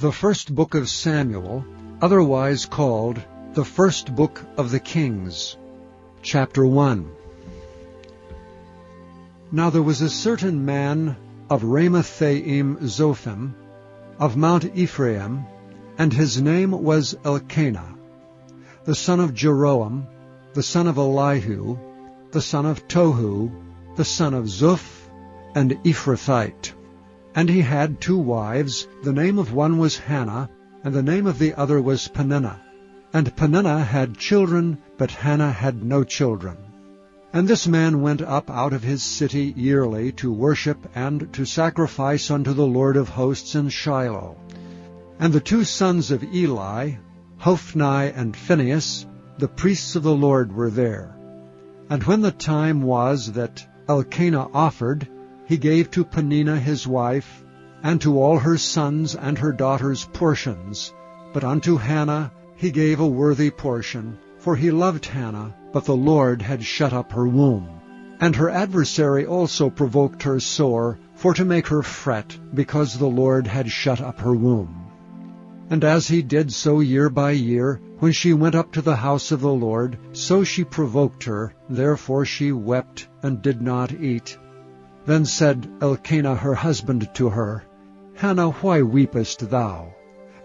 The first book of Samuel, otherwise called the first book of the Kings. Chapter 1. Now there was a certain man of Ramathaim Zophim, of Mount Ephraim, and his name was Elkanah, the son of Jeroam, the son of Elihu, the son of Tohu, the son of Zuph, and Ephrathite. And he had 2 wives. The name of one was Hannah, and the name of the other was Peninnah. And Peninnah had children, but Hannah had no children. And this man went up out of his city yearly to worship and to sacrifice unto the Lord of hosts in Shiloh. And the 2 sons of Eli, Hophni and Phinehas, the priests of the Lord, were there. And when the time was that Elkanah offered, he gave to Peninnah his wife, and to all her sons and her daughters portions. But unto Hannah he gave a worthy portion, for he loved Hannah, but the Lord had shut up her womb. And her adversary also provoked her sore, for to make her fret, because the Lord had shut up her womb. And as he did so year by year, when she went up to the house of the Lord, so she provoked her, therefore she wept and did not eat. Then said Elkanah her husband to her, Hannah, why weepest thou?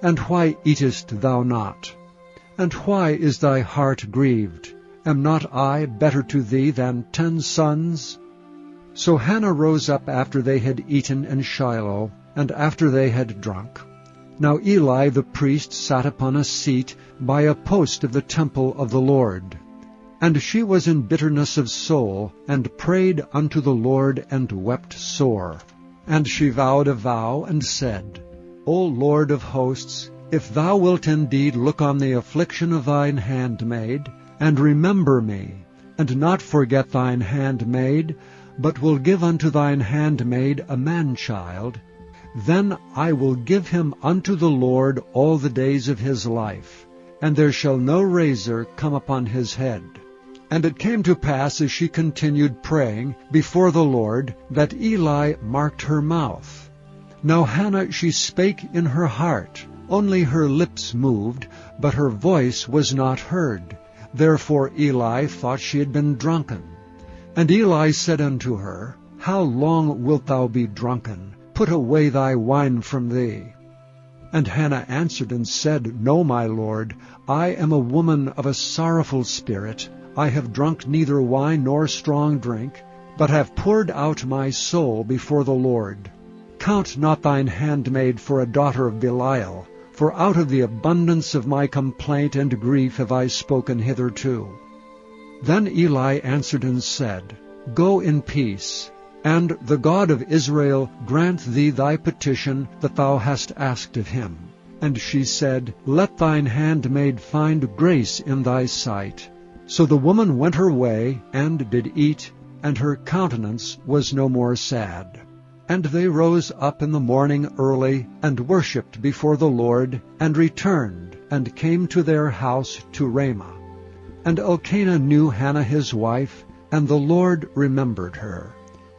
And why eatest thou not? And why is thy heart grieved? Am not I better to thee than 10 sons? So Hannah rose up after they had eaten in Shiloh, and after they had drunk. Now Eli the priest sat upon a seat by a post of the temple of the Lord. And she was in bitterness of soul, and prayed unto the Lord, and wept sore. And she vowed a vow, and said, O Lord of hosts, if thou wilt indeed look on the affliction of thine handmaid, and remember me, and not forget thine handmaid, but will give unto thine handmaid a man-child, then I will give him unto the Lord all the days of his life, and there shall no razor come upon his head. And it came to pass, as she continued praying before the Lord, that Eli marked her mouth. Now Hannah, she spake in her heart, only her lips moved, but her voice was not heard. Therefore Eli thought she had been drunken. And Eli said unto her, How long wilt thou be drunken? Put away thy wine from thee. And Hannah answered and said, No, my Lord, I am a woman of a sorrowful spirit. I have drunk neither wine nor strong drink, but have poured out my soul before the Lord. Count not thine handmaid for a daughter of Belial, for out of the abundance of my complaint and grief have I spoken hitherto. Then Eli answered and said, Go in peace, and the God of Israel grant thee thy petition that thou hast asked of him. And she said, Let thine handmaid find grace in thy sight. So the woman went her way, and did eat, and her countenance was no more sad. And they rose up in the morning early, and worshipped before the Lord, and returned, and came to their house to Ramah. And Elkanah knew Hannah his wife, and the Lord remembered her.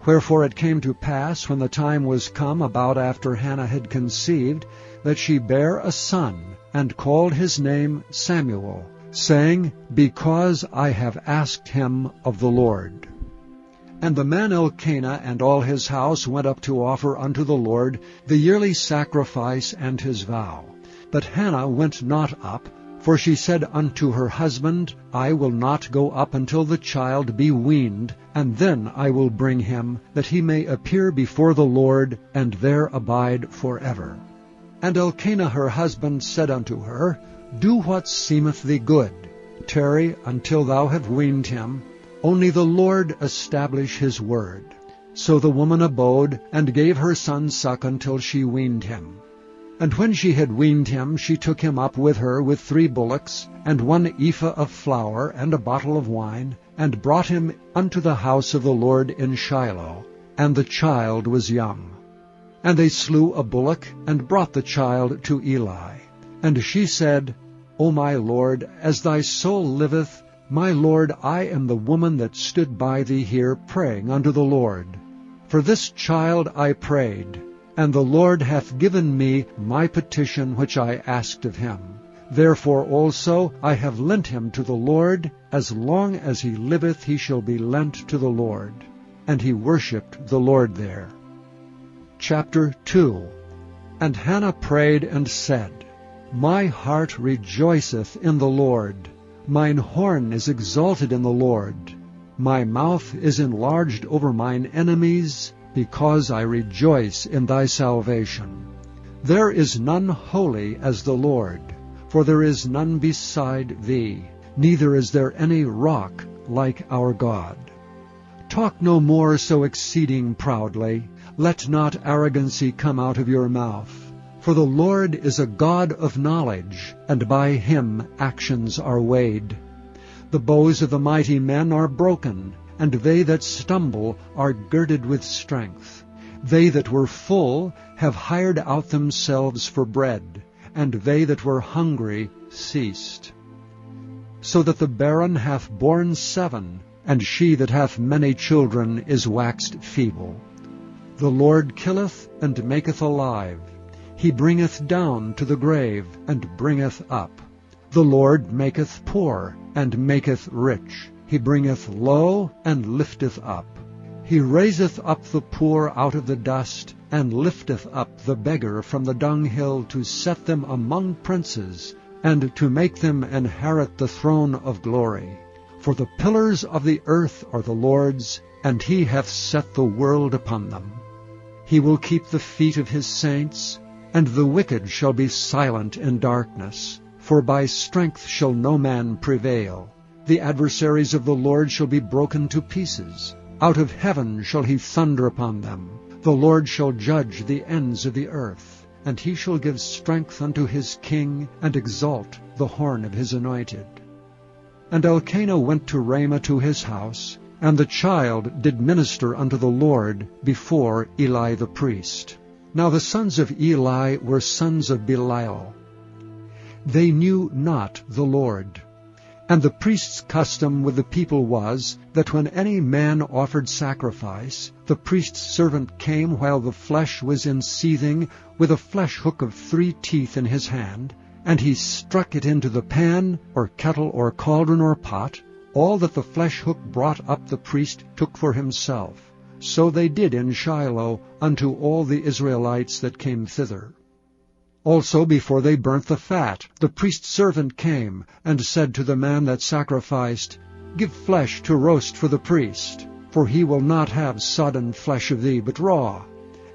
Wherefore it came to pass, when the time was come about after Hannah had conceived, that she bare a son, and called his name Samuel, saying, Because I have asked him of the Lord. And the man Elkanah and all his house went up to offer unto the Lord the yearly sacrifice and his vow. But Hannah went not up, for she said unto her husband, I will not go up until the child be weaned, and then I will bring him, that he may appear before the Lord, and there abide forever. And Elkanah her husband said unto her, Do what seemeth thee good. Tarry until thou have weaned him. Only the Lord establish his word. So the woman abode, and gave her son suck until she weaned him. And when she had weaned him, she took him up with her with 3 bullocks, and 1 ephah of flour, and a bottle of wine, and brought him unto the house of the Lord in Shiloh. And the child was young. And they slew a bullock, and brought the child to Eli. And she said, O my Lord, as thy soul liveth, my Lord, I am the woman that stood by thee here praying unto the Lord. For this child I prayed, And the Lord hath given me my petition which I asked of him. Therefore also I have lent him to the Lord. As long as he liveth he shall be lent to the Lord. And he worshipped the Lord there. Chapter 2. And Hannah prayed and said, My heart rejoiceth in the Lord. Mine horn is exalted in the Lord. My mouth is enlarged over mine enemies, because I rejoice in thy salvation. There is none holy as the Lord, for there is none beside thee, neither is there any rock like our God. Talk no more so exceeding proudly. Let not arrogancy come out of your mouth. For the Lord is a God of knowledge, and by him actions are weighed. The bows of the mighty men are broken, and they that stumble are girded with strength. They that were full have hired out themselves for bread, and they that were hungry ceased. So that the barren hath borne 7, and she that hath many children is waxed feeble. The Lord killeth and maketh alive. He bringeth down to the grave, and bringeth up. The Lord maketh poor, and maketh rich. He bringeth low, and lifteth up. He raiseth up the poor out of the dust, and lifteth up the beggar from the dunghill, to set them among princes, and to make them inherit the throne of glory. For the pillars of the earth are the Lord's, and he hath set the world upon them. He will keep the feet of his saints, and the wicked shall be silent in darkness. For by strength shall no man prevail. The adversaries of the Lord shall be broken to pieces. Out of heaven shall he thunder upon them. The Lord shall judge the ends of the earth, and he shall give strength unto his king, and exalt the horn of his anointed. And Elkanah went to Ramah to his house, and the child did minister unto the Lord before Eli the priest. Now the sons of Eli were sons of Belial. They knew not the Lord. And the priest's custom with the people was, that when any man offered sacrifice, the priest's servant came while the flesh was in seething, with a flesh hook of 3 teeth in his hand, and he struck it into the pan, or kettle, or cauldron, or pot. All that the flesh hook brought up the priest took for himself. So they did in Shiloh unto all the Israelites that came thither. Also before they burnt the fat, the priest's servant came, and said to the man that sacrificed, Give flesh to roast for the priest, for he will not have sodden flesh of thee, but raw.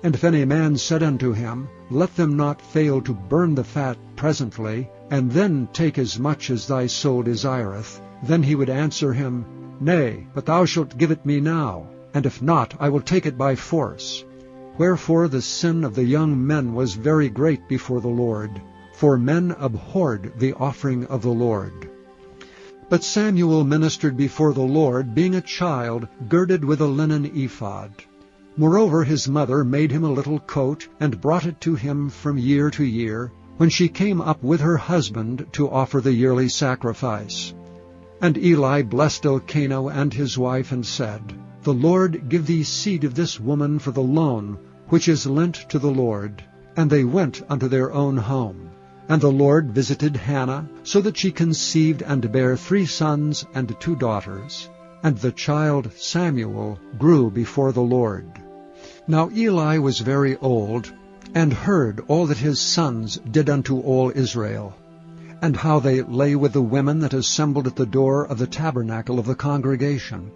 And if any man said unto him, Let them not fail to burn the fat presently, and then take as much as thy soul desireth, then he would answer him, Nay, but thou shalt give it me now, and if not, I will take it by force. Wherefore the sin of the young men was very great before the Lord, for men abhorred the offering of the Lord. But Samuel ministered before the Lord, being a child, girded with a linen ephod. Moreover his mother made him a little coat, and brought it to him from year to year, when she came up with her husband to offer the yearly sacrifice. And Eli blessed Elkanah and his wife, and said, The Lord give thee seed of this woman for the loan which is lent to the Lord. And they went unto their own home. And the Lord visited Hannah, so that she conceived and bare 3 sons and 2 daughters. And the child Samuel grew before the Lord. Now Eli was very old, and heard all that his sons did unto all Israel, and how they lay with the women that assembled at the door of the tabernacle of the congregation.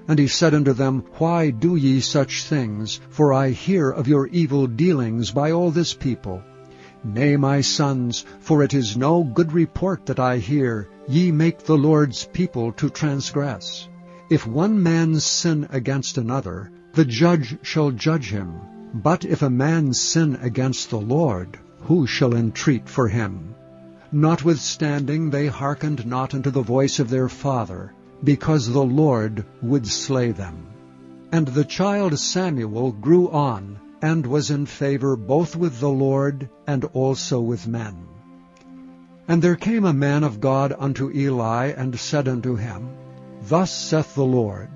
And he said unto them, Why do ye such things? For I hear of your evil dealings by all this people. Nay, my sons, for it is no good report that I hear. Ye make the Lord's people to transgress. If one man sin against another, the judge shall judge him. But if a man sin against the Lord, who shall entreat for him? Notwithstanding they hearkened not unto the voice of their father, because the Lord would slay them. And the child Samuel grew on, and was in favor both with the Lord and also with men. And there came a man of God unto Eli, and said unto him, Thus saith the Lord,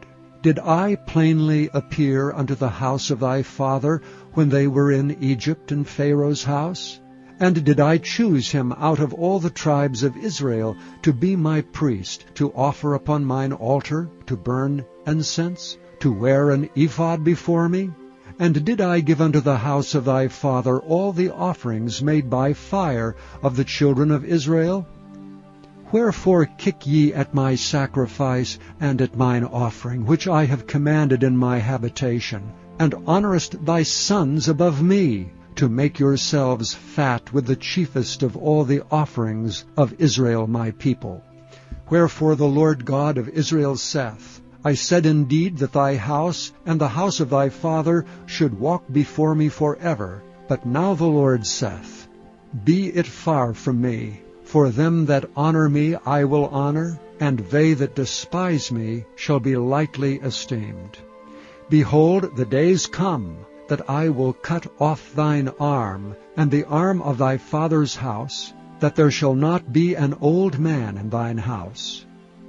Did I plainly appear unto the house of thy father when they were in Egypt in Pharaoh's house? And did I choose him out of all the tribes of Israel to be my priest, to offer upon mine altar, to burn incense, to wear an ephod before me? And did I give unto the house of thy father all the offerings made by fire of the children of Israel? Wherefore kick ye at my sacrifice and at mine offering, which I have commanded in my habitation, and honourest thy sons above me, to make yourselves fat with the chiefest of all the offerings of Israel my people? Wherefore the Lord God of Israel saith, I said indeed that thy house and the house of thy father should walk before me forever. But now the Lord saith, Be it far from me, for them that honour me I will honour, and they that despise me shall be lightly esteemed. Behold, the days come, that I will cut off thine arm, and the arm of thy father's house, that there shall not be an old man in thine house.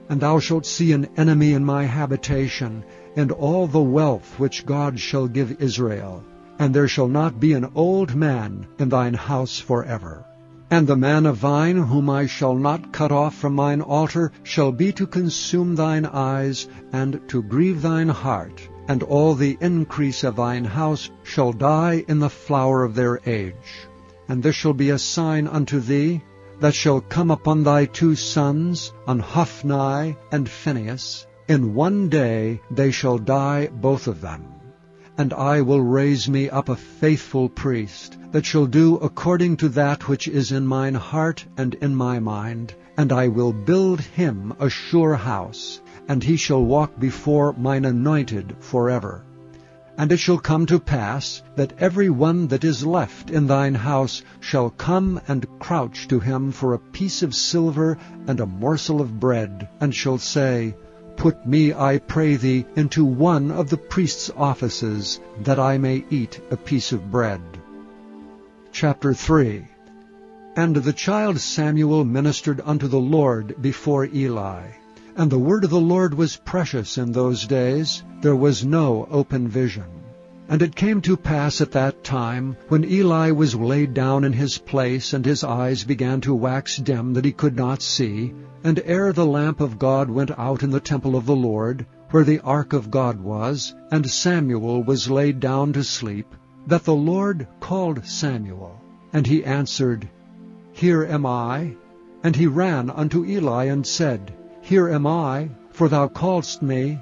And thou shalt see an enemy in my habitation, and all the wealth which God shall give Israel. And there shall not be an old man in thine house forever. And the man of thine, whom I shall not cut off from mine altar, shall be to consume thine eyes, and to grieve thine heart. And all the increase of thine house shall die in the flower of their age. And this shall be a sign unto thee, that shall come upon thy 2 sons, on Hophni and Phinehas. In one day they shall die both of them. And I will raise me up a faithful priest, that shall do according to that which is in mine heart and in my mind. And I will build him a sure house, and he shall walk before mine anointed forever. And it shall come to pass, that every one that is left in thine house shall come and crouch to him for a piece of silver and a morsel of bread, and shall say, Put me, I pray thee, into one of the priest's offices, that I may eat a piece of bread. Chapter 3. And the child Samuel ministered unto the Lord before Eli. And the word of the Lord was precious in those days. There was no open vision. And it came to pass at that time, when Eli was laid down in his place, and his eyes began to wax dim, that he could not see, and ere the lamp of God went out in the temple of the Lord, where the ark of God was, and Samuel was laid down to sleep, that the Lord called Samuel. And he answered, Here am I. And he ran unto Eli and said, Here am I, for thou calledst me.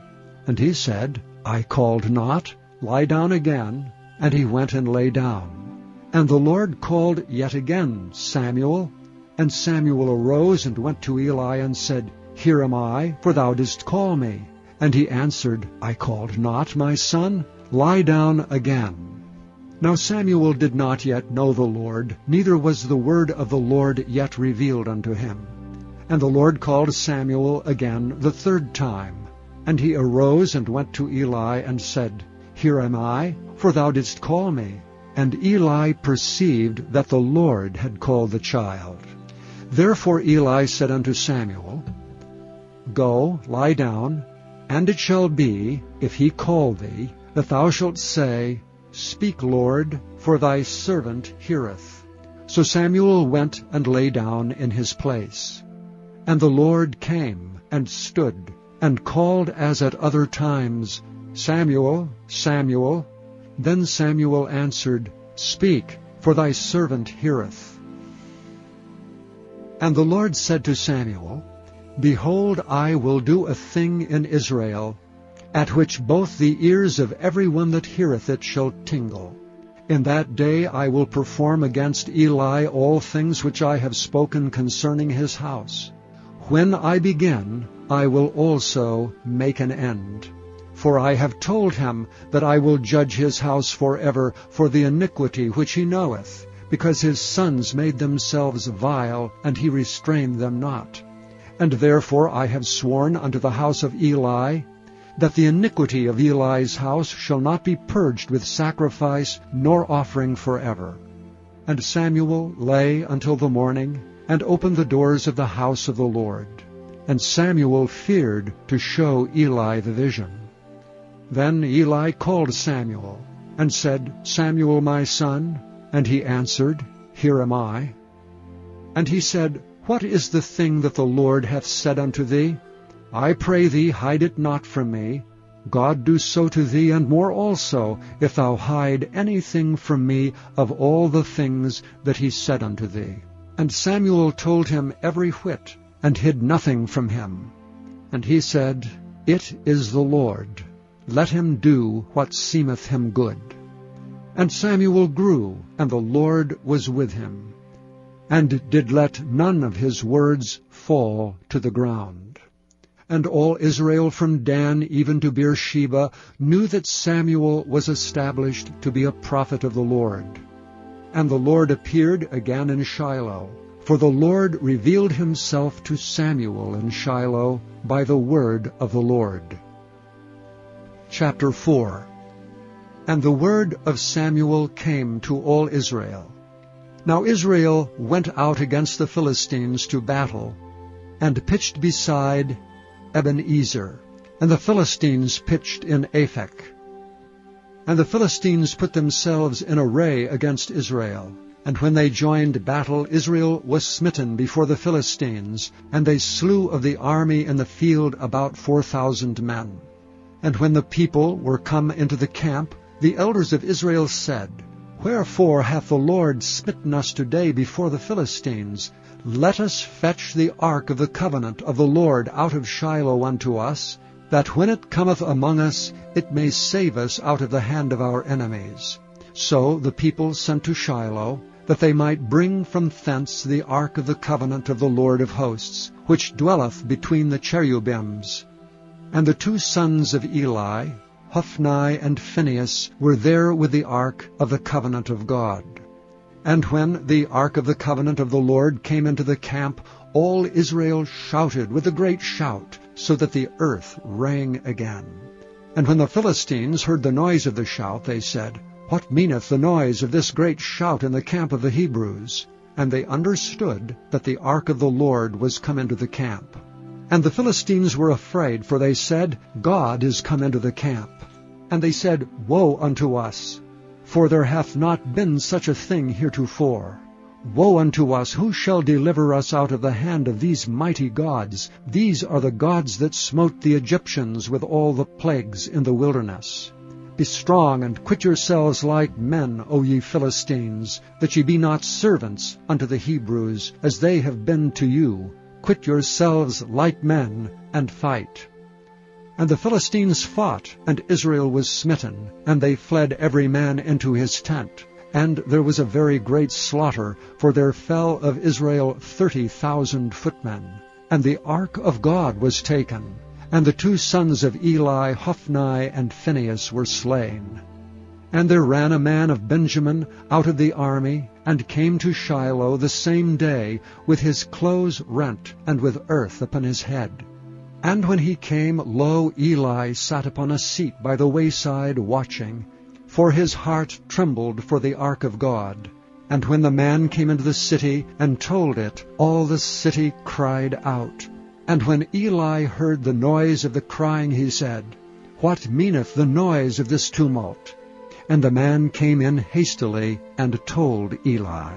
And he said, I called not. Lie down again. And he went and lay down. And the Lord called yet again, Samuel. And Samuel arose and went to Eli and said, Here am I, for thou didst call me. And he answered, I called not, my son. Lie down again. Now Samuel did not yet know the Lord, neither was the word of the Lord yet revealed unto him. And the Lord called Samuel again the 3rd time. And he arose and went to Eli and said, Here am I, for thou didst call me. And Eli perceived that the Lord had called the child. Therefore Eli said unto Samuel, Go, lie down, and it shall be, if he call thee, that thou shalt say, Speak, Lord, for thy servant heareth. So Samuel went and lay down in his place. And the Lord came and stood, and called as at other times, Samuel, Samuel. Then Samuel answered, Speak, for thy servant heareth. And the Lord said to Samuel, Behold, I will do a thing in Israel, at which both the ears of every one that heareth it shall tingle. In that day I will perform against Eli all things which I have spoken concerning his house. When I begin, I will also make an end. For I have told him that I will judge his house forever for the iniquity which he knoweth, because his sons made themselves vile, and he restrained them not. And therefore I have sworn unto the house of Eli, that the iniquity of Eli's house shall not be purged with sacrifice nor offering forever. And Samuel lay until the morning, and opened the doors of the house of the Lord. And Samuel feared to show Eli the vision. Then Eli called Samuel, and said, Samuel, my son. And he answered, Here am I. And he said, What is the thing that the Lord hath said unto thee? I pray thee, hide it not from me. God do so to thee, and more also, if thou hide anything from me of all the things that he said unto thee. And Samuel told him every whit, and hid nothing from him. And he said, It is the Lord. Let him do what seemeth him good. And Samuel grew, and the Lord was with him, and did let none of his words fall to the ground. And all Israel from Dan even to Beersheba knew that Samuel was established to be a prophet of the Lord. And the Lord appeared again in Shiloh, for the Lord revealed himself to Samuel in Shiloh by the word of the Lord. Chapter 4. And the word of Samuel came to all Israel. Now Israel went out against the Philistines to battle, and pitched beside Ebenezer, and the Philistines pitched in Aphek. And the Philistines put themselves in array against Israel. And when they joined battle, Israel was smitten before the Philistines, and they slew of the army in the field about 4,000 men. And when the people were come into the camp, the elders of Israel said, Wherefore hath the Lord smitten us today before the Philistines? Let us fetch the ark of the covenant of the Lord out of Shiloh unto us, that when it cometh among us, it may save us out of the hand of our enemies. So the people sent to Shiloh, that they might bring from thence the ark of the covenant of the Lord of hosts, which dwelleth between the cherubims. And the two sons of Eli, Hophni and Phinehas, were there with the ark of the covenant of God. And when the ark of the covenant of the Lord came into the camp, all Israel shouted with a great shout, so that the earth rang again. And when the Philistines heard the noise of the shout, they said, What meaneth the noise of this great shout in the camp of the Hebrews? And they understood that the ark of the Lord was come into the camp. And the Philistines were afraid, for they said, God is come into the camp. And they said, Woe unto us! For there hath not been such a thing heretofore. Woe unto us! Who shall deliver us out of the hand of these mighty gods? These are the gods that smote the Egyptians with all the plagues in the wilderness. Be strong, and quit yourselves like men, O ye Philistines, that ye be not servants unto the Hebrews, as they have been to you. Quit yourselves like men, and fight. And the Philistines fought, and Israel was smitten, and they fled every man into his tent. And there was a very great slaughter, for there fell of Israel 30,000 footmen. And the ark of God was taken, and the two sons of Eli, Hophni and Phinehas, were slain. And there ran a man of Benjamin out of the army, and came to Shiloh the same day, with his clothes rent, and with earth upon his head. And when he came, lo, Eli sat upon a seat by the wayside watching, for his heart trembled for the ark of God. And when the man came into the city, and told it, all the city cried out. And when Eli heard the noise of the crying, he said, What meaneth the noise of this tumult? And the man came in hastily, and told Eli.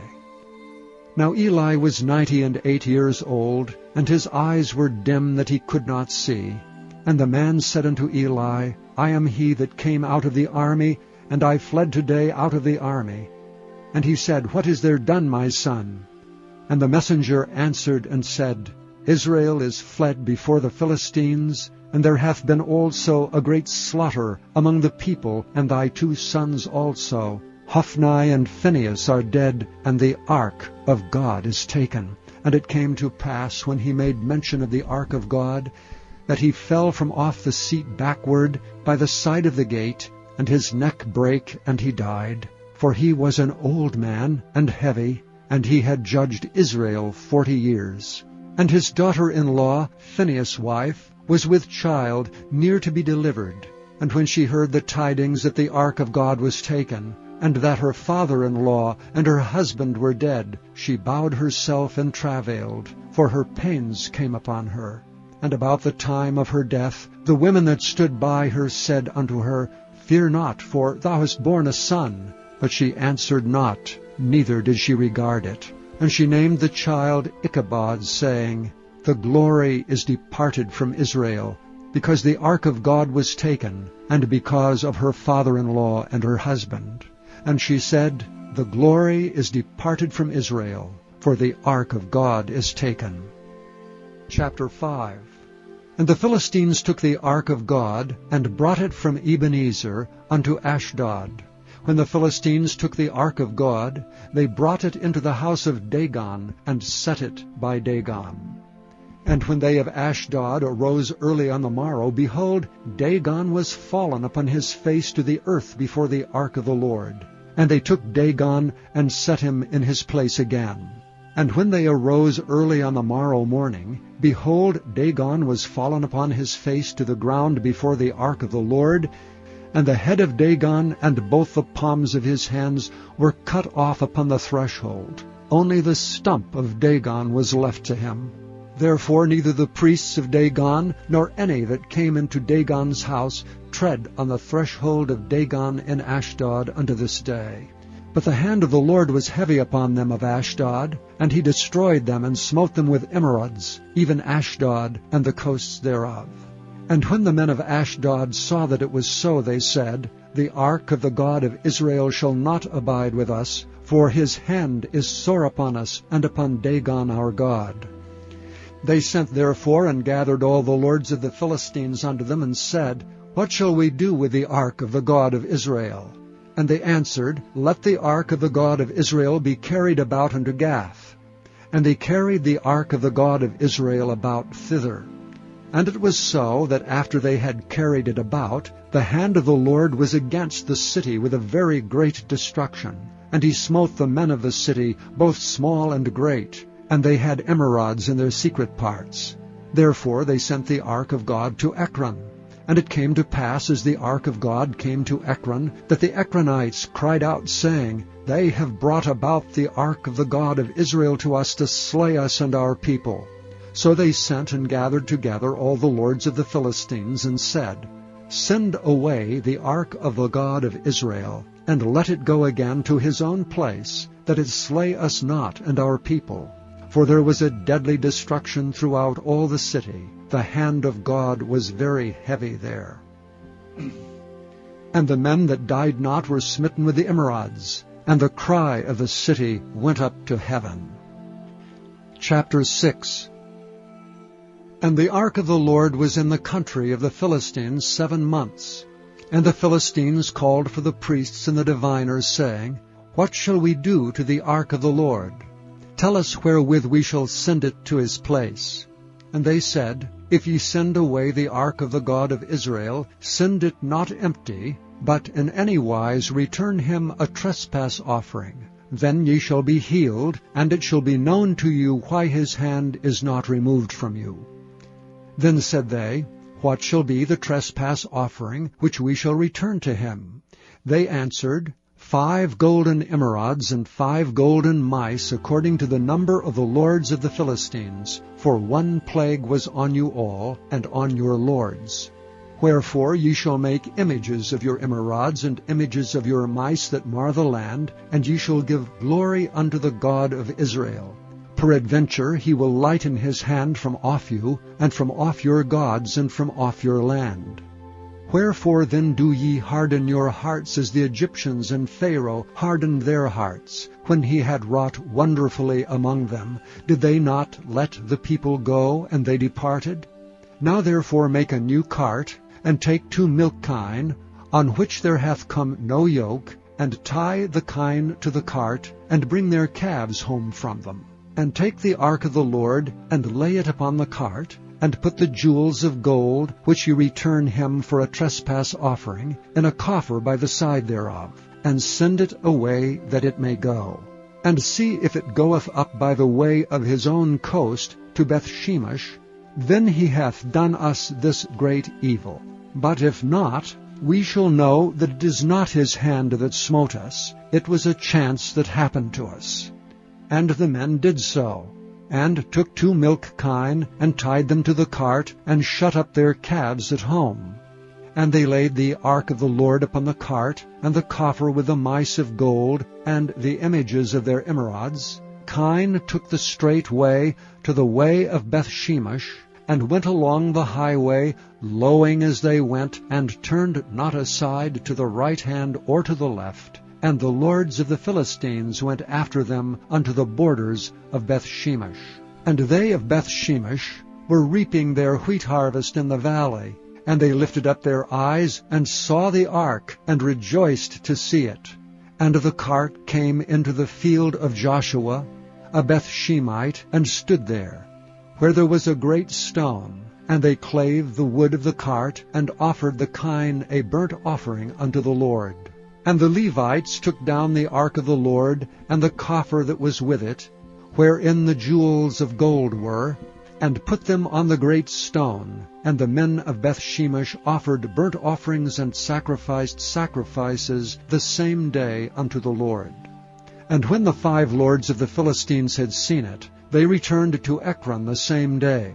Now Eli was 98 years old, and his eyes were dim that he could not see. And the man said unto Eli, I am he that came out of the army, and I fled today out of the army. And he said, What is there done, my son? And the messenger answered and said, Israel is fled before the Philistines, and there hath been also a great slaughter among the people, and thy two sons also, Hophni and Phinehas, are dead, and the ark of God is taken. And it came to pass, when he made mention of the ark of God, that he fell from off the seat backward by the side of the gate, and his neck brake, and he died. For he was an old man, and heavy, and he had judged Israel 40 years. And his daughter-in-law, Phinehas' wife, was with child, near to be delivered. And when she heard the tidings that the ark of God was taken, and that her father-in-law and her husband were dead, she bowed herself and travailed, for her pains came upon her. And about the time of her death, the women that stood by her said unto her, Fear not, for thou hast borne a son. But she answered not, neither did she regard it. And she named the child Ichabod, saying, The glory is departed from Israel, because the ark of God was taken, and because of her father-in-law and her husband. And she said, The glory is departed from Israel, for the ark of God is taken. Chapter 5. And the Philistines took the ark of God, and brought it from Ebenezer unto Ashdod. When the Philistines took the ark of God, they brought it into the house of Dagon, and set it by Dagon. And when they of Ashdod arose early on the morrow, behold, Dagon was fallen upon his face to the earth before the ark of the Lord. And they took Dagon, and set him in his place again. And when they arose early on the morrow morning, behold, Dagon was fallen upon his face to the ground before the ark of the Lord, and the head of Dagon and both the palms of his hands were cut off upon the threshold. Only the stump of Dagon was left to him. Therefore neither the priests of Dagon, nor any that came into Dagon's house, tread on the threshold of Dagon in Ashdod unto this day. But the hand of the Lord was heavy upon them of Ashdod, and he destroyed them and smote them with emerods, even Ashdod and the coasts thereof. And when the men of Ashdod saw that it was so, they said, The ark of the God of Israel shall not abide with us, for his hand is sore upon us and upon Dagon our God. They sent therefore and gathered all the lords of the Philistines unto them, and said, What shall we do with the ark of the God of Israel? And they answered, Let the ark of the God of Israel be carried about unto Gath. And they carried the ark of the God of Israel about thither. And it was so, that after they had carried it about, the hand of the Lord was against the city with a very great destruction. And he smote the men of the city, both small and great, and they had emerods in their secret parts. Therefore they sent the ark of God to Ekron. And it came to pass, as the ark of God came to Ekron, that the Ekronites cried out, saying, They have brought about the ark of the God of Israel to us to slay us and our people. So they sent and gathered together all the lords of the Philistines, and said, Send away the ark of the God of Israel, and let it go again to his own place, that it slay us not and our people. For there was a deadly destruction throughout all the city. The hand of God was very heavy there. And the men that died not were smitten with the emerods, and the cry of the city went up to heaven. Chapter 6. And the ark of the Lord was in the country of the Philistines 7 months. And the Philistines called for the priests and the diviners, saying, What shall we do to the ark of the Lord? Tell us wherewith we shall send it to his place. And they said, If ye send away the ark of the God of Israel, send it not empty, but in any wise return him a trespass offering. Then ye shall be healed, and it shall be known to you why his hand is not removed from you. Then said they, What shall be the trespass offering which we shall return to him? They answered, 5 golden emerods and 5 golden mice, according to the number of the lords of the Philistines, for 1 plague was on you all, and on your lords. Wherefore ye shall make images of your emerods, and images of your mice that mar the land, and ye shall give glory unto the God of Israel. Peradventure he will lighten his hand from off you, and from off your gods, and from off your land. Wherefore then do ye harden your hearts, as the Egyptians and Pharaoh hardened their hearts? When he had wrought wonderfully among them, did they not let the people go, and they departed? Now therefore make a new cart, and take 2 milk kine, on which there hath come no yoke, and tie the kine to the cart, and bring their calves home from them. And take the ark of the Lord, and lay it upon the cart, and put the jewels of gold, which ye return him for a trespass offering, in a coffer by the side thereof, and send it away that it may go. And see if it goeth up by the way of his own coast to Bethshemesh, then he hath done us this great evil. But if not, we shall know that it is not his hand that smote us, it was a chance that happened to us. And the men did so. and took 2 milk kine, and tied them to the cart, and shut up their calves at home. And they laid the ark of the Lord upon the cart, and the coffer with the mice of gold, and the images of their emerods. Kine took the straight way to the way of Bethshemesh, and went along the highway, lowing as they went, and turned not aside to the right hand or to the left. And the lords of the Philistines went after them unto the borders of Bethshemesh. And they of Bethshemesh were reaping their wheat harvest in the valley. And they lifted up their eyes, and saw the ark, and rejoiced to see it. And the cart came into the field of Joshua, a Bethshemite, and stood there, where there was a great stone. And they clave the wood of the cart, and offered the kine a burnt offering unto the Lord. And the Levites took down the ark of the Lord, and the coffer that was with it, wherein the jewels of gold were, and put them on the great stone. And the men of Bethshemesh offered burnt offerings and sacrificed sacrifices the same day unto the Lord. And when the 5 lords of the Philistines had seen it, they returned to Ekron the same day.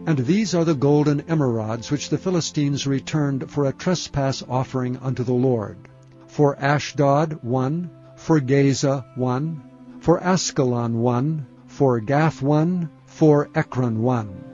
And these are the golden emerods which the Philistines returned for a trespass offering unto the Lord. For Ashdod 1, for Gaza 1, for Askelon 1, for Gath 1, for Ekron 1.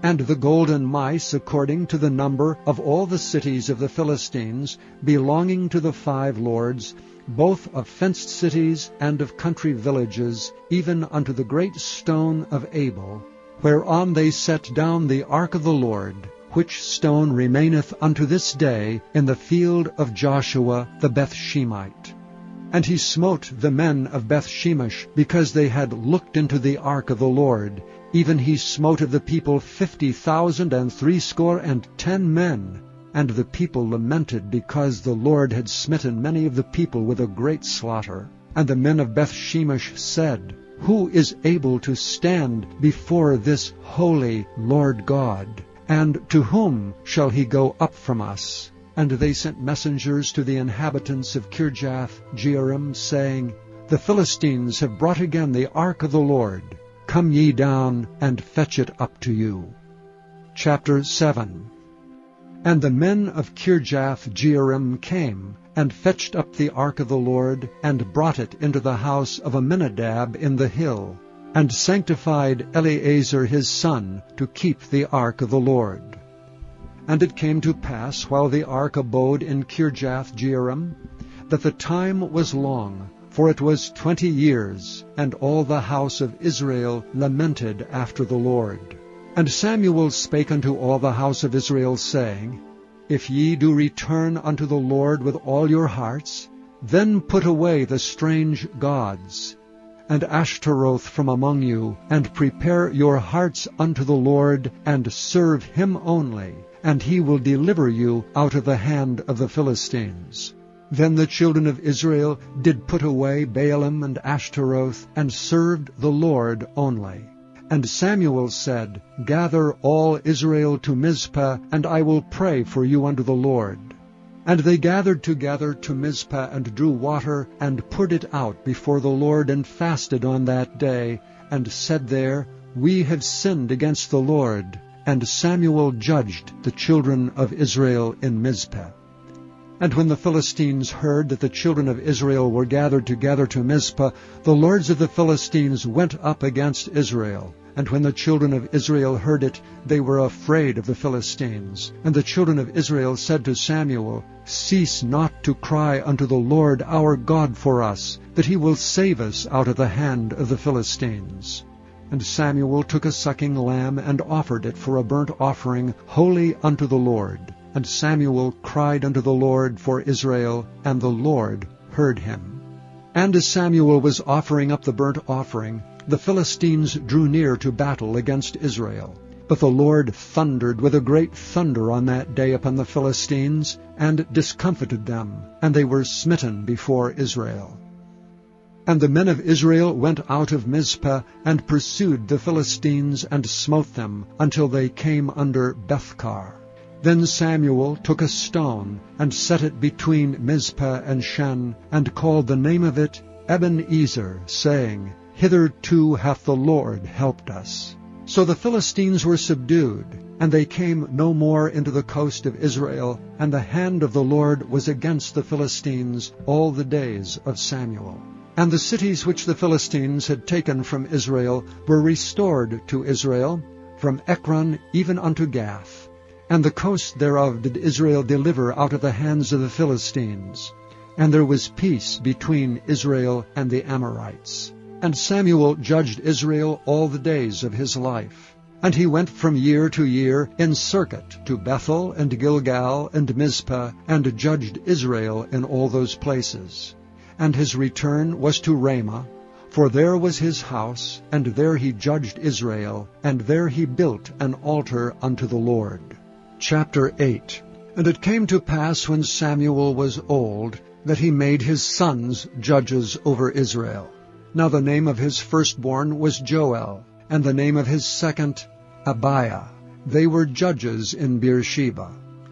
And the golden mice according to the number of all the cities of the Philistines, belonging to the 5 lords, both of fenced cities and of country villages, even unto the great stone of Abel, whereon they set down the ark of the Lord, which stone remaineth unto this day in the field of Joshua the Bethshemite. And he smote the men of Bethshemesh, because they had looked into the ark of the Lord. Even he smote of the people 50,000 60 men. And the people lamented, because the Lord had smitten many of the people with a great slaughter. And the men of Bethshemesh said, Who is able to stand before this holy Lord God? And to whom shall he go up from us? And they sent messengers to the inhabitants of Kirjath-jearim, saying, The Philistines have brought again the ark of the Lord. Come ye down, and fetch it up to you. Chapter 7. And the men of Kirjath-jearim came, and fetched up the ark of the Lord, and brought it into the house of Aminadab in the hill, and sanctified Eleazar his son to keep the ark of the Lord. And it came to pass, while the ark abode in Kirjath-jearim, that the time was long, for it was 20 years, and all the house of Israel lamented after the Lord. And Samuel spake unto all the house of Israel, saying, If ye do return unto the Lord with all your hearts, then put away the strange gods, and Ashtaroth from among you, and prepare your hearts unto the Lord, and serve him only, and he will deliver you out of the hand of the Philistines. Then the children of Israel did put away Baalim and Ashtaroth, and served the Lord only. And Samuel said, Gather all Israel to Mizpah, and I will pray for you unto the Lord. And they gathered together to Mizpah, and drew water, and poured it out before the Lord, and fasted on that day, and said there, We have sinned against the Lord. And Samuel judged the children of Israel in Mizpah. And when the Philistines heard that the children of Israel were gathered together to Mizpah, the lords of the Philistines went up against Israel. And when the children of Israel heard it, they were afraid of the Philistines. And the children of Israel said to Samuel, Cease not to cry unto the Lord our God for us, that he will save us out of the hand of the Philistines. And Samuel took a sucking lamb, and offered it for a burnt offering holy unto the Lord. And Samuel cried unto the Lord for Israel, and the Lord heard him. And as Samuel was offering up the burnt offering, the Philistines drew near to battle against Israel. But the Lord thundered with a great thunder on that day upon the Philistines, and discomfited them, and they were smitten before Israel. And the men of Israel went out of Mizpah, and pursued the Philistines, and smote them, until they came under Bethkar. Then Samuel took a stone, and set it between Mizpah and Shen, and called the name of it Ebenezer, saying, hitherto hath the Lord helped us. So the Philistines were subdued, and they came no more into the coast of Israel, and the hand of the Lord was against the Philistines all the days of Samuel. And the cities which the Philistines had taken from Israel were restored to Israel, from Ekron even unto Gath. And the coast thereof did Israel deliver out of the hands of the Philistines. And there was peace between Israel and the Amorites. And Samuel judged Israel all the days of his life. And he went from year to year in circuit to Bethel and Gilgal and Mizpah, and judged Israel in all those places. And his return was to Ramah, for there was his house, and there he judged Israel, and there he built an altar unto the Lord. Chapter 8. And it came to pass, when Samuel was old, that he made his sons judges over Israel. Now the name of his firstborn was Joel, and the name of his second Abiah. They were judges in Beersheba.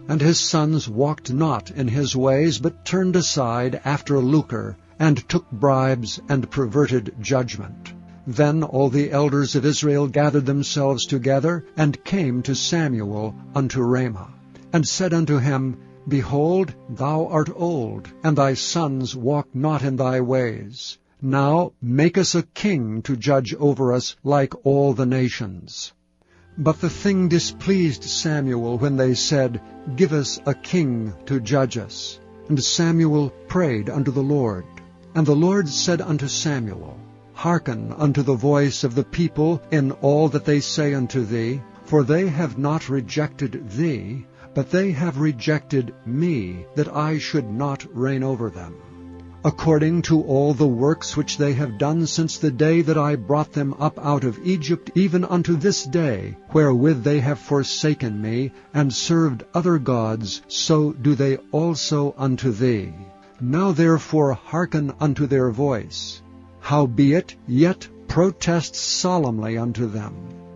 And his sons walked not in his ways, but turned aside after lucre, and took bribes, and perverted judgment. Then all the elders of Israel gathered themselves together, and came to Samuel unto Ramah, and said unto him, Behold, thou art old, and thy sons walk not in thy ways. Now make us a king to judge over us like all the nations. But the thing displeased Samuel when they said, Give us a king to judge us. And Samuel prayed unto the Lord. And the Lord said unto Samuel, Hearken unto the voice of the people in all that they say unto thee, for they have not rejected thee, but they have rejected me, that I should not reign over them. According to all the works which they have done since the day that I brought them up out of Egypt, even unto this day, wherewith they have forsaken me, and served other gods, so do they also unto thee. Now therefore hearken unto their voice. Howbeit yet protest solemnly unto them,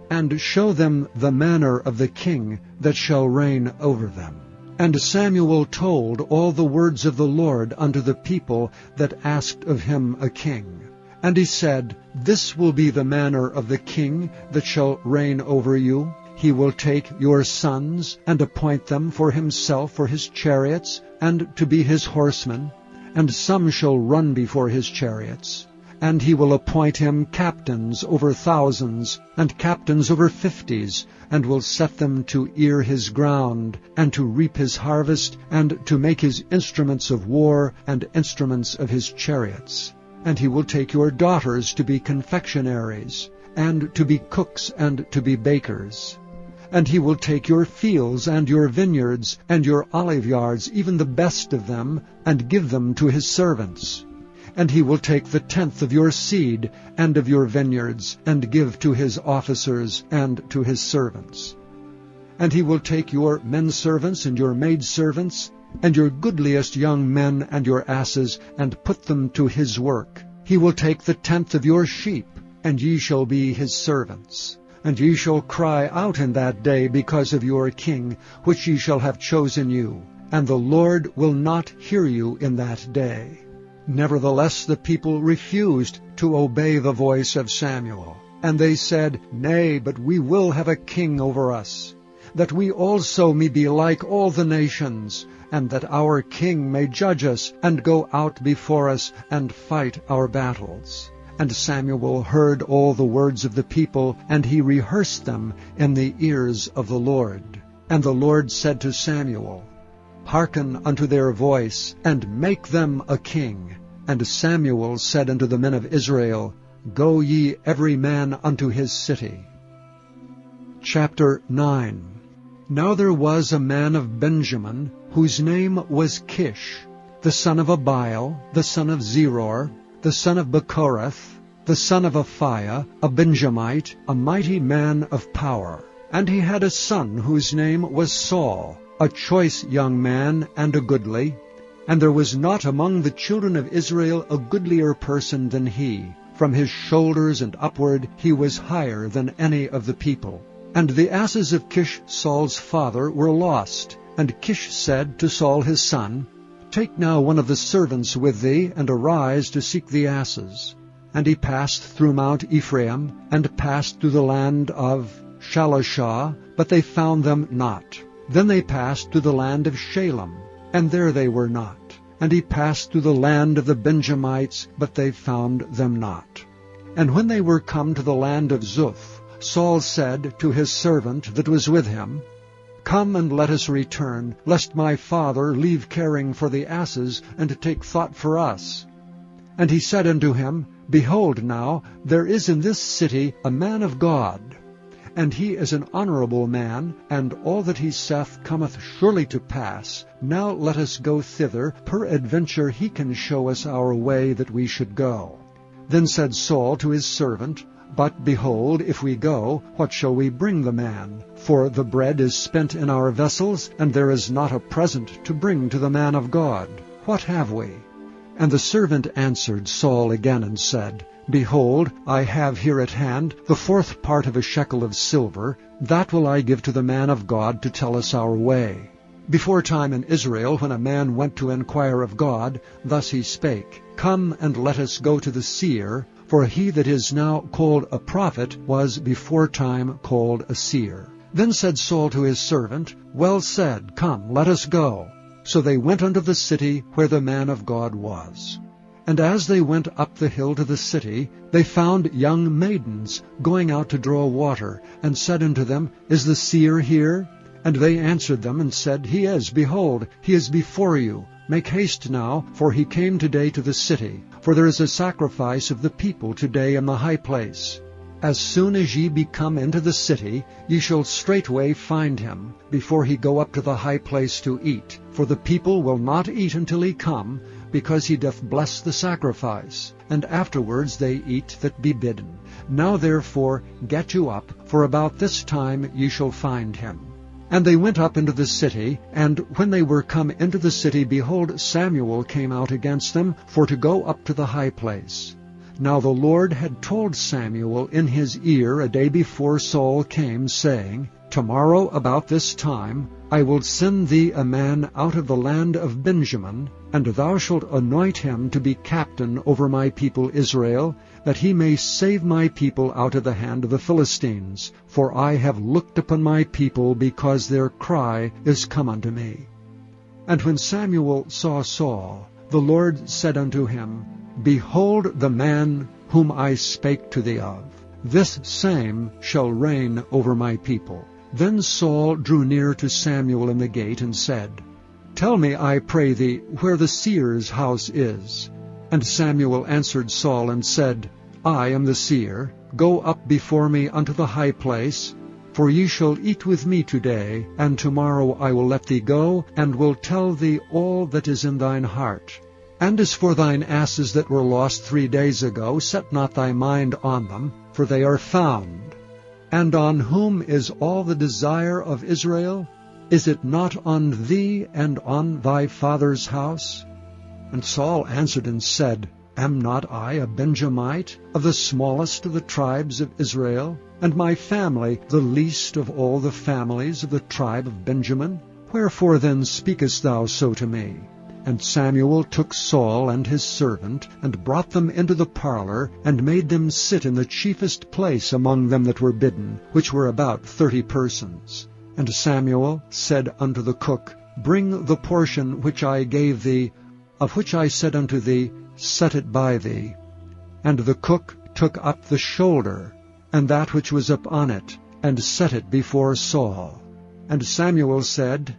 and show them the manner of the king that shall reign over them. And Samuel told all the words of the Lord unto the people that asked of him a king. And he said, This will be the manner of the king that shall reign over you. He will take your sons, and appoint them for himself for his chariots, and to be his horsemen, and some shall run before his chariots. And he will appoint him captains over thousands, and captains over 50s, and will set them to ear his ground, and to reap his harvest, and to make his instruments of war, and instruments of his chariots. And he will take your daughters to be confectionaries, and to be cooks, and to be bakers. And he will take your fields, and your vineyards, and your oliveyards, even the best of them, and give them to his servants. And he will take the 10th of your seed and of your vineyards, and give to his officers and to his servants. And he will take your menservants and your maidservants, and your goodliest young men and your asses, and put them to his work. He will take the 10th of your sheep, and ye shall be his servants. And ye shall cry out in that day because of your king, which ye shall have chosen you. And the Lord will not hear you in that day. Nevertheless the people refused to obey the voice of Samuel. And they said, Nay, but we will have a king over us, that we also may be like all the nations, and that our king may judge us, and go out before us, and fight our battles. And Samuel heard all the words of the people, and he rehearsed them in the ears of the Lord. And the Lord said to Samuel, Hearken unto their voice, and make them a king. And Samuel said unto the men of Israel, Go ye every man unto his city. Chapter 9. Now there was a man of Benjamin, whose name was Kish, the son of Abiel, the son of Zeror, the son of Bechorath, the son of Aphiah, a Benjamite, a mighty man of power. And he had a son whose name was Saul, a choice young man and a goodly. And there was not among the children of Israel a goodlier person than he. From his shoulders and upward he was higher than any of the people. And the asses of Kish Saul's father were lost. And Kish said to Saul his son, Take now one of the servants with thee, and arise to seek the asses. And he passed through Mount Ephraim, and passed through the land of Shalishah, but they found them not. Then they passed through the land of Shalem, and there they were not. And he passed through the land of the Benjamites, but they found them not. And when they were come to the land of Zuph, Saul said to his servant that was with him, Come and let us return, lest my father leave caring for the asses, and take thought for us. And he said unto him, Behold now, there is in this city a man of God, and he is an honorable man, and all that he saith cometh surely to pass. Now let us go thither, peradventure he can show us our way that we should go. Then said Saul to his servant, But behold, if we go, what shall we bring the man? For the bread is spent in our vessels, and there is not a present to bring to the man of God. What have we? And the servant answered Saul again and said, Behold, I have here at hand the 4th part of a shekel of silver. That will I give to the man of God to tell us our way. Before time in Israel, when a man went to inquire of God, thus he spake, Come and let us go to the seer, for he that is now called a prophet was before time called a seer. Then said Saul to his servant, Well said, come, let us go. So they went unto the city where the man of God was. And as they went up the hill to the city, they found young maidens going out to draw water, and said unto them, Is the seer here? And they answered them and said, He is, behold, he is before you. Make haste now, for he came today to the city. For there is a sacrifice of the people today in the high place. As soon as ye be come into the city, ye shall straightway find him, before he go up to the high place to eat. For the people will not eat until he come, because he doth bless the sacrifice. And afterwards they eat that be bidden. Now therefore get you up, for about this time ye shall find him. And they went up into the city, and when they were come into the city, behold, Samuel came out against them, for to go up to the high place. Now the Lord had told Samuel in his ear a day before Saul came, saying, Tomorrow about this time I will send thee a man out of the land of Benjamin, and thou shalt anoint him to be captain over my people Israel, that he may save my people out of the hand of the Philistines. For I have looked upon my people, because their cry is come unto me. And when Samuel saw Saul, the Lord said unto him, Behold the man whom I spake to thee of. This same shall reign over my people. Then Saul drew near to Samuel in the gate, and said, Tell me, I pray thee, where the seer's house is. And Samuel answered Saul, and said, I am the seer. Go up before me unto the high place, for ye shall eat with me today, and tomorrow I will let thee go, and will tell thee all that is in thine heart. And as for thine asses that were lost 3 days ago, set not thy mind on them, for they are found. And on whom is all the desire of Israel? Is it not on thee and on thy father's house? And Saul answered and said, Am not I a Benjamite, of the smallest of the tribes of Israel, and my family the least of all the families of the tribe of Benjamin? Wherefore then speakest thou so to me? And Samuel took Saul and his servant, and brought them into the parlor, and made them sit in the chiefest place among them that were bidden, which were about 30 persons. And Samuel said unto the cook, Bring the portion which I gave thee, of which I said unto thee, Set it by thee. And the cook took up the shoulder, and that which was upon it, and set it before Saul. And Samuel said,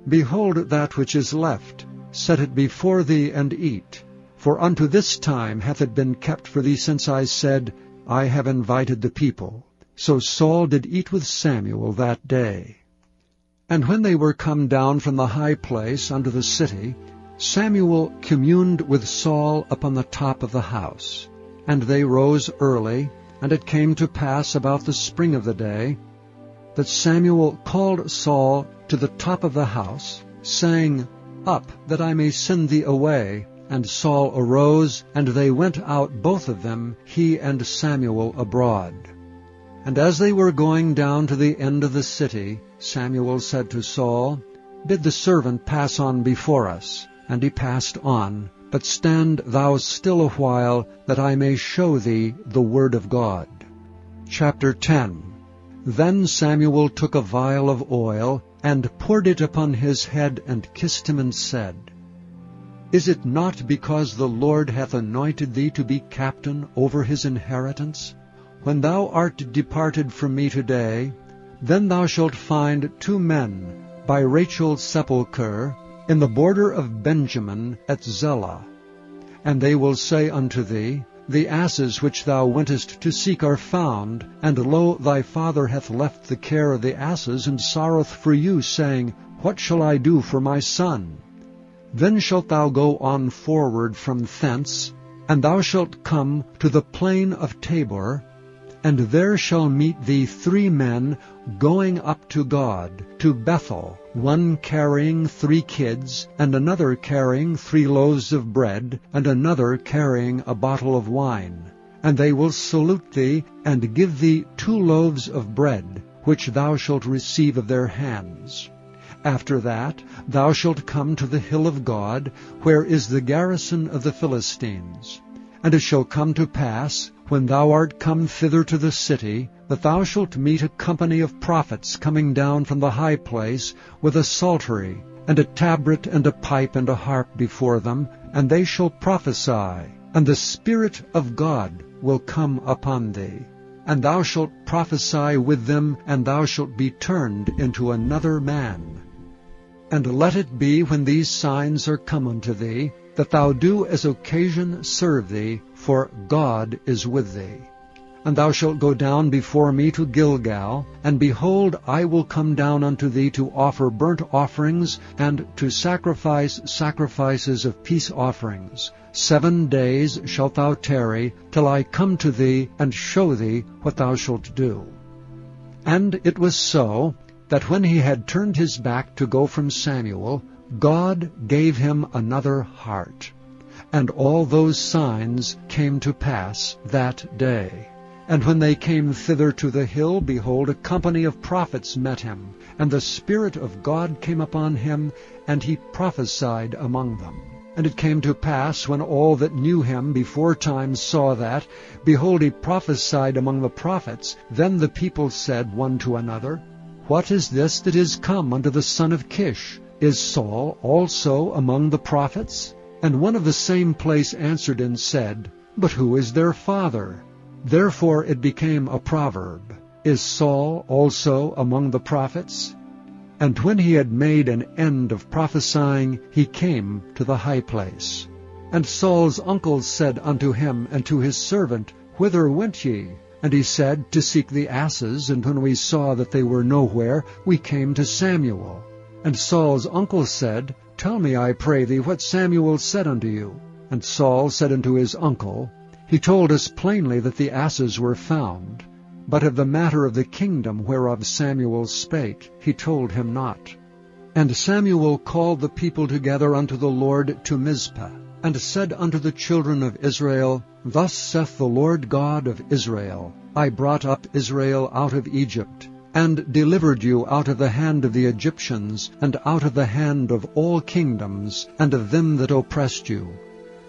Behold that which is left, set it before thee, and eat. For unto this time hath it been kept for thee, since I said, I have invited the people. So Saul did eat with Samuel that day. And when they were come down from the high place unto the city, Samuel communed with Saul upon the top of the house. And they rose early, and it came to pass about the spring of the day, that Samuel called Saul to the top of the house, saying, Up, that I may send thee away. And Saul arose, and they went out both of them, he and Samuel, abroad. And as they were going down to the end of the city, Samuel said to Saul, Bid the servant pass on before us. And he passed on, But stand thou still a while, that I may show thee the word of God. Chapter 10. Then Samuel took a vial of oil, and poured it upon his head, and kissed him, and said, Is it not because the Lord hath anointed thee to be captain over his inheritance? When thou art departed from me today, then thou shalt find 2 men by Rachel's sepulchre, in the border of Benjamin at Zelah. And they will say unto thee, The asses which thou wentest to seek are found, and lo, thy father hath left the care of the asses, and sorroweth for you, saying, What shall I do for my son? Then shalt thou go on forward from thence, and thou shalt come to the plain of Tabor, and there shall meet thee 3 men going up to God, to Bethel, one carrying 3 kids, and another carrying 3 loaves of bread, and another carrying a bottle of wine. And they will salute thee, and give thee 2 loaves of bread, which thou shalt receive of their hands. After that thou shalt come to the hill of God, where is the garrison of the Philistines. And it shall come to pass, when thou art come thither to the city, that thou shalt meet a company of prophets coming down from the high place, with a psaltery, and a tabret, and a pipe, and a harp before them, and they shall prophesy, and the Spirit of God will come upon thee. And thou shalt prophesy with them, and thou shalt be turned into another man. And let it be, when these signs are come unto thee, that thou do as occasion serve thee, for God is with thee. And thou shalt go down before me to Gilgal, and behold, I will come down unto thee to offer burnt offerings, and to sacrifice sacrifices of peace offerings. 7 days shalt thou tarry, till I come to thee, and show thee what thou shalt do. And it was so, that when he had turned his back to go from Samuel, God gave him another heart. And all those signs came to pass that day. And when they came thither to the hill, behold, a company of prophets met him, and the Spirit of God came upon him, and he prophesied among them. And it came to pass, when all that knew him beforetime saw that, behold, he prophesied among the prophets, then the people said one to another, What is this that is come unto the son of Kish? Is Saul also among the prophets? And one of the same place answered and said, But who is their father? Therefore it became a proverb, Is Saul also among the prophets? And when he had made an end of prophesying, he came to the high place. And Saul's uncles said unto him and to his servant, Whither went ye? And he said, To seek the asses, and when we saw that they were nowhere, we came to Samuel. And Saul's uncle said, Tell me, I pray thee, what Samuel said unto you. And Saul said unto his uncle, He told us plainly that the asses were found, but of the matter of the kingdom whereof Samuel spake, he told him not. And Samuel called the people together unto the Lord to Mizpah, and said unto the children of Israel, Thus saith the Lord God of Israel, I brought up Israel out of Egypt, and delivered you out of the hand of the Egyptians, and out of the hand of all kingdoms, and of them that oppressed you.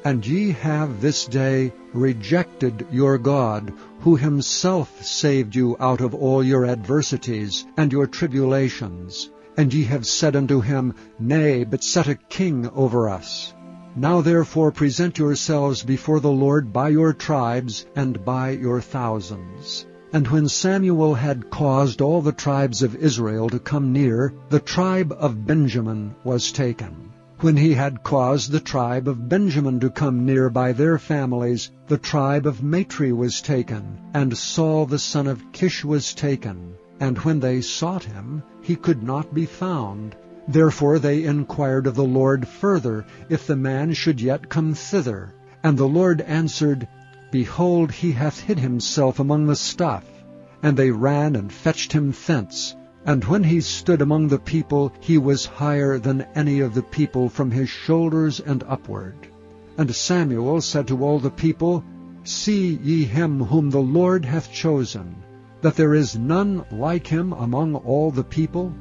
And ye have this day rejected your God, who himself saved you out of all your adversities and your tribulations. And ye have said unto him, Nay, but set a king over us. Now therefore present yourselves before the Lord by your tribes and by your thousands. And when Samuel had caused all the tribes of Israel to come near, the tribe of Benjamin was taken. When he had caused the tribe of Benjamin to come near by their families, the tribe of Matri was taken, and Saul the son of Kish was taken. And when they sought him, he could not be found. Therefore they inquired of the Lord further, if the man should yet come thither. And the Lord answered, Behold, he hath hid himself among the stuff. And they ran and fetched him thence. And when he stood among the people, he was higher than any of the people from his shoulders and upward. And Samuel said to all the people, See ye him whom the Lord hath chosen, that there is none like him among all the people?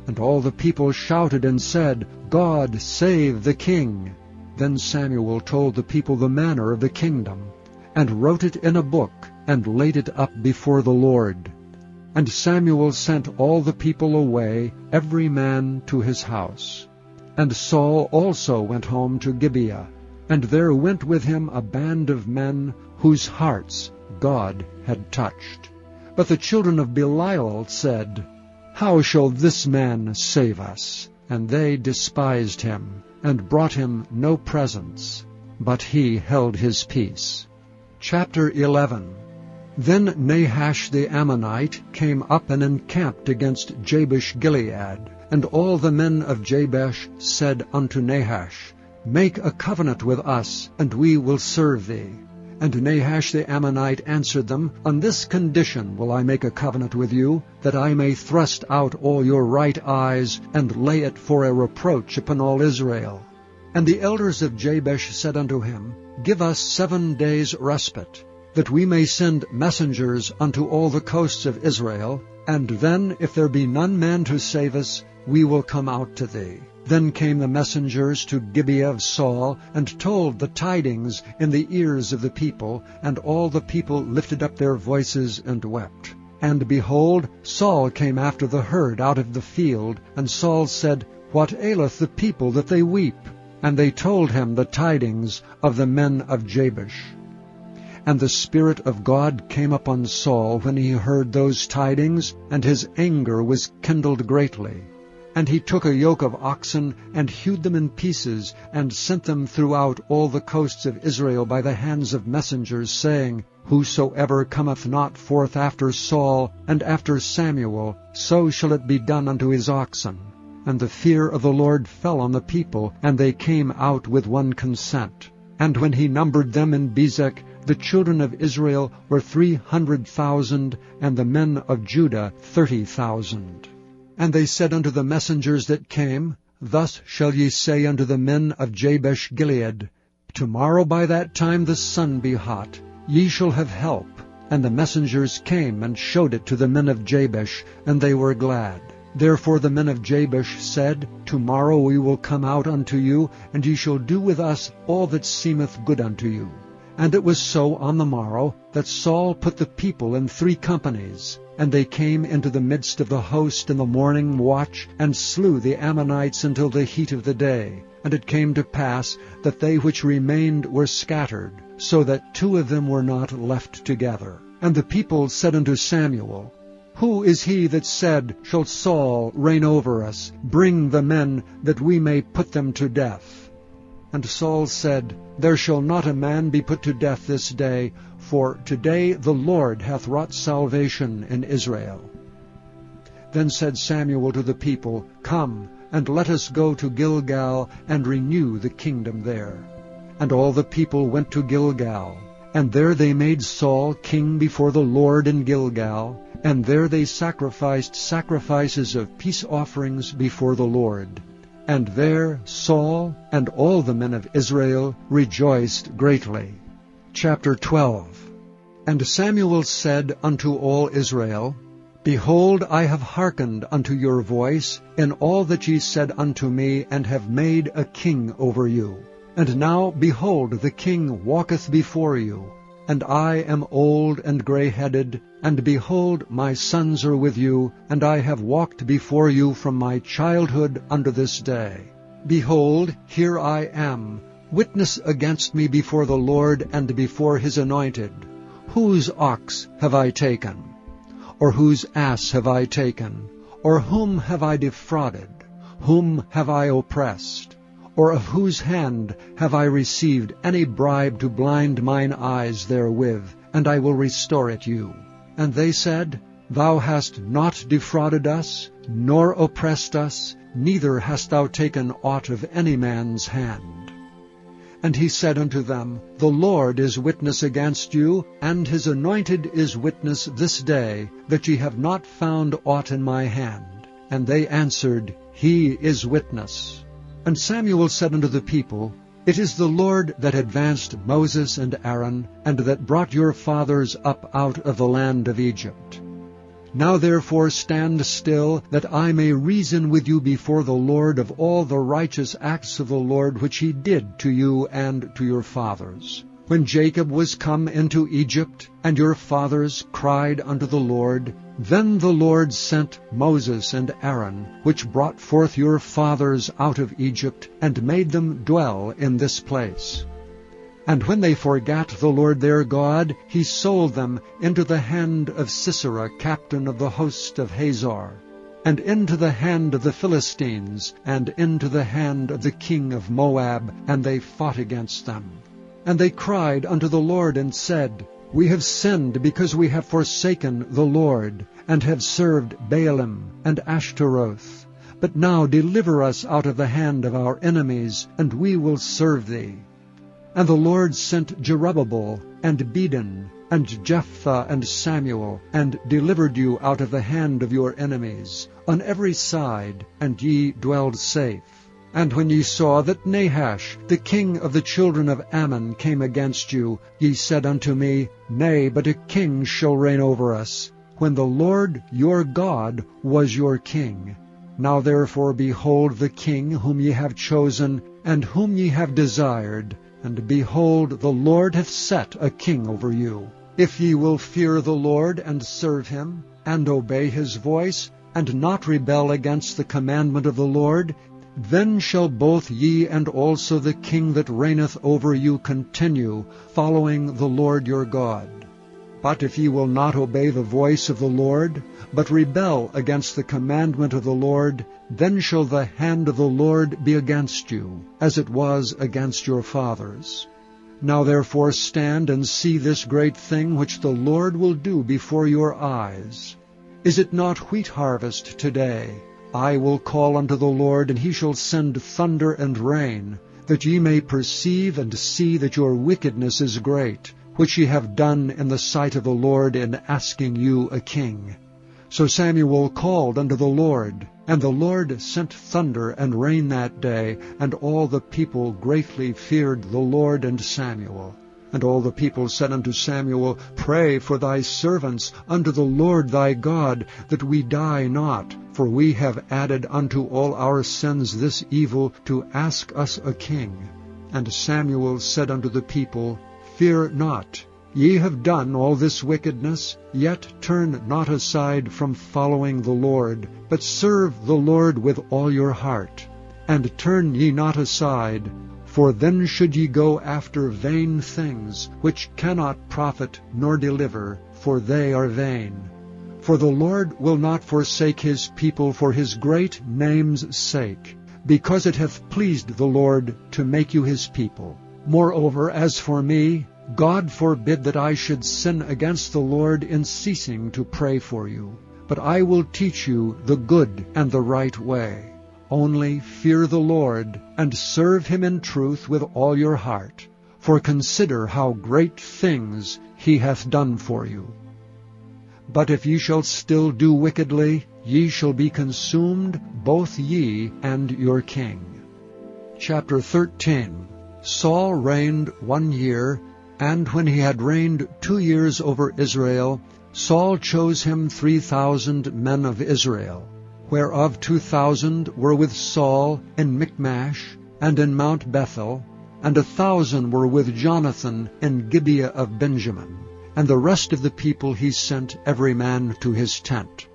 And all the people shouted and said, God save the king. Then Samuel told the people the manner of the kingdom, and wrote it in a book, and laid it up before the Lord. And Samuel sent all the people away, every man to his house. And Saul also went home to Gibeah, and there went with him a band of men whose hearts God had touched. But the children of Belial said, How shall this man save us? And they despised him, and brought him no presents, but he held his peace. Chapter 11. Then Nahash the Ammonite came up and encamped against Jabesh-Gilead. And all the men of Jabesh said unto Nahash, Make a covenant with us, and we will serve thee. And Nahash the Ammonite answered them, On this condition will I make a covenant with you, that I may thrust out all your right eyes, and lay it for a reproach upon all Israel. And the elders of Jabesh said unto him, Give us 7 days' respite, that we may send messengers unto all the coasts of Israel, and then, if there be none man to save us, we will come out to thee. Then came the messengers to Gibeah of Saul, and told the tidings in the ears of the people, and all the people lifted up their voices and wept. And behold, Saul came after the herd out of the field, and Saul said, What aileth the people that they weep? And they told him the tidings of the men of Jabesh. And the Spirit of God came upon Saul when he heard those tidings, and his anger was kindled greatly. And he took a yoke of oxen, and hewed them in pieces, and sent them throughout all the coasts of Israel by the hands of messengers, saying, Whosoever cometh not forth after Saul and after Samuel, so shall it be done unto his oxen. And the fear of the Lord fell on the people, and they came out with one consent. And when he numbered them in Bezek, the children of Israel were 300,000, and the men of Judah 30,000. And they said unto the messengers that came, Thus shall ye say unto the men of Jabesh-Gilead, Tomorrow by that time the sun be hot, ye shall have help. And the messengers came and showed it to the men of Jabesh, and they were glad. Therefore the men of Jabesh said, Tomorrow we will come out unto you, and ye shall do with us all that seemeth good unto you. And it was so on the morrow, that Saul put the people in 3 companies, and they came into the midst of the host in the morning watch, and slew the Ammonites until the heat of the day. And it came to pass that they which remained were scattered, so that 2 of them were not left together. And the people said unto Samuel, Who is he that said, Shall Saul reign over us? Bring the men, that we may put them to death. And Saul said, There shall not a man be put to death this day, for today the Lord hath wrought salvation in Israel. Then said Samuel to the people, Come, and let us go to Gilgal, and renew the kingdom there. And all the people went to Gilgal. And there they made Saul king before the Lord in Gilgal, and there they sacrificed sacrifices of peace offerings before the Lord. And there Saul and all the men of Israel rejoiced greatly. Chapter 12. And Samuel said unto all Israel, Behold, I have hearkened unto your voice in all that ye said unto me, and have made a king over you. And now, behold, the king walketh before you, and I am old and gray-headed, and behold, my sons are with you, and I have walked before you from my childhood unto this day. Behold, here I am, witness against me before the Lord and before his anointed. Whose ox have I taken? Or whose ass have I taken? Or whom have I defrauded? Whom have I oppressed? Or of whose hand have I received any bribe to blind mine eyes therewith? And I will restore it you. And they said, Thou hast not defrauded us, nor oppressed us, neither hast thou taken aught of any man's hand. And he said unto them, The Lord is witness against you, and his anointed is witness this day, that ye have not found aught in my hand. And they answered, He is witness. And Samuel said unto the people, It is the Lord that advanced Moses and Aaron, and that brought your fathers up out of the land of Egypt. Now therefore stand still, that I may reason with you before the Lord of all the righteous acts of the Lord which he did to you and to your fathers. When Jacob was come into Egypt, and your fathers cried unto the Lord, then the Lord sent Moses and Aaron, which brought forth your fathers out of Egypt, and made them dwell in this place. And when they forgat the Lord their God, he sold them into the hand of Sisera, captain of the host of Hazor, and into the hand of the Philistines, and into the hand of the king of Moab, and they fought against them. And they cried unto the Lord, and said, We have sinned, because we have forsaken the Lord, and have served Baalim and Ashtaroth. But now deliver us out of the hand of our enemies, and we will serve thee. And the Lord sent Jerubbaal, and Bedan, and Jephthah, and Samuel, and delivered you out of the hand of your enemies, on every side, and ye dwelled safe. And when ye saw that Nahash, the king of the children of Ammon, came against you, ye said unto me, Nay, but a king shall reign over us, when the Lord your God was your king. Now therefore behold the king whom ye have chosen, and whom ye have desired, and behold, the Lord hath set a king over you. If ye will fear the Lord, and serve him, and obey his voice, and not rebel against the commandment of the Lord, then shall both ye and also the king that reigneth over you continue, following the Lord your God. But if ye will not obey the voice of the Lord, but rebel against the commandment of the Lord, then shall the hand of the Lord be against you, as it was against your fathers. Now therefore stand and see this great thing which the Lord will do before your eyes. Is it not wheat harvest today? I will call unto the Lord, and he shall send thunder and rain, that ye may perceive and see that your wickedness is great, which ye have done in the sight of the Lord in asking you a king. So Samuel called unto the Lord, and the Lord sent thunder and rain that day, and all the people greatly feared the Lord and Samuel. And all the people said unto Samuel, Pray for thy servants unto the Lord thy God, that we die not, for we have added unto all our sins this evil, to ask us a king. And Samuel said unto the people, Fear not. Ye have done all this wickedness, yet turn not aside from following the Lord, but serve the Lord with all your heart. And turn ye not aside, for then should ye go after vain things, which cannot profit nor deliver, for they are vain. For the Lord will not forsake his people for his great name's sake, because it hath pleased the Lord to make you his people. Moreover, as for me, God forbid that I should sin against the Lord in ceasing to pray for you. But I will teach you the good and the right way. Only fear the Lord, and serve him in truth with all your heart. For consider how great things he hath done for you. But if ye shall still do wickedly, ye shall be consumed, both ye and your king. Chapter 13. Saul reigned 1 year, and when he had reigned 2 years over Israel, Saul chose him 3,000 men of Israel, whereof 2,000 were with Saul in Michmash and in Mount Bethel, and 1,000 were with Jonathan in Gibeah of Benjamin. And the rest of the people he sent every man to his tent.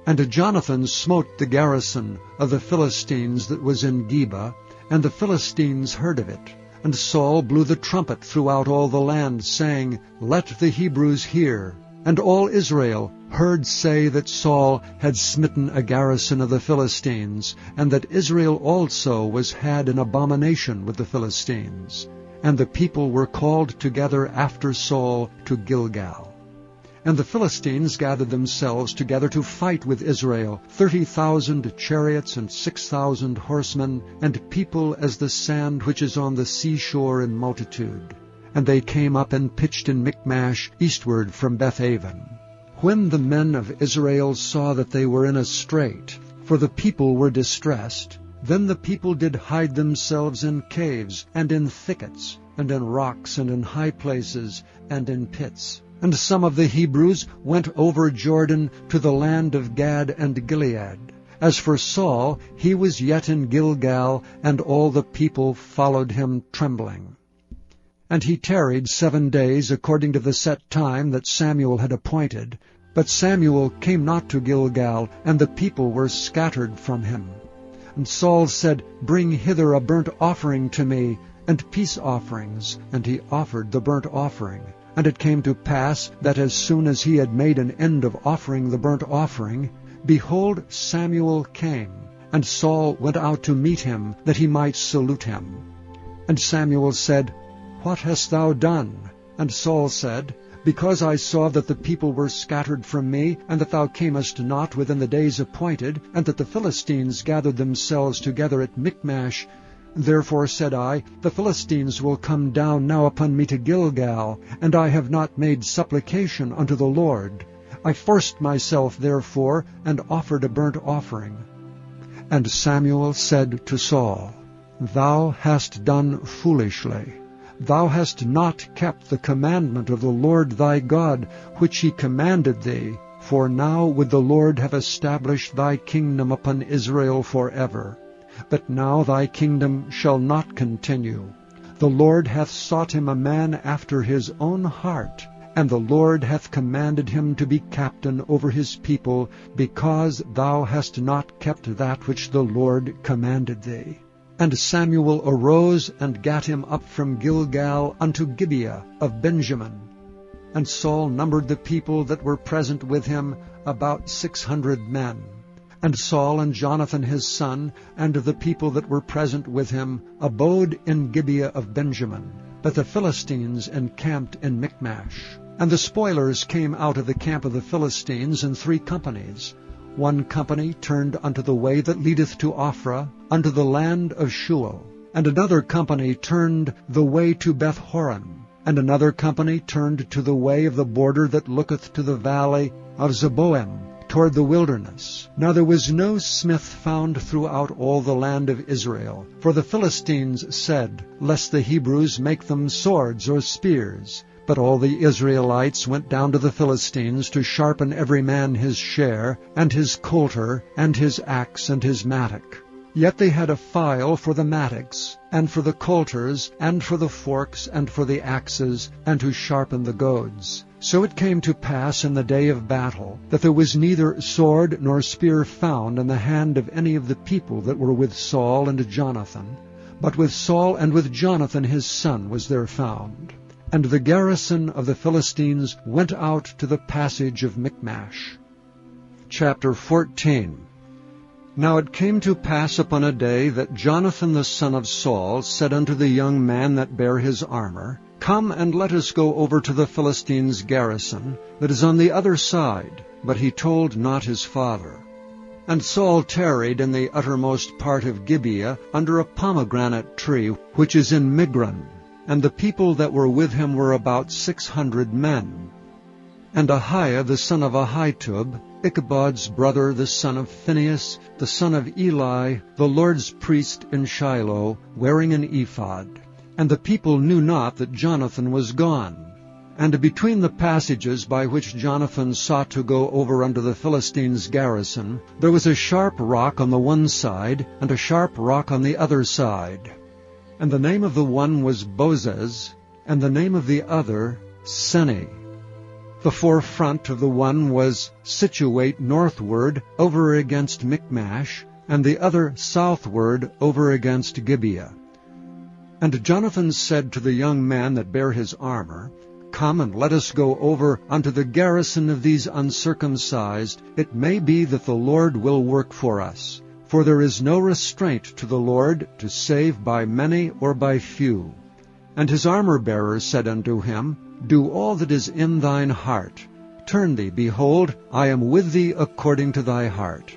And Jonathan smote the garrison of the Philistines that was in Geba, and the Philistines heard of it. And Saul blew the trumpet throughout all the land, saying, Let the Hebrews hear. And all Israel heard say that Saul had smitten a garrison of the Philistines, and that Israel also was had an abomination with the Philistines. And the people were called together after Saul to Gilgal. And the Philistines gathered themselves together to fight with Israel, 30,000 chariots and 6,000 horsemen, and people as the sand which is on the seashore in multitude. And they came up and pitched in Michmash eastward from Bethaven. When the men of Israel saw that they were in a strait, for the people were distressed, then the people did hide themselves in caves, and in thickets, and in rocks, and in high places, and in pits. And some of the Hebrews went over Jordan to the land of Gad and Gilead. As for Saul, he was yet in Gilgal, and all the people followed him trembling. And he tarried 7 days according to the set time that Samuel had appointed. But Samuel came not to Gilgal, and the people were scattered from him. And Saul said, Bring hither a burnt offering to me, and peace offerings. And he offered the burnt offering. And it came to pass that as soon as he had made an end of offering the burnt offering, behold, Samuel came, and Saul went out to meet him, that he might salute him. And Samuel said, What hast thou done? And Saul said, Because I saw that the people were scattered from me, and that thou camest not within the days appointed, and that the Philistines gathered themselves together at Michmash, therefore said I, The Philistines will come down now upon me to Gilgal, and I have not made supplication unto the Lord. I forced myself therefore, and offered a burnt offering. And Samuel said to Saul, Thou hast done foolishly. Thou hast not kept the commandment of the Lord thy God, which he commanded thee, for now would the Lord have established thy kingdom upon Israel forever. But now thy kingdom shall not continue. The Lord hath sought him a man after his own heart, and the Lord hath commanded him to be captain over his people, because thou hast not kept that which the Lord commanded thee. And Samuel arose and gat him up from Gilgal unto Gibeah of Benjamin. And Saul numbered the people that were present with him, about 600 men. And Saul and Jonathan his son, and the people that were present with him, abode in Gibeah of Benjamin. But the Philistines encamped in Michmash. And the spoilers came out of the camp of the Philistines in 3 companies. 1 company turned unto the way that leadeth to Ophrah, unto the land of Shual. And another company turned the way to Beth-horon. And another company turned to the way of the border that looketh to the valley of Zeboim, toward the wilderness. Now there was no smith found throughout all the land of Israel. For the Philistines said, Lest the Hebrews make them swords or spears. But all the Israelites went down to the Philistines to sharpen every man his share, and his coulter, and his axe, and his mattock. Yet they had a file for the mattocks, and for the coulters, and for the forks, and for the axes, and to sharpen the goads. So it came to pass in the day of battle, that there was neither sword nor spear found in the hand of any of the people that were with Saul and Jonathan, but with Saul and with Jonathan his son was there found. And the garrison of the Philistines went out to the passage of Michmash. Chapter 14. Now it came to pass upon a day that Jonathan the son of Saul said unto the young man that bare his armor, Come and let us go over to the Philistines' garrison that is on the other side. But he told not his father. And Saul tarried in the uttermost part of Gibeah under a pomegranate tree, which is in Migron. And the people that were with him were about 600 men. And Ahiah the son of Ahitub, Ichabod's brother, the son of Phinehas, the son of Eli, the Lord's priest in Shiloh, wearing an ephod. And the people knew not that Jonathan was gone. And between the passages by which Jonathan sought to go over unto the Philistines' garrison, there was a sharp rock on the one side, and a sharp rock on the other side. And the name of the one was Bozez, and the name of the other Seni. The forefront of the one was situate northward over against Michmash, and the other southward over against Gibeah. And Jonathan said to the young man that bare his armor, Come and let us go over unto the garrison of these uncircumcised. It may be that the Lord will work for us. For there is no restraint to the Lord to save by many or by few. And his armor-bearer said unto him, Do all that is in thine heart. Turn thee, behold, I am with thee according to thy heart.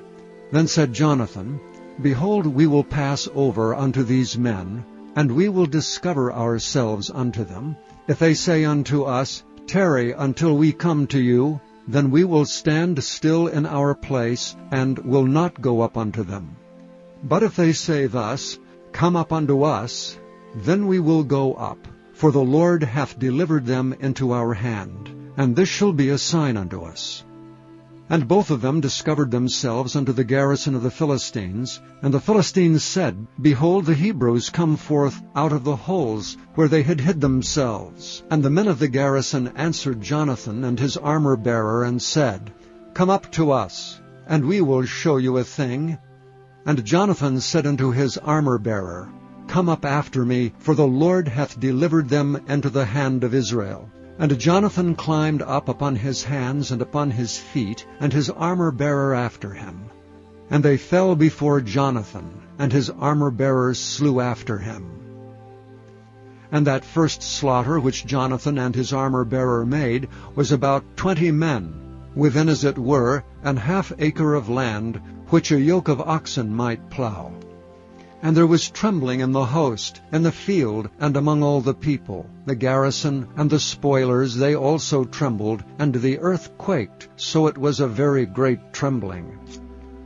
Then said Jonathan, Behold, we will pass over unto these men, and we will discover ourselves unto them. If they say unto us, Tarry until we come to you, then we will stand still in our place, and will not go up unto them. But if they say thus, Come up unto us, then we will go up, for the Lord hath delivered them into our hand. and this shall be a sign unto us. And both of them discovered themselves unto the garrison of the Philistines. And the Philistines said, Behold, the Hebrews come forth out of the holes where they had hid themselves. And the men of the garrison answered Jonathan and his armor-bearer, and said, Come up to us, and we will show you a thing. And Jonathan said unto his armor-bearer, Come up after me, for the Lord hath delivered them into the hand of Israel. And Jonathan climbed up upon his hands and upon his feet, and his armor-bearer after him. And they fell before Jonathan, and his armor-bearers slew after him. And that first slaughter which Jonathan and his armor-bearer made was about 20 men, within as it were an half-acre of land, which a yoke of oxen might plow. And there was trembling in the host, in the field, and among all the people. The garrison and the spoilers, they also trembled, and the earth quaked, so it was a very great trembling.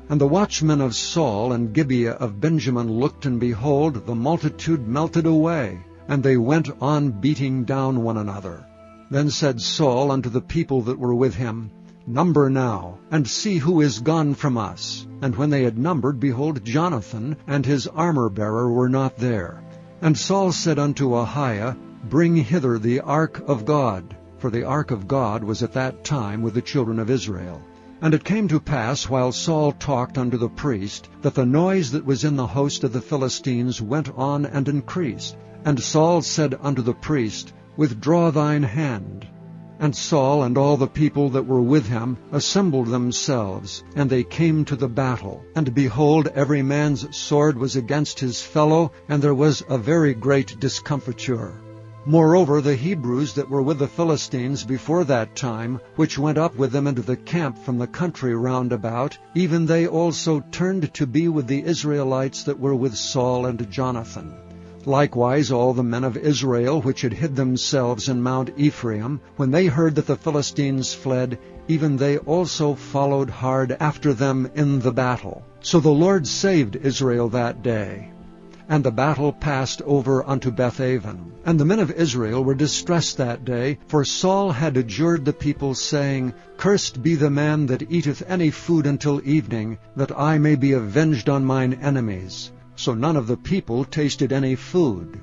And the watchmen of Saul and Gibeah of Benjamin looked, and behold, the multitude melted away, and they went on beating down one another. Then said Saul unto the people that were with him, Number now, and see who is gone from us. And when they had numbered, behold, Jonathan and his armor-bearer were not there. And Saul said unto Ahiah, Bring hither the ark of God. For the ark of God was at that time with the children of Israel. And it came to pass, while Saul talked unto the priest, that the noise that was in the host of the Philistines went on and increased. And Saul said unto the priest, Withdraw thine hand. And Saul and all the people that were with him assembled themselves, and they came to the battle. And behold, every man's sword was against his fellow, and there was a very great discomfiture. Moreover, the Hebrews that were with the Philistines before that time, which went up with them into the camp from the country round about, even they also turned to be with the Israelites that were with Saul and Jonathan. Likewise all the men of Israel which had hid themselves in Mount Ephraim, when they heard that the Philistines fled, even they also followed hard after them in the battle. So the Lord saved Israel that day. And the battle passed over unto Bethaven. And the men of Israel were distressed that day, for Saul had adjured the people, saying, Cursed be the man that eateth any food until evening, that I may be avenged on mine enemies. So none of the people tasted any food.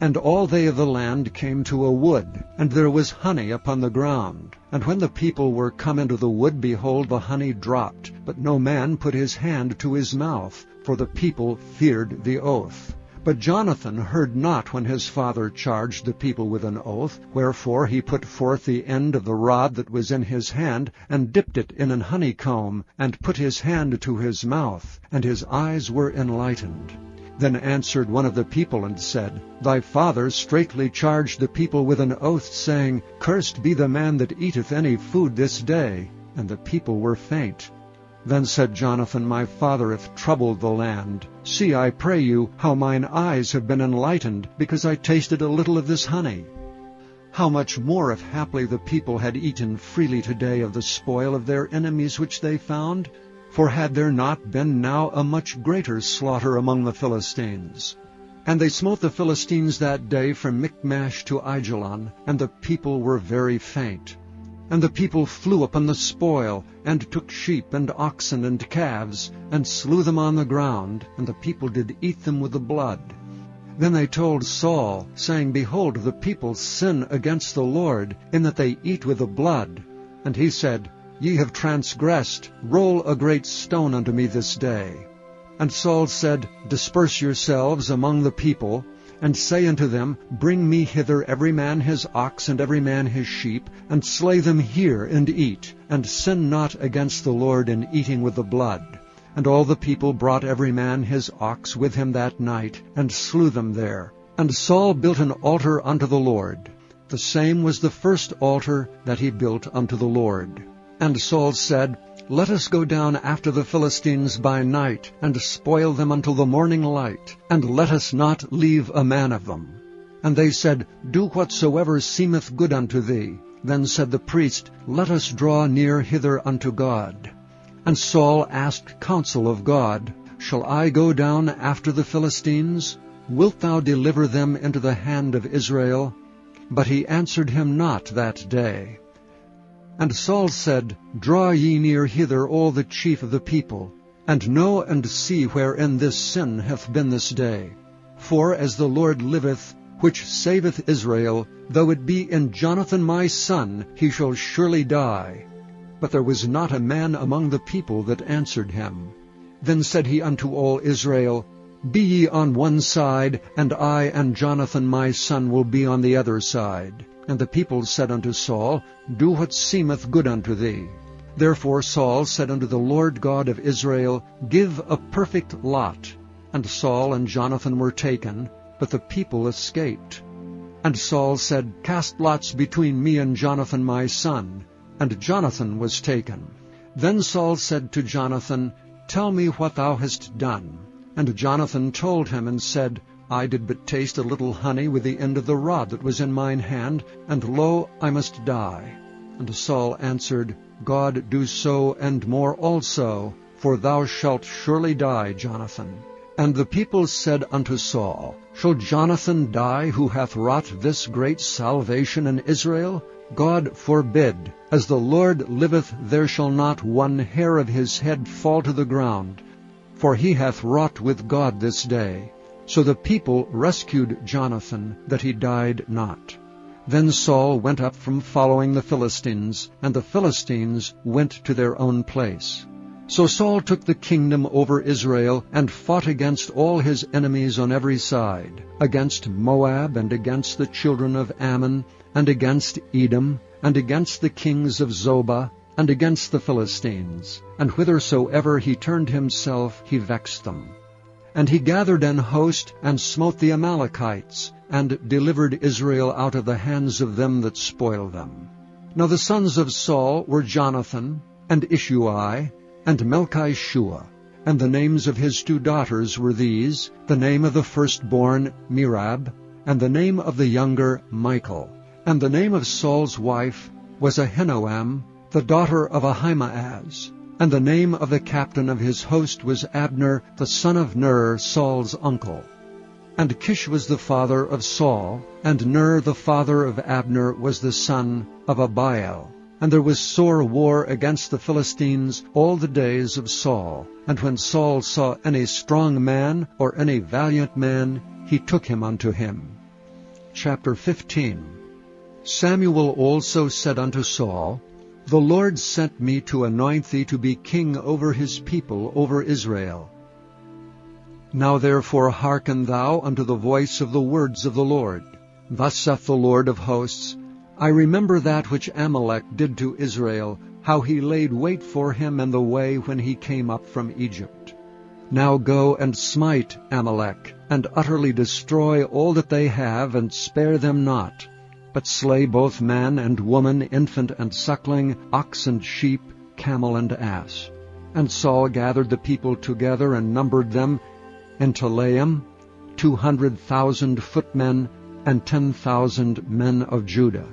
And all they of the land came to a wood, and there was honey upon the ground. And when the people were come into the wood, behold, the honey dropped, but no man put his hand to his mouth, for the people feared the oath. But Jonathan heard not when his father charged the people with an oath, wherefore he put forth the end of the rod that was in his hand, and dipped it in an honeycomb, and put his hand to his mouth, and his eyes were enlightened. Then answered one of the people, and said, Thy father straitly charged the people with an oath, saying, Cursed be the man that eateth any food this day. And the people were faint. Then said Jonathan, My father hath troubled the land. See, I pray you, how mine eyes have been enlightened, because I tasted a little of this honey. How much more if haply the people had eaten freely today of the spoil of their enemies which they found? For had there not been now a much greater slaughter among the Philistines? And they smote the Philistines that day from Michmash to Aijalon, and the people were very faint. And the people flew upon the spoil, and took sheep and oxen and calves, and slew them on the ground, and the people did eat them with the blood. Then they told Saul, saying, Behold, the people sin against the Lord, in that they eat with the blood. And he said, Ye have transgressed, roll a great stone unto me this day. And Saul said, Disperse yourselves among the people, and say unto them, Bring me hither every man his ox and every man his sheep, and slay them here and eat, and sin not against the Lord in eating with the blood. And all the people brought every man his ox with him that night, and slew them there. And Saul built an altar unto the Lord. The same was the first altar that he built unto the Lord. And Saul said, Let us go down after the Philistines by night, and spoil them until the morning light, and let us not leave a man of them. And they said, Do whatsoever seemeth good unto thee. Then said the priest, Let us draw near hither unto God. And Saul asked counsel of God, Shall I go down after the Philistines? Wilt thou deliver them into the hand of Israel? But he answered him not that day. And Saul said, Draw ye near hither all the chief of the people, and know and see wherein this sin hath been this day. For as the Lord liveth, which saveth Israel, though it be in Jonathan my son, he shall surely die. But there was not a man among the people that answered him. Then said he unto all Israel, Be ye on one side, and I and Jonathan my son will be on the other side. And the people said unto Saul, Do what seemeth good unto thee. Therefore Saul said unto the Lord God of Israel, Give a perfect lot. And Saul and Jonathan were taken, but the people escaped. And Saul said, Cast lots between me and Jonathan my son. And Jonathan was taken. Then Saul said to Jonathan, Tell me what thou hast done. And Jonathan told him and said, I did but taste a little honey with the end of the rod that was in mine hand, and lo, I must die. And Saul answered, God do so and more also, for thou shalt surely die, Jonathan. And the people said unto Saul, Shall Jonathan die, who hath wrought this great salvation in Israel? God forbid. As the Lord liveth, there shall not one hair of his head fall to the ground, for he hath wrought with God this day. So the people rescued Jonathan, that he died not. Then Saul went up from following the Philistines, and the Philistines went to their own place. So Saul took the kingdom over Israel, and fought against all his enemies on every side, against Moab, and against the children of Ammon, and against Edom, and against the kings of Zobah, and against the Philistines. And whithersoever he turned himself, he vexed them. And he gathered an host, and smote the Amalekites, and delivered Israel out of the hands of them that spoiled them. Now the sons of Saul were Jonathan, and Ishuai, and Melchishua. And the names of his 2 daughters were these, the name of the firstborn Merab, and the name of the younger Michal. And the name of Saul's wife was Ahinoam, the daughter of Ahimaaz. And the name of the captain of his host was Abner, the son of Ner, Saul's uncle. And Kish was the father of Saul, and Ner the father of Abner was the son of Abiel. And there was sore war against the Philistines all the days of Saul. And when Saul saw any strong man or any valiant man, he took him unto him. Chapter 15. Samuel also said unto Saul, The Lord sent me to anoint thee to be king over his people, over Israel. Now therefore hearken thou unto the voice of the words of the Lord. Thus saith the Lord of hosts, I remember that which Amalek did to Israel, how he laid wait for him in the way when he came up from Egypt. Now go and smite Amalek, and utterly destroy all that they have, and spare them not, but slay both man and woman, infant and suckling, ox and sheep, camel and ass. And Saul gathered the people together, and numbered them in Telaim, 200,000 footmen, and 10,000 men of Judah.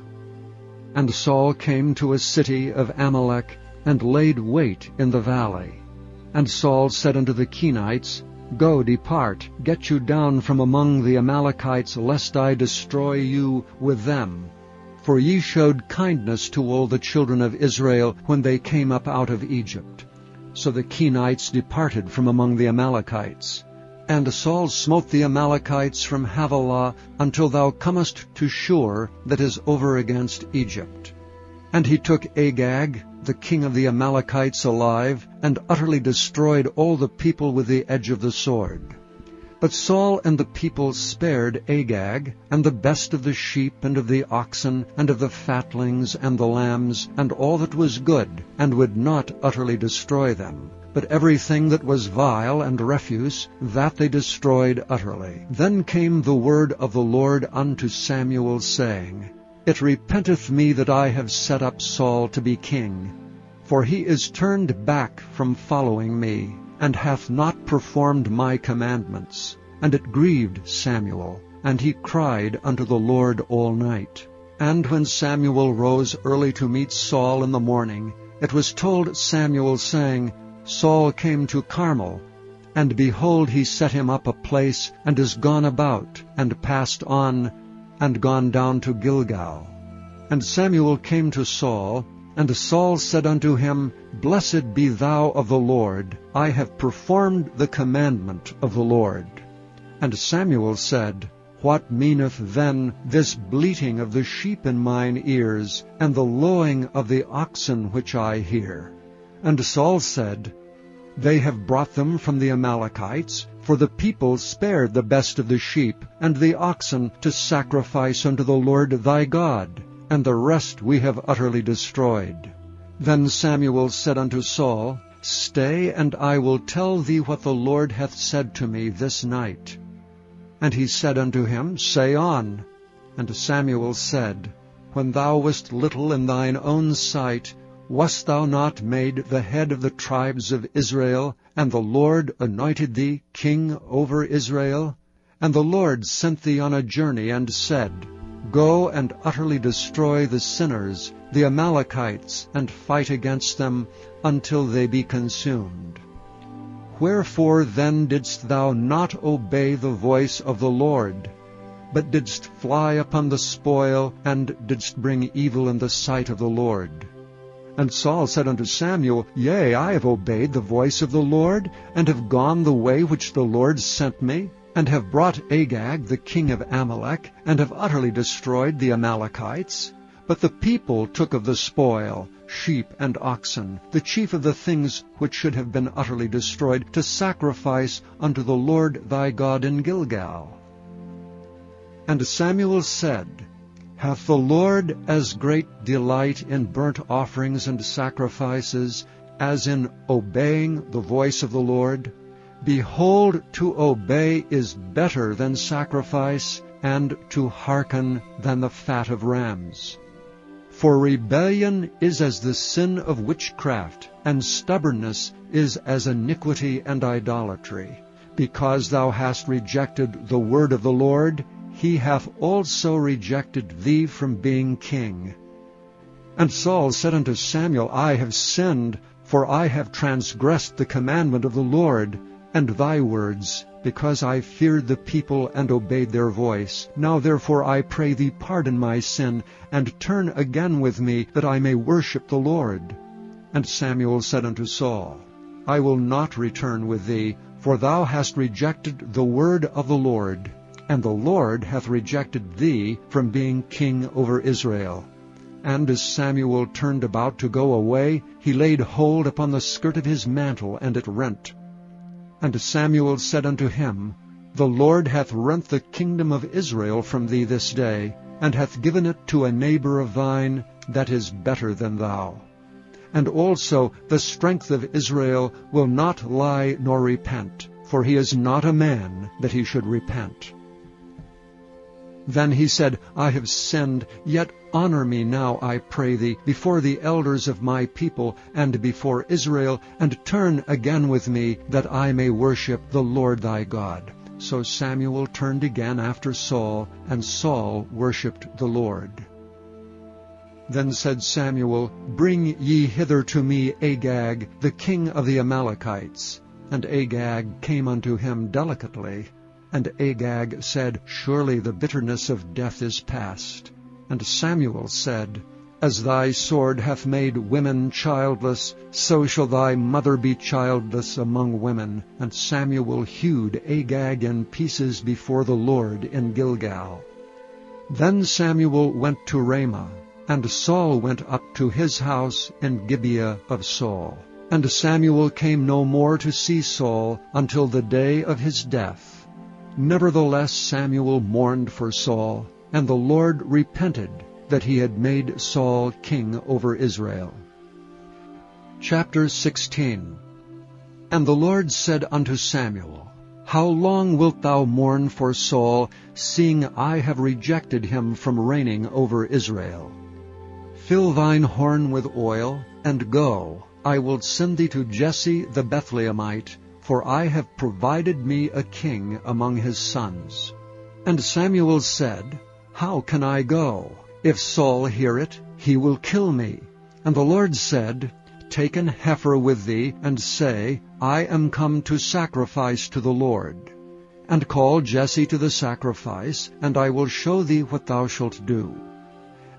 And Saul came to a city of Amalek, and laid wait in the valley. And Saul said unto the Kenites, Go, depart, get you down from among the Amalekites, lest I destroy you with them. For ye showed kindness to all the children of Israel when they came up out of Egypt. So the Kenites departed from among the Amalekites. And Saul smote the Amalekites from Havilah until thou comest to Shur, that is over against Egypt. And he took Agag, the king of the Amalekites, alive, and utterly destroyed all the people with the edge of the sword. But Saul and the people spared Agag, and the best of the sheep, and of the oxen, and of the fatlings, and the lambs, and all that was good, and would not utterly destroy them. But everything that was vile and refuse, that they destroyed utterly. Then came the word of the Lord unto Samuel, saying, It repenteth me that I have set up Saul to be king, for he is turned back from following me, and hath not performed my commandments. And it grieved Samuel, and he cried unto the Lord all night. And when Samuel rose early to meet Saul in the morning, it was told Samuel, saying, Saul came to Carmel, and behold, he set him up a place, and is gone about, and passed on, and gone down to Gilgal. And Samuel came to Saul, And Saul said unto him, Blessed be thou of the Lord, I have performed the commandment of the Lord. And Samuel said, What meaneth then this bleating of the sheep in mine ears, and the lowing of the oxen which I hear? And Saul said, They have brought them from the Amalekites, for the people spared the best of the sheep and the oxen to sacrifice unto the Lord thy God, and the rest we have utterly destroyed. Then Samuel said unto Saul, Stay, and I will tell thee what the Lord hath said to me this night. And he said unto him, Say on. And Samuel said, When thou wast little in thine own sight, wast thou not made the head of the tribes of Israel, and the Lord anointed thee king over Israel? And the Lord sent thee on a journey, and said, Go and utterly destroy the sinners, the Amalekites, and fight against them until they be consumed. Wherefore then didst thou not obey the voice of the Lord, but didst fly upon the spoil, and didst bring evil in the sight of the Lord? And Saul said unto Samuel, Yea, I have obeyed the voice of the Lord, and have gone the way which the Lord sent me, and have brought Agag the king of Amalek, and have utterly destroyed the Amalekites. But the people took of the spoil, sheep and oxen, the chief of the things which should have been utterly destroyed, to sacrifice unto the Lord thy God in Gilgal. And Samuel said, Hath the Lord as great delight in burnt offerings and sacrifices as in obeying the voice of the Lord? Behold, to obey is better than sacrifice, and to hearken than the fat of rams. For rebellion is as the sin of witchcraft, and stubbornness is as iniquity and idolatry. Because thou hast rejected the word of the Lord, he hath also rejected thee from being king. And Saul said unto Samuel, I have sinned, for I have transgressed the commandment of the Lord, and thy words, because I feared the people and obeyed their voice. Now therefore I pray thee pardon my sin, and turn again with me, that I may worship the Lord. And Samuel said unto Saul, I will not return with thee, for thou hast rejected the word of the Lord, and the Lord hath rejected thee from being king over Israel. And as Samuel turned about to go away, he laid hold upon the skirt of his mantle, and it rent. And Samuel said unto him, The Lord hath rent the kingdom of Israel from thee this day, and hath given it to a neighbor of thine that is better than thou. And also the strength of Israel will not lie nor repent, for he is not a man that he should repent. Then he said, I have sinned, yet honor me now, I pray thee, before the elders of my people, and before Israel, and turn again with me, that I may worship the Lord thy God. So Samuel turned again after Saul, and Saul worshipped the Lord. Then said Samuel, Bring ye hither to me Agag, the king of the Amalekites. And Agag came unto him delicately. And Agag said, Surely the bitterness of death is past. And Samuel said, As thy sword hath made women childless, so shall thy mother be childless among women. And Samuel hewed Agag in pieces before the Lord in Gilgal. Then Samuel went to Ramah, and Saul went up to his house in Gibeah of Saul. And Samuel came no more to see Saul until the day of his death. Nevertheless Samuel mourned for Saul, and the Lord repented that he had made Saul king over Israel. Chapter 16. And the Lord said unto Samuel, How long wilt thou mourn for Saul, seeing I have rejected him from reigning over Israel? Fill thine horn with oil, and go. I will send thee to Jesse the Bethlehemite, for I have provided me a king among his sons. And Samuel said, How can I go? If Saul hear it, he will kill me. And the Lord said, Take an heifer with thee, and say, I am come to sacrifice to the Lord. And call Jesse to the sacrifice, and I will show thee what thou shalt do.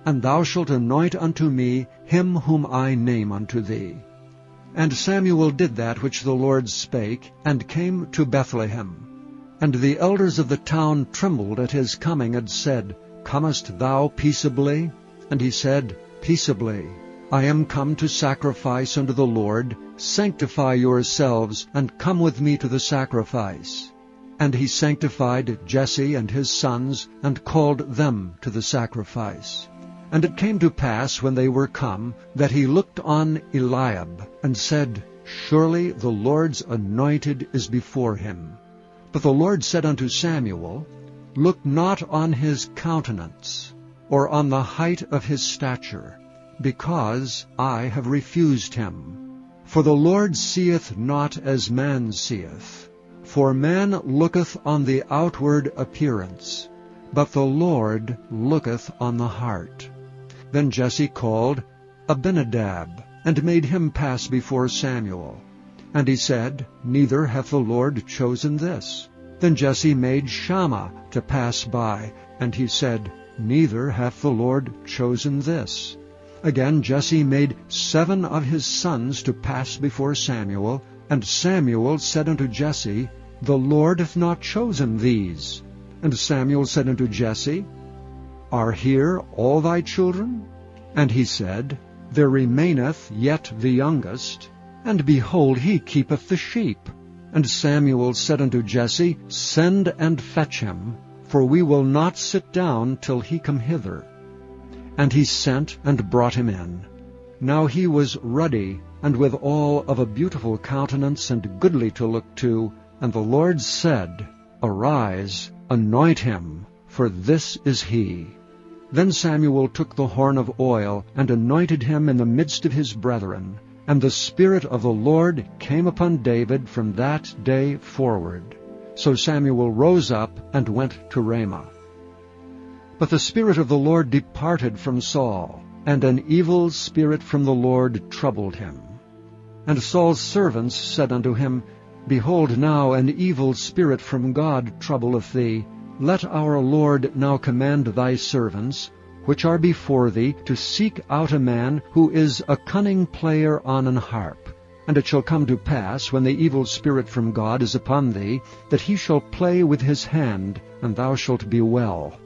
and thou shalt anoint unto me him whom I name unto thee. And Samuel did that which the Lord spake, and came to Bethlehem. And the elders of the town trembled at his coming, and said, Comest thou peaceably? And he said, Peaceably. I am come to sacrifice unto the Lord. Sanctify yourselves, and come with me to the sacrifice. And he sanctified Jesse and his sons, and called them to the sacrifice. And it came to pass, when they were come, that he looked on Eliab, and said, Surely the Lord's anointed is before him. But the Lord said unto Samuel, Look not on his countenance, or on the height of his stature, because I have refused him. For the Lord seeth not as man seeth. For man looketh on the outward appearance, but the Lord looketh on the heart. Then Jesse called Abinadab, and made him pass before Samuel. And he said, Neither hath the Lord chosen this. Then Jesse made Shammah to pass by, and he said, Neither hath the Lord chosen this. Again Jesse made 7 of his sons to pass before Samuel, and Samuel said unto Jesse, The Lord hath not chosen these. And Samuel said unto Jesse, Are here all thy children? And he said, There remaineth yet the youngest, and behold, he keepeth the sheep. And Samuel said unto Jesse, Send and fetch him, for we will not sit down till he come hither. And he sent and brought him in. Now he was ruddy, and withal of a beautiful countenance, and goodly to look to. And the Lord said, Arise, anoint him, for this is he. Then Samuel took the horn of oil, and anointed him in the midst of his brethren. And the Spirit of the Lord came upon David from that day forward. So Samuel rose up and went to Ramah. But the Spirit of the Lord departed from Saul, and an evil spirit from the Lord troubled him. And Saul's servants said unto him, Behold, now an evil spirit from God troubleth thee. Let our Lord now command thy servants, which are before thee, to seek out a man who is a cunning player on an harp. And it shall come to pass, when the evil spirit from God is upon thee, that he shall play with his hand, and thou shalt be well.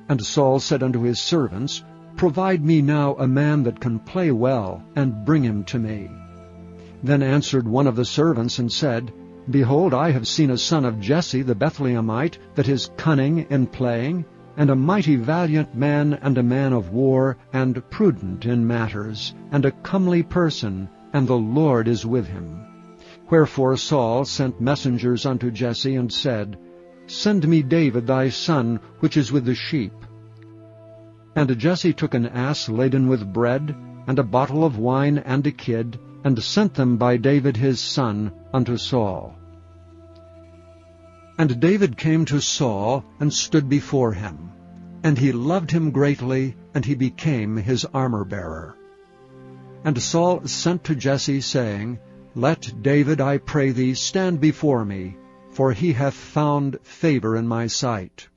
And Saul said unto his servants, Provide me now a man that can play well, and bring him to me. Then answered one of the servants, and said, Behold, I have seen a son of Jesse the Bethlehemite, that is cunning in playing, and a mighty valiant man, and a man of war, and prudent in matters, and a comely person, and the Lord is with him. Wherefore Saul sent messengers unto Jesse, and said, Send me David thy son, which is with the sheep. And Jesse took an ass laden with bread, and a bottle of wine, and a kid, and sent them by David his son unto Saul. And David came to Saul, and stood before him. And he loved him greatly, and he became his armor-bearer. And Saul sent to Jesse, saying, Let David, I pray thee, stand before me, for he hath found favor in my sight.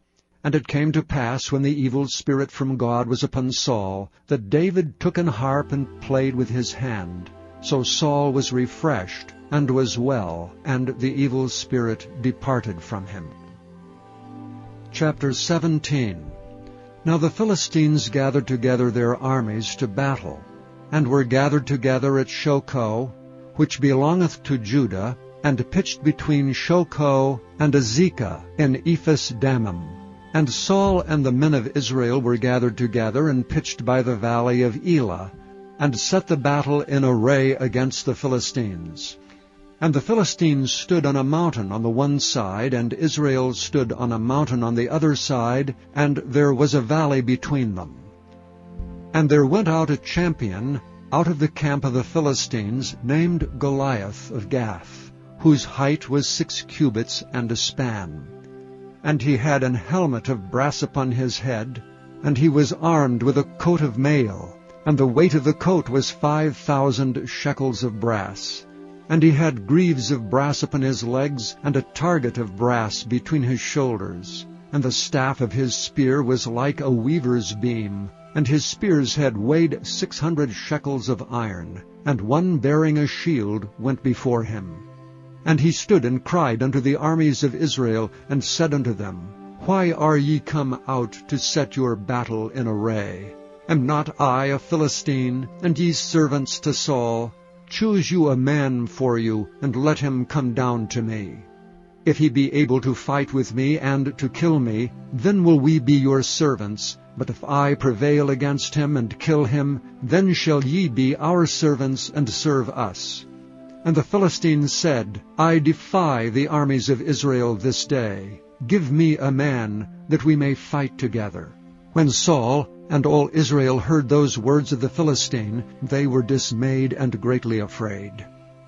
And it came to pass, when the evil spirit from God was upon Saul, that David took an harp and played with his hand. So Saul was refreshed, and was well, and the evil spirit departed from him. Chapter 17. Now the Philistines gathered together their armies to battle, and were gathered together at Shochoh, which belongeth to Judah, and pitched between Shochoh and Azekah in Ephes-dammim. And Saul and the men of Israel were gathered together, and pitched by the valley of Elah, and set the battle in array against the Philistines. And the Philistines stood on a mountain on the one side, and Israel stood on a mountain on the other side, and there was a valley between them. And there went out a champion out of the camp of the Philistines, named Goliath of Gath, whose height was 6 cubits and a span. And he had an helmet of brass upon his head, and he was armed with a coat of mail, and the weight of the coat was 5,000 shekels of brass. And he had greaves of brass upon his legs, and a target of brass between his shoulders. And the staff of his spear was like a weaver's beam, and his spear's head weighed 600 shekels of iron, and one bearing a shield went before him. And he stood and cried unto the armies of Israel, and said unto them, Why are ye come out to set your battle in array? Am not I a Philistine, and ye servants to Saul? Choose you a man for you, and let him come down to me. If he be able to fight with me and to kill me, then will we be your servants. But if I prevail against him and kill him, then shall ye be our servants and serve us. And the Philistines said, I defy the armies of Israel this day. Give me a man, that we may fight together. When Saul and all Israel heard those words of the Philistine, they were dismayed and greatly afraid.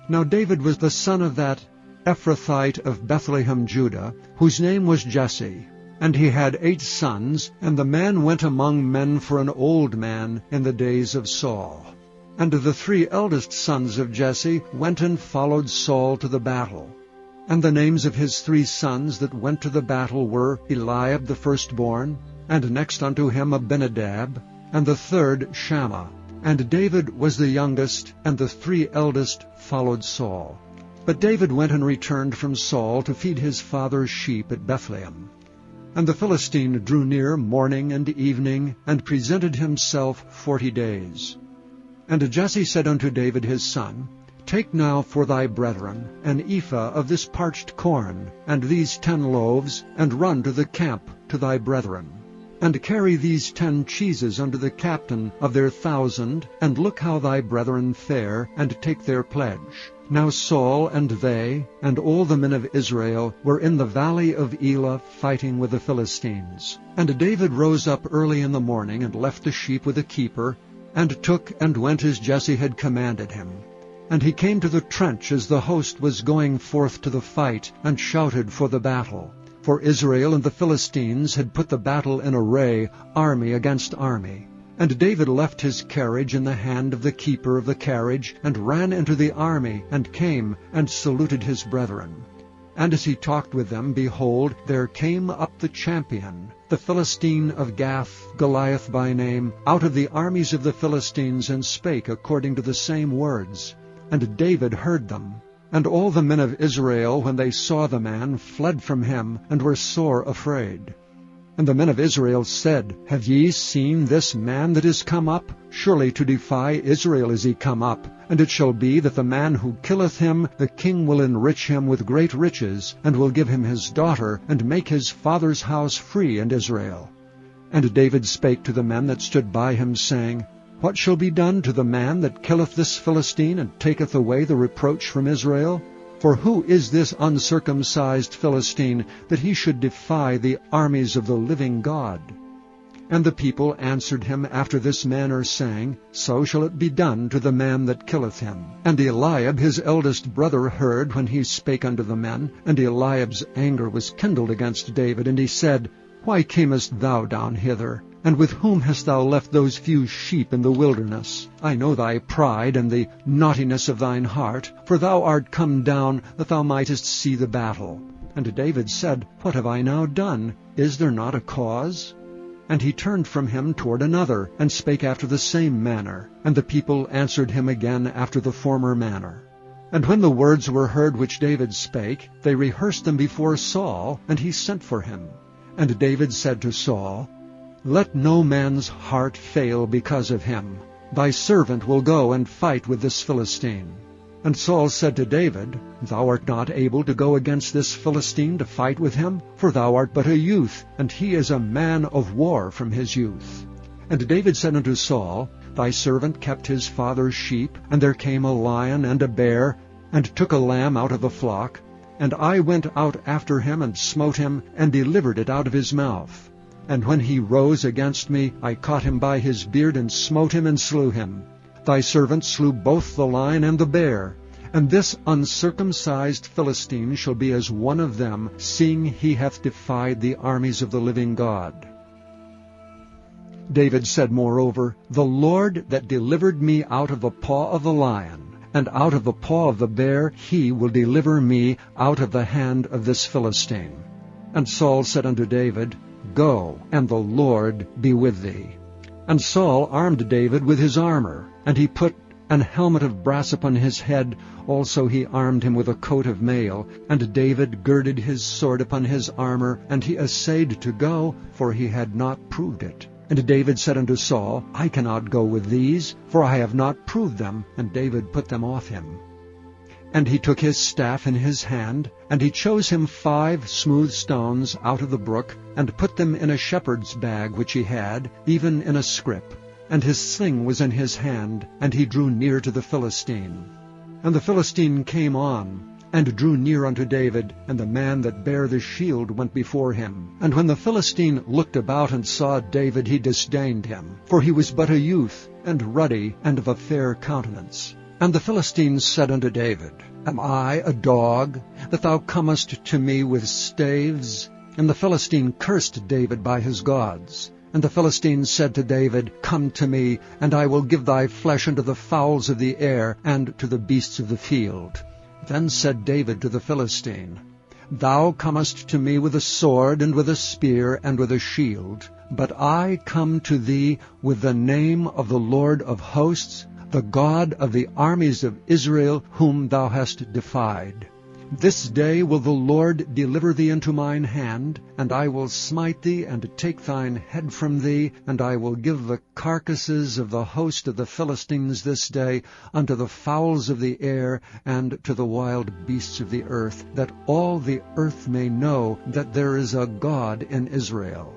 Now David was the son of that Ephrathite of Bethlehem, Judah, whose name was Jesse. And he had 8 sons, and the man went among men for an old man in the days of Saul. And the 3 eldest sons of Jesse went and followed Saul to the battle. And the names of his 3 sons that went to the battle were Eliab the firstborn, and next unto him Abinadab, and the 3rd Shammah. And David was the youngest, and the 3 eldest followed Saul. But David went and returned from Saul to feed his father's sheep at Bethlehem. And the Philistine drew near morning and evening, and presented himself 40 days. And Jesse said unto David his son, Take now for thy brethren an ephah of this parched corn, and these 10 loaves, and run to the camp to thy brethren. And carry these 10 cheeses unto the captain of their 1,000, and look how thy brethren fare, and take their pledge. Now Saul and they, and all the men of Israel, were in the valley of Elah fighting with the Philistines. And David rose up early in the morning, and left the sheep with a keeper, and took and went as Jesse had commanded him. And he came to the trench as the host was going forth to the fight, and shouted for the battle. For Israel and the Philistines had put the battle in array, army against army. And David left his carriage in the hand of the keeper of the carriage, and ran into the army, and came, and saluted his brethren. And as he talked with them, behold, there came up the champion, the Philistine of Gath, Goliath by name, out of the armies of the Philistines, and spake according to the same words. And David heard them. And all the men of Israel, when they saw the man, fled from him, and were sore afraid. And the men of Israel said, Have ye seen this man that is come up? Surely to defy Israel is he come up. And it shall be that the man who killeth him, the king will enrich him with great riches, and will give him his daughter, and make his father's house free in Israel. And David spake to the men that stood by him, saying, What shall be done to the man that killeth this Philistine, and taketh away the reproach from Israel? For who is this uncircumcised Philistine, that he should defy the armies of the living God? And the people answered him after this manner, saying, So shall it be done to the man that killeth him. And Eliab his eldest brother heard when he spake unto the men, and Eliab's anger was kindled against David, and he said, Why camest thou down hither? And with whom hast thou left those few sheep in the wilderness? I know thy pride and the naughtiness of thine heart, for thou art come down that thou mightest see the battle. And David said, What have I now done? Is there not a cause? And he turned from him toward another, and spake after the same manner. And the people answered him again after the former manner. And when the words were heard which David spake, they rehearsed them before Saul, and he sent for him. And David said to Saul, Let no man's heart fail because of him. Thy servant will go and fight with this Philistine. And Saul said to David, Thou art not able to go against this Philistine to fight with him, for thou art but a youth, and he is a man of war from his youth. And David said unto Saul, Thy servant kept his father's sheep, and there came a lion and a bear, and took a lamb out of the flock. And I went out after him, and smote him, and delivered it out of his mouth. And when he rose against me, I caught him by his beard, and smote him, and slew him. Thy servant slew both the lion and the bear. And this uncircumcised Philistine shall be as one of them, seeing he hath defied the armies of the living God. David said moreover, The Lord that delivered me out of the paw of the lion, and out of the paw of the bear, he will deliver me out of the hand of this Philistine. And Saul said unto David, Go, and the Lord be with thee. And Saul armed David with his armor, and he put an helmet of brass upon his head. Also he armed him with a coat of mail. And David girded his sword upon his armor, and he essayed to go, for he had not proved it. And David said unto Saul, I cannot go with these, for I have not proved them. And David put them off him. And he took his staff in his hand, and he chose him 5 smooth stones out of the brook, and put them in a shepherd's bag which he had, even in a scrip. And his sling was in his hand, and he drew near to the Philistine. And the Philistine came on, and drew near unto David, and the man that bare the shield went before him. And when the Philistine looked about and saw David, he disdained him, for he was but a youth, and ruddy, and of a fair countenance. And the Philistine said unto David, Am I a dog, that thou comest to me with staves? And the Philistine cursed David by his gods. And the Philistine said to David, Come to me, and I will give thy flesh unto the fowls of the air, and to the beasts of the field. Then said David to the Philistine, Thou comest to me with a sword, and with a spear, and with a shield. But I come to thee with the name of the Lord of hosts, the God of the armies of Israel, whom thou hast defied. This day will the Lord deliver thee into mine hand, and I will smite thee, and take thine head from thee, and I will give the carcasses of the host of the Philistines this day unto the fowls of the air, and to the wild beasts of the earth, that all the earth may know that there is a God in Israel.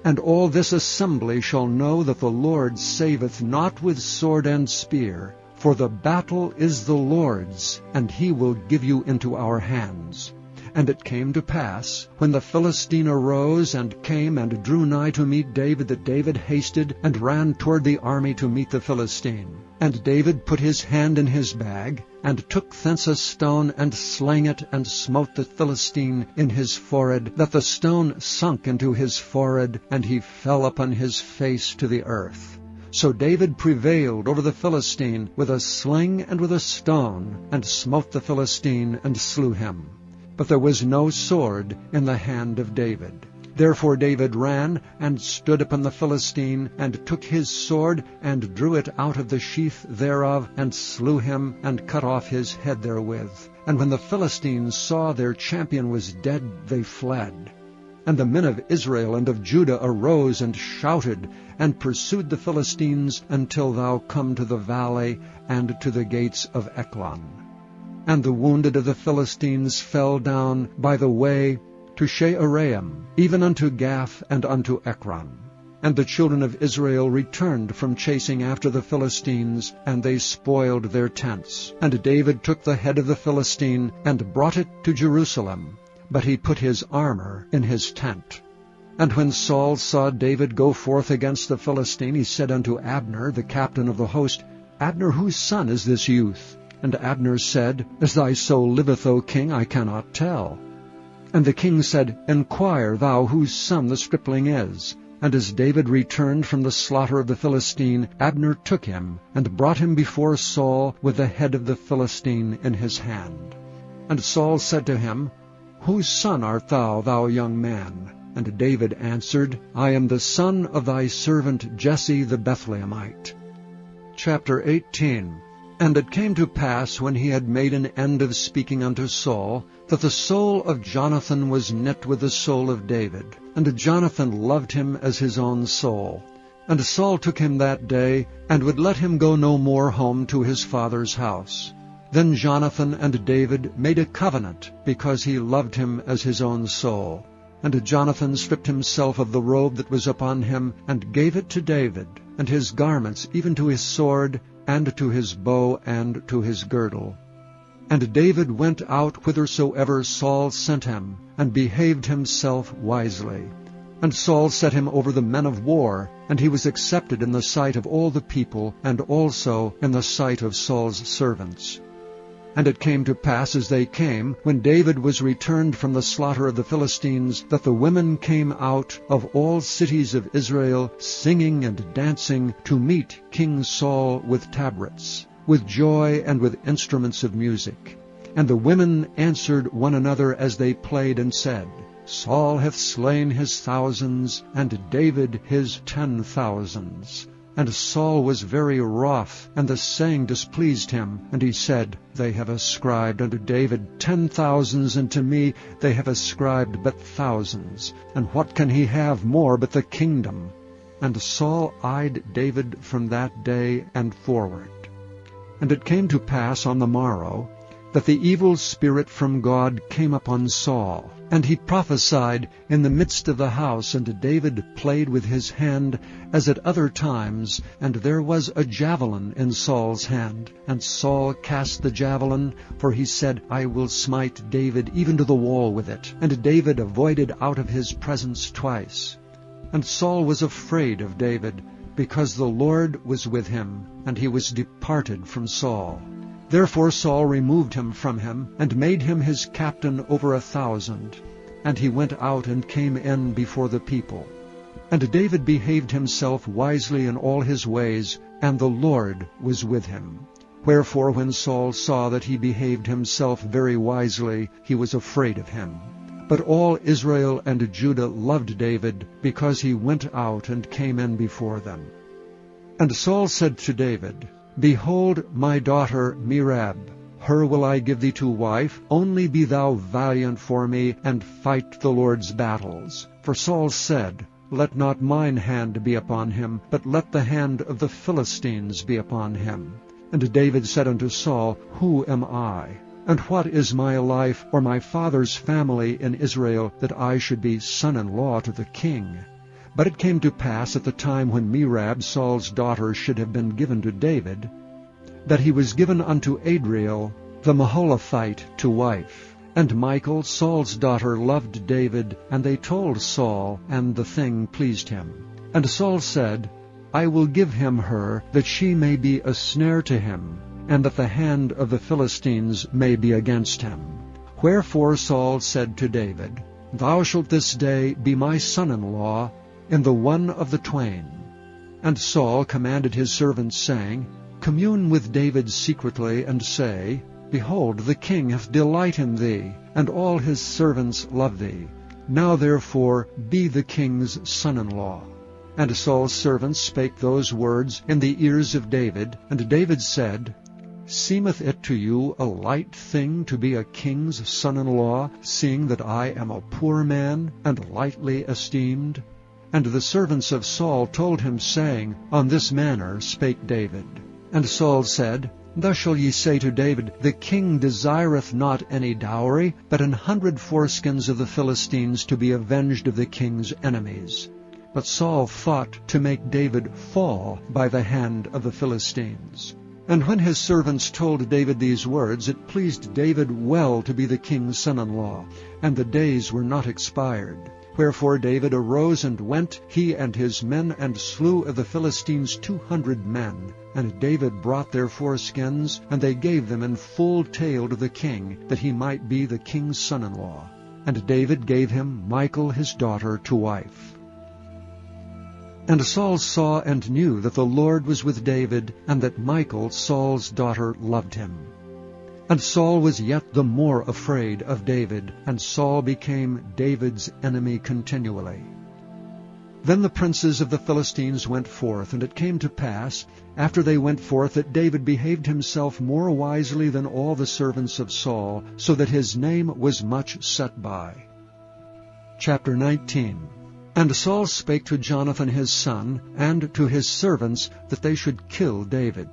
And all this assembly shall know that the Lord saveth not with sword and spear, for the battle is the Lord's, and he will give you into our hands. And it came to pass, when the Philistine arose and came and drew nigh to meet David, that David hasted and ran toward the army to meet the Philistine. And David put his hand in his bag, and took thence a stone, and slang it, and smote the Philistine in his forehead, that the stone sunk into his forehead, and he fell upon his face to the earth. So David prevailed over the Philistine with a sling and with a stone, and smote the Philistine, and slew him. But there was no sword in the hand of David. Therefore David ran, and stood upon the Philistine, and took his sword, and drew it out of the sheath thereof, and slew him, and cut off his head therewith. And when the Philistines saw their champion was dead, they fled. And the men of Israel and of Judah arose and shouted, and pursued the Philistines until thou come to the valley, and to the gates of Ekron. And the wounded of the Philistines fell down by the way to Shearaim, even unto Gath and unto Ekron. And the children of Israel returned from chasing after the Philistines, and they spoiled their tents. And David took the head of the Philistine, and brought it to Jerusalem, but he put his armor in his tent. And when Saul saw David go forth against the Philistine, he said unto Abner, the captain of the host, Abner, whose son is this youth? And Abner said, As thy soul liveth, O king, I cannot tell. And the king said, Enquire thou whose son the stripling is. And as David returned from the slaughter of the Philistine, Abner took him, and brought him before Saul with the head of the Philistine in his hand. And Saul said to him, Whose son art thou, thou young man? And David answered, I am the son of thy servant Jesse the Bethlehemite. Chapter 18. And it came to pass, when he had made an end of speaking unto Saul, that the soul of Jonathan was knit with the soul of David, and Jonathan loved him as his own soul. And Saul took him that day, and would let him go no more home to his father's house. Then Jonathan and David made a covenant, because he loved him as his own soul. And Jonathan stripped himself of the robe that was upon him, and gave it to David, and his garments, even to his sword, and to his bow, and to his girdle. And David went out whithersoever Saul sent him, and behaved himself wisely. And Saul set him over the men of war, and he was accepted in the sight of all the people, and also in the sight of Saul's servants. And it came to pass, as they came, when David was returned from the slaughter of the Philistines, that the women came out of all cities of Israel, singing and dancing, to meet King Saul with tabrets, with joy and with instruments of music. And the women answered one another as they played, and said, Saul hath slain his thousands, and David his 10,000s. And Saul was very wroth, and the saying displeased him. And he said, They have ascribed unto David 10,000s, and to me they have ascribed but thousands. And what can he have more but the kingdom? And Saul eyed David from that day and forward. And it came to pass on the morrow, that the evil spirit from God came upon Saul, and he prophesied in the midst of the house, and David played with his hand as at other times, and there was a javelin in Saul's hand. And Saul cast the javelin, for he said, I will smite David even to the wall with it. And David avoided out of his presence twice. And Saul was afraid of David, because the Lord was with him, and he was departed from Saul. Therefore Saul removed him from him, and made him his captain over 1,000. And he went out and came in before the people. And David behaved himself wisely in all his ways, and the Lord was with him. Wherefore when Saul saw that he behaved himself very wisely, he was afraid of him. But all Israel and Judah loved David, because he went out and came in before them. And Saul said to David, Behold my daughter Merab, her will I give thee to wife, only be thou valiant for me, and fight the Lord's battles. For Saul said, Let not mine hand be upon him, but let the hand of the Philistines be upon him. And David said unto Saul, Who am I? And what is my life or my father's family in Israel, that I should be son-in-law to the king? But it came to pass at the time when Merab, Saul's daughter, should have been given to David, that he was given unto Adriel the Maholathite to wife. And Michal, Saul's daughter, loved David, and they told Saul, and the thing pleased him. And Saul said, I will give him her, that she may be a snare to him, and that the hand of the Philistines may be against him. Wherefore Saul said to David, Thou shalt this day be my son-in-law in the one of the twain. And Saul commanded his servants, saying, Commune with David secretly, and say, Behold, the king hath delight in thee, and all his servants love thee. Now therefore be the king's son-in-law. And Saul's servants spake those words in the ears of David. And David said, Seemeth it to you a light thing to be a king's son-in-law, seeing that I am a poor man, and lightly esteemed? And the servants of Saul told him, saying, On this manner spake David. And Saul said, Thus shall ye say to David, The king desireth not any dowry, but 100 foreskins of the Philistines, to be avenged of the king's enemies. But Saul thought to make David fall by the hand of the Philistines. And when his servants told David these words, it pleased David well to be the king's son-in-law, and the days were not expired. Wherefore David arose and went, he and his men, and slew of the Philistines 200 men. And David brought their foreskins, and they gave them in full tale to the king, that he might be the king's son-in-law. And David gave him Michal his daughter to wife. And Saul saw and knew that the Lord was with David, and that Michal, Saul's daughter, loved him. And Saul was yet the more afraid of David, and Saul became David's enemy continually. Then the princes of the Philistines went forth, and it came to pass, after they went forth, that David behaved himself more wisely than all the servants of Saul, so that his name was much set by. Chapter 19. And Saul spake to Jonathan his son, and to his servants, that they should kill David.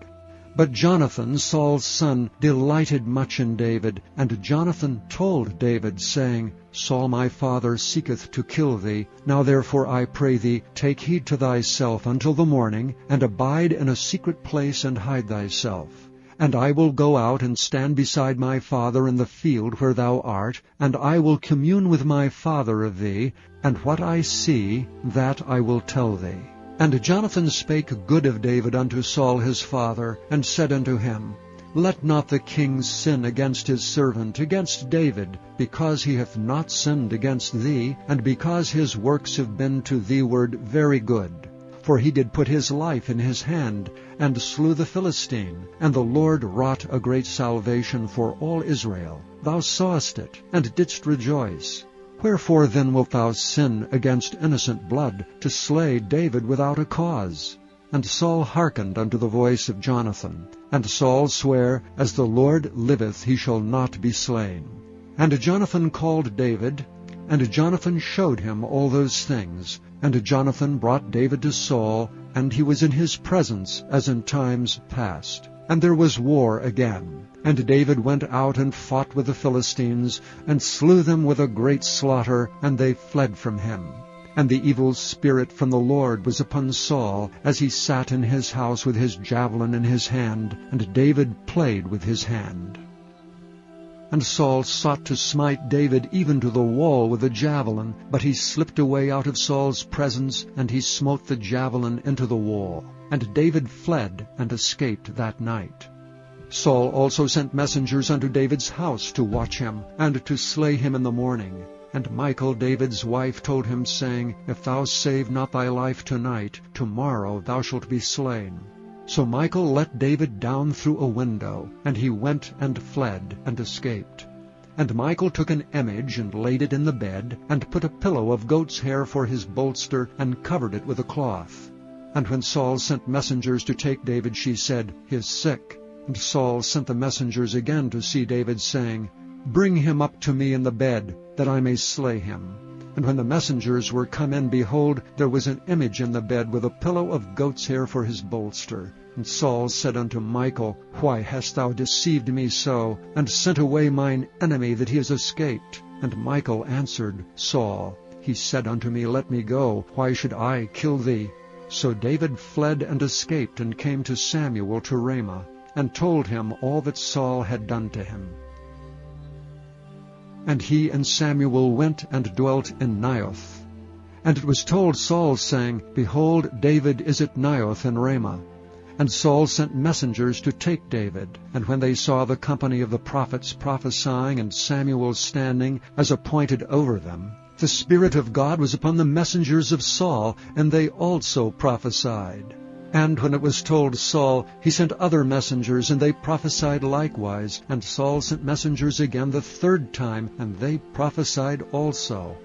But Jonathan, Saul's son, delighted much in David. And Jonathan told David, saying, Saul my father seeketh to kill thee. Now therefore I pray thee, take heed to thyself until the morning, and abide in a secret place, and hide thyself. And I will go out and stand beside my father in the field where thou art, and I will commune with my father of thee, and what I see, that I will tell thee. And Jonathan spake good of David unto Saul his father, and said unto him, Let not the king sin against his servant, against David, because he hath not sinned against thee, and because his works have been to thee-ward very good. For he did put his life in his hand, and slew the Philistine, and the Lord wrought a great salvation for all Israel. Thou sawest it, and didst rejoice. Wherefore then wilt thou sin against innocent blood, to slay David without a cause? And Saul hearkened unto the voice of Jonathan. And Saul sware, As the Lord liveth, he shall not be slain. And Jonathan called David, and Jonathan showed him all those things. And Jonathan brought David to Saul, and he was in his presence as in times past. And there was war again. And David went out and fought with the Philistines, and slew them with a great slaughter, and they fled from him. And the evil spirit from the Lord was upon Saul, as he sat in his house with his javelin in his hand, and David played with his hand. And Saul sought to smite David even to the wall with a javelin, but he slipped away out of Saul's presence, and he smote the javelin into the wall. And David fled and escaped that night. Saul also sent messengers unto David's house to watch him, and to slay him in the morning. And Michal David's wife told him, saying, If thou save not thy life tonight, tomorrow thou shalt be slain. So Michal let David down through a window, and he went and fled and escaped. And Michal took an image and laid it in the bed, and put a pillow of goat's hair for his bolster, and covered it with a cloth. And when Saul sent messengers to take David, she said, He is sick. And Saul sent the messengers again to see David, saying, Bring him up to me in the bed, that I may slay him. And when the messengers were come in, behold, there was an image in the bed, with a pillow of goat's hair for his bolster. And Saul said unto Michal, Why hast thou deceived me so, and sent away mine enemy, that he is escaped? And Michal answered Saul, He said unto me, Let me go, why should I kill thee? So David fled and escaped, and came to Samuel to Ramah, and told him all that Saul had done to him. And he and Samuel went and dwelt in Naioth. And it was told Saul, saying, Behold, David is at Naioth in Ramah. And Saul sent messengers to take David. And when they saw the company of the prophets prophesying, and Samuel standing as appointed over them, the Spirit of God was upon the messengers of Saul, and they also prophesied. And when it was told Saul, he sent other messengers, and they prophesied likewise. And Saul sent messengers again the third time, and they prophesied also.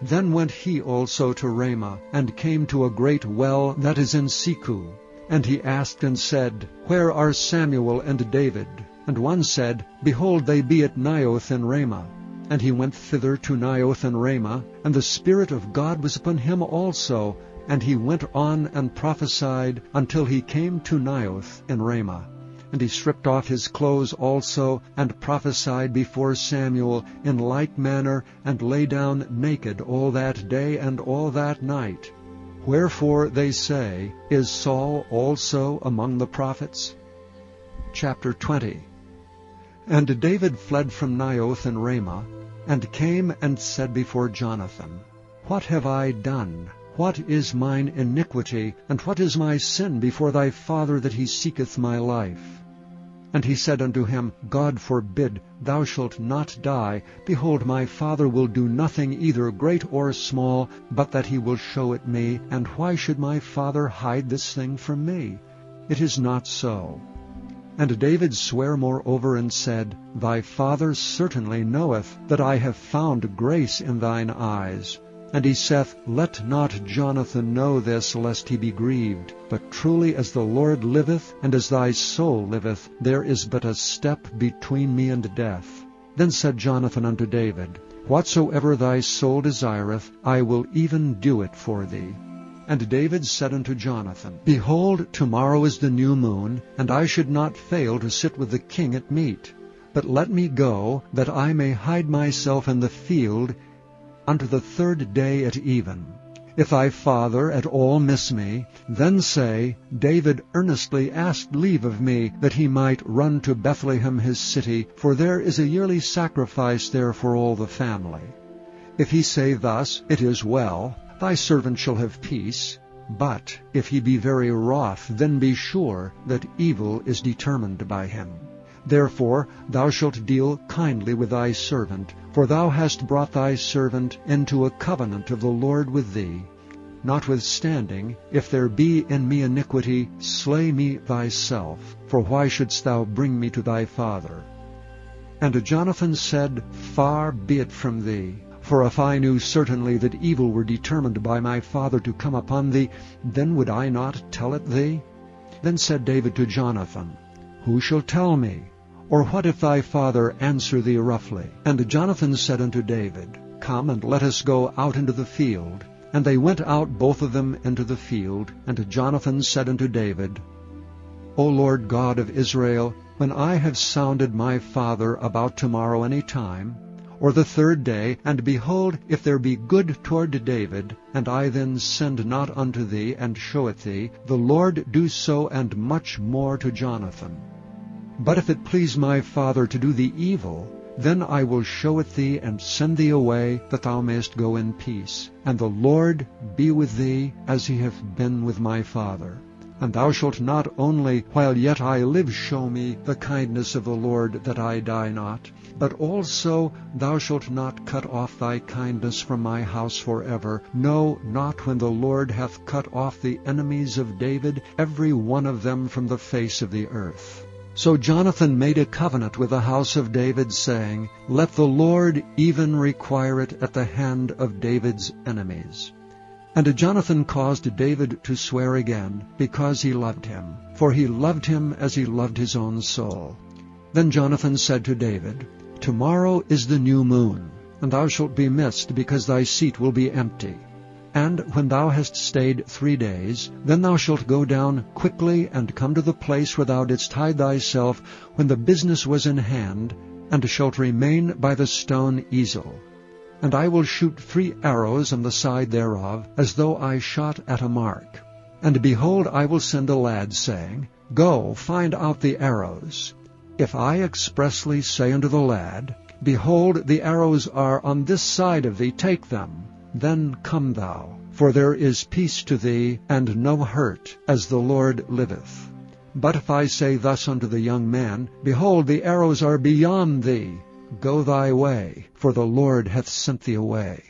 Then went he also to Ramah, and came to a great well that is in Seku. And he asked and said, Where are Samuel and David? And one said, Behold, they be at Naioth in Ramah. And he went thither to Naioth in Ramah, and the Spirit of God was upon him also. And he went on and prophesied until he came to Naioth in Ramah. And he stripped off his clothes also, and prophesied before Samuel in like manner, and lay down naked all that day and all that night. Wherefore they say, Is Saul also among the prophets? Chapter 20. And David fled from Naioth in Ramah, and came and said before Jonathan, What have I done? What is mine iniquity, and what is my sin before thy father, that he seeketh my life? And he said unto him, God forbid, thou shalt not die. Behold, my father will do nothing either great or small, but that he will show it me. And why should my father hide this thing from me? It is not so. And David sware moreover, and said, Thy father certainly knoweth that I have found grace in thine eyes. And he saith, Let not Jonathan know this, lest he be grieved. But truly as the Lord liveth, and as thy soul liveth, there is but a step between me and death. Then said Jonathan unto David, Whatsoever thy soul desireth, I will even do it for thee. And David said unto Jonathan, Behold, tomorrow is the new moon, and I should not fail to sit with the king at meat. But let me go, that I may hide myself in the field, unto the third day at even. If thy father at all miss me, then say, David earnestly asked leave of me, that he might run to Bethlehem his city, for there is a yearly sacrifice there for all the family. If he say thus, It is well, thy servant shall have peace. But if he be very wroth, then be sure that evil is determined by him. Therefore thou shalt deal kindly with thy servant, for thou hast brought thy servant into a covenant of the Lord with thee. Notwithstanding, if there be in me iniquity, slay me thyself, for why shouldst thou bring me to thy father? And Jonathan said, Far be it from thee. For if I knew certainly that evil were determined by my father to come upon thee, then would I not tell it thee? Then said David to Jonathan, Who shall tell me? Or what if thy father answer thee roughly? And Jonathan said unto David, Come, and let us go out into the field. And they went out both of them into the field. And Jonathan said unto David, O Lord God of Israel, when I have sounded my father about tomorrow any time, or the third day, and behold, if there be good toward David, and I then send not unto thee, and show it thee, the Lord do so and much more to Jonathan. But if it please my father to do thee evil, then I will show it thee, and send thee away, that thou mayest go in peace. And the Lord be with thee, as he hath been with my father. And thou shalt not only, while yet I live, show me the kindness of the Lord, that I die not, but also thou shalt not cut off thy kindness from my house forever, no, not when the Lord hath cut off the enemies of David, every one of them from the face of the earth. So Jonathan made a covenant with the house of David, saying, Let the Lord even require it at the hand of David's enemies. And Jonathan caused David to swear again, because he loved him, for he loved him as he loved his own soul. Then Jonathan said to David, Tomorrow is the new moon, and thou shalt be missed, because thy seat will be empty. And when thou hast stayed 3 days, then thou shalt go down quickly, and come to the place where thou didst hide thyself when the business was in hand, and shalt remain by the stone Ezel. And I will shoot 3 arrows on the side thereof, as though I shot at a mark. And behold, I will send a lad, saying, Go, find out the arrows. If I expressly say unto the lad, Behold, the arrows are on this side of thee, take them, then come thou, for there is peace to thee, and no hurt, as the Lord liveth. But if I say thus unto the young man, Behold, the arrows are beyond thee, go thy way, for the Lord hath sent thee away.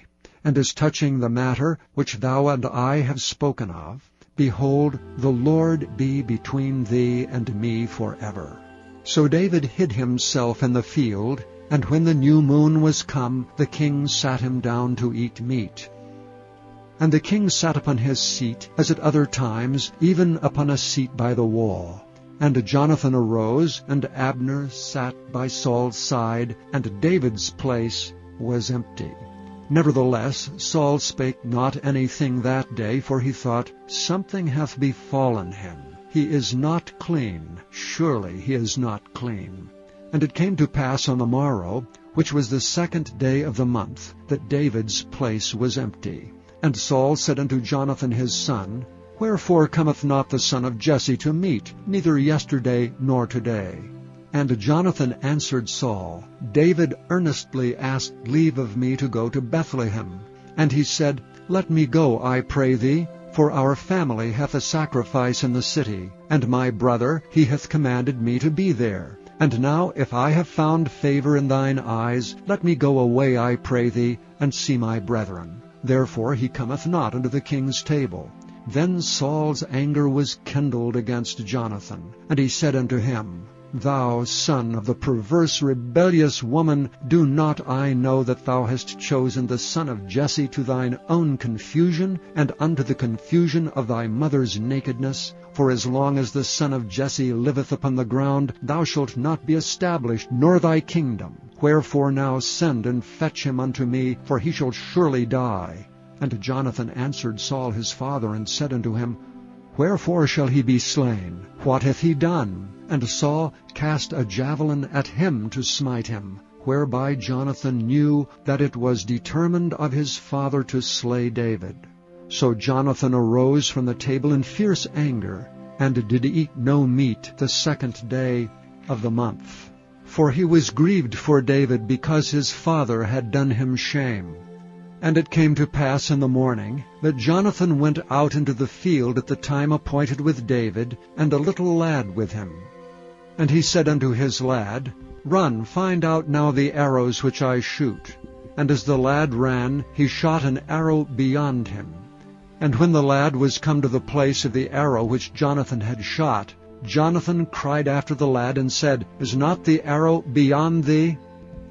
And as touching the matter which thou and I have spoken of, behold, the Lord be between thee and me forever. So David hid himself in the field, and when the new moon was come, the king sat him down to eat meat. And the king sat upon his seat, as at other times, even upon a seat by the wall. And Jonathan arose, and Abner sat by Saul's side, and David's place was empty. Nevertheless Saul spake not anything that day, for he thought, Something hath befallen him. He is not clean, surely he is not clean. And it came to pass on the morrow, which was the 2nd day of the month, that David's place was empty. And Saul said unto Jonathan his son, Wherefore cometh not the son of Jesse to meat, neither yesterday nor today? And Jonathan answered Saul, David earnestly asked leave of me to go to Bethlehem. And he said, Let me go, I pray thee, for our family hath a sacrifice in the city, and my brother, he hath commanded me to be there. And now, if I have found favor in thine eyes, let me go away, I pray thee, and see my brethren. Therefore he cometh not unto the king's table. Then Saul's anger was kindled against Jonathan, and he said unto him, Thou son of the perverse rebellious woman, do not I know that thou hast chosen the son of Jesse to thine own confusion, and unto the confusion of thy mother's nakedness? For as long as the son of Jesse liveth upon the ground, thou shalt not be established, nor thy kingdom. Wherefore now send and fetch him unto me, for he shall surely die. And Jonathan answered Saul his father, and said unto him, Wherefore shall he be slain? What hath he done? And Saul cast a javelin at him to smite him, whereby Jonathan knew that it was determined of his father to slay David. So Jonathan arose from the table in fierce anger, and did eat no meat the 2nd day of the month. For he was grieved for David, because his father had done him shame. And it came to pass in the morning that Jonathan went out into the field at the time appointed with David, and a little lad with him. And he said unto his lad, Run, find out now the arrows which I shoot. And as the lad ran, he shot an arrow beyond him. And when the lad was come to the place of the arrow which Jonathan had shot, Jonathan cried after the lad and said, Is not the arrow beyond thee?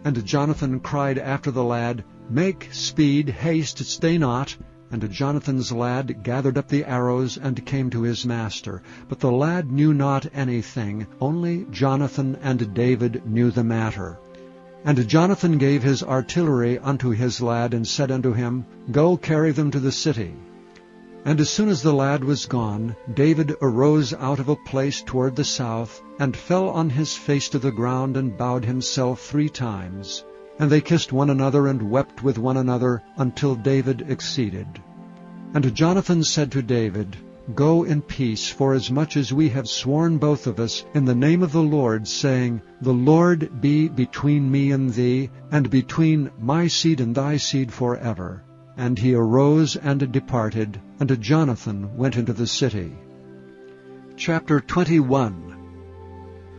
And Jonathan cried after the lad, Make speed, haste, stay not. And Jonathan's lad gathered up the arrows and came to his master. But the lad knew not anything, only Jonathan and David knew the matter. And Jonathan gave his artillery unto his lad, and said unto him, Go carry them to the city. And as soon as the lad was gone, David arose out of a place toward the south, and fell on his face to the ground, and bowed himself 3 times. And they kissed one another, and wept with one another, until David exceeded. And Jonathan said to David, Go in peace, forasmuch as we have sworn both of us in the name of the Lord, saying, The Lord be between me and thee, and between my seed and thy seed forever. And he arose and departed, and Jonathan went into the city. Chapter 21.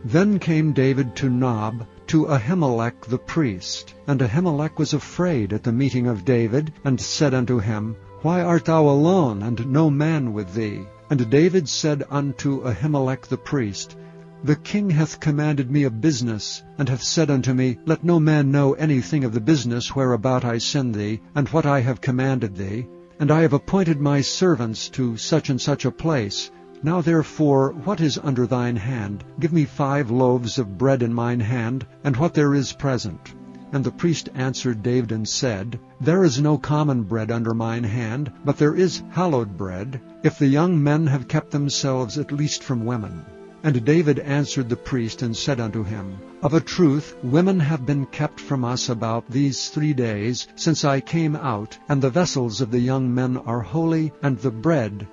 Then came David to Nob, to Ahimelech the priest. And Ahimelech was afraid at the meeting of David, and said unto him, Why art thou alone, and no man with thee? And David said unto Ahimelech the priest, The king hath commanded me a business, and hath said unto me, Let no man know anything of the business whereabout I send thee, and what I have commanded thee. And I have appointed my servants to such and such a place. Now therefore, what is under thine hand? Give me 5 loaves of bread in mine hand, and what there is present. And the priest answered David and said, There is no common bread under mine hand, but there is hallowed bread, if the young men have kept themselves at least from women. And David answered the priest and said unto him, Of a truth, women have been kept from us about these 3 days, since I came out, and the vessels of the young men are holy, and the bread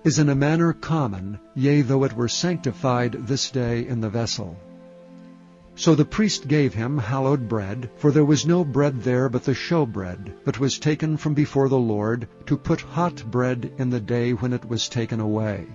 is in a manner common, yea, though it were sanctified this day in the vessel. So the priest gave him hallowed bread, for there was no bread there but the showbread, that was taken from before the Lord, to put hot bread in the day when it was taken away.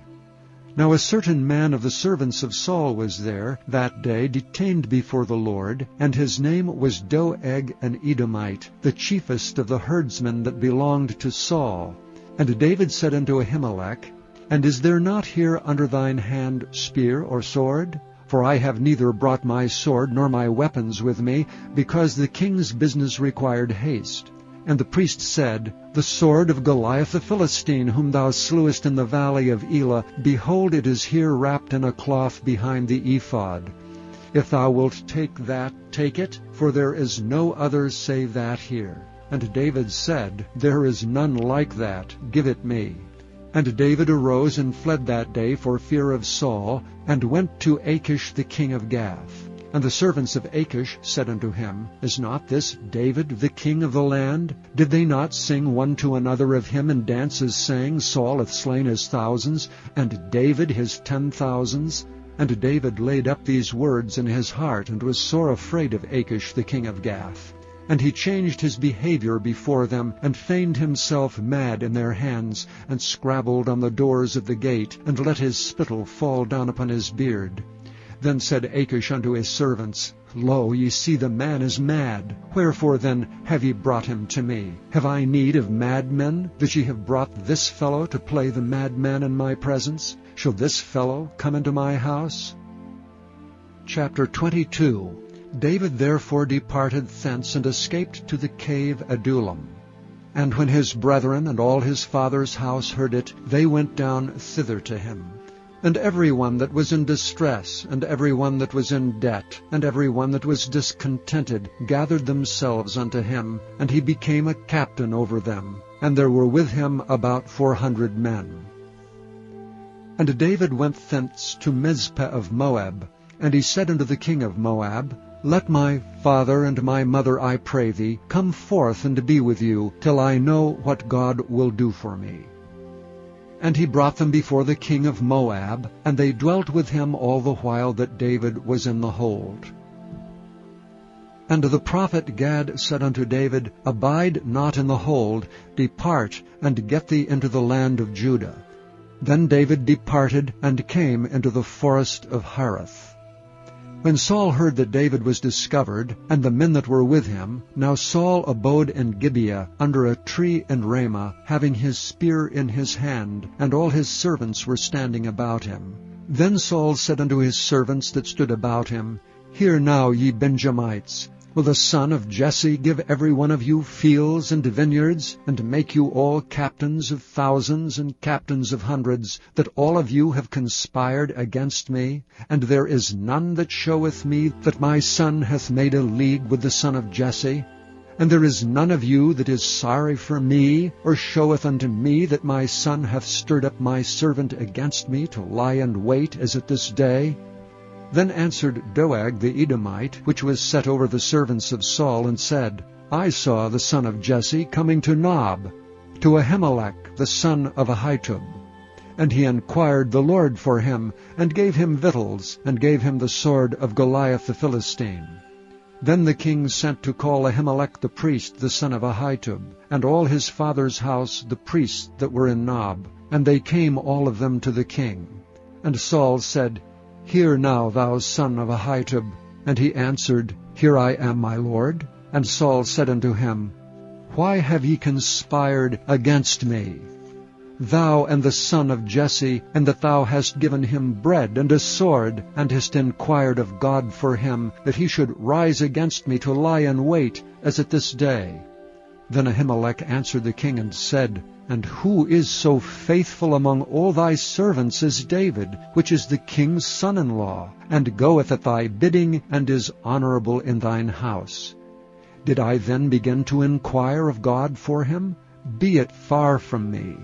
Now a certain man of the servants of Saul was there that day, detained before the Lord, and his name was Doeg an Edomite, the chiefest of the herdsmen that belonged to Saul. And David said unto Ahimelech, And is there not here under thine hand spear or sword? For I have neither brought my sword nor my weapons with me, because the king's business required haste. And the priest said, The sword of Goliath the Philistine, whom thou slewest in the valley of Elah, behold, it is here wrapped in a cloth behind the ephod. If thou wilt take that, take it, for there is no other save that here. And David said, There is none like that, give it me. And David arose and fled that day for fear of Saul, and went to Achish the king of Gath. And the servants of Achish said unto him, Is not this David the king of the land? Did they not sing one to another of him in dances, saying, Saul hath slain his thousands, and David his 10,000s? And David laid up these words in his heart, and was sore afraid of Achish the king of Gath. And he changed his behavior before them, and feigned himself mad in their hands, and scrabbled on the doors of the gate, and let his spittle fall down upon his beard. Then said Achish unto his servants, Lo, ye see the man is mad. Wherefore then have ye brought him to me? Have I need of madmen, that ye have brought this fellow to play the madman in my presence? Shall this fellow come into my house? Chapter 22. David therefore departed thence, and escaped to the cave Adullam. And when his brethren and all his father's house heard it, they went down thither to him. And every one that was in distress, and every one that was in debt, and every one that was discontented, gathered themselves unto him, and he became a captain over them. And there were with him about 400 men. And David went thence to Mizpeh of Moab, and he said unto the king of Moab, Let my father and my mother, I pray thee, come forth and be with you, till I know what God will do for me. And he brought them before the king of Moab, and they dwelt with him all the while that David was in the hold. And the prophet Gad said unto David, Abide not in the hold, depart, and get thee into the land of Judah. Then David departed, and came into the forest of Hareth. When Saul heard that David was discovered, and the men that were with him, now Saul abode in Gibeah under a tree in Ramah, having his spear in his hand, and all his servants were standing about him. Then Saul said unto his servants that stood about him, Hear now, ye Benjamites, will the son of Jesse give every one of you fields and vineyards, and make you all captains of thousands and captains of hundreds, that all of you have conspired against me? And there is none that showeth me that my son hath made a league with the son of Jesse? And there is none of you that is sorry for me, or showeth unto me that my son hath stirred up my servant against me to lie in wait as at this day? Then answered Doeg the Edomite, which was set over the servants of Saul, and said, I saw the son of Jesse coming to Nob, to Ahimelech the son of Ahitub. And he inquired the Lord for him, and gave him victuals, and gave him the sword of Goliath the Philistine. Then the king sent to call Ahimelech the priest, the son of Ahitub, and all his father's house, the priests that were in Nob. And they came all of them to the king. And Saul said, Hear now, thou son of Ahitub. And he answered, Here I am, my lord. And Saul said unto him, Why have ye conspired against me, thou and the son of Jesse, and that thou hast given him bread and a sword, and hast inquired of God for him, that he should rise against me to lie in wait, as at this day? Then Ahimelech answered the king and said, And who is so faithful among all thy servants as David, which is the king's son-in-law, and goeth at thy bidding, and is honorable in thine house? Did I then begin to inquire of God for him? Be it far from me.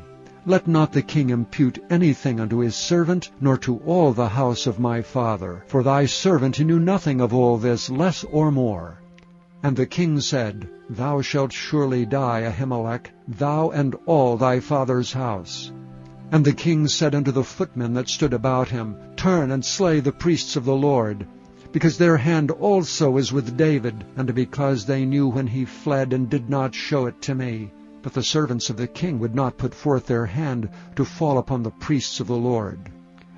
Let not the king impute anything unto his servant, nor to all the house of my father. For thy servant knew nothing of all this, less or more. And the king said, Thou shalt surely die, Ahimelech, thou and all thy father's house. And the king said unto the footmen that stood about him, Turn and slay the priests of the Lord, because their hand also is with David, and because they knew when he fled, and did not show it to me. But the servants of the king would not put forth their hand to fall upon the priests of the Lord.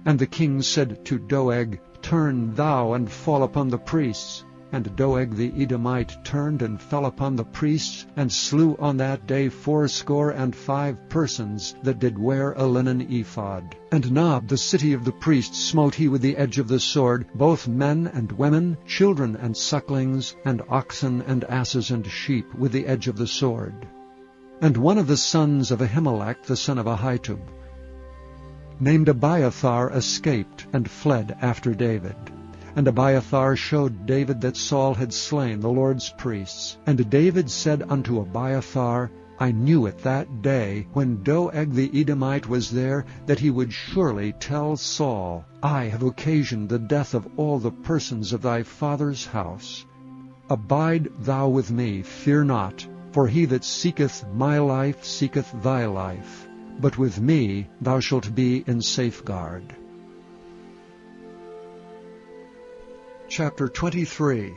And the king said to Doeg, Turn thou and fall upon the priests. And Doeg the Edomite turned and fell upon the priests, and slew on that day 75 persons that did wear a linen ephod. And Nob, the city of the priests, smote he with the edge of the sword, both men and women, children and sucklings, and oxen and asses and sheep, with the edge of the sword. And one of the sons of Ahimelech, the son of Ahitub, named Abiathar, escaped, and fled after David. And Abiathar showed David that Saul had slain the Lord's priests. And David said unto Abiathar, I knew it that day, when Doeg the Edomite was there, that he would surely tell Saul, I have occasioned the death of all the persons of thy father's house. Abide thou with me, fear not. For he that seeketh my life seeketh thy life, but with me thou shalt be in safeguard. Chapter 23.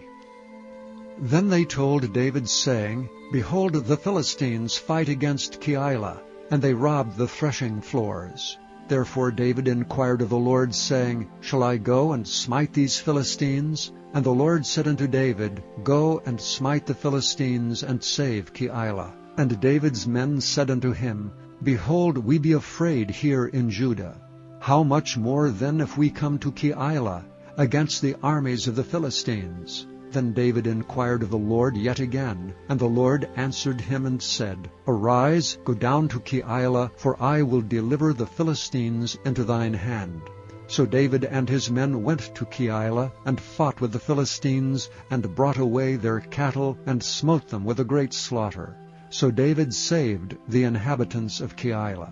Then they told David, saying, Behold, the Philistines fight against Keilah, and they robbed the threshing floors. Therefore David inquired of the Lord, saying, Shall I go and smite these Philistines? And the Lord said unto David, Go and smite the Philistines, and save Keilah. And David's men said unto him, Behold, we be afraid here in Judah. How much more then if we come to Keilah, against the armies of the Philistines? Then David inquired of the Lord yet again, and the Lord answered him and said, Arise, go down to Keilah, for I will deliver the Philistines into thine hand. So David and his men went to Keilah, and fought with the Philistines, and brought away their cattle, and smote them with a great slaughter. So David saved the inhabitants of Keilah.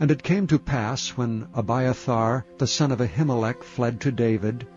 And it came to pass, when Abiathar the son of Ahimelech fled to David,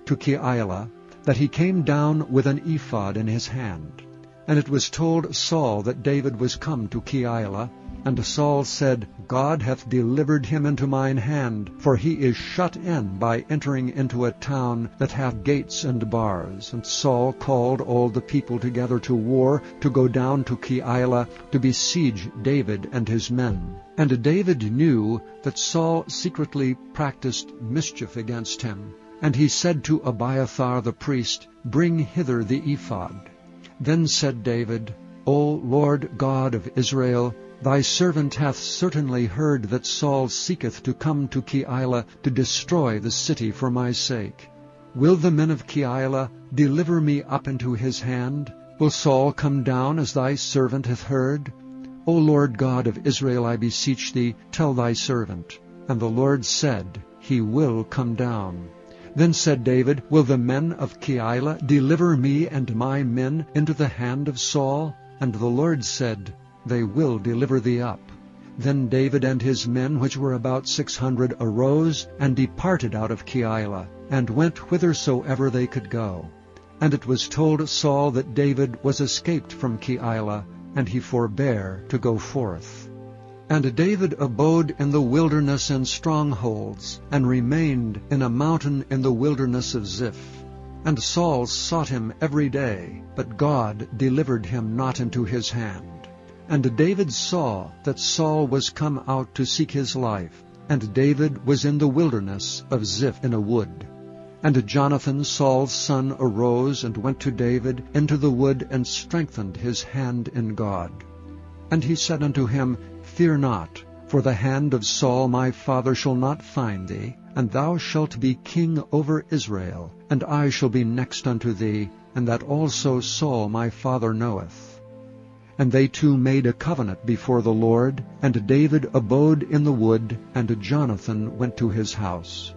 to Keilah, that he came down with an ephod in his hand. And it was told Saul that David was come to Keilah. And Saul said, God hath delivered him into mine hand, for he is shut in by entering into a town that hath gates and bars. And Saul called all the people together to war, to go down to Keilah, to besiege David and his men. And David knew that Saul secretly practiced mischief against him. And he said to Abiathar the priest, Bring hither the ephod. Then said David, O Lord God of Israel, Thy servant hath certainly heard that Saul seeketh to come to Keilah to destroy the city for my sake. Will the men of Keilah deliver me up into his hand? Will Saul come down as thy servant hath heard? O Lord God of Israel, I beseech thee, tell thy servant. And the Lord said, He will come down. Then said David, Will the men of Keilah deliver me and my men into the hand of Saul? And the Lord said, They will deliver thee up. Then David and his men, which were about 600, arose and departed out of Keilah, and went whithersoever they could go. And it was told Saul that David was escaped from Keilah, and he forbare to go forth. And David abode in the wilderness and strongholds, and remained in a mountain in the wilderness of Ziph. And Saul sought him every day, but God delivered him not into his hand. And David saw that Saul was come out to seek his life, and David was in the wilderness of Ziph in a wood. And Jonathan, Saul's son, arose and went to David into the wood, and strengthened his hand in God. And he said unto him, Fear not, for the hand of Saul my father shall not find thee, and thou shalt be king over Israel, and I shall be next unto thee, and that also Saul my father knoweth. And they two made a covenant before the Lord, and David abode in the wood, and Jonathan went to his house.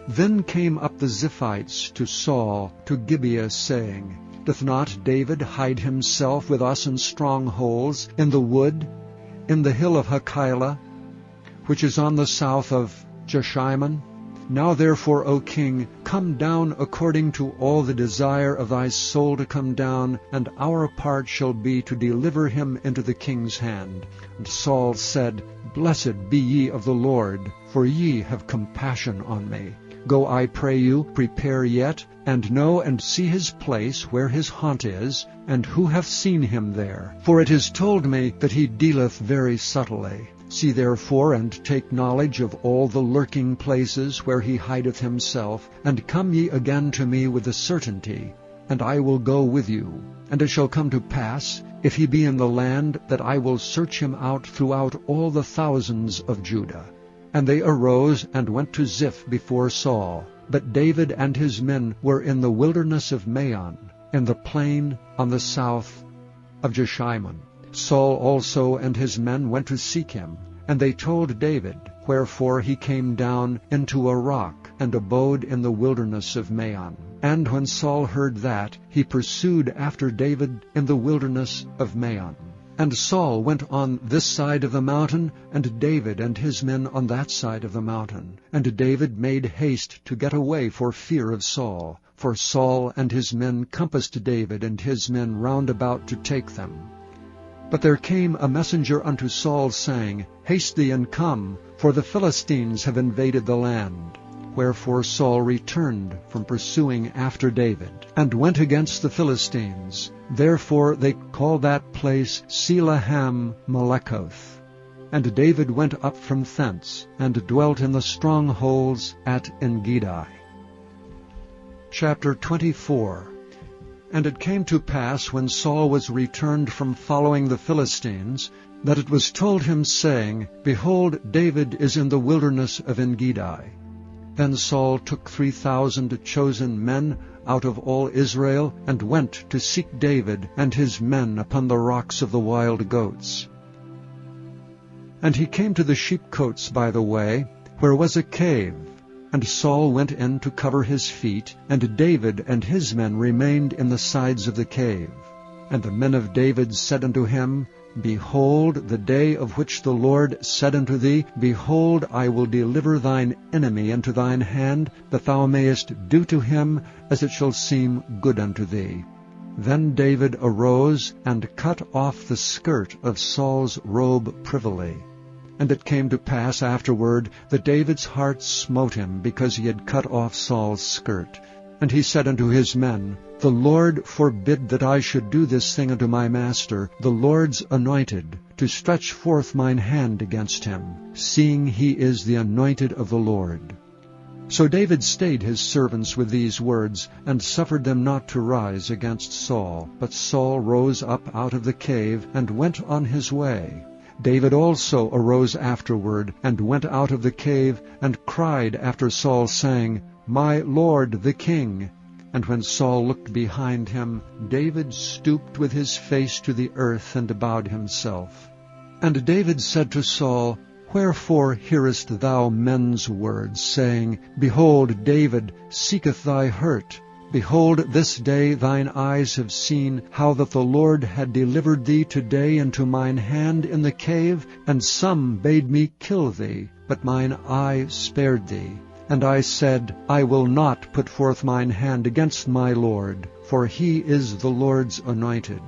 Then came up the Ziphites to Saul to Gibeah, saying, Doth not David hide himself with us in strongholds, in the wood, in the hill of Hachilah, which is on the south of Jeshimon? Now therefore, O king, come down according to all the desire of thy soul to come down, and our part shall be to deliver him into the king's hand. And Saul said, Blessed be ye of the Lord, for ye have compassion on me. Go, I pray you, prepare yet, and know and see his place where his haunt is, and who hath seen him there. For it is told me that he dealeth very subtly. See therefore, and take knowledge of all the lurking places where he hideth himself, and come ye again to me with the certainty, and I will go with you. And it shall come to pass, if he be in the land, that I will search him out throughout all the thousands of Judah. And they arose and went to Ziph before Saul. But David and his men were in the wilderness of Maon, in the plain on the south of Jeshimon. Saul also and his men went to seek him, and they told David, wherefore he came down into a rock, and abode in the wilderness of Maon. And when Saul heard that, he pursued after David in the wilderness of Maon. And Saul went on this side of the mountain, and David and his men on that side of the mountain. And David made haste to get away for fear of Saul, for Saul and his men compassed David and his men round about to take them. But there came a messenger unto Saul, saying, Haste thee and come, for the Philistines have invaded the land. Wherefore Saul returned from pursuing after David, and went against the Philistines. Therefore they called that place Selahem Melekoth. And David went up from thence, and dwelt in the strongholds at Engedi. Chapter 24. And it came to pass, when Saul was returned from following the Philistines, that it was told him, saying, Behold, David is in the wilderness of Engedi. Then Saul took 3,000 chosen men out of all Israel, and went to seek David and his men upon the rocks of the wild goats. And he came to the sheepcotes by the way, where was a cave. And Saul went in to cover his feet, and David and his men remained in the sides of the cave. And the men of David said unto him, Behold, the day of which the Lord said unto thee, Behold, I will deliver thine enemy into thine hand, that thou mayest do to him as it shall seem good unto thee. Then David arose and cut off the skirt of Saul's robe privily. And it came to pass afterward that David's heart smote him, because he had cut off Saul's skirt. And he said unto his men, The Lord forbid that I should do this thing unto my master, the Lord's anointed, to stretch forth mine hand against him, seeing he is the anointed of the Lord. So David stayed his servants with these words, and suffered them not to rise against Saul. But Saul rose up out of the cave, and went on his way. David also arose afterward, and went out of the cave, and cried after Saul, saying, My lord the king. And when Saul looked behind him, David stooped with his face to the earth, and bowed himself. And David said to Saul, Wherefore hearest thou men's words, saying, Behold, David seeketh thy hurt? Behold, this day thine eyes have seen how that the Lord had delivered thee today into mine hand in the cave, and some bade me kill thee, but mine eye spared thee. And I said, I will not put forth mine hand against my Lord, for he is the Lord's anointed.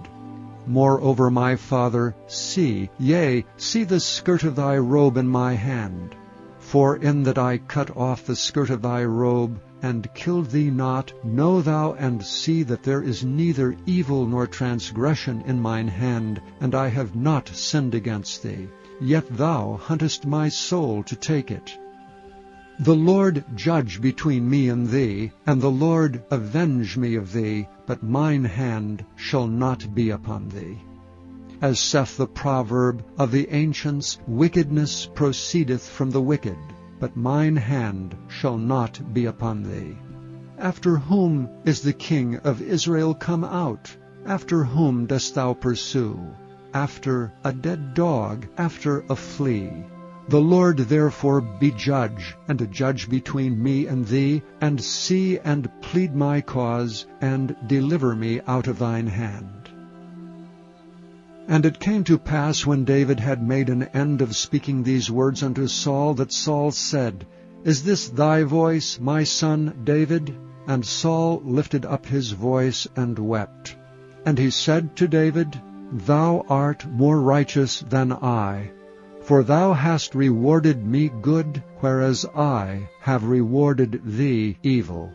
Moreover, my father, see the skirt of thy robe in my hand. For in that I cut off the skirt of thy robe, and killed thee not, know thou and see that there is neither evil nor transgression in mine hand, and I have not sinned against thee. Yet thou huntest my soul to take it. The Lord judge between me and thee, and the Lord avenge me of thee, but mine hand shall not be upon thee. As saith the proverb of the ancients, wickedness proceedeth from the wicked, but mine hand shall not be upon thee. After whom is the king of Israel come out? After whom dost thou pursue? After a dead dog, after a flea. The Lord therefore be judge, and a judge between me and thee, and see and plead my cause, and deliver me out of thine hand. And it came to pass, when David had made an end of speaking these words unto Saul, that Saul said, Is this thy voice, my son David? And Saul lifted up his voice and wept. And he said to David, Thou art more righteous than I, for thou hast rewarded me good, whereas I have rewarded thee evil.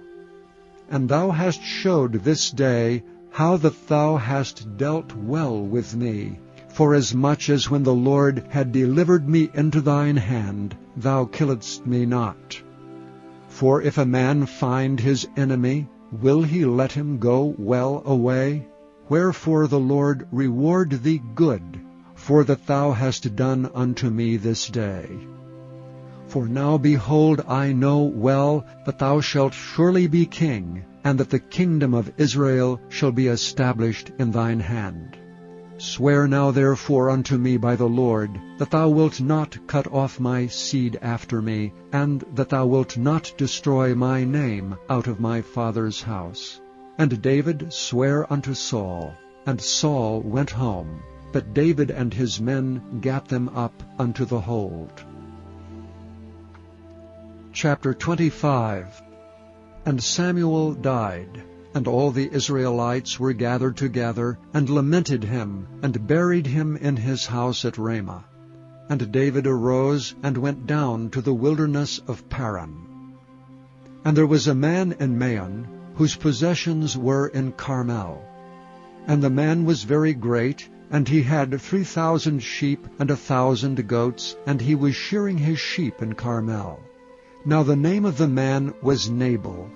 And thou hast showed this day how that thou hast dealt well with me, forasmuch as when the Lord had delivered me into thine hand, thou killedst me not. For if a man find his enemy, will he let him go well away? Wherefore the Lord reward thee good, for that thou hast done unto me this day. For now, behold, I know well that thou shalt surely be king, and that the kingdom of Israel shall be established in thine hand. Swear now therefore unto me by the Lord, that thou wilt not cut off my seed after me, and that thou wilt not destroy my name out of my father's house. And David sware unto Saul, and Saul went home. But David and his men gat them up unto the hold. Chapter 25. And Samuel died, and all the Israelites were gathered together, and lamented him, and buried him in his house at Ramah. And David arose, and went down to the wilderness of Paran. And there was a man in Maon, whose possessions were in Carmel. And the man was very great, and he had 3,000 sheep and 1,000 goats, and he was shearing his sheep in Carmel. Now the name of the man was Nabal,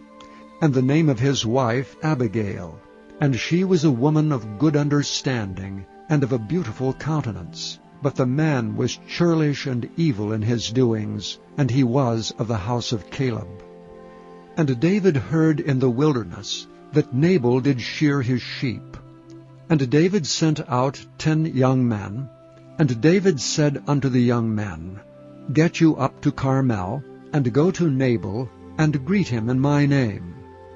and the name of his wife Abigail. And she was a woman of good understanding, and of a beautiful countenance. But the man was churlish and evil in his doings, and he was of the house of Caleb. And David heard in the wilderness that Nabal did shear his sheep. And David sent out 10 young men. And David said unto the young men, Get you up to Carmel, and go to Nabal, and greet him in my name.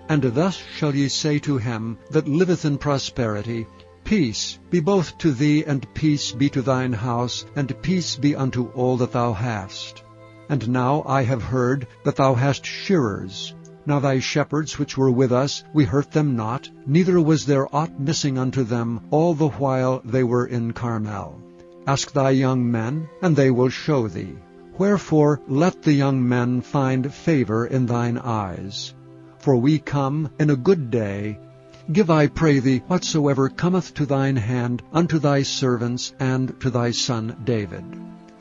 And thus shall ye say to him that liveth in prosperity, Peace be both to thee, and peace be to thine house, and peace be unto all that thou hast. And now I have heard that thou hast shearers. Now thy shepherds which were with us, we hurt them not, neither was there aught missing unto them all the while they were in Carmel. Ask thy young men, and they will show thee. Wherefore let the young men find favor in thine eyes. For we come in a good day. Give, I pray thee, whatsoever cometh to thine hand unto thy servants and to thy son David.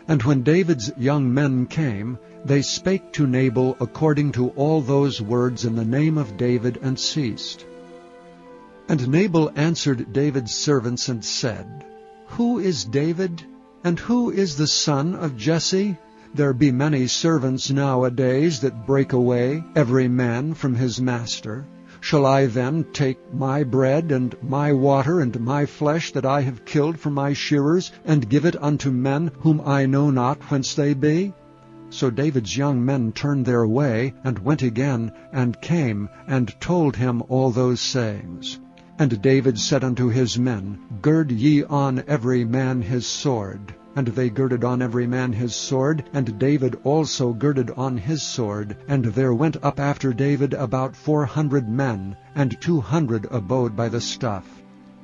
And when David's young men came, they spake to Nabal according to all those words in the name of David, and ceased. And Nabal answered David's servants and said, Who is David, and who is the son of Jesse? There be many servants nowadays that break away, every man from his master. Shall I then take my bread, and my water, and my flesh that I have killed for my shearers, and give it unto men whom I know not whence they be? So David's young men turned their way, and went again, and came, and told him all those sayings. And David said unto his men, Gird ye on every man his sword. And they girded on every man his sword, and David also girded on his sword. And there went up after David about 400 men, and 200 abode by the stuff.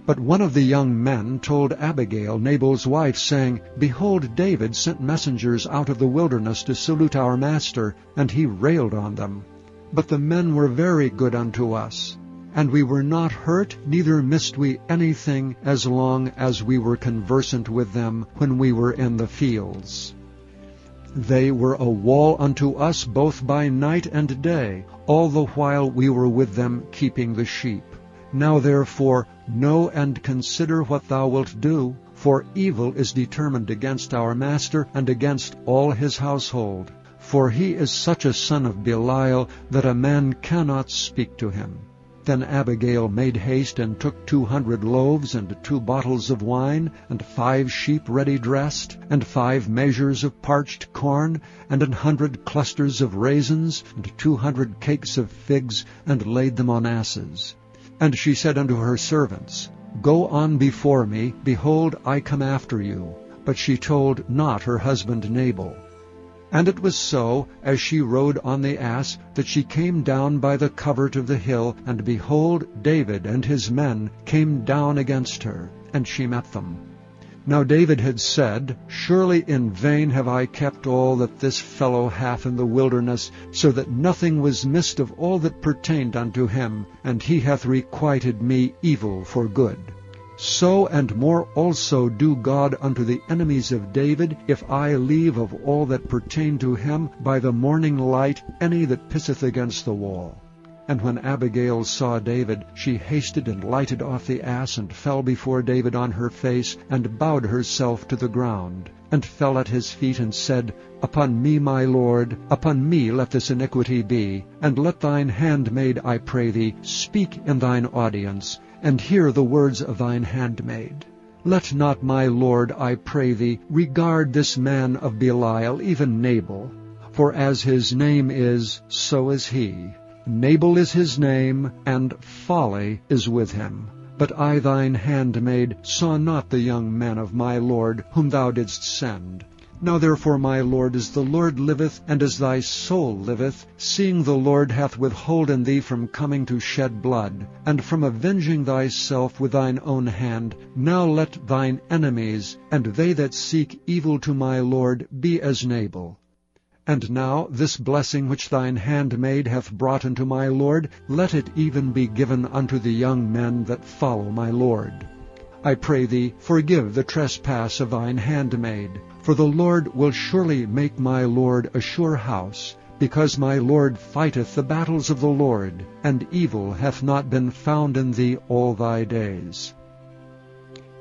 But one of the young men told Abigail, Nabal's wife, saying, Behold, David sent messengers out of the wilderness to salute our master, and he railed on them. But the men were very good unto us, and we were not hurt, neither missed we anything, as long as we were conversant with them when we were in the fields. They were a wall unto us both by night and day, all the while we were with them keeping the sheep. Now therefore know and consider what thou wilt do, for evil is determined against our master and against all his household. For he is such a son of Belial that a man cannot speak to him. Then Abigail made haste, and took 200 loaves, and 2 bottles of wine, and 5 sheep ready dressed, and 5 measures of parched corn, and 100 clusters of raisins, and 200 cakes of figs, and laid them on asses. And she said unto her servants, Go on before me, behold, I come after you. But she told not her husband Nabal. And it was so, as she rode on the ass, that she came down by the covert of the hill, and behold, David and his men came down against her, and she met them. Now David had said, Surely in vain have I kept all that this fellow hath in the wilderness, so that nothing was missed of all that pertained unto him, and he hath requited me evil for good. So and more also do God unto the enemies of David, if I leave of all that pertain to him by the morning light any that pisseth against the wall. And when Abigail saw David, she hasted and lighted off the ass, and fell before David on her face, and bowed herself to the ground, and fell at his feet, and said, Upon me, my lord, upon me let this iniquity be, and let thine handmaid, I pray thee, speak in thine audience, and hear the words of thine handmaid. Let not my lord, I pray thee, regard this man of Belial, even Nabal, for as his name is, so is he. Nabal is his name, and folly is with him. But I thine handmaid saw not the young men of my lord, whom thou didst send. Now therefore, my lord, as the Lord liveth, and as thy soul liveth, seeing the Lord hath withholden thee from coming to shed blood, and from avenging thyself with thine own hand, now let thine enemies, and they that seek evil to my lord, be as Nabal. And now this blessing which thine handmaid hath brought unto my lord, let it even be given unto the young men that follow my lord. I pray thee, forgive the trespass of thine handmaid, for the Lord will surely make my lord a sure house, because my lord fighteth the battles of the Lord, and evil hath not been found in thee all thy days.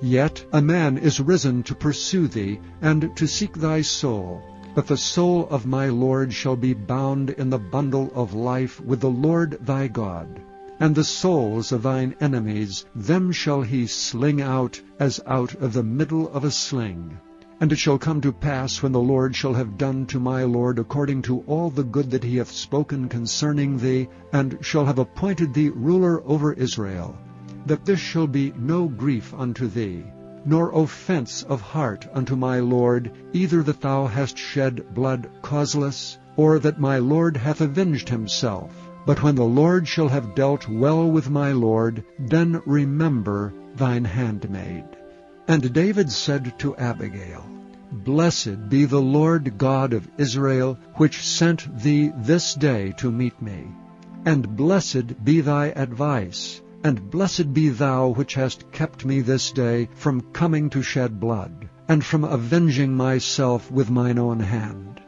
Yet a man is risen to pursue thee, and to seek thy soul. But the soul of my Lord shall be bound in the bundle of life with the Lord thy God. And the souls of thine enemies, them shall he sling out, as out of the middle of a sling. And it shall come to pass, when the Lord shall have done to my Lord according to all the good that he hath spoken concerning thee, and shall have appointed thee ruler over Israel, that this shall be no grief unto thee, nor offense of heart unto my Lord, either that thou hast shed blood causeless, or that my Lord hath avenged himself. But when the Lord shall have dealt well with my Lord, then remember thine handmaid. And David said to Abigail, Blessed be the Lord God of Israel, which sent thee this day to meet me. And blessed be thy advice, and blessed be thou which hast kept me this day from coming to shed blood, and from avenging myself with mine own hand.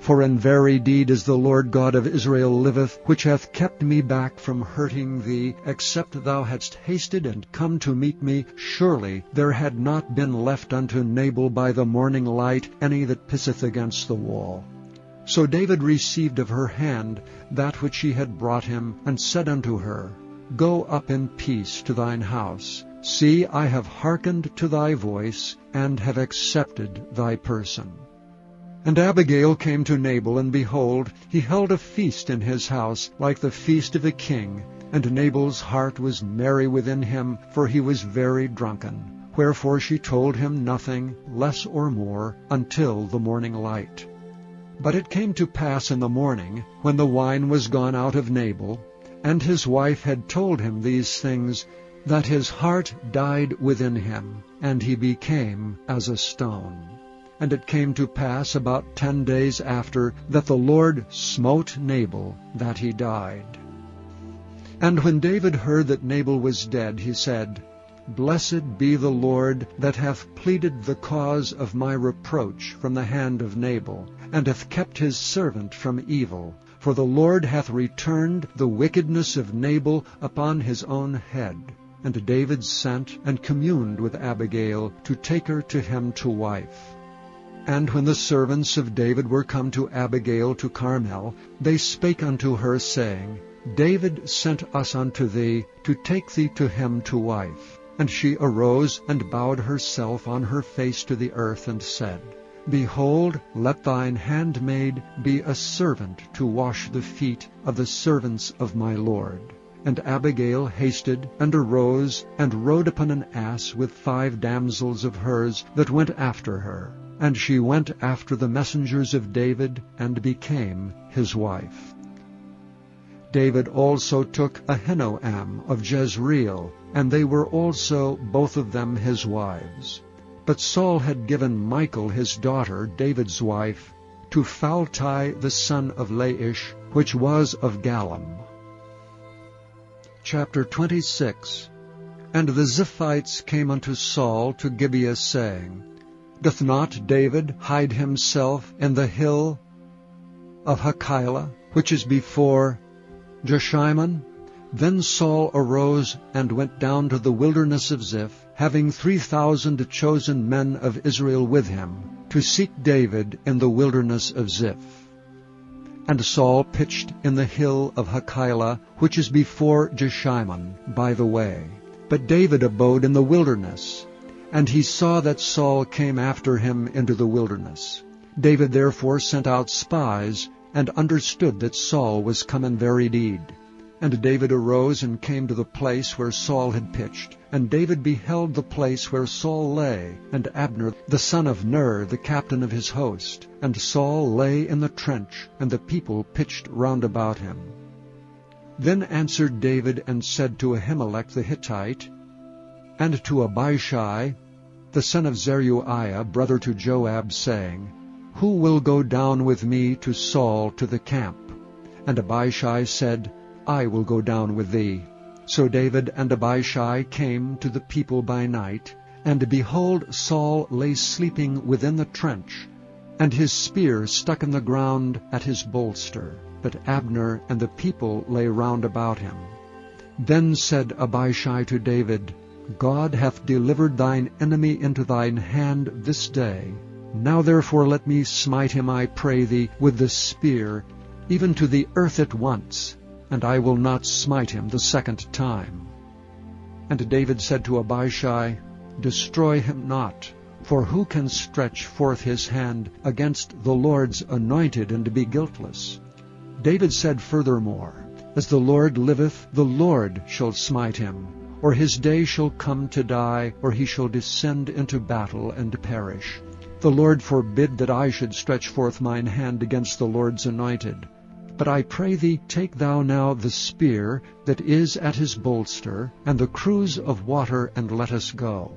For in very deed as the Lord God of Israel liveth, which hath kept me back from hurting thee, except thou hadst hasted and come to meet me, surely there had not been left unto Nabal by the morning light any that pisseth against the wall. So David received of her hand that which she had brought him, and said unto her, Go up in peace to thine house. See, I have hearkened to thy voice, and have accepted thy person. And Abigail came to Nabal, and behold, he held a feast in his house, like the feast of a king. And Nabal's heart was merry within him, for he was very drunken. Wherefore she told him nothing, less or more, until the morning light. But it came to pass in the morning, when the wine was gone out of Nabal, and his wife had told him these things, that his heart died within him, and he became as a stone. And it came to pass about 10 days after, that the Lord smote Nabal, that he died. And when David heard that Nabal was dead, he said, Blessed be the Lord, that hath pleaded the cause of my reproach from the hand of Nabal, and hath kept his servant from evil. For the Lord hath returned the wickedness of Nabal upon his own head. And David sent and communed with Abigail, to take her to him to wife. And when the servants of David were come to Abigail to Carmel, they spake unto her, saying, David sent us unto thee, to take thee to him to wife. And she arose, and bowed herself on her face to the earth, and said, Behold, let thine handmaid be a servant to wash the feet of the servants of my Lord. And Abigail hasted, and arose, and rode upon an ass with 5 damsels of hers that went after her. And she went after the messengers of David, and became his wife. David also took Ahinoam of Jezreel, and they were also both of them his wives. But Saul had given Michal his daughter, David's wife, to Phalti the son of Laish, which was of Gallim. Chapter 26. And the Ziphites came unto Saul to Gibeah, saying, Doth not David hide himself in the hill of Hachilah, which is before Jeshimon? Then Saul arose and went down to the wilderness of Ziph, having 3,000 chosen men of Israel with him, to seek David in the wilderness of Ziph. And Saul pitched in the hill of Hachilah, which is before Jeshimon, by the way. But David abode in the wilderness, and he saw that Saul came after him into the wilderness. David therefore sent out spies, and understood that Saul was come in very deed. And David arose and came to the place where Saul had pitched. And David beheld the place where Saul lay, and Abner the son of Ner, the captain of his host. And Saul lay in the trench, and the people pitched round about him. Then answered David and said to Ahimelech the Hittite, and to Abishai the son of Zeruiah, brother to Joab, saying, Who will go down with me to Saul to the camp? And Abishai said, I will go down with thee. So David and Abishai came to the people by night, and behold, Saul lay sleeping within the trench, and his spear stuck in the ground at his bolster. But Abner and the people lay round about him. Then said Abishai to David, God hath delivered thine enemy into thine hand this day. Now therefore let me smite him, I pray thee, with the spear, even to the earth at once, and I will not smite him the second time. And David said to Abishai, Destroy him not, for who can stretch forth his hand against the Lord's anointed and be guiltless? David said furthermore, As the Lord liveth, the Lord shall smite him, or his day shall come to die, or he shall descend into battle and perish. The Lord forbid that I should stretch forth mine hand against the Lord's anointed. But I pray thee, take thou now the spear that is at his bolster, and the cruse of water, and let us go.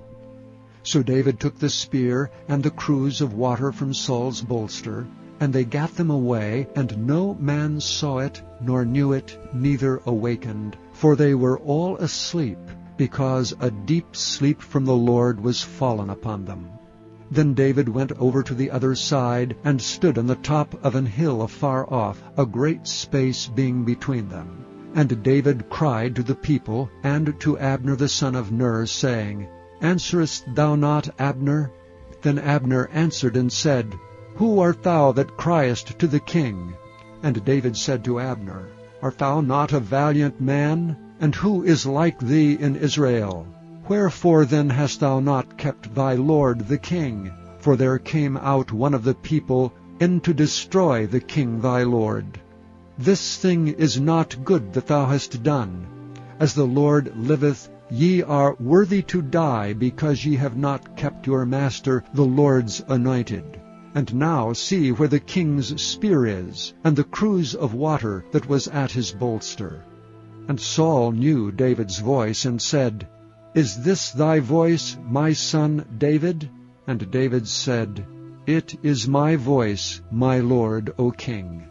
So David took the spear and the cruse of water from Saul's bolster, and they gat them away, and no man saw it, nor knew it, neither awakened, for they were all asleep, because a deep sleep from the Lord was fallen upon them. Then David went over to the other side, and stood on the top of an hill afar off, a great space being between them. And David cried to the people, and to Abner the son of Ner, saying, Answerest thou not, Abner? Then Abner answered and said, Who art thou that criest to the king? And David said to Abner, Art thou not a valiant man? And who is like thee in Israel? Wherefore then hast thou not kept thy lord the king? For there came out one of the people in to destroy the king thy lord. This thing is not good that thou hast done. As the Lord liveth, ye are worthy to die, because ye have not kept your master the Lord's anointed. And now see where the king's spear is, and the cruse of water that was at his bolster. And Saul knew David's voice, and said, Is this thy voice, my son David? And David said, It is my voice, my lord, O king.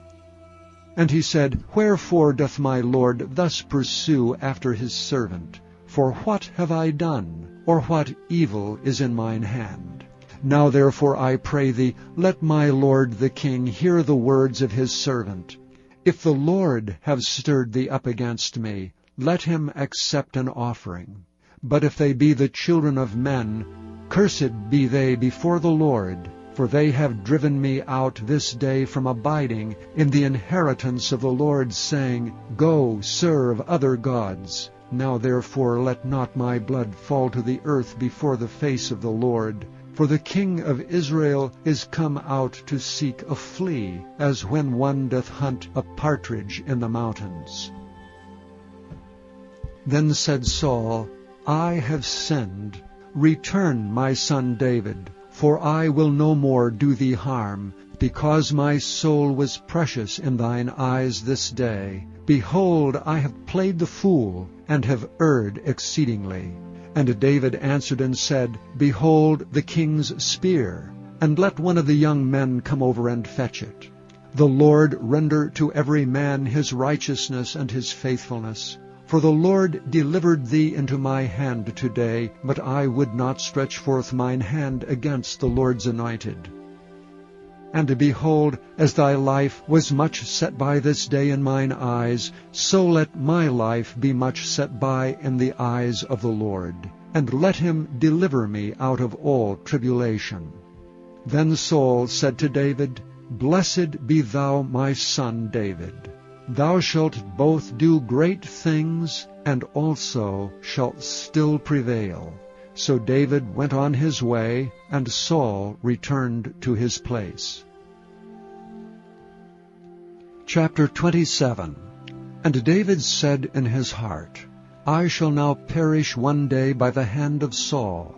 And he said, Wherefore doth my lord thus pursue after his servant? For what have I done, or what evil is in mine hand? Now therefore I pray thee, let my lord the king hear the words of his servant. If the Lord have stirred thee up against me, let him accept an offering. But if they be the children of men, cursed be they before the Lord, for they have driven me out this day from abiding in the inheritance of the Lord, saying, Go, serve other gods. Now therefore let not my blood fall to the earth before the face of the Lord. For the king of Israel is come out to seek a flea, as when one doth hunt a partridge in the mountains. Then said Saul, I have sinned. Return, my son David, for I will no more do thee harm, because my soul was precious in thine eyes this day. Behold, I have played the fool, and have erred exceedingly. And David answered and said, Behold the king's spear, and let one of the young men come over and fetch it. The Lord render to every man his righteousness and his faithfulness. For the Lord delivered thee into my hand today, but I would not stretch forth mine hand against the Lord's anointed. And behold, as thy life was much set by this day in mine eyes, so let my life be much set by in the eyes of the Lord, and let him deliver me out of all tribulation. Then Saul said to David, Blessed be thou, my son David. Thou shalt both do great things, and also shalt still prevail. So David went on his way, and Saul returned to his place. Chapter 27. And David said in his heart, I shall now perish one day by the hand of Saul.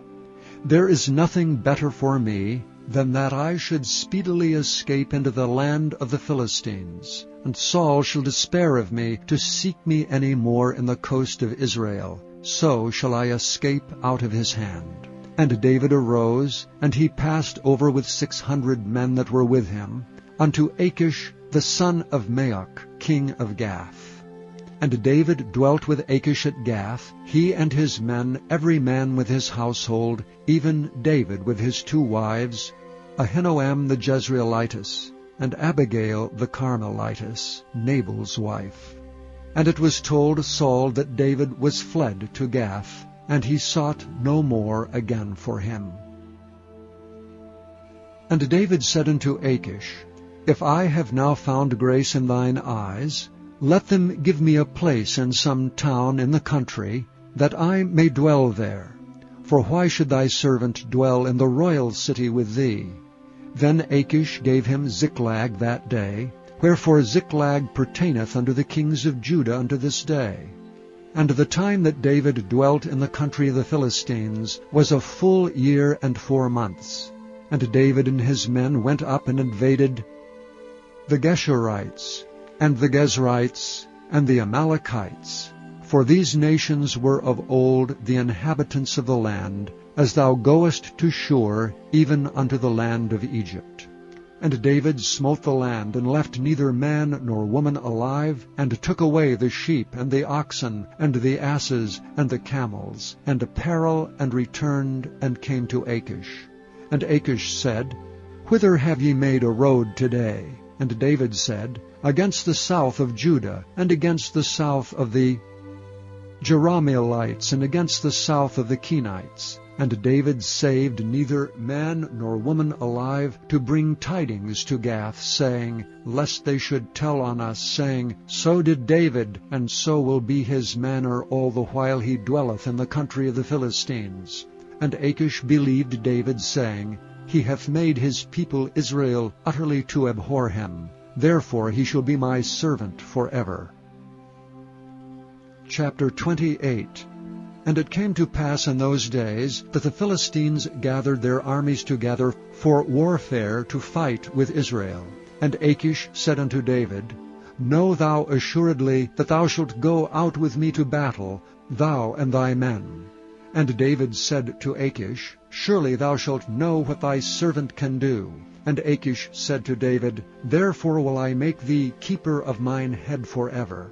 There is nothing better for me than that I should speedily escape into the land of the Philistines, and Saul shall despair of me to seek me any more in the coast of Israel. So shall I escape out of his hand. And David arose, and he passed over with 600 men that were with him, unto Achish the son of Maoch, king of Gath. And David dwelt with Achish at Gath, he and his men, every man with his household, even David with his 2 wives, Ahinoam the Jezreelitess, and Abigail the Carmelitess, Nabal's wife. And it was told Saul that David was fled to Gath, and he sought no more again for him. And David said unto Achish, If I have now found grace in thine eyes, let them give me a place in some town in the country, that I may dwell there. For why should thy servant dwell in the royal city with thee? Then Achish gave him Ziklag that day, wherefore Ziklag pertaineth unto the kings of Judah unto this day. And the time that David dwelt in the country of the Philistines was a full year and 4 months. And David and his men went up and invaded the Geshurites, and the Gezrites, and the Amalekites. For these nations were of old the inhabitants of the land, as thou goest to Shur, even unto the land of Egypt. And David smote the land, and left neither man nor woman alive, and took away the sheep, and the oxen, and the asses, and the camels, and apparel, and returned, and came to Achish. And Achish said, Whither have ye made a road today? And David said, Against the south of Judah, and against the south of the Jerahmeelites, and against the south of the Kenites. And David saved neither man nor woman alive to bring tidings to Gath, saying, Lest they should tell on us, saying, So did David, and so will be his manner all the while he dwelleth in the country of the Philistines. And Achish believed David, saying, He hath made his people Israel utterly to abhor him. Therefore he shall be my servant forever. Chapter 28. And it came to pass in those days that the Philistines gathered their armies together for warfare to fight with Israel. And Achish said unto David, Know thou assuredly that thou shalt go out with me to battle, thou and thy men. And David said to Achish, Surely thou shalt know what thy servant can do. And Achish said to David, Therefore will I make thee keeper of mine head forever.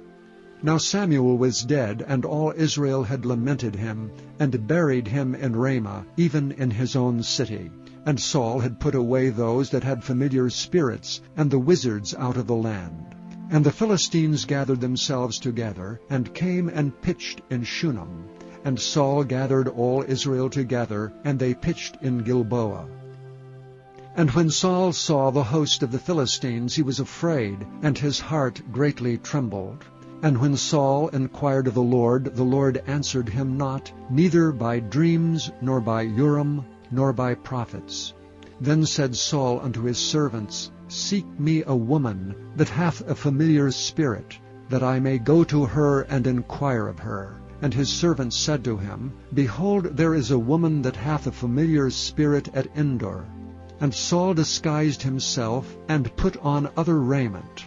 Now Samuel was dead, and all Israel had lamented him, and buried him in Ramah, even in his own city. And Saul had put away those that had familiar spirits, and the wizards out of the land. And the Philistines gathered themselves together, and came and pitched in Shunem. And Saul gathered all Israel together, and they pitched in Gilboa. And when Saul saw the host of the Philistines, he was afraid, and his heart greatly trembled. And when Saul inquired of the Lord answered him not, neither by dreams, nor by Urim, nor by prophets. Then said Saul unto his servants, Seek me a woman that hath a familiar spirit, that I may go to her and inquire of her. And his servants said to him, Behold, there is a woman that hath a familiar spirit at Endor. And Saul disguised himself, and put on other raiment.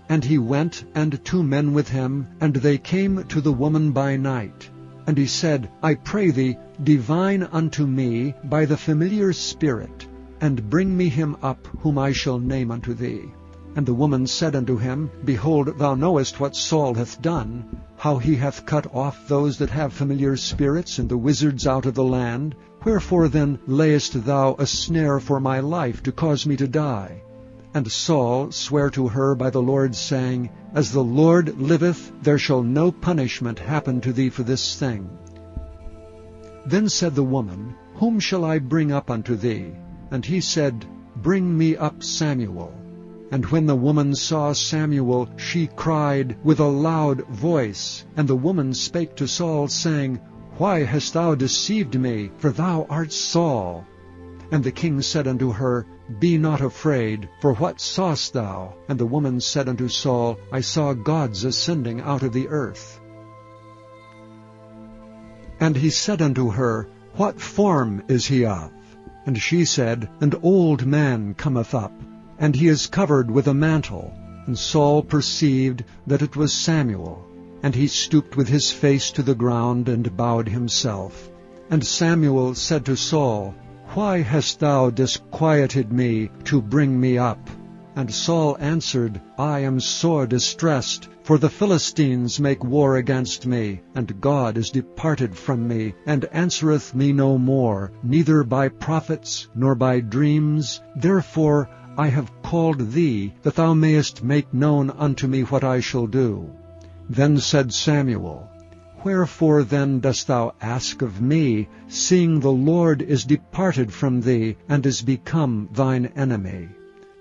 And he went, and 2 men with him, and they came to the woman by night. And he said, I pray thee, divine unto me by the familiar spirit, and bring me him up, whom I shall name unto thee. And the woman said unto him, Behold, thou knowest what Saul hath done, how he hath cut off those that have familiar spirits, and the wizards out of the land. Wherefore then layest thou a snare for my life, to cause me to die? And Saul sware to her by the Lord, saying, As the Lord liveth, there shall no punishment happen to thee for this thing. Then said the woman, Whom shall I bring up unto thee? And he said, Bring me up Samuel. And when the woman saw Samuel, she cried with a loud voice. And the woman spake to Saul, saying, Why hast thou deceived me? For thou art Saul. And the king said unto her, Be not afraid, for what sawest thou? And the woman said unto Saul, I saw gods ascending out of the earth. And he said unto her, What form is he of? And she said, An old man cometh up, and he is covered with a mantle. And Saul perceived that it was Samuel. And he stooped with his face to the ground, and bowed himself. And Samuel said to Saul, Why hast thou disquieted me to bring me up? And Saul answered, I am sore distressed, for the Philistines make war against me, and God is departed from me, and answereth me no more, neither by prophets, nor by dreams. Therefore I have called thee, that thou mayest make known unto me what I shall do. Then said Samuel, Wherefore then dost thou ask of me, seeing the Lord is departed from thee, and is become thine enemy?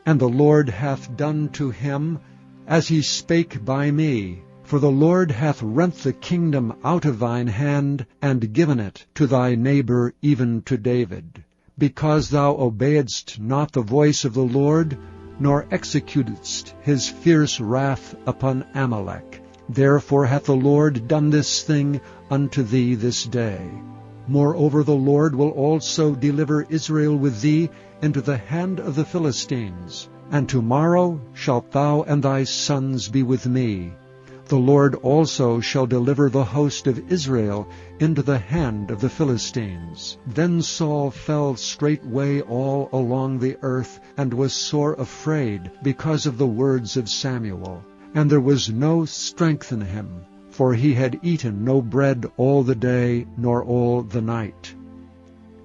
And the Lord hath done to him as he spake by me. For the Lord hath rent the kingdom out of thine hand, and given it to thy neighbor, even to David. Because thou obeyedst not the voice of the Lord, nor executedst his fierce wrath upon Amalek. Therefore hath the Lord done this thing unto thee this day. Moreover the Lord will also deliver Israel with thee into the hand of the Philistines. And tomorrow shalt thou and thy sons be with me. The Lord also shall deliver the host of Israel into the hand of the Philistines. Then Saul fell straightway all along the earth, and was sore afraid because of the words of Samuel. And there was no strength in him, for he had eaten no bread all the day, nor all the night.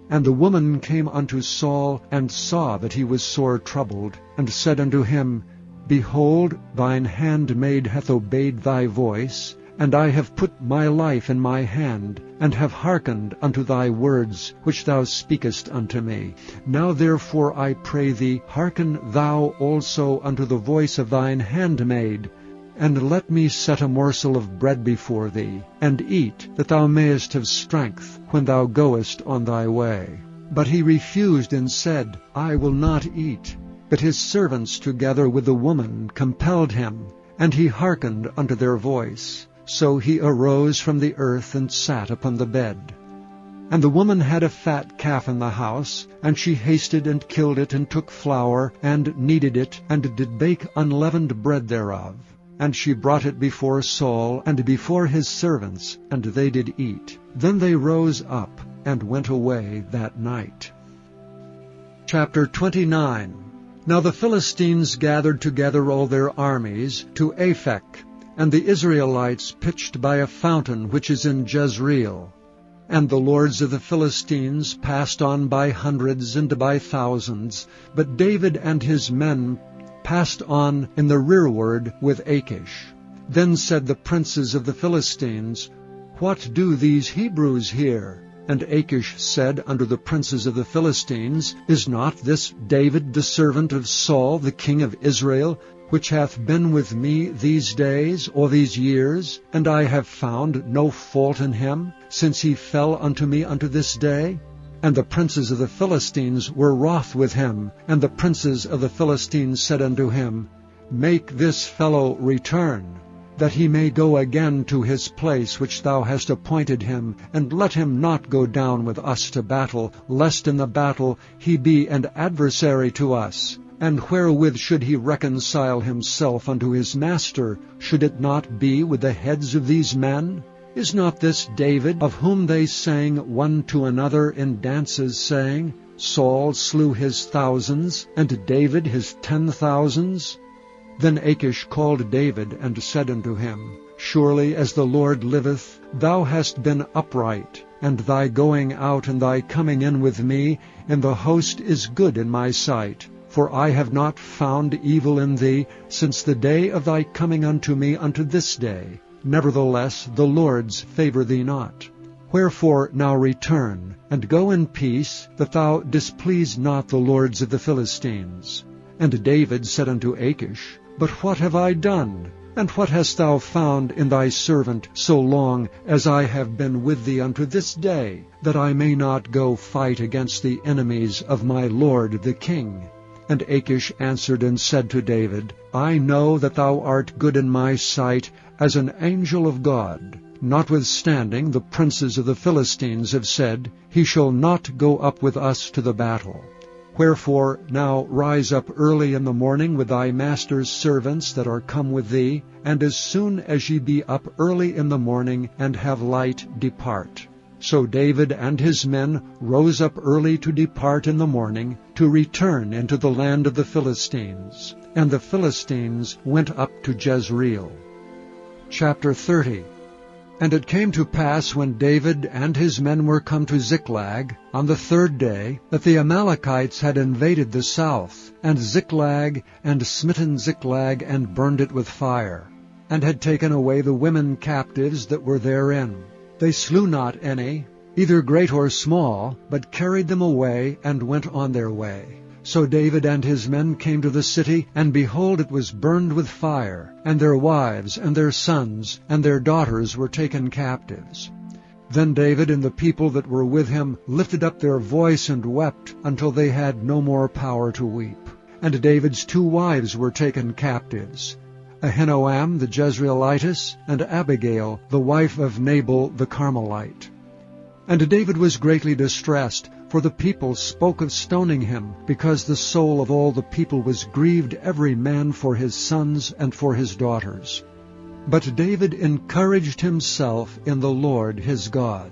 And the woman came unto Saul, and saw that he was sore troubled, and said unto him, Behold, thine handmaid hath obeyed thy voice, and I have put my life in my hand, and have hearkened unto thy words, which thou speakest unto me. Now therefore I pray thee, hearken thou also unto the voice of thine handmaid, and let me set a morsel of bread before thee, and eat, that thou mayest have strength when thou goest on thy way. But he refused and said, I will not eat. But his servants together with the woman compelled him, and he hearkened unto their voice. So he arose from the earth and sat upon the bed. And the woman had a fat calf in the house, and she hasted and killed it, and took flour, and kneaded it, and did bake unleavened bread thereof. And she brought it before Saul, and before his servants, and they did eat. Then they rose up, and went away that night. Chapter 29. Now the Philistines gathered together all their armies to Aphek, and the Israelites pitched by a fountain which is in Jezreel. And the lords of the Philistines passed on by hundreds and by thousands, but David and his men passed on in the rearward with Achish. Then said the princes of the Philistines, What do these Hebrews here? And Achish said unto the princes of the Philistines, Is not this David the servant of Saul the king of Israel, which hath been with me these days or these years, and I have found no fault in him, since he fell unto me unto this day? And the princes of the Philistines were wroth with him, and the princes of the Philistines said unto him, Make this fellow return, that he may go again to his place which thou hast appointed him, and let him not go down with us to battle, lest in the battle he be an adversary to us. And wherewith should he reconcile himself unto his master? Should it not be with the heads of these men? Is not this David, of whom they sang one to another in dances, saying, Saul slew his thousands, and David his 10,000s? Then Achish called David, and said unto him, Surely as the Lord liveth, thou hast been upright, and thy going out and thy coming in with me in the host is good in my sight. For I have not found evil in thee since the day of thy coming unto me unto this day. Nevertheless the Lord's favour thee not. Wherefore now return, and go in peace, that thou displease not the lords of the Philistines. And David said unto Achish, But what have I done? And what hast thou found in thy servant so long as I have been with thee unto this day, that I may not go fight against the enemies of my lord the king? And Achish answered and said to David, I know that thou art good in my sight as an angel of God. Notwithstanding the princes of the Philistines have said, He shall not go up with us to the battle. Wherefore now rise up early in the morning with thy master's servants that are come with thee, and as soon as ye be up early in the morning and have light, depart. So David and his men rose up early to depart in the morning, to return into the land of the Philistines. And the Philistines went up to Jezreel. Chapter 30. And it came to pass, when David and his men were come to Ziklag on the third day, that the Amalekites had invaded the south, and Ziklag, and smitten Ziklag, and burned it with fire, and had taken away the women captives that were therein. They slew not any, either great or small, but carried them away, and went on their way. So David and his men came to the city, and behold, it was burned with fire, and their wives, and their sons, and their daughters were taken captives. Then David and the people that were with him lifted up their voice and wept, until they had no more power to weep. And David's 2 wives were taken captives, Ahinoam the Jezreelitess, and Abigail the wife of Nabal the Carmelite. And David was greatly distressed, for the people spoke of stoning him, because the soul of all the people was grieved, every man for his sons and for his daughters. But David encouraged himself in the Lord his God.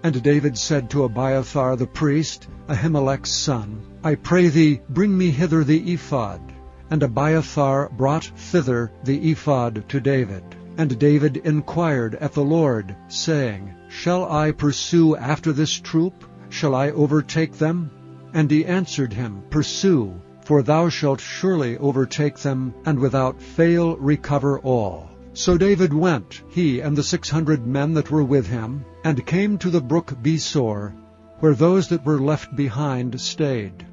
And David said to Abiathar the priest, Ahimelech's son, I pray thee, bring me hither the ephod. And Abiathar brought thither the ephod to David. And David inquired at the Lord, saying, Shall I pursue after this troop? shall I overtake them? And he answered him, Pursue, for thou shalt surely overtake them, and without fail recover all. So David went, he and the 600 men that were with him, and came to the brook Besor, where those that were left behind stayed.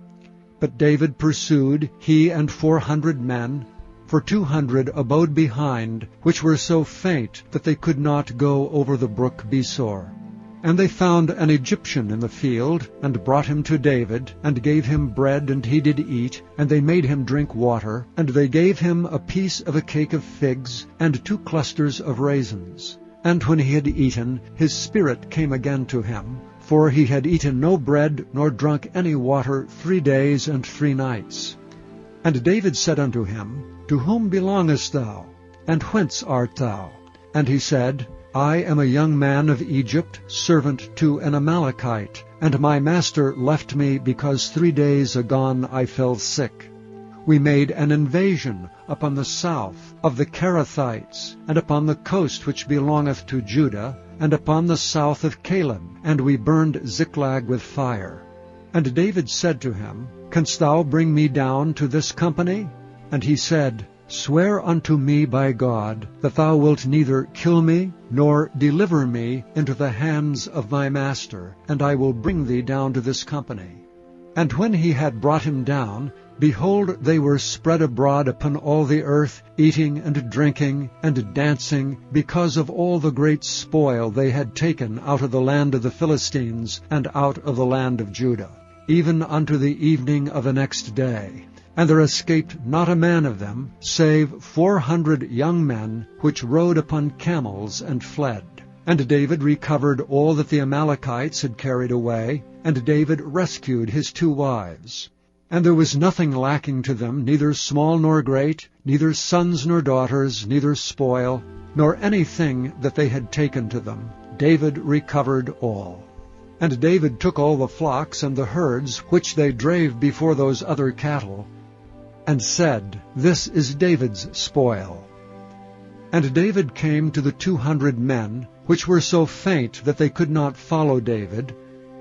But David pursued, he and 400 men, for 200 abode behind, which were so faint that they could not go over the brook Besor. And they found an Egyptian in the field, and brought him to David, and gave him bread, and he did eat, and they made him drink water, and they gave him a piece of a cake of figs, and 2 clusters of raisins. And when he had eaten, his spirit came again to him, for he had eaten no bread, nor drunk any water 3 days and 3 nights. And David said unto him, To whom belongest thou? And whence art thou? And he said, I am a young man of Egypt, servant to an Amalekite, and my master left me because 3 days agone I fell sick. We made an invasion upon the south of the Kerethites, and upon the coast which belongeth to Judah, and upon the south of Caleb, and we burned Ziklag with fire. And David said to him, Canst thou bring me down to this company? And he said, Swear unto me by God that thou wilt neither kill me, nor deliver me into the hands of my master, and I will bring thee down to this company. And when he had brought him down, behold, they were spread abroad upon all the earth, eating and drinking and dancing, because of all the great spoil they had taken out of the land of the Philistines, and out of the land of Judah, even unto the evening of the next day. And there escaped not a man of them, save 400 young men, which rode upon camels and fled. And David recovered all that the Amalekites had carried away, and David rescued his 2 wives. And there was nothing lacking to them, neither small nor great, neither sons nor daughters, neither spoil, nor anything that they had taken to them. David recovered all. And David took all the flocks and the herds which they drave before those other cattle, and said, This is David's spoil. And David came to the 200 men, which were so faint that they could not follow David,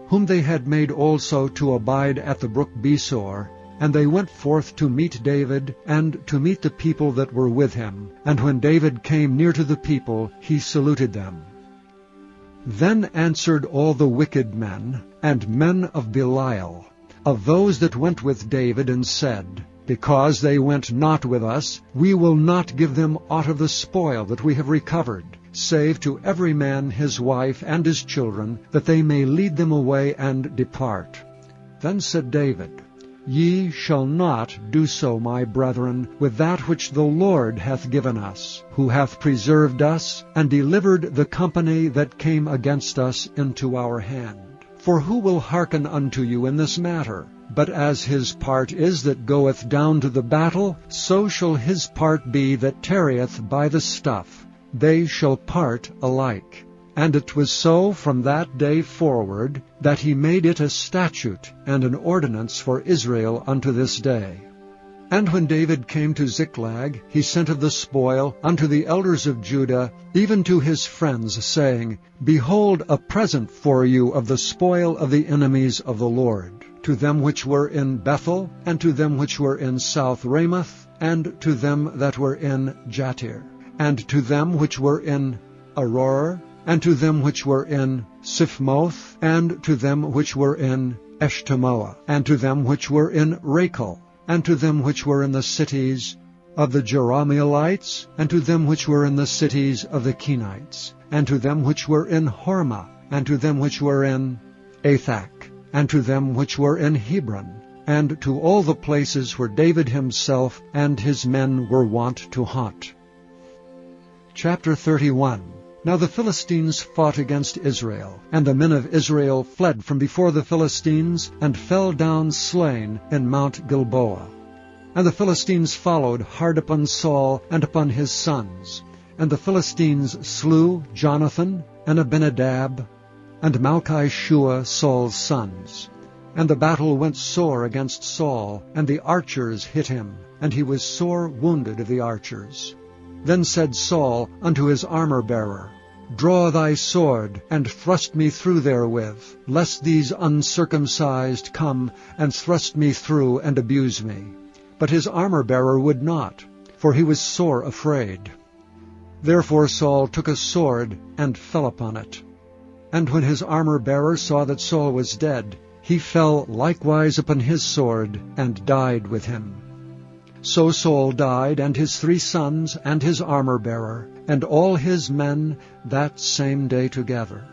whom they had made also to abide at the brook Besor, and they went forth to meet David, and to meet the people that were with him. And when David came near to the people, he saluted them. Then answered all the wicked men, and men of Belial, of those that went with David, and said, Because they went not with us, we will not give them aught of the spoil that we have recovered, save to every man his wife and his children, that they may lead them away and depart. Then said David, Ye shall not do so, my brethren, with that which the Lord hath given us, who hath preserved us, and delivered the company that came against us into our hand. For who will hearken unto you in this matter? But as his part is that goeth down to the battle, so shall his part be that tarrieth by the stuff. They shall part alike. And it was so from that day forward, that he made it a statute and an ordinance for Israel unto this day. And when David came to Ziklag, he sent of the spoil unto the elders of Judah, even to his friends, saying, Behold, a present for you of the spoil of the enemies of the Lord, to them which were in Bethel, and to them which were in South Ramoth, and to them that were in Jatir, and to them which were in Aroer, and to them which were in Siphmoth, and to them which were in Eshtemoa, and to them which were in Rachel, and to them which were in the cities of the Jerahmeelites, and to them which were in the cities of the Kenites, and to them which were in Hormah, and to them which were in Athak, and to them which were in Hebron, and to all the places where David himself and his men were wont to haunt. Chapter 31. Now the Philistines fought against Israel, and the men of Israel fled from before the Philistines, and fell down slain in Mount Gilboa. And the Philistines followed hard upon Saul and upon his sons. And the Philistines slew Jonathan, and Abinadab, and Malchi-Shua, Saul's sons. And the battle went sore against Saul, and the archers hit him, and he was sore wounded of the archers. Then said Saul unto his armor-bearer, Draw thy sword, and thrust me through therewith, lest these uncircumcised come and thrust me through and abuse me. But his armor-bearer would not, for he was sore afraid. Therefore Saul took a sword and fell upon it. And when his armor-bearer saw that Saul was dead, he fell likewise upon his sword, and died with him. So Saul died, and his 3 sons, and his armor-bearer, and all his men that same day together.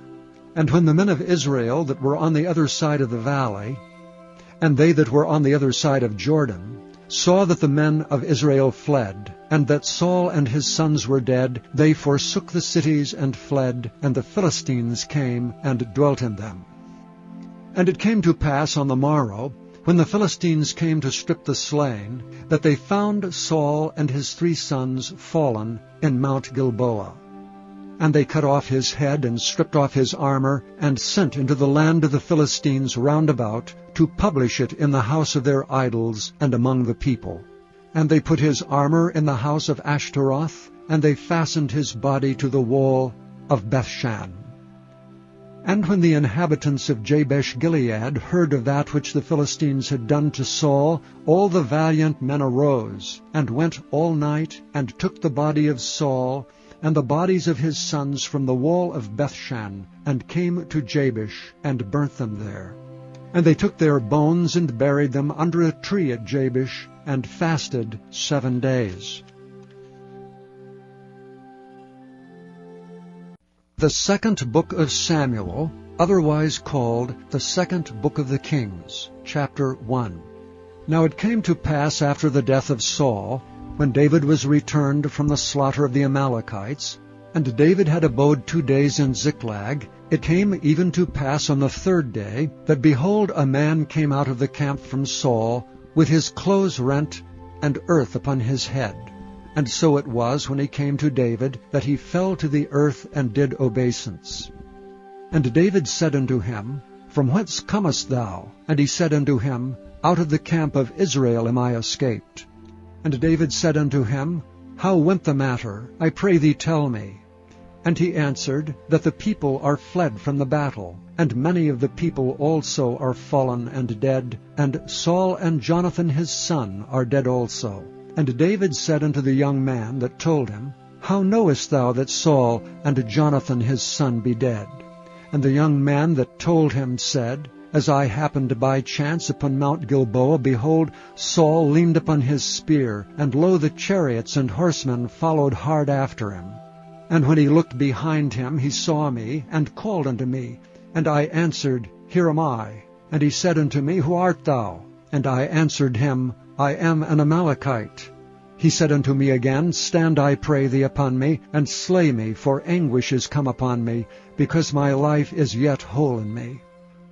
And when the men of Israel that were on the other side of the valley, and they that were on the other side of Jordan, saw that the men of Israel fled, and that Saul and his sons were dead, they forsook the cities and fled, and the Philistines came and dwelt in them. And it came to pass on the morrow, when the Philistines came to strip the slain, that they found Saul and his 3 sons fallen in Mount Gilboa. And they cut off his head, and stripped off his armor, and sent into the land of the Philistines round about, to publish it in the house of their idols and among the people. And they put his armor in the house of Ashtaroth, and they fastened his body to the wall of Bethshan. And when the inhabitants of Jabesh-Gilead heard of that which the Philistines had done to Saul, all the valiant men arose, and went all night, and took the body of Saul, and the bodies of his sons from the wall of Bethshan, and came to Jabesh, and burnt them there. And they took their bones, and buried them under a tree at Jabesh, and fasted 7 days. The second book of Samuel, otherwise called the second book of the Kings, chapter 1. Now it came to pass after the death of Saul, when David was returned from the slaughter of the Amalekites, and David had abode 2 days in Ziklag, it came even to pass on the 3rd day, that behold, a man came out of the camp from Saul, with his clothes rent, and earth upon his head. And so it was, when he came to David, that he fell to the earth and did obeisance. And David said unto him, From whence comest thou? And he said unto him, Out of the camp of Israel am I escaped. And David said unto him, How went the matter? I pray thee tell me. And he answered, That the people are fled from the battle, and many of the people also are fallen and dead, and Saul and Jonathan his son are dead also. And David said unto the young man that told him, How knowest thou that Saul and Jonathan his son be dead? And the young man that told him said, As I happened by chance upon Mount Gilboa, behold, Saul leaned upon his spear, and lo, the chariots and horsemen followed hard after him. And when he looked behind him, he saw me, and called unto me. And I answered, Here am I. And he said unto me, Who art thou? And I answered him, I am an Amalekite. He said unto me again, Stand, I pray thee, upon me, and slay me, for anguish is come upon me, because my life is yet whole in me.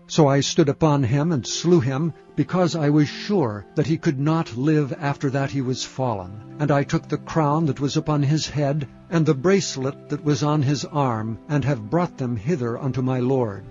So I stood upon him, and slew him, because I was sure that he could not live after that he was fallen. And I took the crown that was upon his head, and the bracelet that was on his arm, and have brought them hither unto my lord.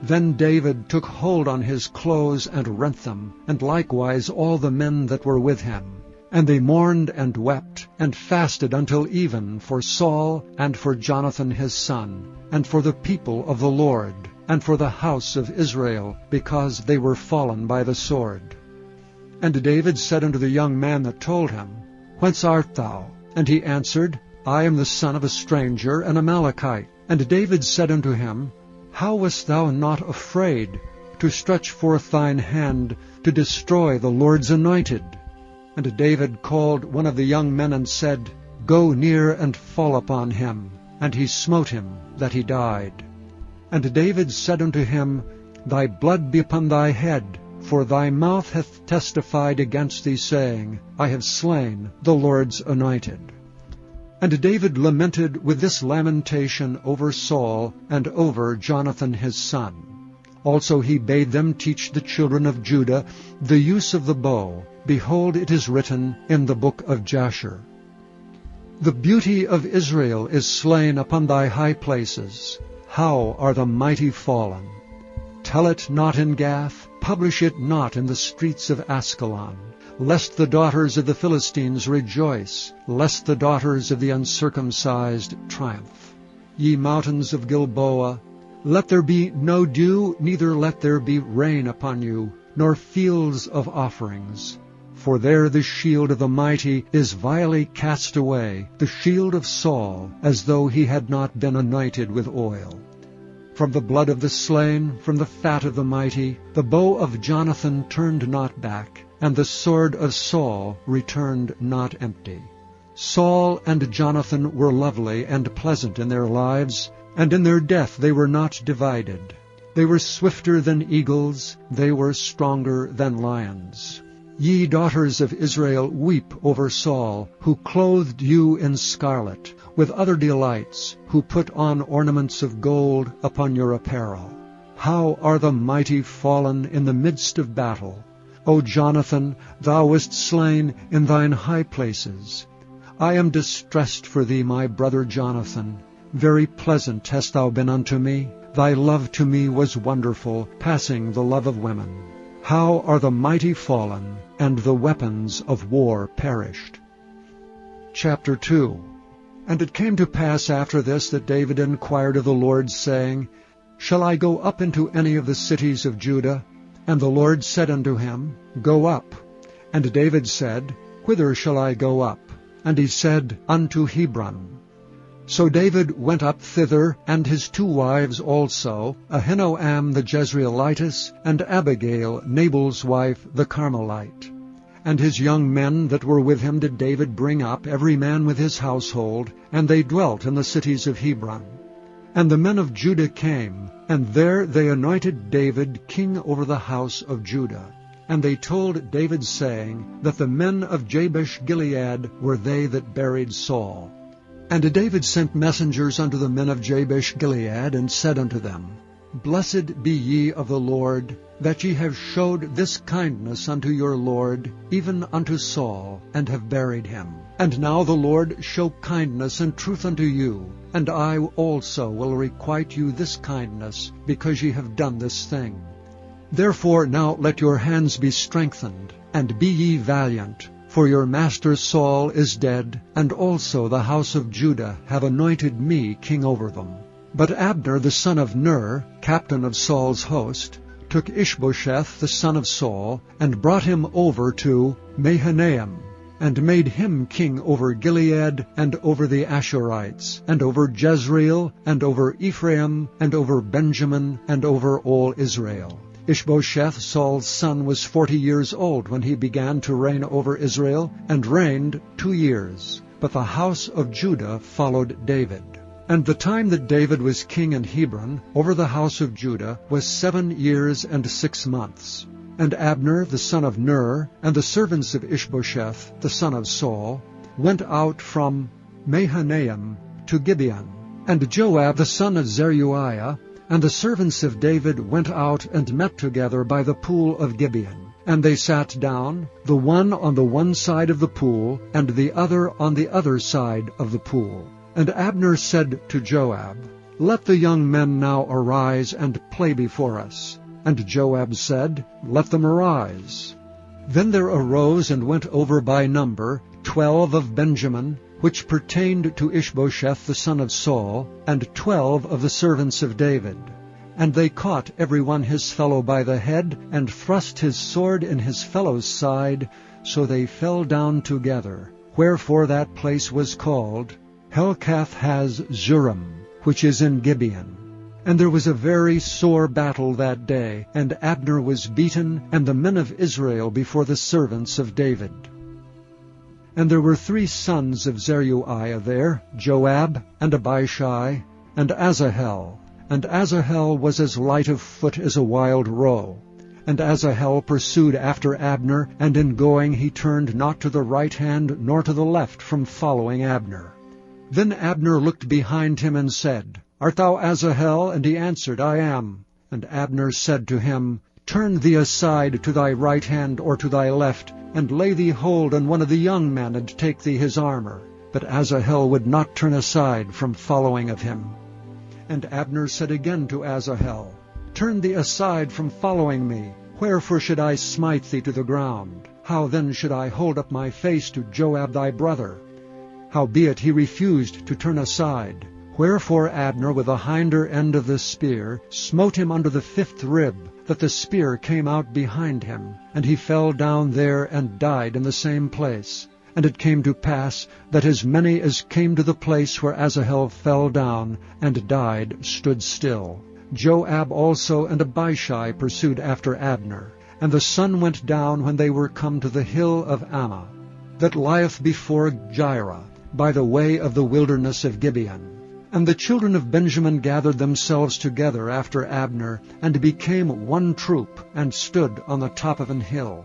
Then David took hold on his clothes and rent them, and likewise all the men that were with him. And they mourned and wept, and fasted until even for Saul, and for Jonathan his son, and for the people of the Lord, and for the house of Israel, because they were fallen by the sword. And David said unto the young man that told him, Whence art thou? And he answered, I am the son of a stranger, an Amalekite. And David said unto him, How wast thou not afraid to stretch forth thine hand to destroy the Lord's anointed? And David called one of the young men and said, Go near and fall upon him. And he smote him, that he died. And David said unto him, Thy blood be upon thy head, for thy mouth hath testified against thee, saying, I have slain the Lord's anointed. And David lamented with this lamentation over Saul and over Jonathan his son. Also he bade them teach the children of Judah the use of the bow. Behold, it is written in the book of Jasher. The beauty of Israel is slain upon thy high places. How are the mighty fallen! Tell it not in Gath, publish it not in the streets of Askelon, lest the daughters of the Philistines rejoice, lest the daughters of the uncircumcised triumph. ye mountains of Gilboa. Let there be no dew, neither let there be rain upon you, nor fields of offerings. For there the shield of the mighty is vilely cast away, the shield of Saul, as though he had not been anointed with oil. From the blood of the slain, from the fat of the mighty, the bow of Jonathan turned not back, and the sword of Saul returned not empty. Saul and Jonathan were lovely and pleasant in their lives, and in their death they were not divided. They were swifter than eagles, they were stronger than lions. Ye daughters of Israel, weep over Saul, who clothed you in scarlet, with other delights, who put on ornaments of gold upon your apparel. How are the mighty fallen in the midst of battle! O Jonathan, thou wast slain in thine high places. I am distressed for thee, my brother Jonathan. Very pleasant hast thou been unto me. Thy love to me was wonderful, passing the love of women. How are the mighty fallen, and the weapons of war perished. Chapter 2. And it came to pass after this that David inquired of the Lord, saying, Shall I go up into any of the cities of Judah? And the Lord said unto him, Go up. And David said, Whither shall I go up? And he said, Unto Hebron. So David went up thither, and his 2 wives also, Ahinoam the Jezreelitess, and Abigail, Nabal's wife, the Carmelite. And his young men that were with him did David bring up, every man with his household, and they dwelt in the cities of Hebron. And the men of Judah came, and there they anointed David king over the house of Judah. And they told David, saying, that the men of Jabesh-Gilead were they that buried Saul. And David sent messengers unto the men of Jabesh-Gilead, and said unto them, Blessed be ye of the Lord, that ye have showed this kindness unto your Lord, even unto Saul, and have buried him. And now the Lord show kindness and truth unto you, and I also will requite you this kindness, because ye have done this thing. Therefore now let your hands be strengthened, and be ye valiant, for your master Saul is dead, and also the house of Judah have anointed me king over them. But Abner the son of Ner, captain of Saul's host, took Ishbosheth the son of Saul, and brought him over to Mahanaim, and made him king over Gilead, and over the Ashurites, and over Jezreel, and over Ephraim, and over Benjamin, and over all Israel. Ishbosheth, Saul's son, was 40 years old when he began to reign over Israel, and reigned 2 years. But the house of Judah followed David. And the time that David was king in Hebron over the house of Judah was 7 years and 6 months. And Abner the son of Ner, and the servants of Ishbosheth the son of Saul, went out from Mahanaim to Gibeon. And Joab the son of Zeruiah, and the servants of David went out and met together by the pool of Gibeon. And they sat down, the one on the one side of the pool, and the other on the other side of the pool. And Abner said to Joab, Let the young men now arise and play before us. And Joab said, Let them arise. Then there arose and went over by number 12 of Benjamin, which pertained to Ishbosheth the son of Saul, and 12 of the servants of David. And they caught every one his fellow by the head, and thrust his sword in his fellow's side, so they fell down together. Wherefore that place was called Helkath-haz-Zurim, which is in Gibeon. And there was a very sore battle that day, and Abner was beaten, and the men of Israel before the servants of David. And there were 3 sons of Zeruiah there, Joab, and Abishai, and Asahel. And Asahel was as light of foot as a wild roe. And Asahel pursued after Abner, and in going he turned not to the right hand nor to the left from following Abner. Then Abner looked behind him and said, Art thou Asahel? And he answered, I am. And Abner said to him, Turn thee aside to thy right hand or to thy left, and lay thee hold on one of the young men, and take thee his armor. But Asahel would not turn aside from following of him. And Abner said again to Asahel, Turn thee aside from following me. Wherefore should I smite thee to the ground? How then should I hold up my face to Joab thy brother? Howbeit he refused to turn aside. Wherefore Abner with the hinder end of the spear smote him under the 5th rib, that the spear came out behind him, and he fell down there and died in the same place. And it came to pass that as many as came to the place where Asahel fell down and died stood still. Joab also and Abishai pursued after Abner. And the sun went down when they were come to the hill of Ammah, that lieth before Jireh, by the way of the wilderness of Gibeon. And the children of Benjamin gathered themselves together after Abner, and became one troop, and stood on the top of an hill.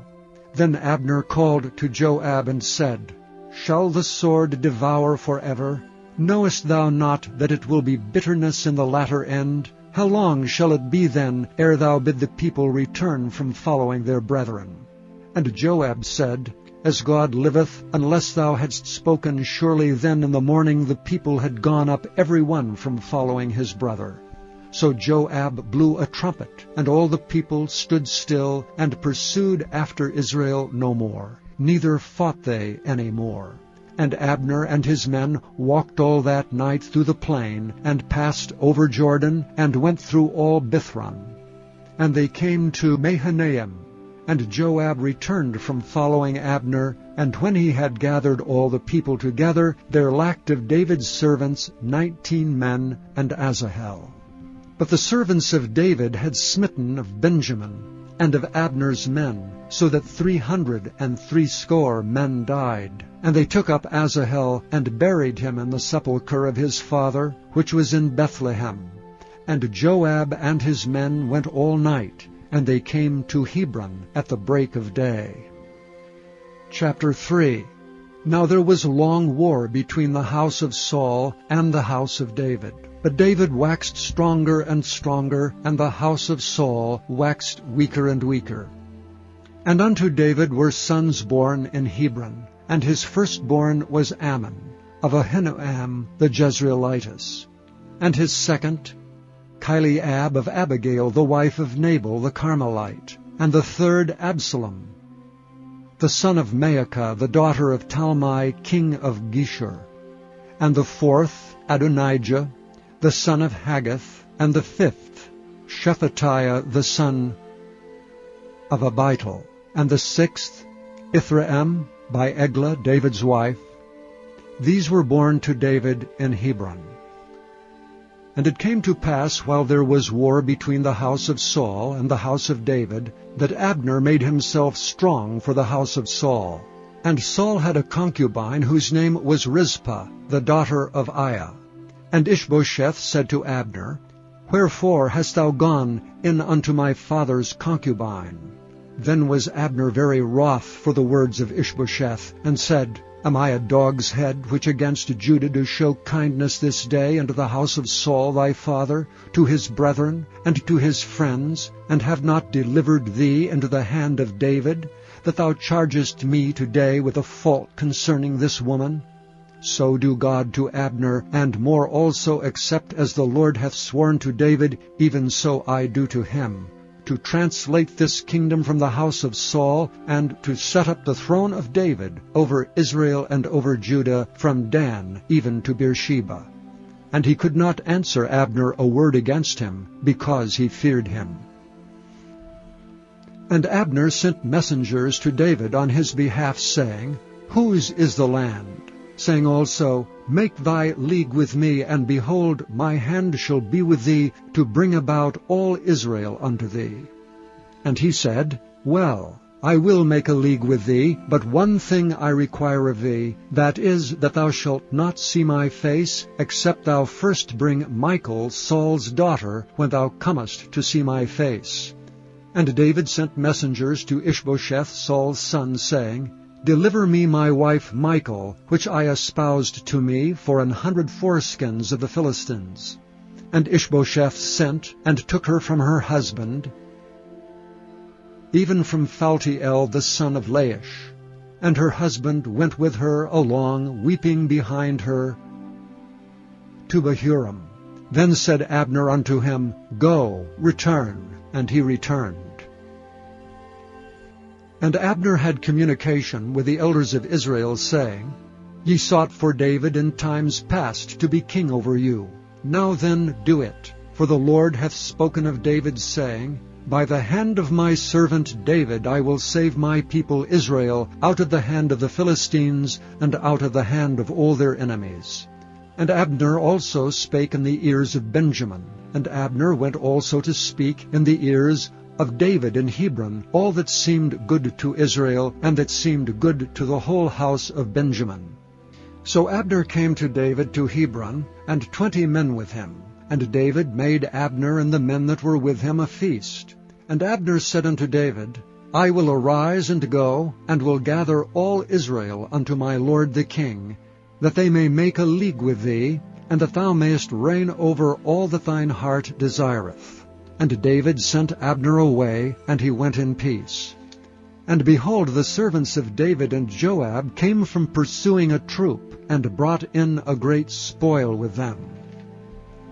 Then Abner called to Joab and said, Shall the sword devour forever? Knowest thou not that it will be bitterness in the latter end? How long shall it be then, ere thou bid the people return from following their brethren? And Joab said, As God liveth, unless thou hadst spoken, surely then in the morning the people had gone up every one from following his brother. So Joab blew a trumpet, and all the people stood still, and pursued after Israel no more, neither fought they any more. And Abner and his men walked all that night through the plain, and passed over Jordan, and went through all Bithron. And they came to Mahanaim. And Joab returned from following Abner, and when he had gathered all the people together, there lacked of David's servants 19 men and Asahel. But the servants of David had smitten of Benjamin, and of Abner's men, so that 360 men died. And they took up Asahel, and buried him in the sepulchre of his father, which was in Bethlehem. And Joab and his men went all night, and they came to Hebron at the break of day. Chapter 3. Now there was long war between the house of Saul and the house of David. But David waxed stronger and stronger, and the house of Saul waxed weaker and weaker. And unto David were sons born in Hebron, and his firstborn was Ammon, of Ahinoam the Jezreelitess, and his second, Chileab of Abigail, the wife of Nabal the Carmelite, and the third Absalom, the son of Maacah, the daughter of Talmai, king of Geshur, and the fourth Adonijah, the son of Haggith, and the fifth Shephatiah, the son of Abital, and the sixth Ithream, by Eglah, David's wife. These were born to David in Hebron. And it came to pass, while there was war between the house of Saul and the house of David, that Abner made himself strong for the house of Saul. And Saul had a concubine whose name was Rizpah, the daughter of Aiah. And Ishbosheth said to Abner, Wherefore hast thou gone in unto my father's concubine? Then was Abner very wroth for the words of Ishbosheth, and said, Am I a dog's head, which against Judah do show kindness this day unto the house of Saul thy father, to his brethren, and to his friends, and have not delivered thee into the hand of David, that thou chargest me today with a fault concerning this woman? So do God to Abner, and more also, except as the Lord hath sworn to David, even so I do to him, to translate this kingdom from the house of Saul, and to set up the throne of David over Israel and over Judah, from Dan even to Beersheba. And he could not answer Abner a word against him, because he feared him. And Abner sent messengers to David on his behalf, saying, Whose is the land? Saying also, Make thy league with me, and behold, my hand shall be with thee, to bring about all Israel unto thee. And he said, Well, I will make a league with thee, but one thing I require of thee, that is, that thou shalt not see my face, except thou first bring Michal, Saul's daughter, when thou comest to see my face. And David sent messengers to Ishbosheth, Saul's son, saying, Deliver me my wife Michal, which I espoused to me for 100 foreskins of the Philistines. And Ishbosheth sent, and took her from her husband, even from Phaltiel the son of Laish. And her husband went with her along, weeping behind her, to Bahurim. Then said Abner unto him, Go, return. And he returned. And Abner had communication with the elders of Israel, saying, Ye sought for David in times past to be king over you. Now then do it, for the Lord hath spoken of David, saying, By the hand of my servant David I will save my people Israel out of the hand of the Philistines, and out of the hand of all their enemies. And Abner also spake in the ears of Benjamin, and Abner went also to speak in the ears of David in Hebron all that seemed good to Israel, and that seemed good to the whole house of Benjamin. So Abner came to David to Hebron, and 20 men with him. And David made Abner and the men that were with him a feast. And Abner said unto David, I will arise and go, and will gather all Israel unto my lord the king, that they may make a league with thee, and that thou mayest reign over all that thine heart desireth. And David sent Abner away, and he went in peace. And behold, the servants of David and Joab came from pursuing a troop, and brought in a great spoil with them.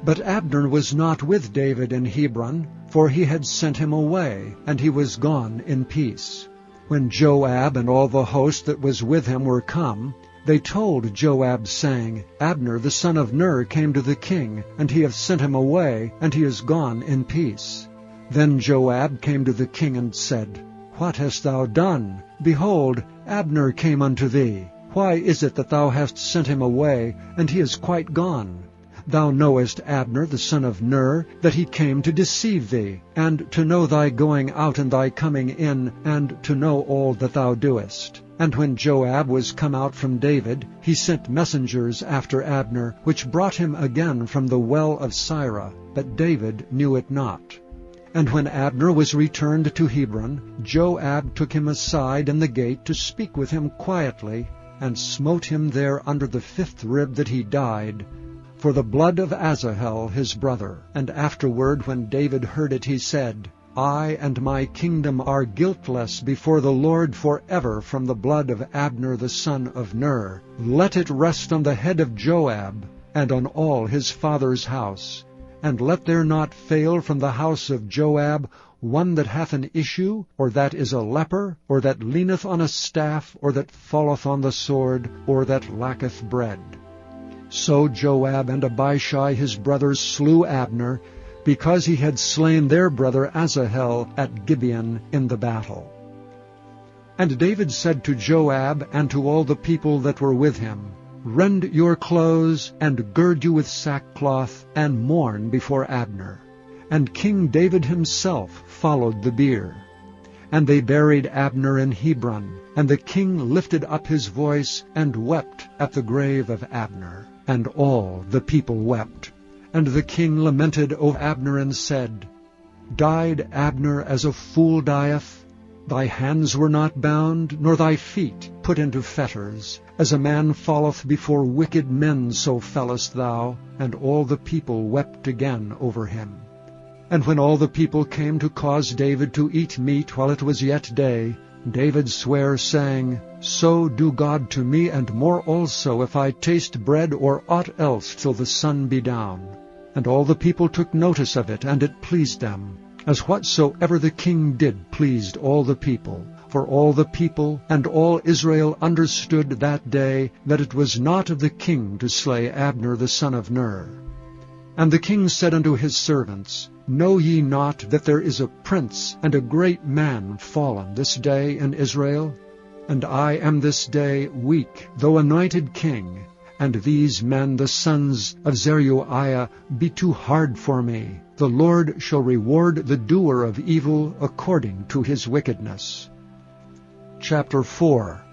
But Abner was not with David in Hebron, for he had sent him away, and he was gone in peace. When Joab and all the host that was with him were come, they told Joab, saying, Abner the son of Ner came to the king, and he hath sent him away, and he is gone in peace. Then Joab came to the king and said, What hast thou done? Behold, Abner came unto thee. Why is it that thou hast sent him away, and he is quite gone? Thou knowest Abner the son of Ner, that he came to deceive thee, and to know thy going out and thy coming in, and to know all that thou doest. And when Joab was come out from David, he sent messengers after Abner, which brought him again from the well of Sirah, but David knew it not. And when Abner was returned to Hebron, Joab took him aside in the gate to speak with him quietly, and smote him there under the 5th rib that he died, for the blood of Asahel his brother. And afterward, when David heard it, he said, I and my kingdom are guiltless before the Lord forever from the blood of Abner the son of Ner. Let it rest on the head of Joab, and on all his father's house. And let there not fail from the house of Joab one that hath an issue, or that is a leper, or that leaneth on a staff, or that falleth on the sword, or that lacketh bread. So Joab and Abishai his brothers slew Abner, because he had slain their brother Asahel at Gibeon in the battle. And David said to Joab and to all the people that were with him, Rend your clothes, and gird you with sackcloth, and mourn before Abner. And King David himself followed the bier. And they buried Abner in Hebron, and the king lifted up his voice, and wept at the grave of Abner. And all the people wept. And the king lamented over Abner, and said, Died Abner as a fool dieth? Thy hands were not bound, nor thy feet put into fetters. As a man falleth before wicked men, so fellest thou. And all the people wept again over him. And when all the people came to cause David to eat meat while it was yet day, David sware, saying, So do God to me, and more also, if I taste bread or aught else till the sun be down. And all the people took notice of it, and it pleased them, as whatsoever the king did pleased all the people. For all the people and all Israel understood that day that it was not of the king to slay Abner the son of Ner. And the king said unto his servants, Know ye not that there is a prince and a great man fallen this day in Israel? And I am this day weak, though anointed king, and these men, the sons of Zeruiah, be too hard for me. The Lord shall reward the doer of evil according to his wickedness. Chapter 4.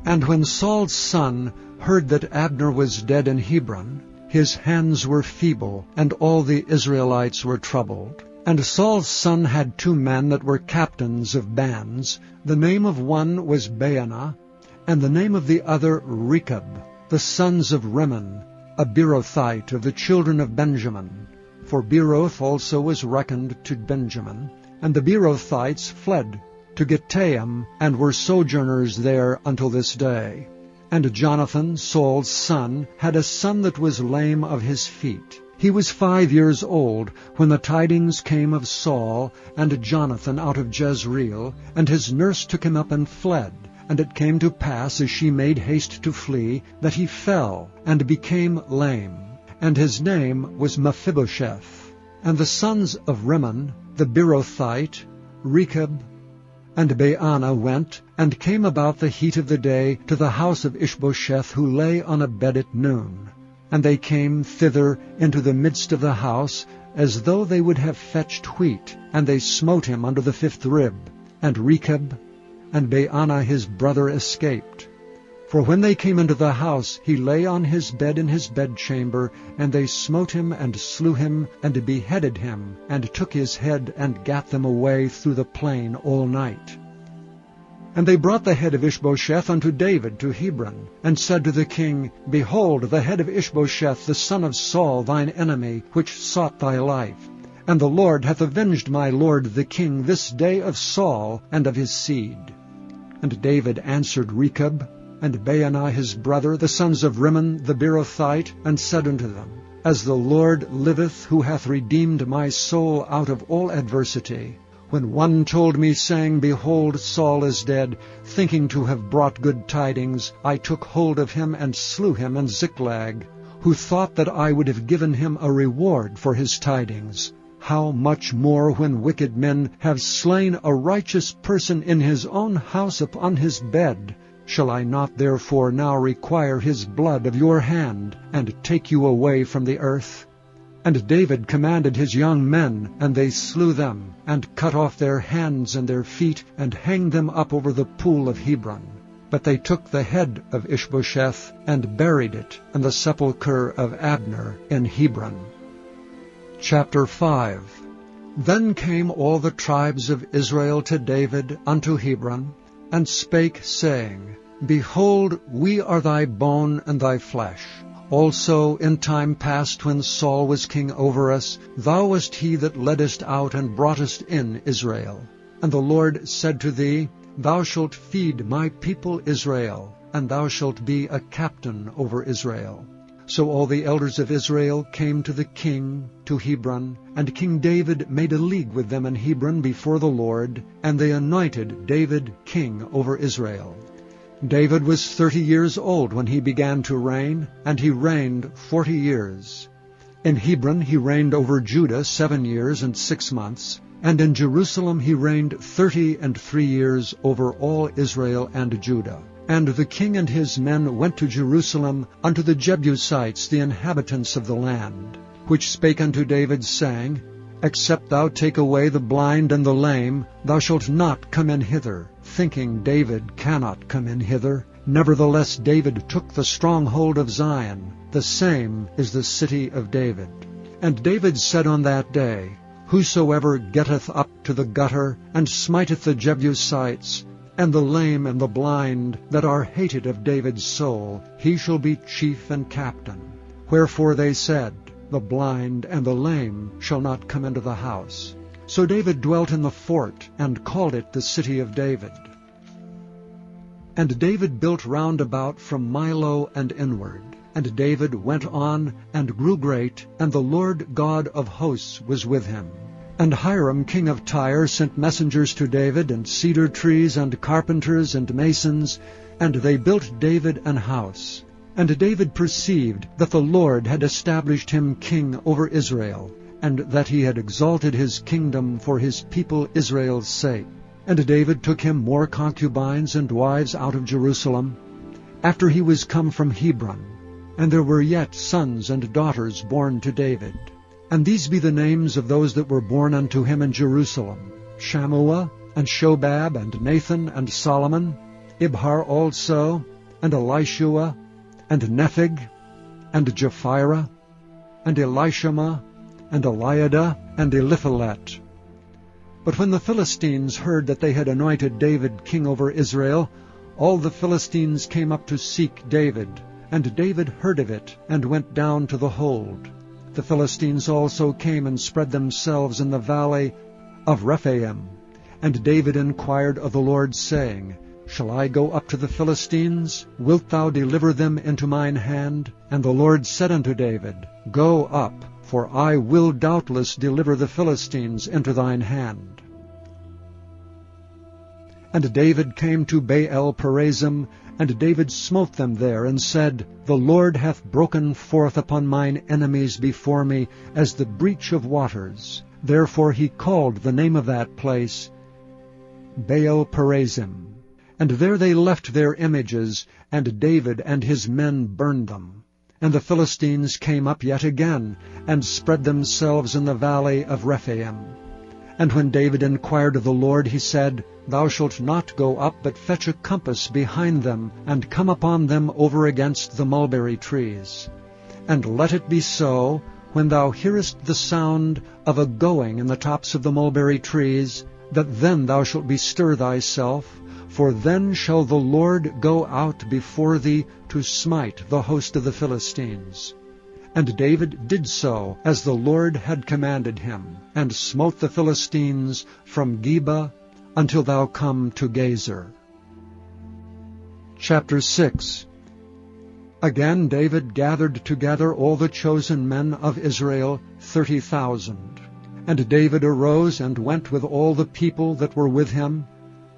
And when Saul's son heard that Abner was dead in Hebron, his hands were feeble, and all the Israelites were troubled. And Saul's son had 2 men that were captains of bands. The name of one was Baanah, and the name of the other Rechab, the sons of Rimmon, a Beerothite of the children of Benjamin. For Beeroth also was reckoned to Benjamin. And the Beerothites fled to Gittaim, and were sojourners there until this day. And Jonathan, Saul's son, had a son that was lame of his feet. He was 5 years old when the tidings came of Saul and Jonathan out of Jezreel, and his nurse took him up and fled. And it came to pass, as she made haste to flee, that he fell and became lame. and his name was Mephibosheth. And the sons of Rimmon, the Beerothite, Rechab, and Baanah went, and came about the heat of the day to the house of Ishbosheth, who lay on a bed at noon. And they came thither into the midst of the house, as though they would have fetched wheat, and they smote him under the 5th rib. And Rechab and Baanah his brother escaped. For when they came into the house, he lay on his bed in his bedchamber, and they smote him and slew him, and beheaded him, and took his head, and gat them away through the plain all night. And they brought the head of Ishbosheth unto David to Hebron, and said to the king, Behold, the head of Ishbosheth, the son of Saul, thine enemy, which sought thy life. And the Lord hath avenged my lord the king this day of Saul and of his seed. And David answered Rechab and Baanah his brother, the sons of Rimmon the Beerothite, and said unto them, As the Lord liveth, who hath redeemed my soul out of all adversity, when one told me, saying, Behold, Saul is dead, thinking to have brought good tidings, I took hold of him and slew him in Ziklag, who thought that I would have given him a reward for his tidings. How much more when wicked men have slain a righteous person in his own house upon his bed? Shall I not therefore now require his blood of your hand, and take you away from the earth? And David commanded his young men, and they slew them, and cut off their hands and their feet, and hanged them up over the pool of Hebron. But they took the head of Ishbosheth, and buried it in the sepulchre of Abner in Hebron. Chapter 5. Then came all the tribes of Israel to David unto Hebron, and spake, saying, Behold, we are thy bone and thy flesh. Also in time past, when Saul was king over us, thou wast he that leddest out and broughtest in Israel. And the Lord said to thee, Thou shalt feed my people Israel, and thou shalt be a captain over Israel. So all the elders of Israel came to the king to Hebron, and King David made a league with them in Hebron before the Lord, and they anointed David king over Israel. David was 30 years old when he began to reign, and he reigned 40 years. In Hebron he reigned over Judah 7 years and 6 months, and in Jerusalem he reigned 33 years over all Israel and Judah. And the king and his men went to Jerusalem unto the Jebusites, the inhabitants of the land, which spake unto David, saying, Except thou take away the blind and the lame, thou shalt not come in hither, thinking David cannot come in hither. Nevertheless David took the stronghold of Zion, the same is the city of David. And David said on that day, Whosoever getteth up to the gutter, and smiteth the Jebusites, and the lame and the blind that are hated of David's soul, he shall be chief and captain. Wherefore they said, The blind and the lame shall not come into the house. So David dwelt in the fort, and called it the city of David. And David built round about from Milo and inward. And David went on and grew great, and the Lord God of hosts was with him. And Hiram king of Tyre sent messengers to David, and cedar trees, and carpenters, and masons, and they built David an house. And David perceived that the Lord had established him king over Israel, and that he had exalted his kingdom for his people Israel's sake. And David took him more concubines and wives out of Jerusalem, after he was come from Hebron. And there were yet sons and daughters born to David. And these be the names of those that were born unto him in Jerusalem, Shammua, and Shobab, and Nathan, and Solomon, Ibhar also, and Elishua, and Nepheg, and Japhira, and Elishama, and Eliada, and Eliphalet. But when the Philistines heard that they had anointed David king over Israel, all the Philistines came up to seek David, and David heard of it, and went down to the hold. The Philistines also came and spread themselves in the valley of Rephaim. And David inquired of the Lord, saying, Shall I go up to the Philistines? Wilt thou deliver them into mine hand? And the Lord said unto David, Go up, for I will doubtless deliver the Philistines into thine hand. And David came to Baal-perazim, and David smote them there, and said, The Lord hath broken forth upon mine enemies before me as the breach of waters. Therefore he called the name of that place Baal-perazim. And there they left their images, and David and his men burned them. And the Philistines came up yet again, and spread themselves in the valley of Rephaim. And when David inquired of the Lord, he said, Thou shalt not go up, but fetch a compass behind them, and come upon them over against the mulberry trees. And let it be so, when thou hearest the sound of a going in the tops of the mulberry trees, that then thou shalt bestir thyself, for then shall the Lord go out before thee to smite the host of the Philistines. And David did so, as the Lord had commanded him, and smote the Philistines from Geba until thou come to Gezer. Chapter 6. Again David gathered together all the chosen men of Israel, 30,000. And David arose and went with all the people that were with him,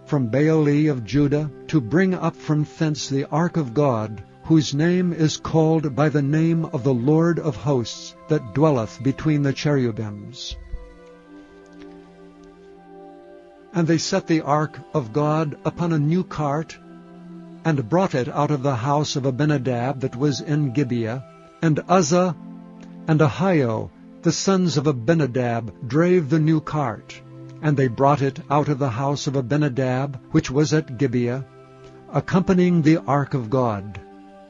from Baale of Judah, to bring up from thence the ark of God, whose name is called by the name of the Lord of hosts, that dwelleth between the cherubims. And they set the ark of God upon a new cart, and brought it out of the house of Abinadab that was in Gibeah. And Uzzah and Ahio, the sons of Abinadab, drave the new cart. And they brought it out of the house of Abinadab, which was at Gibeah, accompanying the ark of God.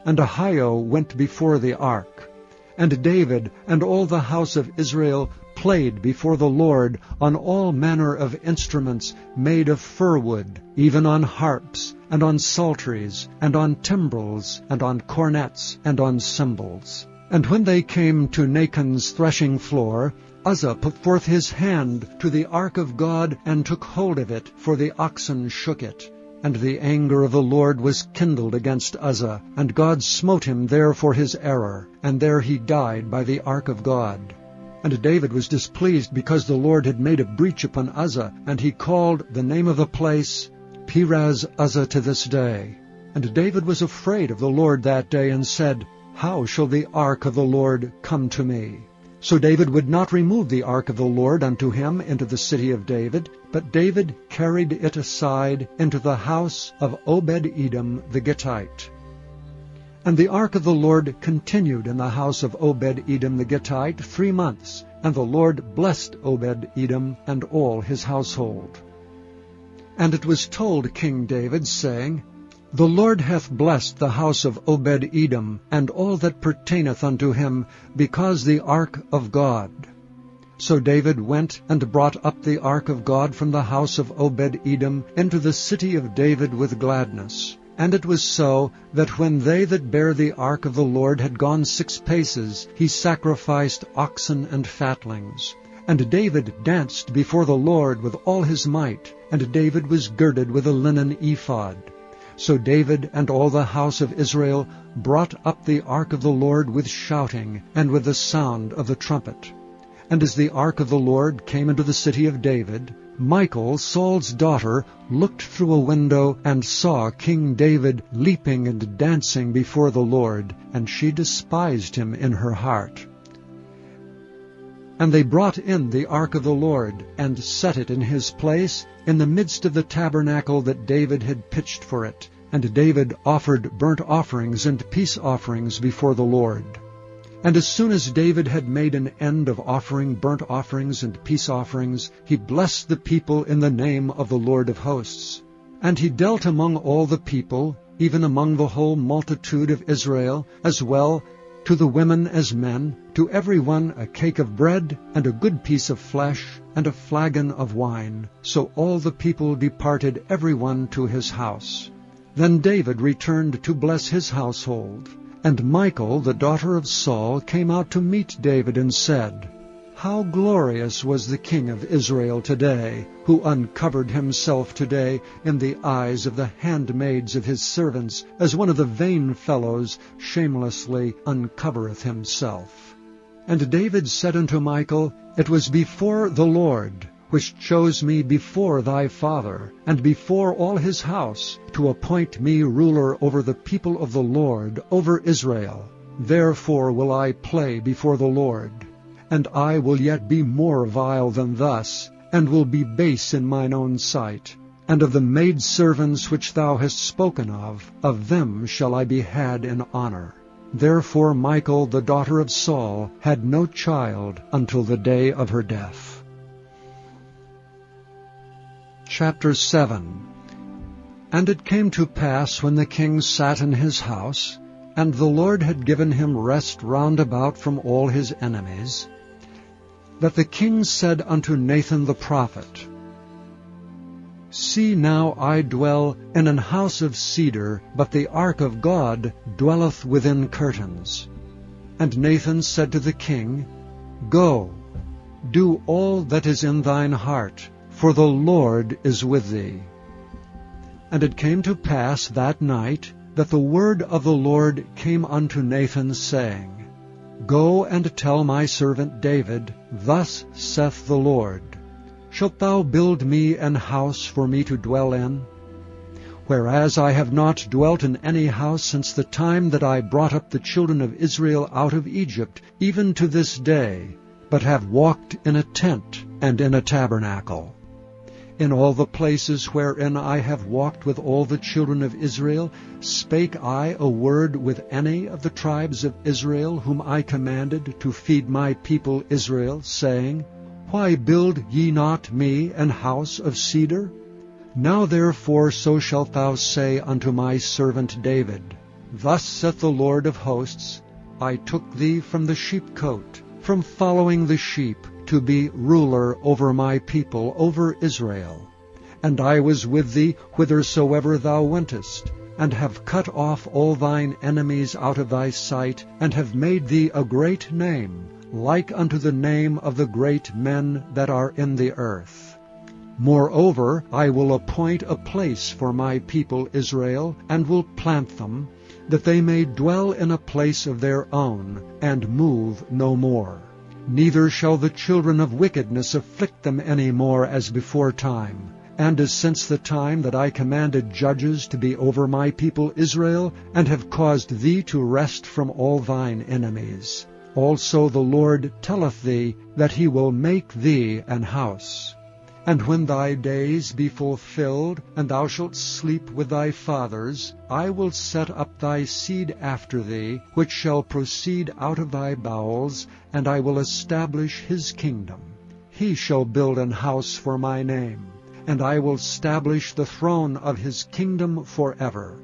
And Ahio went before the ark. And David and all the house of Israel played before the Lord on all manner of instruments made of fir wood, even on harps, and on psalteries, and on timbrels, and on cornets, and on cymbals. And when they came to Nachon's threshing floor, Uzzah put forth his hand to the ark of God, and took hold of it, for the oxen shook it. And the anger of the Lord was kindled against Uzzah, and God smote him there for his error, and there he died by the ark of God. And David was displeased because the Lord had made a breach upon Uzzah, and he called the name of the place Perez Uzzah to this day. And David was afraid of the Lord that day, and said, How shall the ark of the Lord come to me? So David would not remove the ark of the Lord unto him into the city of David, but David carried it aside into the house of Obed-Edom the Gittite. And the ark of the Lord continued in the house of Obed-Edom the Gittite 3 months, and the Lord blessed Obed-Edom and all his household. And it was told King David, saying, The Lord hath blessed the house of Obed-Edom, and all that pertaineth unto him, because the ark of God. So David went and brought up the ark of God from the house of Obed-Edom into the city of David with gladness. And it was so, that when they that bare the ark of the Lord had gone 6 paces, he sacrificed oxen and fatlings. And David danced before the Lord with all his might, and David was girded with a linen ephod. So David and all the house of Israel brought up the ark of the Lord with shouting, and with the sound of the trumpet. And as the ark of the Lord came into the city of David, Michal, Saul's daughter, looked through a window, and saw King David leaping and dancing before the Lord, and she despised him in her heart. And they brought in the ark of the Lord, and set it in his place, in the midst of the tabernacle that David had pitched for it. And David offered burnt offerings and peace offerings before the Lord. And as soon as David had made an end of offering burnt offerings and peace offerings, he blessed the people in the name of the Lord of hosts. And he dealt among all the people, even among the whole multitude of Israel, as well to the women as men, to every one a cake of bread, and a good piece of flesh, and a flagon of wine. So all the people departed every one to his house. Then David returned to bless his household. And Michal, the daughter of Saul, came out to meet David, and said, How glorious was the king of Israel today, who uncovered himself today in the eyes of the handmaids of his servants, as one of the vain fellows shamelessly uncovereth himself. And David said unto Michal, It was before the Lord, which chose me before thy father, and before all his house, to appoint me ruler over the people of the Lord, over Israel. Therefore will I play before the Lord. And I will yet be more vile than thus, and will be base in mine own sight. And of the maidservants which thou hast spoken of them shall I be had in honor. Therefore Michal the daughter of Saul had no child until the day of her death. Chapter 7. And it came to pass, when the king sat in his house, and the Lord had given him rest round about from all his enemies, that the king said unto Nathan the prophet, See now, I dwell in an house of cedar, but the ark of God dwelleth within curtains. And Nathan said to the king, Go, do all that is in thine heart, for the Lord is with thee. And it came to pass that night, that the word of the Lord came unto Nathan, saying, Go and tell my servant David, Thus saith the Lord, Shalt thou build me an house for me to dwell in? Whereas I have not dwelt in any house since the time that I brought up the children of Israel out of Egypt, even to this day, but have walked in a tent and in a tabernacle. In all the places wherein I have walked with all the children of Israel, spake I a word with any of the tribes of Israel, whom I commanded to feed my people Israel, saying, Why build ye not me an house of cedar? Now therefore so shalt thou say unto my servant David, Thus saith the Lord of hosts, I took thee from the sheepcote, from following the sheep, to be ruler over my people, over Israel. And I was with thee whithersoever thou wentest, and have cut off all thine enemies out of thy sight, and have made thee a great name, like unto the name of the great men that are in the earth. Moreover, I will appoint a place for my people Israel, and will plant them, that they may dwell in a place of their own, and move no more. Neither shall the children of wickedness afflict them any more as before time, and as since the time that I commanded judges to be over my people Israel, and have caused thee to rest from all thine enemies. Also the Lord telleth thee that he will make thee an house. And when thy days be fulfilled, and thou shalt sleep with thy fathers, I will set up thy seed after thee, which shall proceed out of thy bowels, and I will establish his kingdom. He shall build an house for my name, and I will establish the throne of his kingdom forever.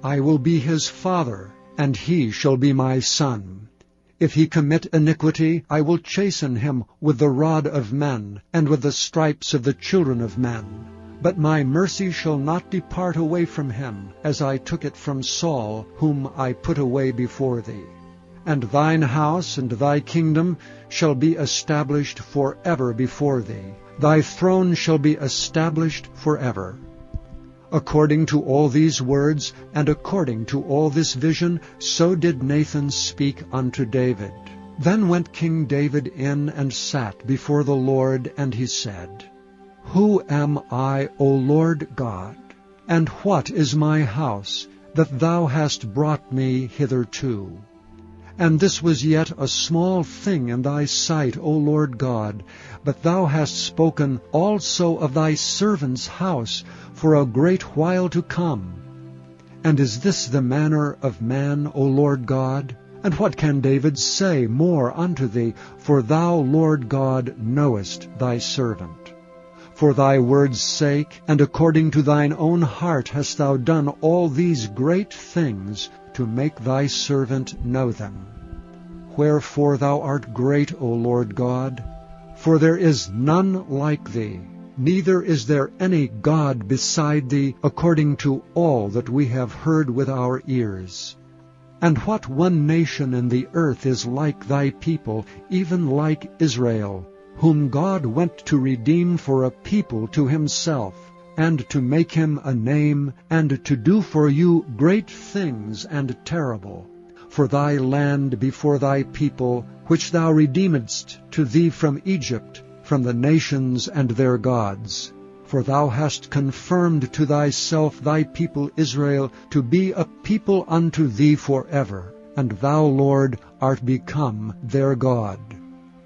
I will be his father, and he shall be my son. If he commit iniquity, I will chasten him with the rod of men, and with the stripes of the children of men. But my mercy shall not depart away from him, as I took it from Saul, whom I put away before thee. And thine house and thy kingdom shall be established forever before thee. Thy throne shall be established forever. According to all these words, and according to all this vision, so did Nathan speak unto David. Then went King David in and sat before the Lord, and he said, Who am I, O Lord God? And what is my house, that thou hast brought me hitherto? And this was yet a small thing in thy sight, O Lord God, but thou hast spoken also of thy servant's house for a great while to come. And is this the manner of man, O Lord God? And what can David say more unto thee? For thou, Lord God, knowest thy servant. For thy word's sake, and according to thine own heart hast thou done all these great things, to make thy servant know them. Wherefore thou art great, O Lord God, for there is none like thee, neither is there any God beside thee, according to all that we have heard with our ears. And what one nation in the earth is like thy people, even like Israel, whom God went to redeem for a people to himself, and to make him a name, and to do for you great things and terrible, for thy land before thy people, which thou redeemedst to thee from Egypt, from the nations and their gods. For thou hast confirmed to thyself thy people Israel to be a people unto thee forever, and thou, Lord, art become their God.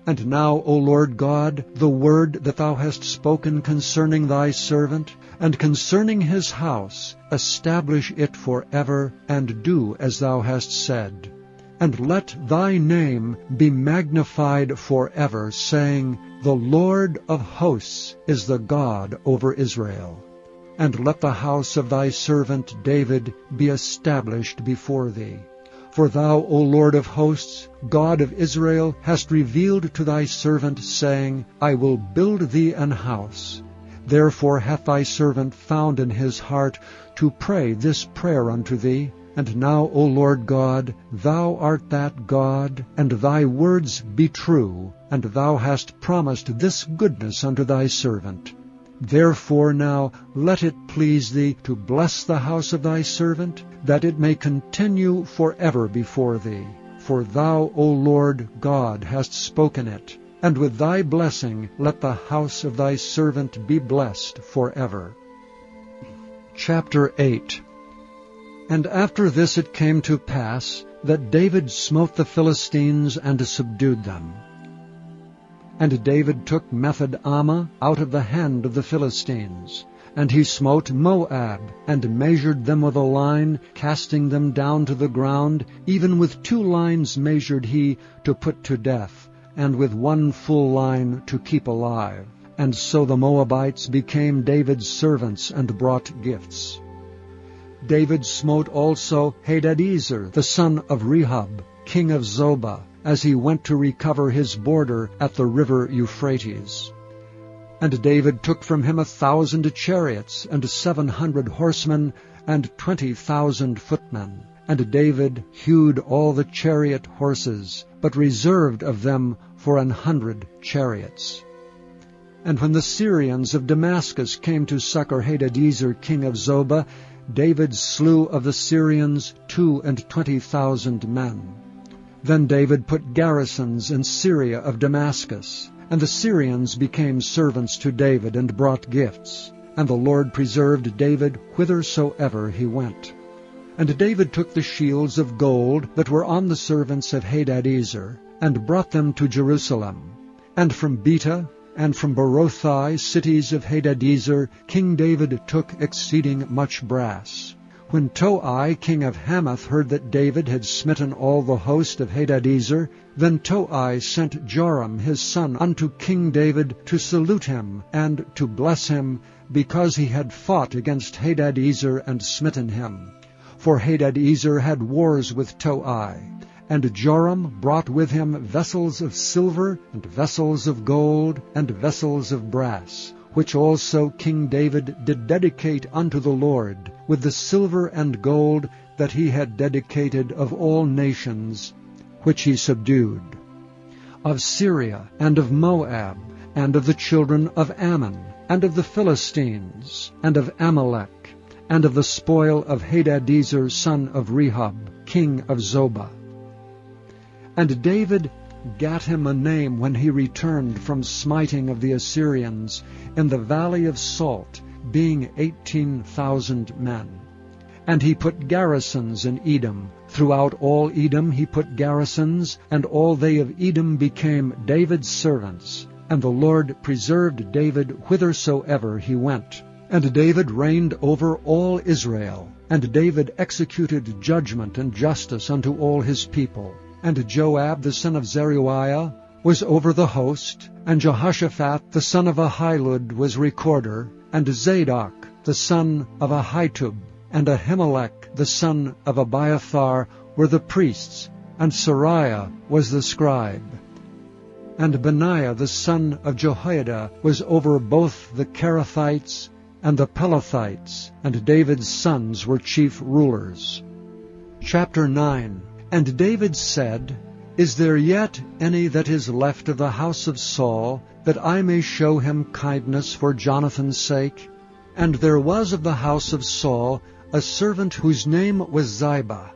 And now, O Lord God, the word that thou hast spoken concerning thy servant, and concerning his house, establish it forever, and do as thou hast said. And let thy name be magnified forever, saying, The Lord of hosts is the God over Israel. And let the house of thy servant David be established before thee. For thou, O Lord of hosts, God of Israel, hast revealed to thy servant, saying, I will build thee an house. Therefore hath thy servant found in his heart to pray this prayer unto thee. And now, O Lord God, thou art that God, and thy words be true, and thou hast promised this goodness unto thy servant. Therefore now let it please thee to bless the house of thy servant, that it may continue forever before thee. For thou, O Lord God, hast spoken it, and with thy blessing let the house of thy servant be blessed forever. Chapter 8. And after this it came to pass that David smote the Philistines and subdued them. And David took Method-Ammah out of the hand of the Philistines. And he smote Moab, and measured them with a line, casting them down to the ground. Even with 2 lines measured he to put to death, and with 1 full line to keep alive. And so the Moabites became David's servants, and brought gifts. David smote also Hadadezer, the son of Rehob, king of Zobah, as he went to recover his border at the river Euphrates. And David took from him 1,000 chariots, and 700 horsemen, and 20,000 footmen. And David hewed all the chariot horses, but reserved of them for 100 chariots. And when the Syrians of Damascus came to succor Hadadezer, king of Zobah, David slew of the Syrians 22,000 men. Then David put garrisons in Syria of Damascus, and the Syrians became servants to David and brought gifts. And the Lord preserved David whithersoever he went. And David took the shields of gold that were on the servants of Hadadezer, and brought them to Jerusalem. And from Betah, and from Berothai, cities of Hadadezer, King David took exceeding much brass. When Toi, king of Hamath, heard that David had smitten all the host of Hadadezer, then Toi sent Joram his son unto King David to salute him and to bless him, because he had fought against Hadadezer and smitten him. For Hadadezer had wars with Toi. And Joram brought with him vessels of silver, and vessels of gold, and vessels of brass, which also King David did dedicate unto the Lord, with the silver and gold that he had dedicated of all nations, which he subdued, of Syria, and of Moab, and of the children of Ammon, and of the Philistines, and of Amalek, and of the spoil of Hadadezer, son of Rehob, king of Zobah. And David gat him a name when he returned from smiting of the Assyrians in the valley of Salt, being 18,000 men. And he put garrisons in Edom. Throughout all Edom he put garrisons, and all they of Edom became David's servants. And the Lord preserved David whithersoever he went. And David reigned over all Israel. And David executed judgment and justice unto all his people. And Joab the son of Zeruiah was over the host, and Jehoshaphat the son of Ahilud was recorder, and Zadok the son of Ahitub, and Ahimelech the son of Abiathar were the priests, and Sariah was the scribe. And Benaiah the son of Jehoiada was over both the Kerethites and the Pelethites, and David's sons were chief rulers. Chapter 9. And David said, Is there yet any that is left of the house of Saul, that I may show him kindness for Jonathan's sake? And there was of the house of Saul a servant whose name was Ziba.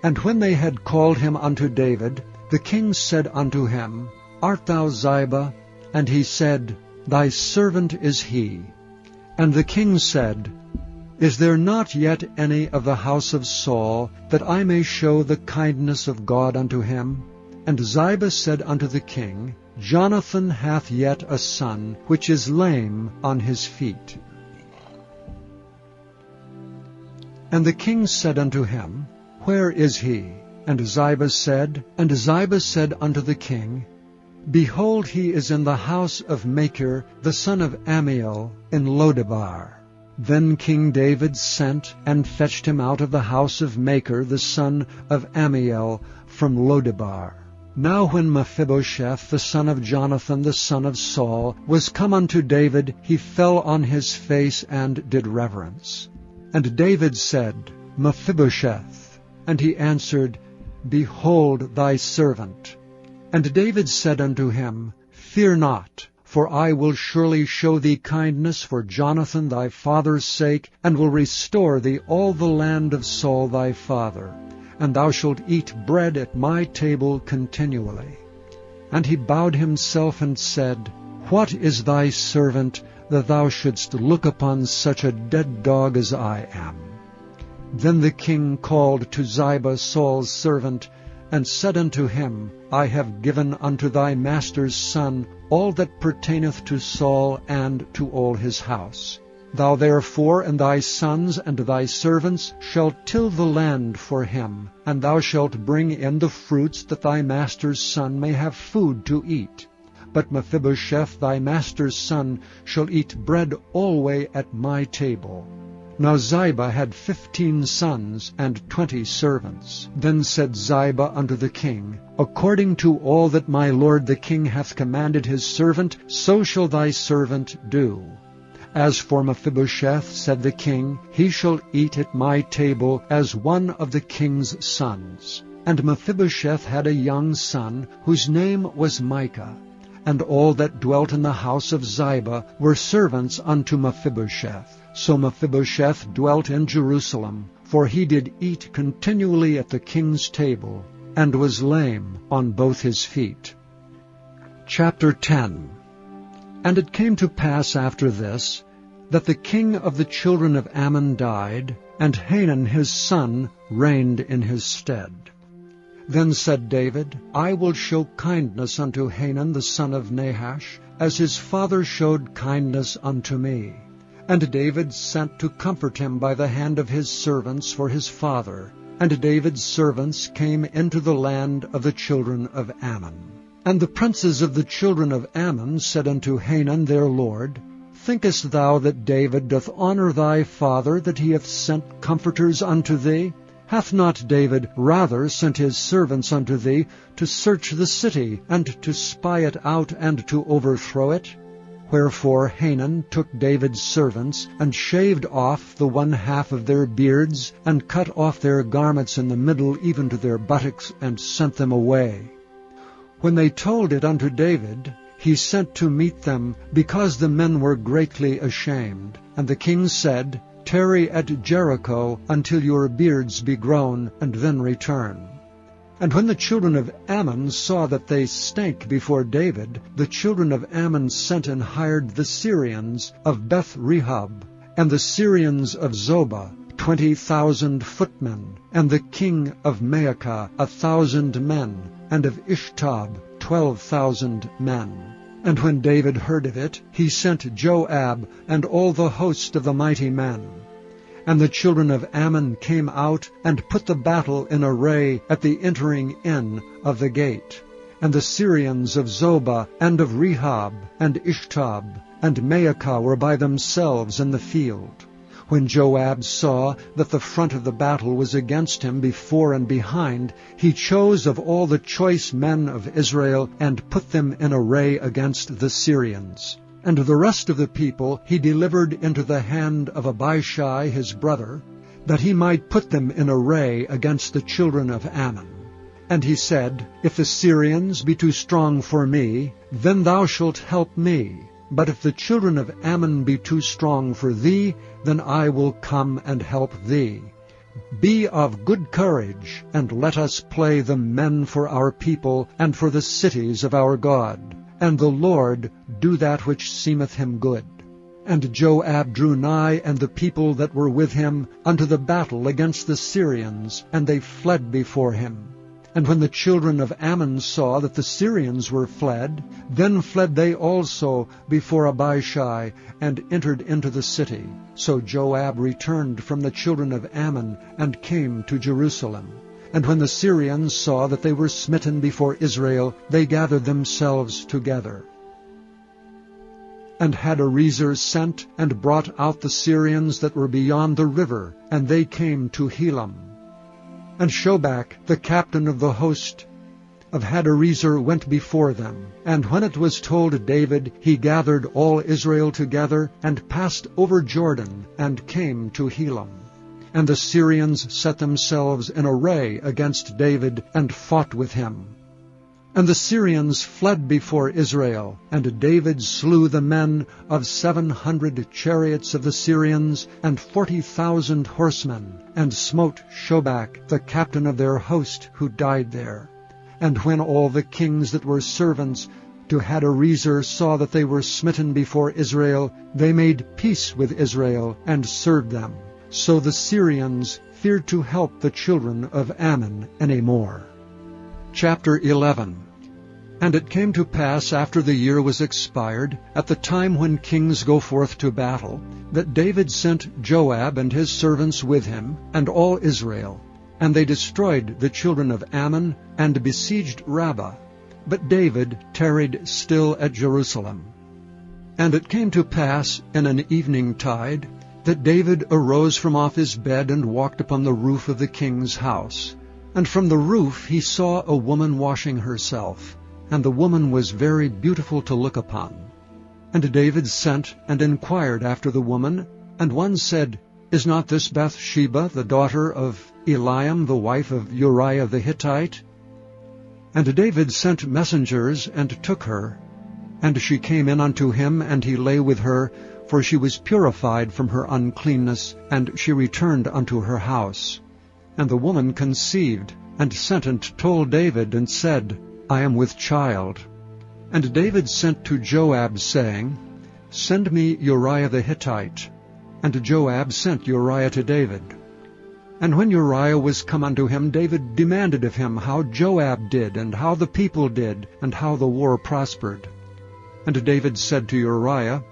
And when they had called him unto David, the king said unto him, Art thou Ziba? And he said, Thy servant is he. And the king said, Is there not yet any of the house of Saul, that I may show the kindness of God unto him? And Ziba said unto the king, Jonathan hath yet a son, which is lame on his feet. And the king said unto him, Where is he? And Ziba said unto the king, Behold, he is in the house of Machir, the son of Ammiel, in Lodebar. Then King David sent and fetched him out of the house of Machir, the son of Ammiel, from Lodebar. Now when Mephibosheth, the son of Jonathan, the son of Saul, was come unto David, he fell on his face and did reverence. And David said, Mephibosheth. And he answered, Behold thy servant. And David said unto him, Fear not, for I will surely show thee kindness for Jonathan thy father's sake, and will restore thee all the land of Saul thy father, and thou shalt eat bread at my table continually. And he bowed himself and said, What is thy servant, that thou shouldst look upon such a dead dog as I am? Then the king called to Ziba Saul's servant, and said unto him, I have given unto thy master's son all that pertaineth to Saul and to all his house. Thou therefore and thy sons and thy servants shall till the land for him, and thou shalt bring in the fruits, that thy master's son may have food to eat. But Mephibosheth thy master's son shall eat bread alway at my table. Now Ziba had 15 sons and 20 servants. Then said Ziba unto the king, According to all that my lord the king hath commanded his servant, so shall thy servant do. As for Mephibosheth, said the king, he shall eat at my table as one of the king's sons. And Mephibosheth had a young son, whose name was Micah. And all that dwelt in the house of Ziba were servants unto Mephibosheth. So Mephibosheth dwelt in Jerusalem, for he did eat continually at the king's table, and was lame on both his feet. Chapter 10. And it came to pass after this, that the king of the children of Ammon died, and Hanun his son reigned in his stead. Then said David, I will show kindness unto Hanun the son of Nahash, as his father showed kindness unto me. And David sent to comfort him by the hand of his servants for his father. And David's servants came into the land of the children of Ammon. And the princes of the children of Ammon said unto Hanun their lord, Thinkest thou that David doth honor thy father, that he hath sent comforters unto thee? Hath not David rather sent his servants unto thee to search the city, and to spy it out, and to overthrow it? Wherefore Hanun took David's servants, and shaved off the one half of their beards, and cut off their garments in the middle, even to their buttocks, and sent them away. When they told it unto David, he sent to meet them, because the men were greatly ashamed. And the king said, Tarry at Jericho until your beards be grown, and then return. And when the children of Ammon saw that they stank before David, the children of Ammon sent and hired the Syrians of Beth-rehob, and the Syrians of Zobah, 20,000 footmen, and the king of Maacah 1,000 men, and of Ishtab 12,000 men. And when David heard of it, he sent Joab and all the host of the mighty men. And the children of Ammon came out, and put the battle in array at the entering in of the gate. And the Syrians of Zobah, and of Rehob, and Ishtab, and Maacah were by themselves in the field. When Joab saw that the front of the battle was against him before and behind, he chose of all the choice men of Israel, and put them in array against the Syrians. And the rest of the people he delivered into the hand of Abishai his brother, that he might put them in array against the children of Ammon. And he said, If the Syrians be too strong for me, then thou shalt help me. But if the children of Ammon be too strong for thee, then I will come and help thee. Be of good courage, and let us play the men for our people, and for the cities of our God. and the Lord do that which seemeth him good. And Joab drew nigh, and the people that were with him, unto the battle against the Syrians, and they fled before him. And when the children of Ammon saw that the Syrians were fled, then fled they also before Abishai, and entered into the city. So Joab returned from the children of Ammon, and came to Jerusalem. And when the Syrians saw that they were smitten before Israel, they gathered themselves together. And Hadarezer sent and brought out the Syrians that were beyond the river, and they came to Helam. And Shobach, the captain of the host of Hadarezer, went before them. And when it was told David, he gathered all Israel together, and passed over Jordan, and came to Helam. And the Syrians set themselves in array against David, and fought with him. And the Syrians fled before Israel, and David slew the men of 700 chariots of the Syrians, and 40,000 horsemen, and smote Shobach, the captain of their host, who died there. And when all the kings that were servants to Hadarezer saw that they were smitten before Israel, they made peace with Israel, and served them. So the Syrians feared to help the children of Ammon any more. Chapter 11. And it came to pass, after the year was expired, at the time when kings go forth to battle, that David sent Joab and his servants with him, and all Israel. And they destroyed the children of Ammon, and besieged Rabbah. But David tarried still at Jerusalem. And it came to pass in an evening tide, that David arose from off his bed, and walked upon the roof of the king's house. And from the roof he saw a woman washing herself, and the woman was very beautiful to look upon. And David sent and inquired after the woman, and one said, Is not this Bathsheba, the daughter of Eliam, the wife of Uriah the Hittite? And David sent messengers, and took her. And she came in unto him, and he lay with her, for she was purified from her uncleanness, and she returned unto her house. And the woman conceived, and sent and told David, and said, I am with child. And David sent to Joab, saying, Send me Uriah the Hittite. And Joab sent Uriah to David. And when Uriah was come unto him, David demanded of him how Joab did, and how the people did, and how the war prospered. And David said to Uriah,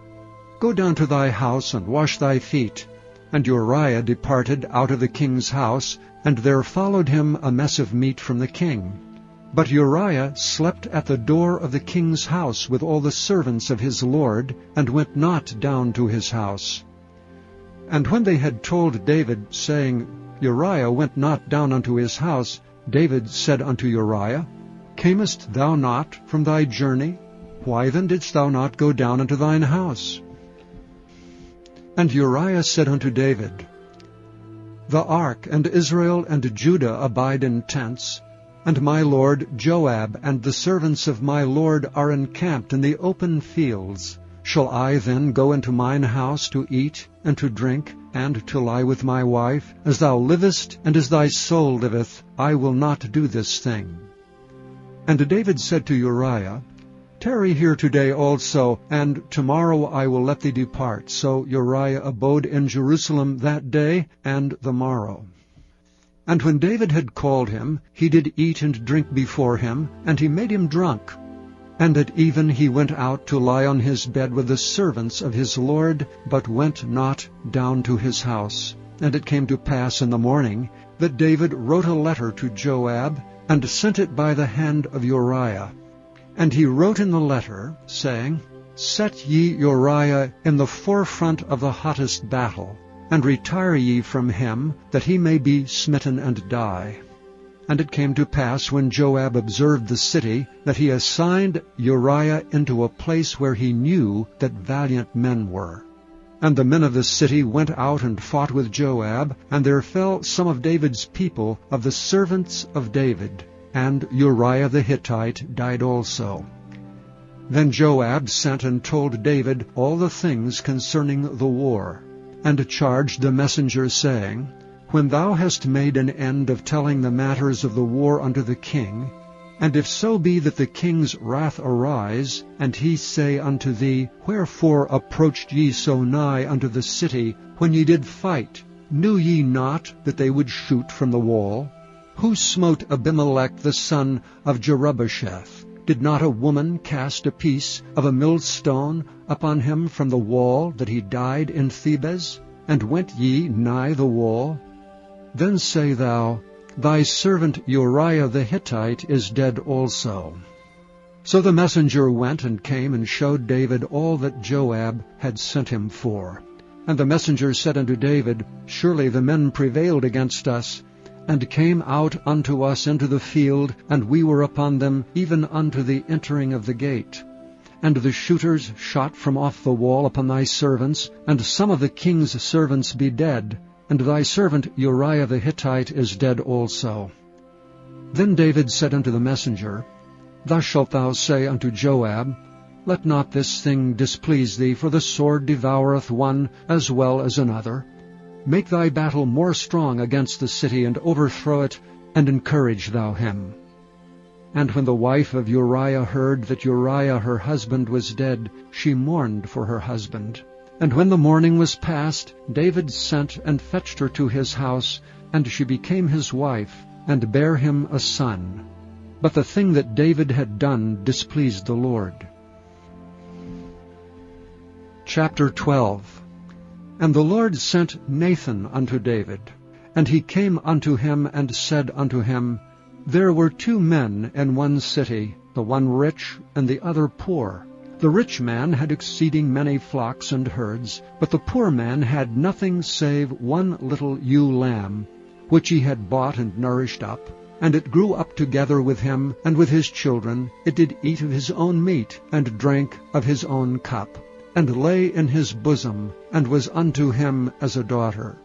Go down to thy house, and wash thy feet. And Uriah departed out of the king's house, and there followed him a mess of meat from the king. But Uriah slept at the door of the king's house with all the servants of his lord, and went not down to his house. And when they had told David, saying, Uriah went not down unto his house, David said unto Uriah, Camest thou not from thy journey? Why then didst thou not go down unto thine house? And Uriah said unto David, The ark and Israel and Judah abide in tents, and my lord Joab and the servants of my lord are encamped in the open fields. Shall I then go into mine house to eat and to drink, and to lie with my wife? As thou livest, and as thy soul liveth, I will not do this thing. And David said to Uriah, Tarry here today also, and tomorrow I will let thee depart. So Uriah abode in Jerusalem that day and the morrow. And when David had called him, he did eat and drink before him, and he made him drunk. And at even he went out to lie on his bed with the servants of his lord, but went not down to his house. And it came to pass in the morning that David wrote a letter to Joab, and sent it by the hand of Uriah. And he wrote in the letter, saying, Set ye Uriah in the forefront of the hottest battle, and retire ye from him, that he may be smitten and die. And it came to pass, when Joab observed the city, that he assigned Uriah into a place where he knew that valiant men were. And the men of the city went out and fought with Joab, and there fell some of David's people, of the servants of David, and Uriah the Hittite died also. Then Joab sent and told David all the things concerning the war, and charged the messenger, saying, When thou hast made an end of telling the matters of the war unto the king, And if so be that the king's wrath arise, and he say unto thee, Wherefore approached ye so nigh unto the city, when ye did fight? Knew ye not that they would shoot from the wall? Who smote Abimelech the son of Jerubbesheth? Did not a woman cast a piece of a millstone upon him from the wall, that he died in Thebez? And went ye nigh the wall? Then say thou, Thy servant Uriah the Hittite is dead also. So the messenger went and came and showed David all that Joab had sent him for. And the messenger said unto David, Surely the men prevailed against us, and came out unto us into the field, and we were upon them even unto the entering of the gate. And the shooters shot from off the wall upon thy servants, and some of the king's servants be dead, and thy servant Uriah the Hittite is dead also. Then David said unto the messenger, Thus shalt thou say unto Joab, Let not this thing displease thee, for the sword devoureth one as well as another. Make thy battle more strong against the city, and overthrow it, and encourage thou him. And when the wife of Uriah heard that Uriah her husband was dead, she mourned for her husband. And when the mourning was past, David sent and fetched her to his house, and she became his wife, and bare him a son. But the thing that David had done displeased the Lord. Chapter 12. And the Lord sent Nathan unto David. And he came unto him, and said unto him, There were 2 men in one city, the one rich, and the other poor. The rich man had exceeding many flocks and herds, but the poor man had nothing save one little ewe lamb, which he had bought and nourished up. And it grew up together with him, and with his children. It did eat of his own meat, and drank of his own cup, and lay in his bosom, and was unto him as a daughter.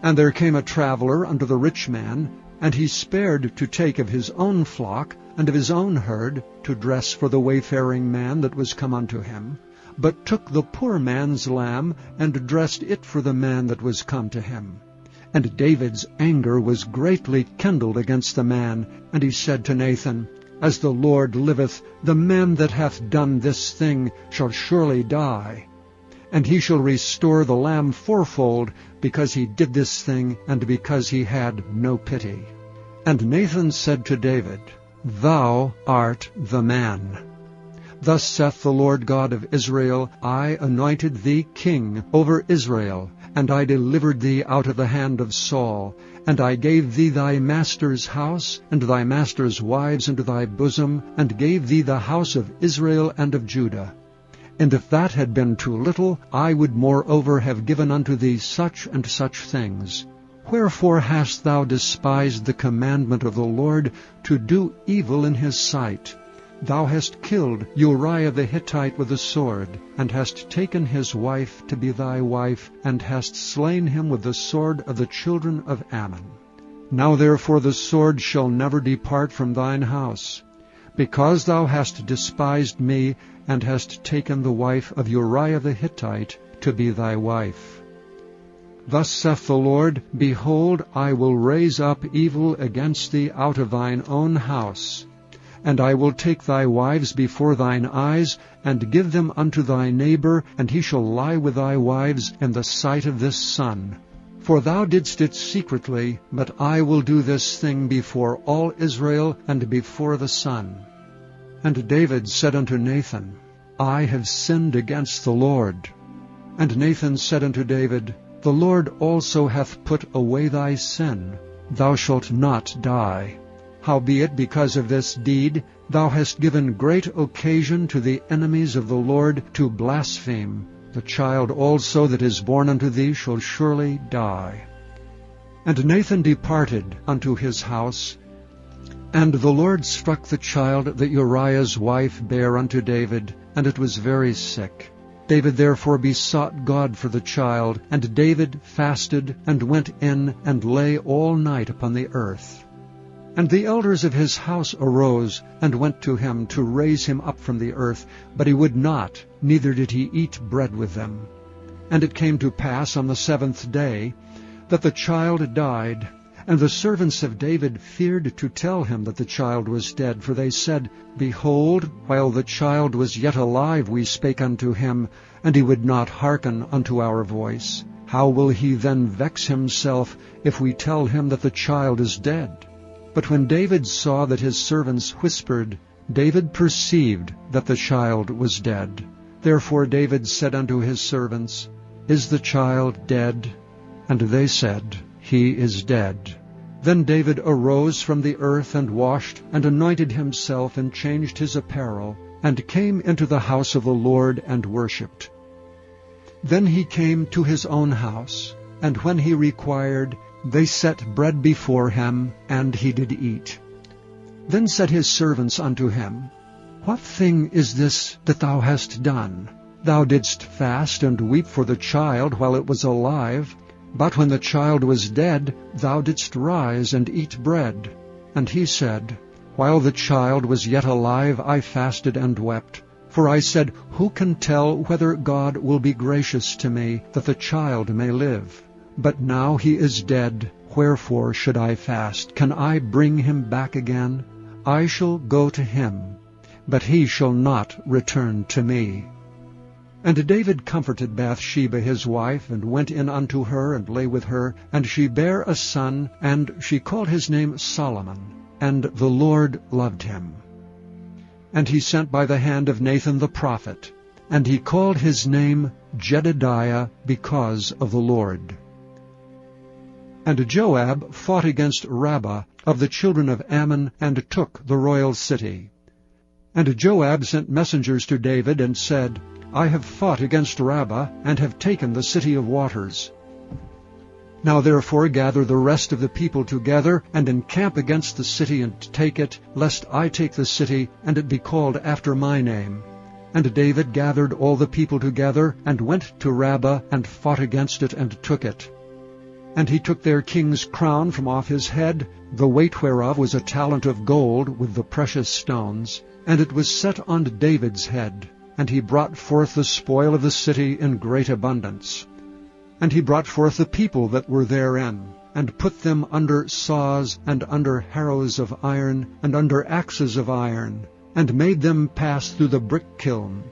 And there came a traveller unto the rich man, and he spared to take of his own flock, and of his own herd, to dress for the wayfaring man that was come unto him, but took the poor man's lamb, and dressed it for the man that was come to him. And David's anger was greatly kindled against the man, and he said to Nathan, As the Lord liveth, the man that hath done this thing shall surely die. And he shall restore the lamb fourfold, because he did this thing, and because he had no pity. And Nathan said to David, Thou art the man. Thus saith the Lord God of Israel, I anointed thee king over Israel, and I delivered thee out of the hand of Saul, and I gave thee thy master's house, and thy master's wives into thy bosom, and gave thee the house of Israel and of Judah. And if that had been too little, I would moreover have given unto thee such and such things. Wherefore hast thou despised the commandment of the Lord, to do evil in his sight? Thou hast killed Uriah the Hittite with a sword, and hast taken his wife to be thy wife, and hast slain him with the sword of the children of Ammon. Now therefore the sword shall never depart from thine house, because thou hast despised me, and hast taken the wife of Uriah the Hittite to be thy wife. Thus saith the Lord, Behold, I will raise up evil against thee out of thine own house, and I will take thy wives before thine eyes, and give them unto thy neighbor, and he shall lie with thy wives in the sight of this sun. For thou didst it secretly, but I will do this thing before all Israel, and before the sun. And David said unto Nathan, I have sinned against the Lord. And Nathan said unto David, The Lord also hath put away thy sin. Thou shalt not die. Howbeit, because of this deed, thou hast given great occasion to the enemies of the Lord to blaspheme. The child also that is born unto thee shall surely die. And Nathan departed unto his house, and the Lord struck the child that Uriah's wife bare unto David, and it was very sick. David therefore besought God for the child, and David fasted, and went in, and lay all night upon the earth. And the elders of his house arose, and went to him to raise him up from the earth, but he would not, neither did he eat bread with them. And it came to pass on the 7th day, that the child died, And the servants of David feared to tell him that the child was dead, for they said, Behold, while the child was yet alive we spake unto him, and he would not hearken unto our voice. How will he then vex himself, if we tell him that the child is dead? But when David saw that his servants whispered, David perceived that the child was dead. Therefore David said unto his servants, Is the child dead? And they said, He is dead. Then David arose from the earth, and washed, and anointed himself, and changed his apparel, and came into the house of the Lord, and worshipped. Then he came to his own house, and when he required, they set bread before him, and he did eat. Then said his servants unto him, What thing is this that thou hast done? Thou didst fast and weep for the child while it was alive, but when the child was dead, thou didst rise and eat bread. And he said, While the child was yet alive, I fasted and wept. For I said, Who can tell whether God will be gracious to me, that the child may live? But now he is dead, wherefore should I fast? Can I bring him back again? I shall go to him, but he shall not return to me. And David comforted Bathsheba his wife, and went in unto her, and lay with her. And she bare a son, and she called his name Solomon. And the Lord loved him. And he sent by the hand of Nathan the prophet, and he called his name Jedidiah, because of the Lord. And Joab fought against Rabbah of the children of Ammon, and took the royal city. And Joab sent messengers to David, and said, I have fought against Rabbah, and have taken the city of waters. Now therefore gather the rest of the people together, and encamp against the city, and take it, lest I take the city, and it be called after my name. And David gathered all the people together, and went to Rabbah, and fought against it, and took it. And he took their king's crown from off his head, the weight whereof was a talent of gold with the precious stones, and it was set on David's head. And he brought forth the spoil of the city in great abundance. And he brought forth the people that were therein, and put them under saws, and under harrows of iron, and under axes of iron, and made them pass through the brick kiln.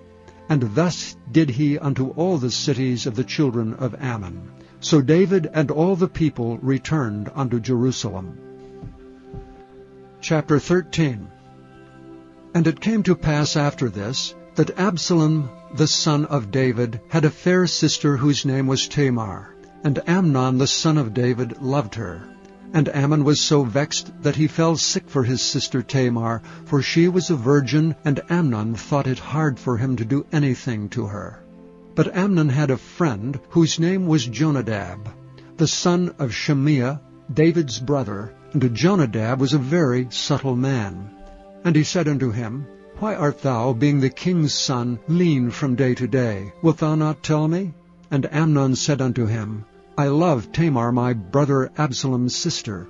And thus did he unto all the cities of the children of Ammon. So David and all the people returned unto Jerusalem. Chapter 13. And it came to pass after this, that Absalom the son of David had a fair sister whose name was Tamar, and Amnon the son of David loved her. And Ammon was so vexed that he fell sick for his sister Tamar, for she was a virgin, and Amnon thought it hard for him to do anything to her. But Amnon had a friend whose name was Jonadab, the son of Shemiah, David's brother, and Jonadab was a very subtle man. And he said unto him, Why art thou, being the king's son, lean from day to day? Wilt thou not tell me? And Amnon said unto him, I love Tamar my brother Absalom's sister.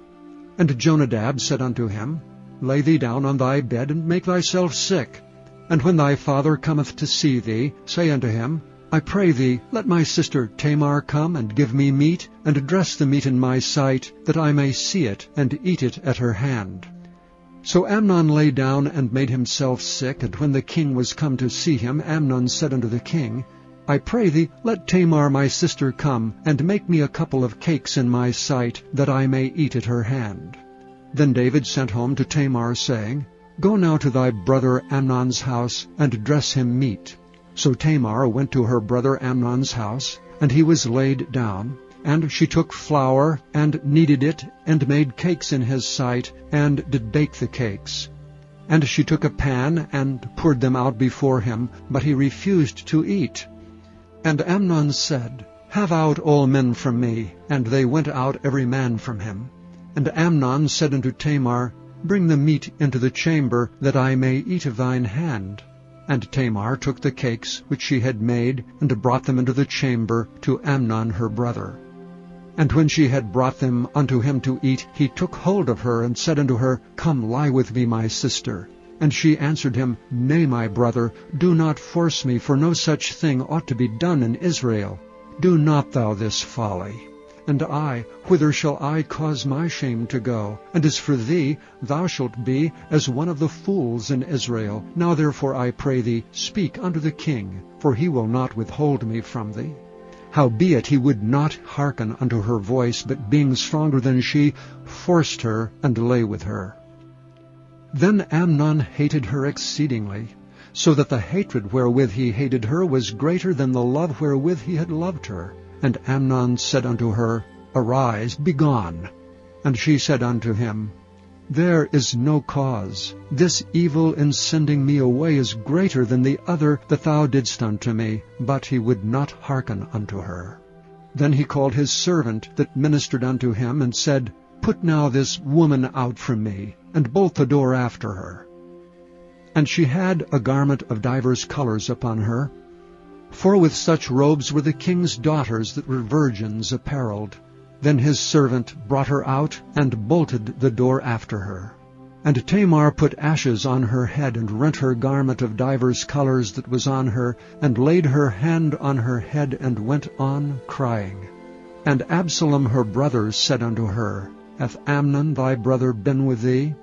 And Jonadab said unto him, Lay thee down on thy bed, and make thyself sick. And when thy father cometh to see thee, say unto him, I pray thee, let my sister Tamar come, and give me meat, and dress the meat in my sight, that I may see it, and eat it at her hand. So Amnon lay down and made himself sick, and when the king was come to see him, Amnon said unto the king, I pray thee, let Tamar my sister come, and make me a couple of cakes in my sight, that I may eat at her hand. Then David sent home to Tamar, saying, Go now to thy brother Amnon's house, and dress him meat. So Tamar went to her brother Amnon's house, and he was laid down. And she took flour, and kneaded it, and made cakes in his sight, and did bake the cakes. And she took a pan, and poured them out before him, but he refused to eat. And Amnon said, Have out all men from me. And they went out every man from him. And Amnon said unto Tamar, Bring the meat into the chamber, that I may eat of thine hand. And Tamar took the cakes which she had made, and brought them into the chamber to Amnon her brother. And when she had brought them unto him to eat, he took hold of her, and said unto her, Come lie with me, my sister. And she answered him, Nay, my brother, do not force me, for no such thing ought to be done in Israel. Do not thou this folly. And I, whither shall I cause my shame to go? And as for thee, thou shalt be as one of the fools in Israel. Now therefore I pray thee, speak unto the king, for he will not withhold me from thee. Howbeit he would not hearken unto her voice, but being stronger than she, forced her, and lay with her. Then Amnon hated her exceedingly, so that the hatred wherewith he hated her was greater than the love wherewith he had loved her. And Amnon said unto her, Arise, begone. And she said unto him, There is no cause. This evil in sending me away is greater than the other that thou didst unto me. But he would not hearken unto her. Then he called his servant that ministered unto him, and said, Put now this woman out from me, and bolt the door after her. And she had a garment of divers colors upon her, for with such robes were the king's daughters that were virgins apparelled. Then his servant brought her out, and bolted the door after her. And Tamar put ashes on her head, and rent her garment of divers colors that was on her, and laid her hand on her head, and went on crying. And Absalom her brother said unto her, Hath Amnon thy brother been with thee?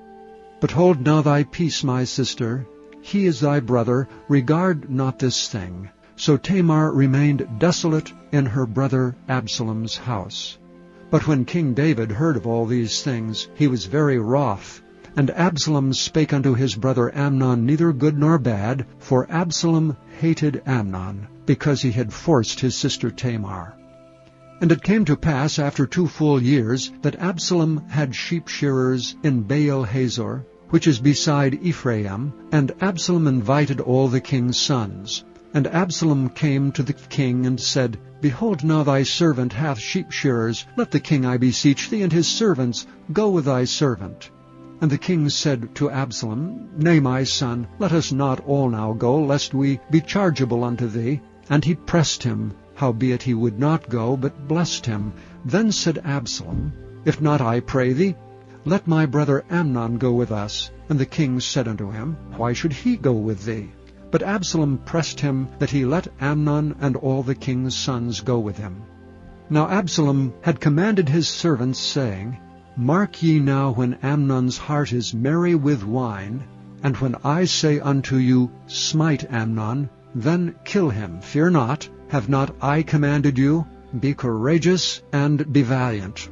But hold now thy peace, my sister. He is thy brother, regard not this thing. So Tamar remained desolate in her brother Absalom's house. But when King David heard of all these things, he was very wroth. And Absalom spake unto his brother Amnon neither good nor bad, for Absalom hated Amnon, because he had forced his sister Tamar. And it came to pass after 2 full years that Absalom had sheep-shearers in Baal-hazor, which is beside Ephraim, and Absalom invited all the king's sons. And Absalom came to the king and said, Behold, now thy servant hath sheep-shearers. Let the king, I beseech thee, and his servants go with thy servant. And the king said to Absalom, Nay, my son, let us not all now go, lest we be chargeable unto thee. And he pressed him, howbeit he would not go, but blessed him. Then said Absalom, If not, I pray thee, let my brother Amnon go with us. And the king said unto him, Why should he go with thee? But Absalom pressed him that he let Amnon and all the king's sons go with him. Now Absalom had commanded his servants, saying, Mark ye now when Amnon's heart is merry with wine, and when I say unto you, Smite Amnon, then kill him, fear not. Have not I commanded you? Be courageous and be valiant.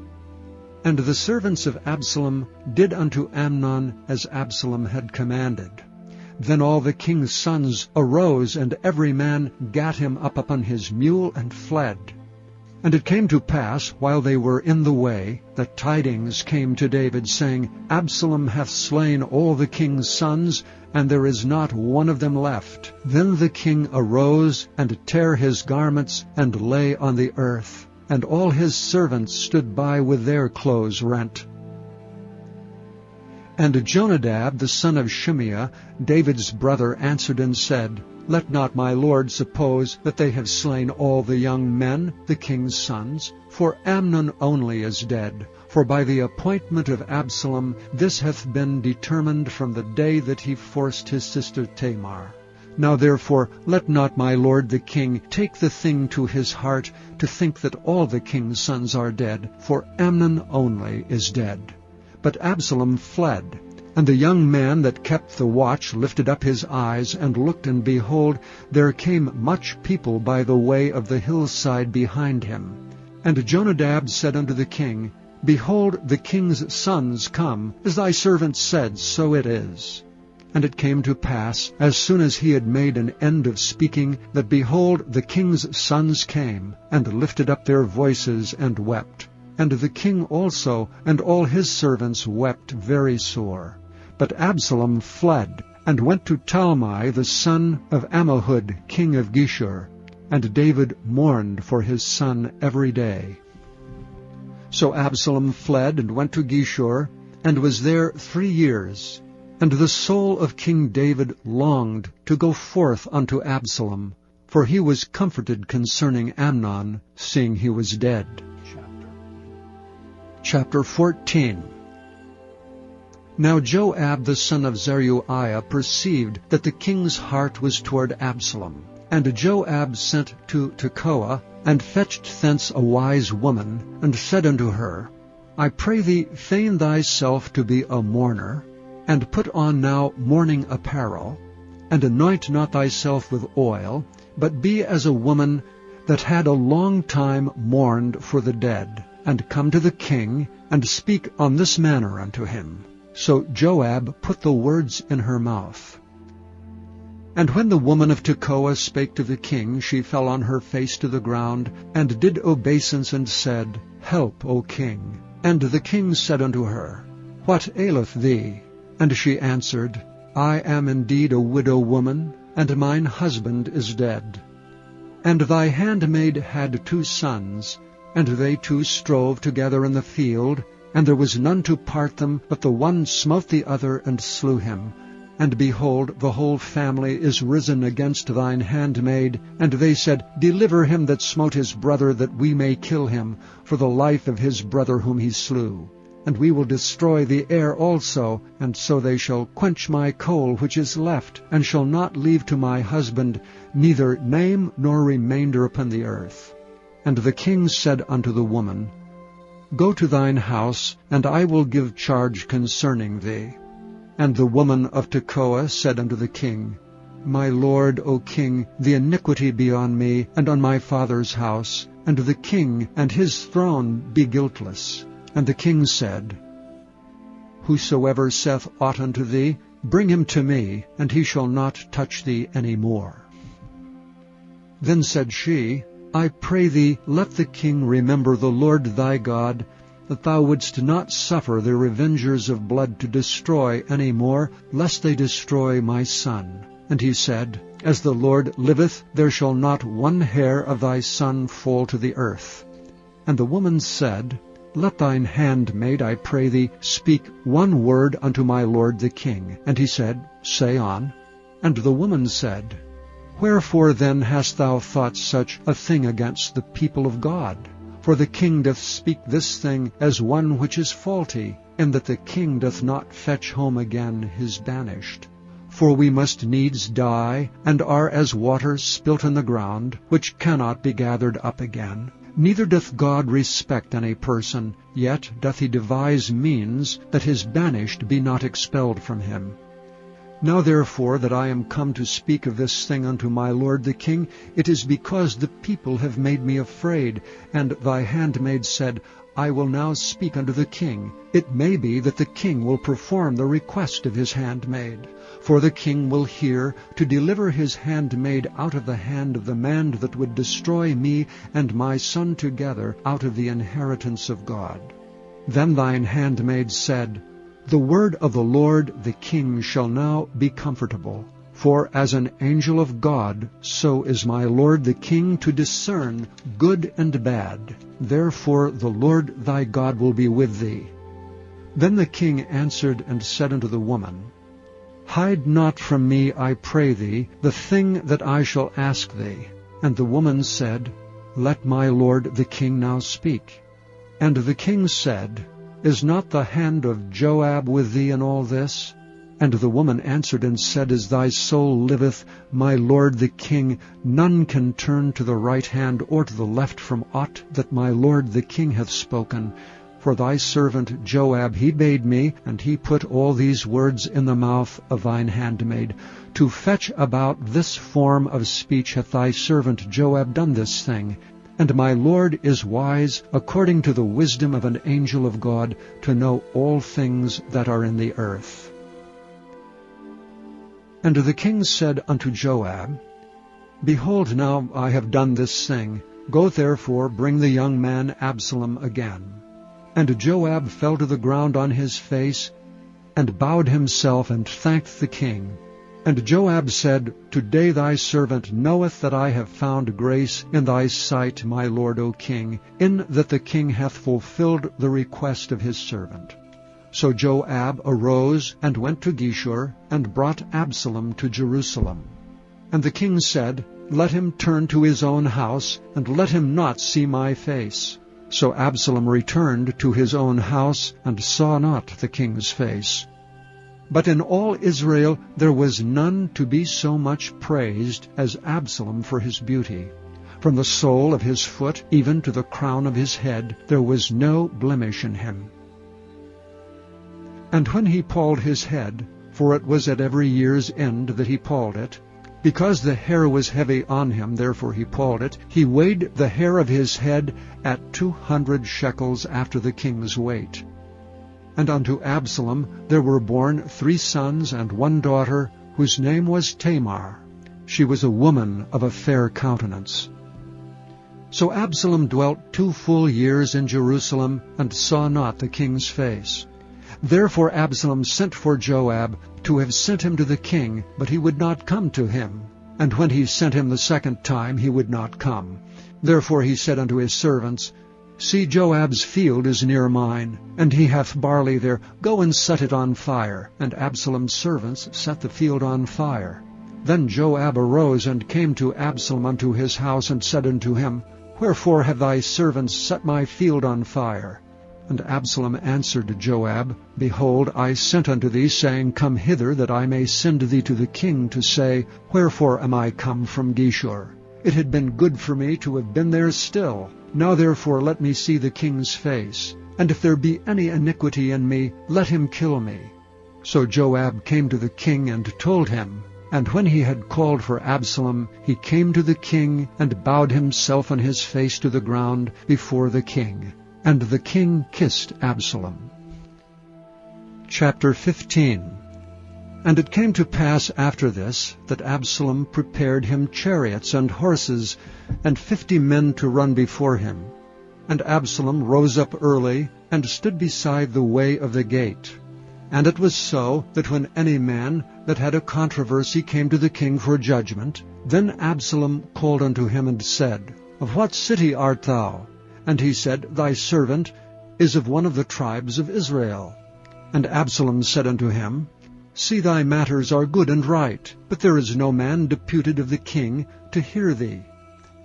And the servants of Absalom did unto Amnon as Absalom had commanded. Then all the king's sons arose, and every man gat him up upon his mule, and fled. And it came to pass, while they were in the way, that tidings came to David, saying, Absalom hath slain all the king's sons, and there is not one of them left. Then the king arose, and tare his garments, and lay on the earth. And all his servants stood by with their clothes rent. And Jonadab, the son of Shimeah, David's brother, answered and said, Let not my lord suppose that they have slain all the young men, the king's sons, for Amnon only is dead. For by the appointment of Absalom this hath been determined from the day that he forced his sister Tamar. Now therefore let not my lord the king take the thing to his heart to think that all the king's sons are dead, for Amnon only is dead. But Absalom fled, and the young man that kept the watch lifted up his eyes, and looked, and behold, there came much people by the way of the hillside behind him. And Jonadab said unto the king, Behold, the king's sons come, as thy servant said, so it is. And it came to pass, as soon as he had made an end of speaking, that behold, the king's sons came, and lifted up their voices, and wept. And the king also and all his servants wept very sore. But Absalom fled, and went to Talmai the son of Ammihud, king of Geshur. And David mourned for his son every day. So Absalom fled, and went to Geshur, and was there 3 years. And the soul of King David longed to go forth unto Absalom, for he was comforted concerning Amnon, seeing he was dead. Chapter 14. Now Joab the son of Zeruiah perceived that the king's heart was toward Absalom. And Joab sent to Tekoa, and fetched thence a wise woman, and said unto her, I pray thee, feign thyself to be a mourner, and put on now mourning apparel, and anoint not thyself with oil, but be as a woman that had a long time mourned for the dead, and come to the king, and speak on this manner unto him. So Joab put the words in her mouth. And when the woman of Tekoa spake to the king, she fell on her face to the ground, and did obeisance, and said, Help, O king. And the king said unto her, What aileth thee? And she answered, I am indeed a widow woman, and mine husband is dead. And thy handmaid had 2 sons, and they 2 strove together in the field, and there was none to part them, but the one smote the other, and slew him. And behold, the whole family is risen against thine handmaid. And they said, Deliver him that smote his brother, that we may kill him, for the life of his brother whom he slew. And we will destroy the heir also, and so they shall quench my coal which is left, and shall not leave to my husband neither name nor remainder upon the earth. And the king said unto the woman, Go to thine house, and I will give charge concerning thee. And the woman of Tekoa said unto the king, My lord, O king, the iniquity be on me, and on my father's house, and the king and his throne be guiltless. And the king said, Whosoever saith aught unto thee, bring him to me, and he shall not touch thee any more. Then said she, I pray thee, let the king remember the Lord thy God, that thou wouldst not suffer the revengers of blood to destroy any more, lest they destroy my son. And he said, As the Lord liveth, there shall not one hair of thy son fall to the earth. And the woman said, Let thine handmaid, I pray thee, speak one word unto my lord the king. And he said, Say on. And the woman said, Wherefore then hast thou thought such a thing against the people of God? For the king doth speak this thing as one which is faulty, in that the king doth not fetch home again his banished. For we must needs die, and are as water spilt in the ground, which cannot be gathered up again. Neither doth God respect any person, yet doth he devise means that his banished be not expelled from him. Now therefore that I am come to speak of this thing unto my lord the king, it is because the people have made me afraid. And thy handmaid said, I will now speak unto the king. It may be that the king will perform the request of his handmaid. For the king will hear to deliver his handmaid out of the hand of the man that would destroy me and my son together out of the inheritance of God. Then thine handmaid said, The word of the Lord the king shall now be comfortable. For as an angel of God, so is my lord the king to discern good and bad. Therefore the Lord thy God will be with thee. Then the king answered and said unto the woman, Hide not from me, I pray thee, the thing that I shall ask thee. And the woman said, Let my lord the king now speak. And the king said, Is not the hand of Joab with thee in all this? And the woman answered and said, As thy soul liveth, my lord the king, none can turn to the right hand or to the left from aught that my lord the king hath spoken. For thy servant Joab he bade me, and he put all these words in the mouth of thine handmaid. To fetch about this form of speech hath thy servant Joab done this thing. And my lord is wise, according to the wisdom of an angel of God, to know all things that are in the earth. And the king said unto Joab, Behold, now I have done this thing. Go therefore, bring the young man Absalom again. And Joab fell to the ground on his face, and bowed himself, and thanked the king. And Joab said, Today thy servant knoweth that I have found grace in thy sight, my lord, O king, in that the king hath fulfilled the request of his servant. So Joab arose and went to Geshur, and brought Absalom to Jerusalem. And the king said, Let him turn to his own house, and let him not see my face. So Absalom returned to his own house, and saw not the king's face. But in all Israel there was none to be so much praised as Absalom for his beauty. From the sole of his foot even to the crown of his head there was no blemish in him. And when he palled his head, for it was at every year's end that he palled it, because the hair was heavy on him, therefore he palled it, he weighed the hair of his head at 200 shekels after the king's weight. And unto Absalom there were born 3 sons and 1 daughter, whose name was Tamar. She was a woman of a fair countenance. So Absalom dwelt 2 full years in Jerusalem, and saw not the king's face. Therefore Absalom sent for Joab, to have sent him to the king, but he would not come to him. And when he sent him the 2nd time, he would not come. Therefore he said unto his servants, See, Joab's field is near mine, and he hath barley there. Go and set it on fire. And Absalom's servants set the field on fire. Then Joab arose and came to Absalom unto his house, and said unto him, Wherefore have thy servants set my field on fire? And Absalom answered Joab, Behold, I sent unto thee, saying, Come hither, that I may send thee to the king, to say, Wherefore am I come from Geshur? It had been good for me to have been there still. Now therefore let me see the king's face, and if there be any iniquity in me, let him kill me. So Joab came to the king and told him. And when he had called for Absalom, he came to the king, and bowed himself on his face to the ground before the king. And the king kissed Absalom. Chapter 15. And it came to pass after this, that Absalom prepared him chariots and horses, and 50 men to run before him. And Absalom rose up early, and stood beside the way of the gate. And it was so, that when any man that had a controversy came to the king for judgment, then Absalom called unto him, and said, Of what city art thou? And he said, Thy servant is of one of the tribes of Israel. And Absalom said unto him, See, thy matters are good and right, but there is no man deputed of the king to hear thee.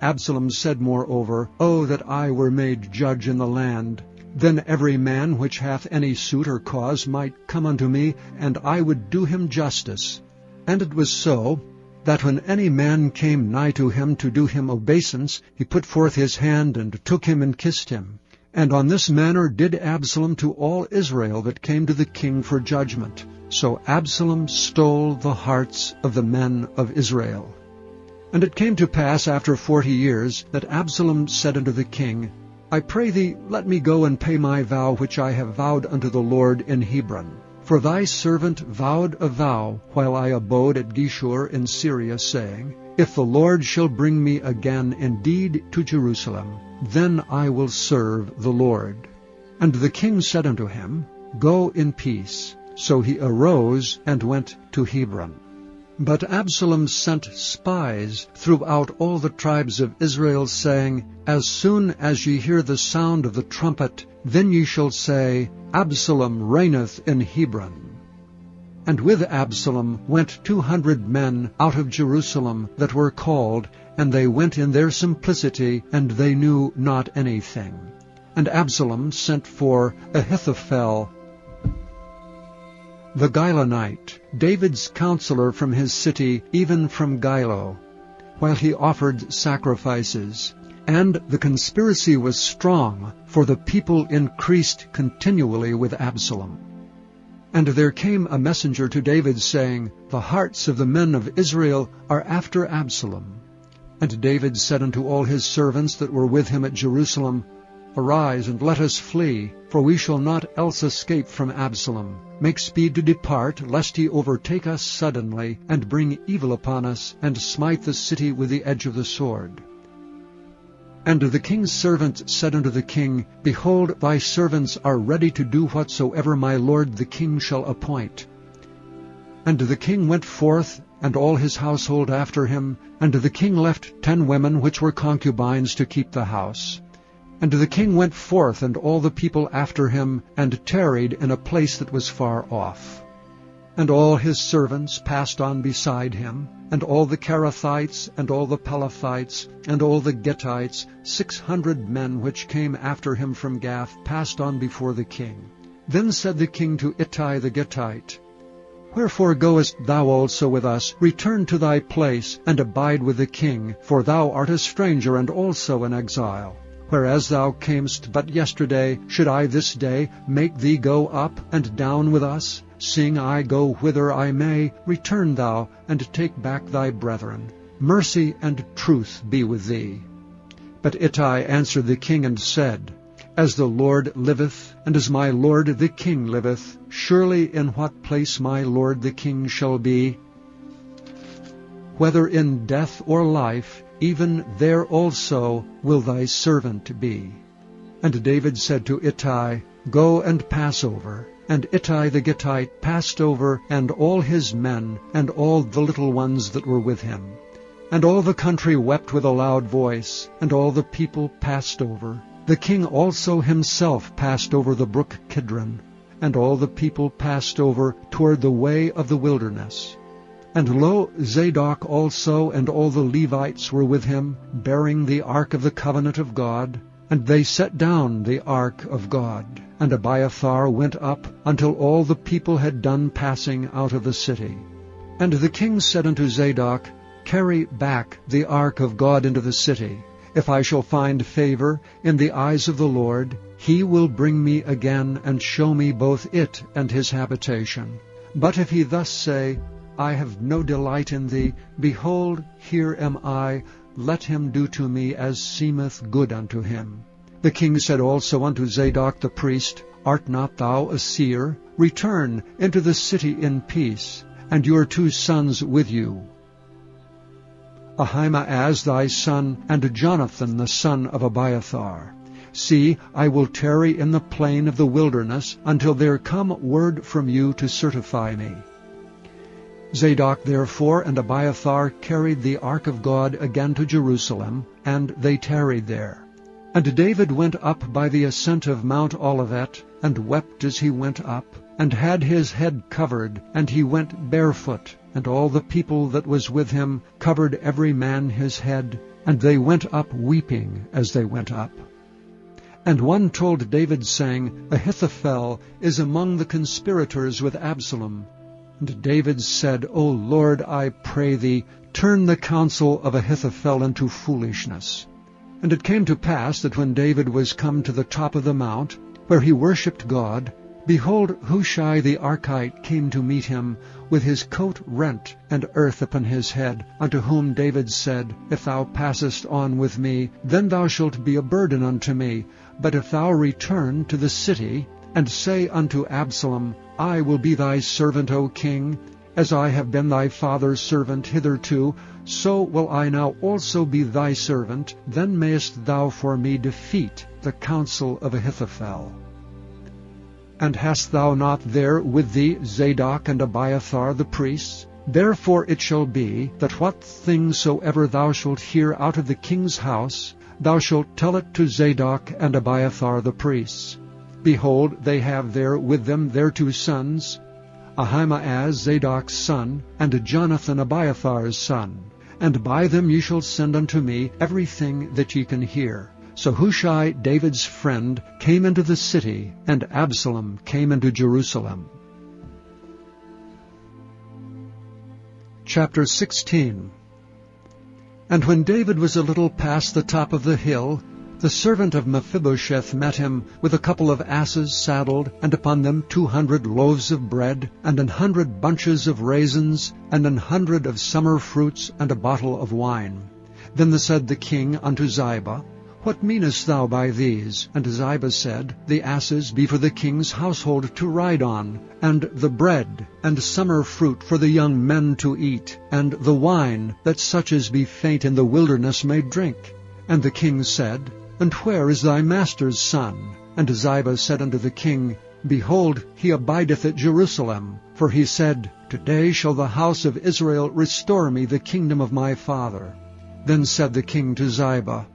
Absalom said moreover, O that I were made judge in the land! Then every man which hath any suit or cause might come unto me, and I would do him justice. And it was so, that when any man came nigh to him to do him obeisance, he put forth his hand, and took him, and kissed him. And on this manner did Absalom to all Israel that came to the king for judgment. So Absalom stole the hearts of the men of Israel. And it came to pass after 40 years, that Absalom said unto the king, I pray thee, let me go and pay my vow which I have vowed unto the Lord in Hebron. For thy servant vowed a vow while I abode at Geshur in Syria, saying, If the Lord shall bring me again indeed to Jerusalem, then I will serve the Lord. And the king said unto him, Go in peace. So he arose and went to Hebron. But Absalom sent spies throughout all the tribes of Israel, saying, As soon as ye hear the sound of the trumpet, then ye shall say, Absalom reigneth in Hebron. And with Absalom went 200 men out of Jerusalem that were called, and they went in their simplicity, and they knew not anything. And Absalom sent for Ahithophel, the Gilonite, David's counselor from his city, even from Gilo, while he offered sacrifices. And the conspiracy was strong, for the people increased continually with Absalom. And there came a messenger to David, saying, The hearts of the men of Israel are after Absalom. And David said unto all his servants that were with him at Jerusalem, Arise, and let us flee, for we shall not else escape from Absalom. Make speed to depart, lest he overtake us suddenly, and bring evil upon us, and smite the city with the edge of the sword. And the king's servant said unto the king, Behold, thy servants are ready to do whatsoever my lord the king shall appoint. And the king went forth, and all his household after him, and the king left 10 women which were concubines to keep the house. And the king went forth, and all the people after him, and tarried in a place that was far off. And all his servants passed on beside him, and all the Cherethites, and all the Pelethites, and all the Gittites, 600 men which came after him from Gath, passed on before the king. Then said the king to Ittai the Gittite, Wherefore goest thou also with us? Return to thy place, and abide with the king, for thou art a stranger and also an exile. Whereas thou camest but yesterday, should I this day make thee go up and down with us? Seeing I go whither I may, return thou, and take back thy brethren. Mercy and truth be with thee. But Ittai answered the king and said, As the Lord liveth, and as my lord the king liveth, surely in what place my lord the king shall be, whether in death or life, even there also will thy servant be. And David said to Ittai, Go and pass over. And Ittai the Gittite passed over, and all his men, and all the little ones that were with him. And all the country wept with a loud voice, and all the people passed over. The king also himself passed over the brook Kidron, and all the people passed over toward the way of the wilderness. And lo, Zadok also and all the Levites were with him, bearing the ark of the covenant of God. And they set down the ark of God. And Abiathar went up until all the people had done passing out of the city. And the king said unto Zadok, Carry back the ark of God into the city. If I shall find favor in the eyes of the Lord, he will bring me again and show me both it and his habitation. But if he thus say, I have no delight in thee, behold, here am I, let him do to me as seemeth good unto him. The king said also unto Zadok the priest, Art not thou a seer? Return into the city in peace, and your 2 sons with you, Ahimaaz thy son, and Jonathan the son of Abiathar. See, I will tarry in the plain of the wilderness until there come word from you to certify me. Zadok therefore and Abiathar carried the ark of God again to Jerusalem, and they tarried there. And David went up by the ascent of Mount Olivet, and wept as he went up, and had his head covered, and he went barefoot. And all the people that was with him covered every man his head, and they went up weeping as they went up. And one told David, saying, Ahithophel is among the conspirators with Absalom. And David said, O Lord, I pray thee, turn the counsel of Ahithophel into foolishness. And it came to pass that when David was come to the top of the mount, where he worshipped God, behold, Hushai the Archite came to meet him, with his coat rent, and earth upon his head, unto whom David said, If thou passest on with me, then thou shalt be a burden unto me. But if thou return to the city, and say unto Absalom, I will be thy servant, O king, as I have been thy father's servant hitherto, so will I now also be thy servant, then mayest thou for me defeat the counsel of Ahithophel. And hast thou not there with thee Zadok and Abiathar the priests? Therefore it shall be, that what thing soever thou shalt hear out of the king's house, thou shalt tell it to Zadok and Abiathar the priests. Behold, they have there with them their 2 sons, Ahimaaz Zadok's son, and Jonathan Abiathar's son. And by them ye shall send unto me everything that ye can hear. So Hushai, David's friend, came into the city, and Absalom came into Jerusalem. Chapter 16. And when David was a little past the top of the hill, the servant of Mephibosheth met him with a couple of asses saddled, and upon them 200 loaves of bread, and 100 bunches of raisins, and 100 of summer fruits, and a bottle of wine. Then said the king unto Ziba, What meanest thou by these? And Ziba said, The asses be for the king's household to ride on, and the bread and summer fruit for the young men to eat, and the wine, that such as be faint in the wilderness may drink. And the king said, And where is thy master's son? And Ziba said unto the king, Behold, he abideth at Jerusalem. For he said, Today shall the house of Israel restore me the kingdom of my father. Then said the king to Ziba,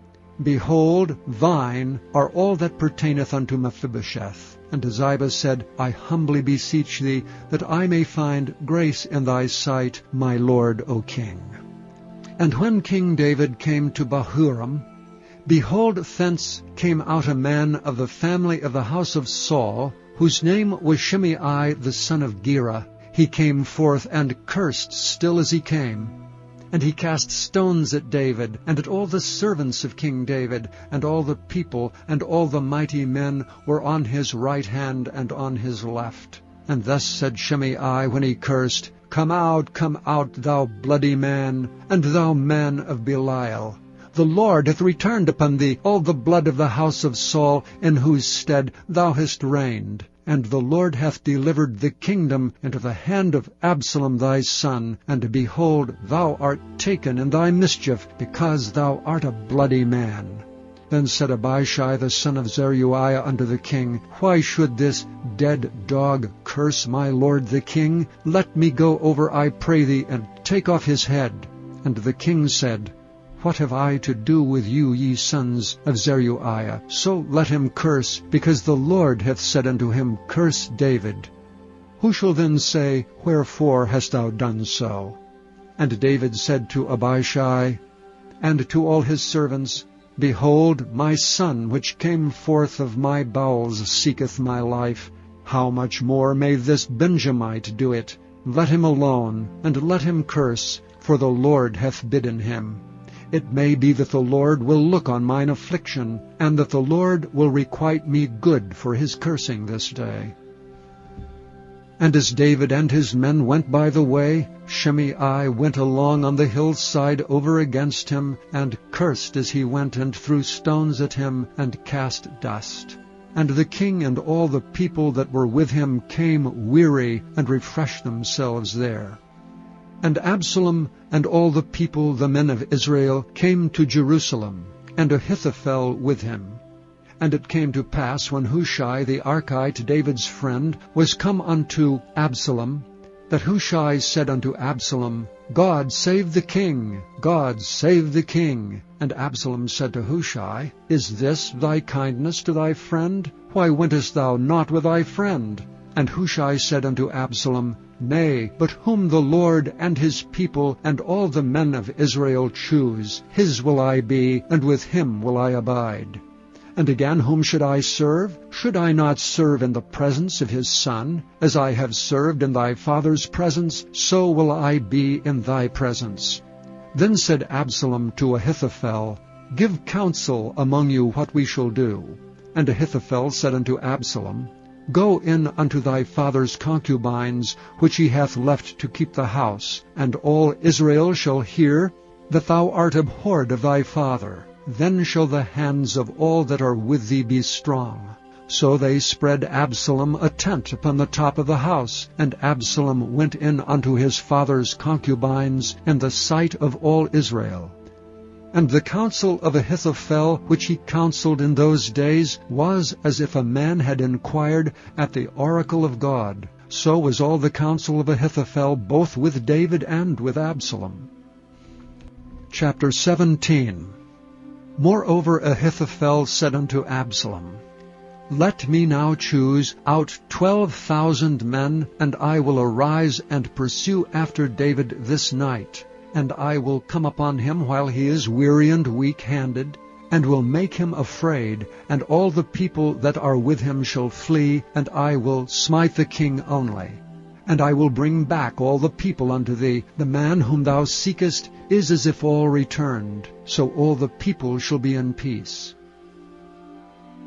Behold, thine are all that pertaineth unto Mephibosheth. And Ziba said, I humbly beseech thee, that I may find grace in thy sight, my lord, O king. And when King David came to Bahurim, behold, thence came out a man of the family of the house of Saul, whose name was Shimei the son of Gera. he came forth and cursed still as he came. And he cast stones at David, and at all the servants of King David, and all the people, and all the mighty men were on his right hand and on his left. And thus said Shimei when he cursed, come out, thou bloody man, and thou man of Belial. The Lord hath returned upon thee all the blood of the house of Saul, in whose stead thou hast reigned. And the Lord hath delivered the kingdom into the hand of Absalom thy son, and behold, thou art taken in thy mischief, because thou art a bloody man. Then said Abishai the son of Zeruiah unto the king, why should this dead dog curse my lord the king? Let me go over, I pray thee, and take off his head. And the king said, what have I to do with you, ye sons of Zeruiah? So let him curse, because the Lord hath said unto him, curse David. Who shall then say, wherefore hast thou done so? And David said to Abishai and to all his servants, behold, my son which came forth of my bowels seeketh my life. How much more may this Benjamite do it? Let him alone, and let him curse, for the Lord hath bidden him. It may be that the Lord will look on mine affliction, and that the Lord will requite me good for his cursing this day. And as David and his men went by the way, Shimei went along on the hillside over against him, and cursed as he went, and threw stones at him, and cast dust. And the king and all the people that were with him came weary, and refreshed themselves there. And Absalom and all the people, the men of Israel, came to Jerusalem, and Ahithophel with him. And it came to pass, when Hushai the Archite, David's friend, was come unto Absalom, that Hushai said unto Absalom, God save the king! God save the king! And Absalom said to Hushai, is this thy kindness to thy friend? Why wentest thou not with thy friend? And Hushai said unto Absalom, nay, but whom the Lord and his people and all the men of Israel choose, his will I be, and with him will I abide. And again, whom should I serve? Should I not serve in the presence of his son? As I have served in thy father's presence, so will I be in thy presence. Then said Absalom to Ahithophel, give counsel among you what we shall do. And Ahithophel said unto Absalom, go in unto thy father's concubines, which he hath left to keep the house, and all Israel shall hear that thou art abhorred of thy father. Then shall the hands of all that are with thee be strong. So they spread Absalom a tent upon the top of the house, and Absalom went in unto his father's concubines in the sight of all Israel. And the counsel of Ahithophel, which he counseled in those days, was as if a man had inquired at the oracle of God. So was all the counsel of Ahithophel, both with David and with Absalom. Chapter 17. Moreover Ahithophel said unto Absalom, let me now choose out 12,000 men, and I will arise and pursue after David this night. And I will come upon him while he is weary and weak-handed, and will make him afraid, and all the people that are with him shall flee, and I will smite the king only. And I will bring back all the people unto thee. The man whom thou seekest is as if all returned, so all the people shall be in peace.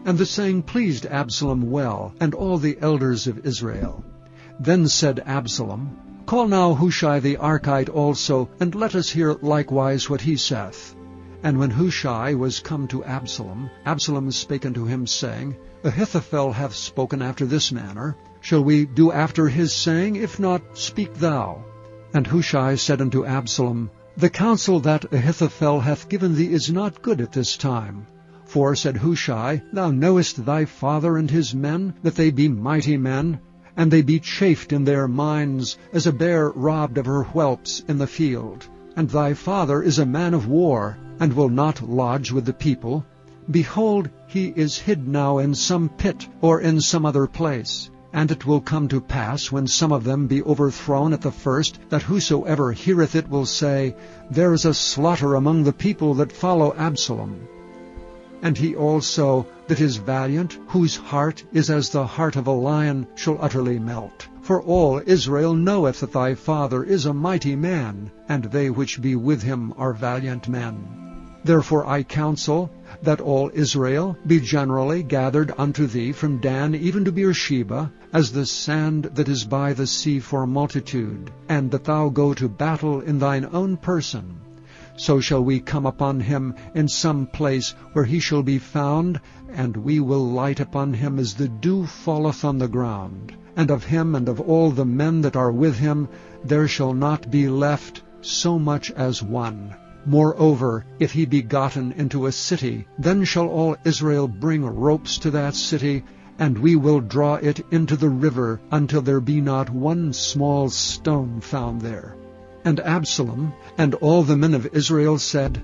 And the saying pleased Absalom well, and all the elders of Israel. Then said Absalom, call now Hushai the Archite also, and let us hear likewise what he saith. And when Hushai was come to Absalom, Absalom spake unto him, saying, Ahithophel hath spoken after this manner. Shall we do after his saying? If not, speak thou. And Hushai said unto Absalom, The counsel that Ahithophel hath given thee is not good at this time. For, said Hushai, thou knowest thy father and his men, that they be mighty men, and they be chafed in their minds, as a bear robbed of her whelps in the field. And thy father is a man of war, and will not lodge with the people. Behold, he is hid now in some pit, or in some other place. And it will come to pass, when some of them be overthrown at the first, that whosoever heareth it will say, There is a slaughter among the people that follow Absalom. And he also that is valiant, whose heart is as the heart of a lion, shall utterly melt. For all Israel knoweth that thy father is a mighty man, and they which be with him are valiant men. Therefore I counsel that all Israel be generally gathered unto thee from Dan even to Beersheba, as the sand that is by the sea for multitude, and that thou go to battle in thine own person. So shall we come upon him in some place where he shall be found, and we will light upon him as the dew falleth on the ground. And of him and of all the men that are with him there shall not be left so much as one. Moreover, if he be gotten into a city, then shall all Israel bring ropes to that city, and we will draw it into the river until there be not one small stone found there. And Absalom and all the men of Israel said,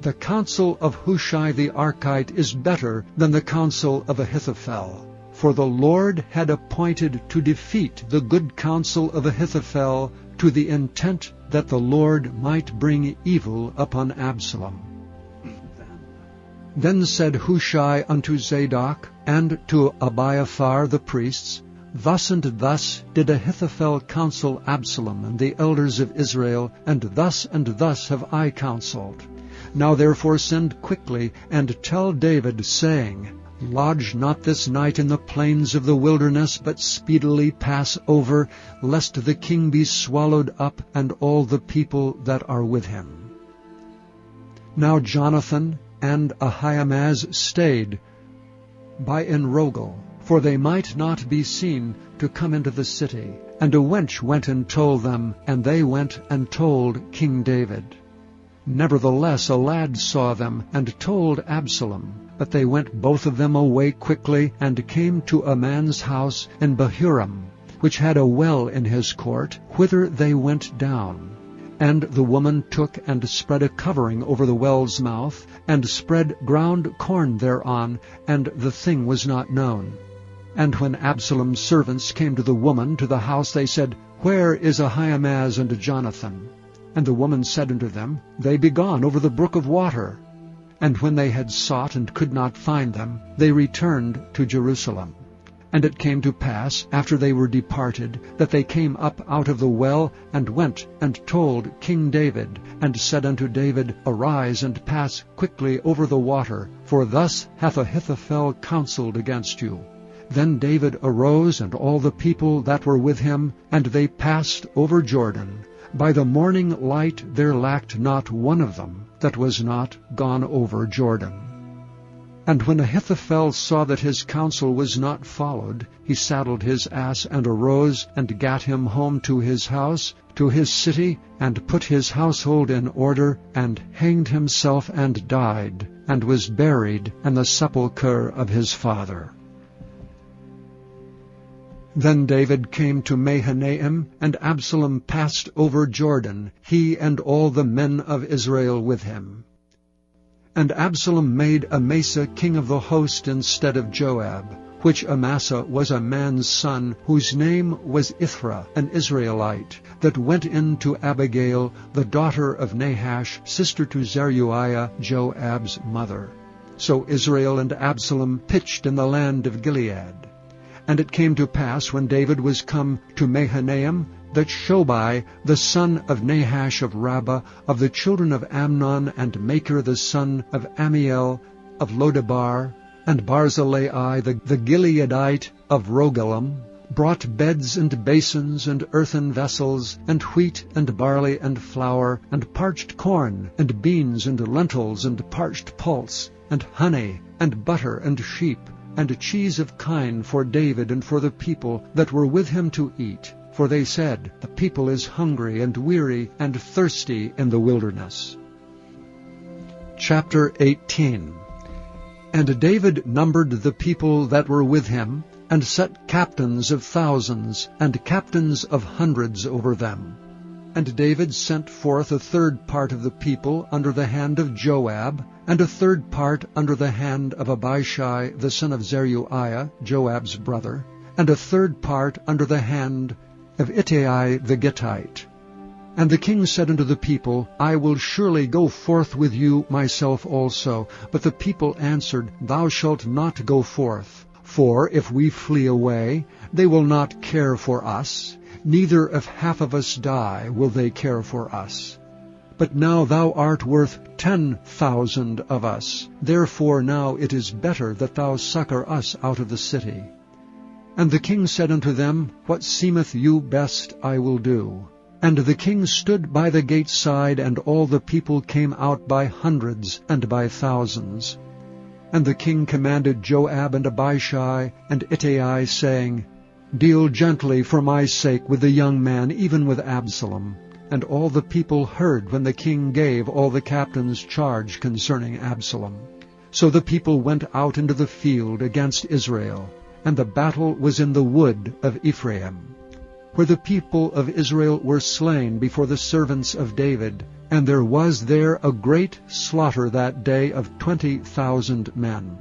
The counsel of Hushai the Archite is better than the counsel of Ahithophel. For the Lord had appointed to defeat the good counsel of Ahithophel, to the intent that the Lord might bring evil upon Absalom. Then said Hushai unto Zadok and to Abiathar the priests, Thus and thus did Ahithophel counsel Absalom and the elders of Israel, and thus have I counseled. Now therefore send quickly, and tell David, saying, Lodge not this night in the plains of the wilderness, but speedily pass over, lest the king be swallowed up, and all the people that are with him. Now Jonathan and Ahimaaz stayed by Enrogel, for they might not be seen to come into the city. And a wench went and told them, and they went and told King David. Nevertheless a lad saw them, and told Absalom. But they went both of them away quickly, and came to a man's house in Bahurim, which had a well in his court, whither they went down. And the woman took and spread a covering over the well's mouth, and spread ground corn thereon, and the thing was not known. And when Absalom's servants came to the woman to the house, they said, Where is Ahimaaz and Jonathan? And the woman said unto them, They be gone over the brook of water. And when they had sought and could not find them, they returned to Jerusalem. And it came to pass, after they were departed, that they came up out of the well, and went and told King David, and said unto David, Arise and pass quickly over the water, for thus hath Ahithophel counseled against you. Then David arose, and all the people that were with him, and they passed over Jordan. By the morning light there lacked not one of them that was not gone over Jordan. And when Ahithophel saw that his counsel was not followed, he saddled his ass, and arose, and gat him home to his house, to his city, and put his household in order, and hanged himself, and died, and was buried in the sepulchre of his father. Then David came to Mahanaim, and Absalom passed over Jordan, he and all the men of Israel with him. And Absalom made Amasa king of the host instead of Joab, which Amasa was a man's son, whose name was Ithra, an Israelite, that went in to Abigail, the daughter of Nahash, sister to Zeruiah, Joab's mother. So Israel and Absalom pitched in the land of Gilead. And it came to pass, when David was come to Mahanaim, that Shobai, the son of Nahash of Rabbah, of the children of Amnon, and Machir the son of Ammiel, of Lodebar, and Barzillai the Gileadite of Rogelim, brought beds and basins and earthen vessels, and wheat and barley and flour, and parched corn, and beans and lentils, and parched pulse, and honey, and butter, and sheep, and cheese of kine for David and for the people that were with him to eat. For they said, The people is hungry and weary and thirsty in the wilderness. Chapter 18. And David numbered the people that were with him, and set captains of thousands and captains of hundreds over them. And David sent forth a third part of the people under the hand of Joab, and a third part under the hand of Abishai the son of Zeruiah, Joab's brother, and a third part under the hand of Ittai the Gittite. And the king said unto the people, I will surely go forth with you myself also. But the people answered, Thou shalt not go forth. For if we flee away, they will not care for us, neither if half of us die will they care for us. But now thou art worth 10,000 of us. Therefore now it is better that thou succor us out of the city. And the king said unto them, What seemeth you best I will do. And the king stood by the gate side, and all the people came out by hundreds and by thousands. And the king commanded Joab and Abishai and Ittai, saying, Deal gently for my sake with the young man, even with Absalom. And all the people heard when the king gave all the captains charge concerning Absalom. So the people went out into the field against Israel, and the battle was in the wood of Ephraim, where the people of Israel were slain before the servants of David, and there was there a great slaughter that day of 20,000 men.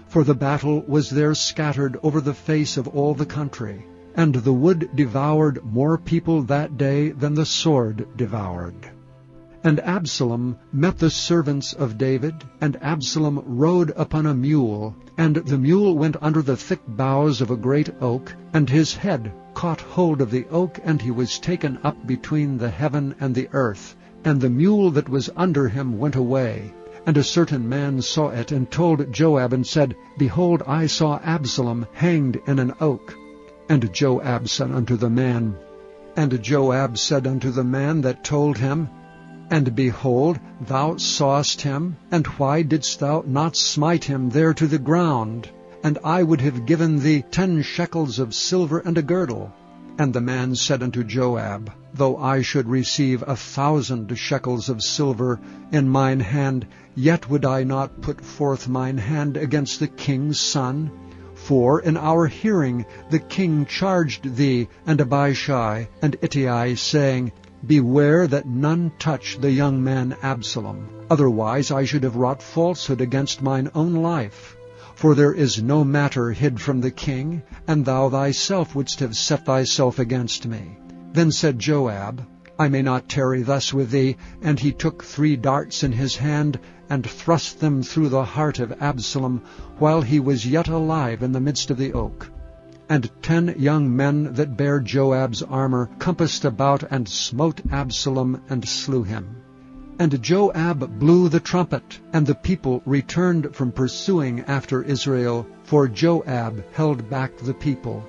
For the battle was there scattered over the face of all the country, and the wood devoured more people that day than the sword devoured. And Absalom met the servants of David, and Absalom rode upon a mule, and the mule went under the thick boughs of a great oak, and his head caught hold of the oak, and he was taken up between the heaven and the earth, and the mule that was under him went away. And a certain man saw it, and told Joab, and said, Behold, I saw Absalom hanged in an oak. And Joab said unto the man that told him, And behold, thou sawest him, and why didst thou not smite him there to the ground? And I would have given thee 10 shekels of silver and a girdle. And the man said unto Joab, Though I should receive 1,000 shekels of silver in mine hand, yet would I not put forth mine hand against the king's son. For in our hearing the king charged thee and Abishai and Ittai, saying, Beware that none touch the young man Absalom. Otherwise I should have wrought falsehood against mine own life. For there is no matter hid from the king, and thou thyself wouldst have set thyself against me. Then said Joab, I may not tarry thus with thee. And he took 3 darts in his hand, and thrust them through the heart of Absalom, while he was yet alive in the midst of the oak. And 10 young men that bare Joab's armor compassed about, and smote Absalom, and slew him. And Joab blew the trumpet, and the people returned from pursuing after Israel, for Joab held back the people.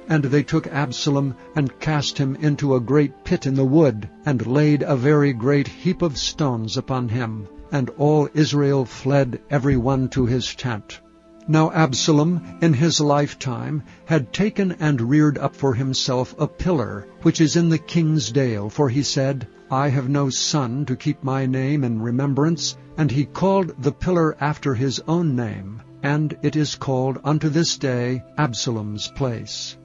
And they took Absalom, and cast him into a great pit in the wood, and laid a very great heap of stones upon him. And all Israel fled every one to his tent. Now Absalom in his lifetime had taken and reared up for himself a pillar, which is in the king's dale, for he said, I have no son to keep my name in remembrance. And he called the pillar after his own name, and it is called unto this day Absalom's place.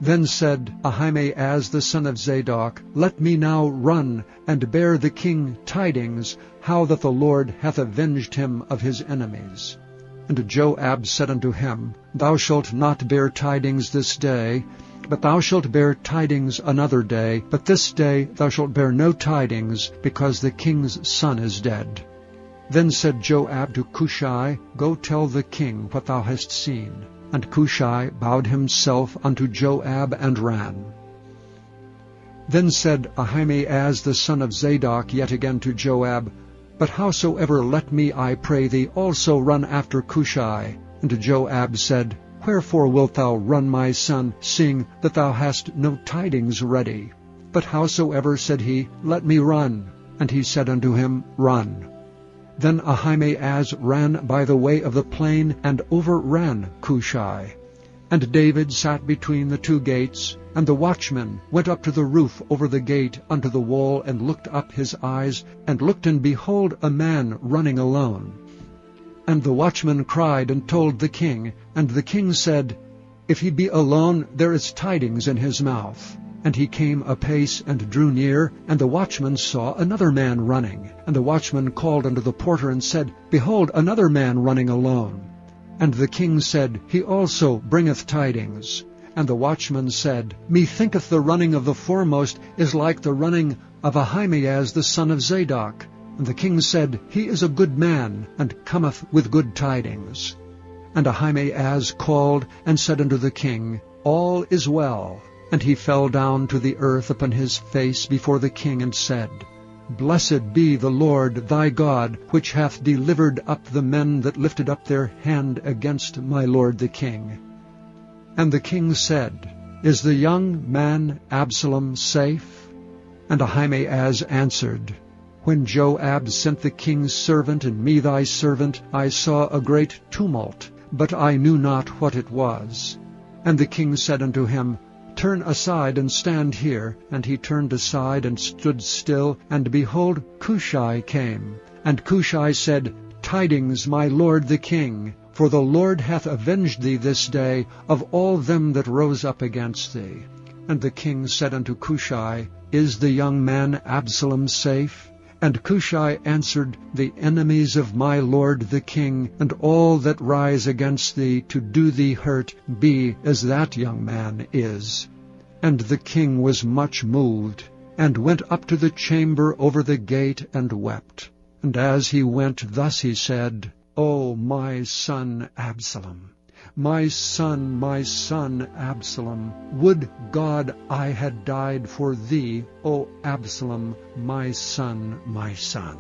Then said Ahimaaz the son of Zadok, Let me now run, and bear the king tidings, how that the Lord hath avenged him of his enemies. And Joab said unto him, Thou shalt not bear tidings this day, but thou shalt bear tidings another day. But this day thou shalt bear no tidings, because the king's son is dead. Then said Joab to Cushai, Go tell the king what thou hast seen. And Cushai bowed himself unto Joab and ran. Then said Ahimaaz the son of Zadok yet again to Joab, But howsoever let me, I pray thee, also run after Cushai. And Joab said, Wherefore wilt thou run, my son, seeing that thou hast no tidings ready? But howsoever, said he, let me run. And he said unto him, Run. Then Ahimaaz ran by the way of the plain, and overran Cushai. And David sat between the 2 gates, and the watchman went up to the roof over the gate unto the wall, and looked up his eyes, and looked, and behold, a man running alone. And the watchman cried and told the king, and the king said, If he be alone, there is tidings in his mouth. And he came apace and drew near, and the watchman saw another man running. And the watchman called unto the porter and said, Behold, another man running alone. And the king said, He also bringeth tidings. And the watchman said, Methinketh the running of the foremost is like the running of Ahimaaz the son of Zadok. And the king said, He is a good man, and cometh with good tidings. And Ahimaaz called and said unto the king, All is well. And he fell down to the earth upon his face before the king, and said, Blessed be the Lord thy God, which hath delivered up the men that lifted up their hand against my lord the king. And the king said, Is the young man Absalom safe? And Ahimaaz answered, When Joab sent the king's servant and me thy servant, I saw a great tumult, but I knew not what it was. And the king said unto him, Turn aside and stand here. And he turned aside and stood still, and behold, Cushai came. And Cushai said, Tidings, my lord the king, for the Lord hath avenged thee this day of all them that rose up against thee. And the king said unto Cushai, Is the young man Absalom safe? And Cushai answered, The enemies of my lord the king, and all that rise against thee to do thee hurt, be as that young man is. And the king was much moved, and went up to the chamber over the gate, and wept. And as he went, thus he said, O my son Absalom, my son Absalom, would God I had died for thee, O Absalom, my son, my son.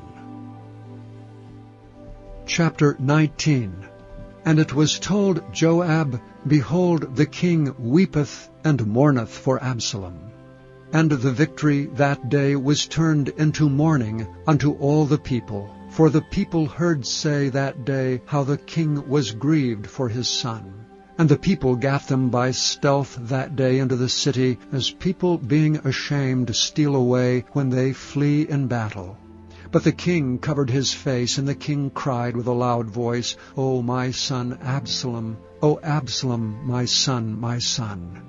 Chapter 19. And it was told Joab, Behold, the king weepeth and mourneth for Absalom. And the victory that day was turned into mourning unto all the people. For the people heard say that day how the king was grieved for his son. And the people gat them by stealth that day into the city, as people being ashamed steal away when they flee in battle. But the king covered his face, and the king cried with a loud voice, O my son Absalom, O Absalom, my son, my son.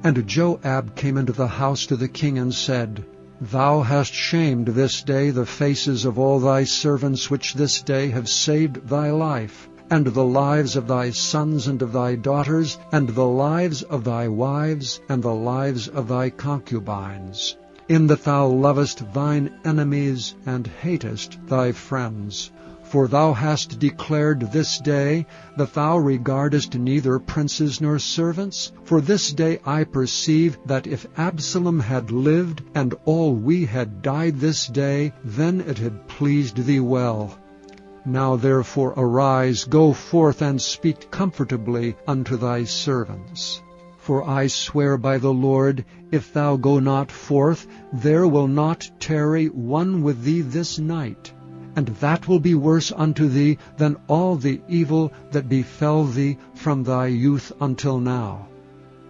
And Joab came into the house to the king, and said, Thou hast shamed this day the faces of all thy servants, which this day have saved thy life, and the lives of thy sons and of thy daughters, and the lives of thy wives, and the lives of thy concubines, in that thou lovest thine enemies, and hatest thy friends. For thou hast declared this day that thou regardest neither princes nor servants. For this day I perceive that if Absalom had lived, and all we had died this day, then it had pleased thee well. Now therefore arise, go forth, and speak comfortably unto thy servants. For I swear by the Lord, if thou go not forth, there will not tarry one with thee this night. And that will be worse unto thee than all the evil that befell thee from thy youth until now.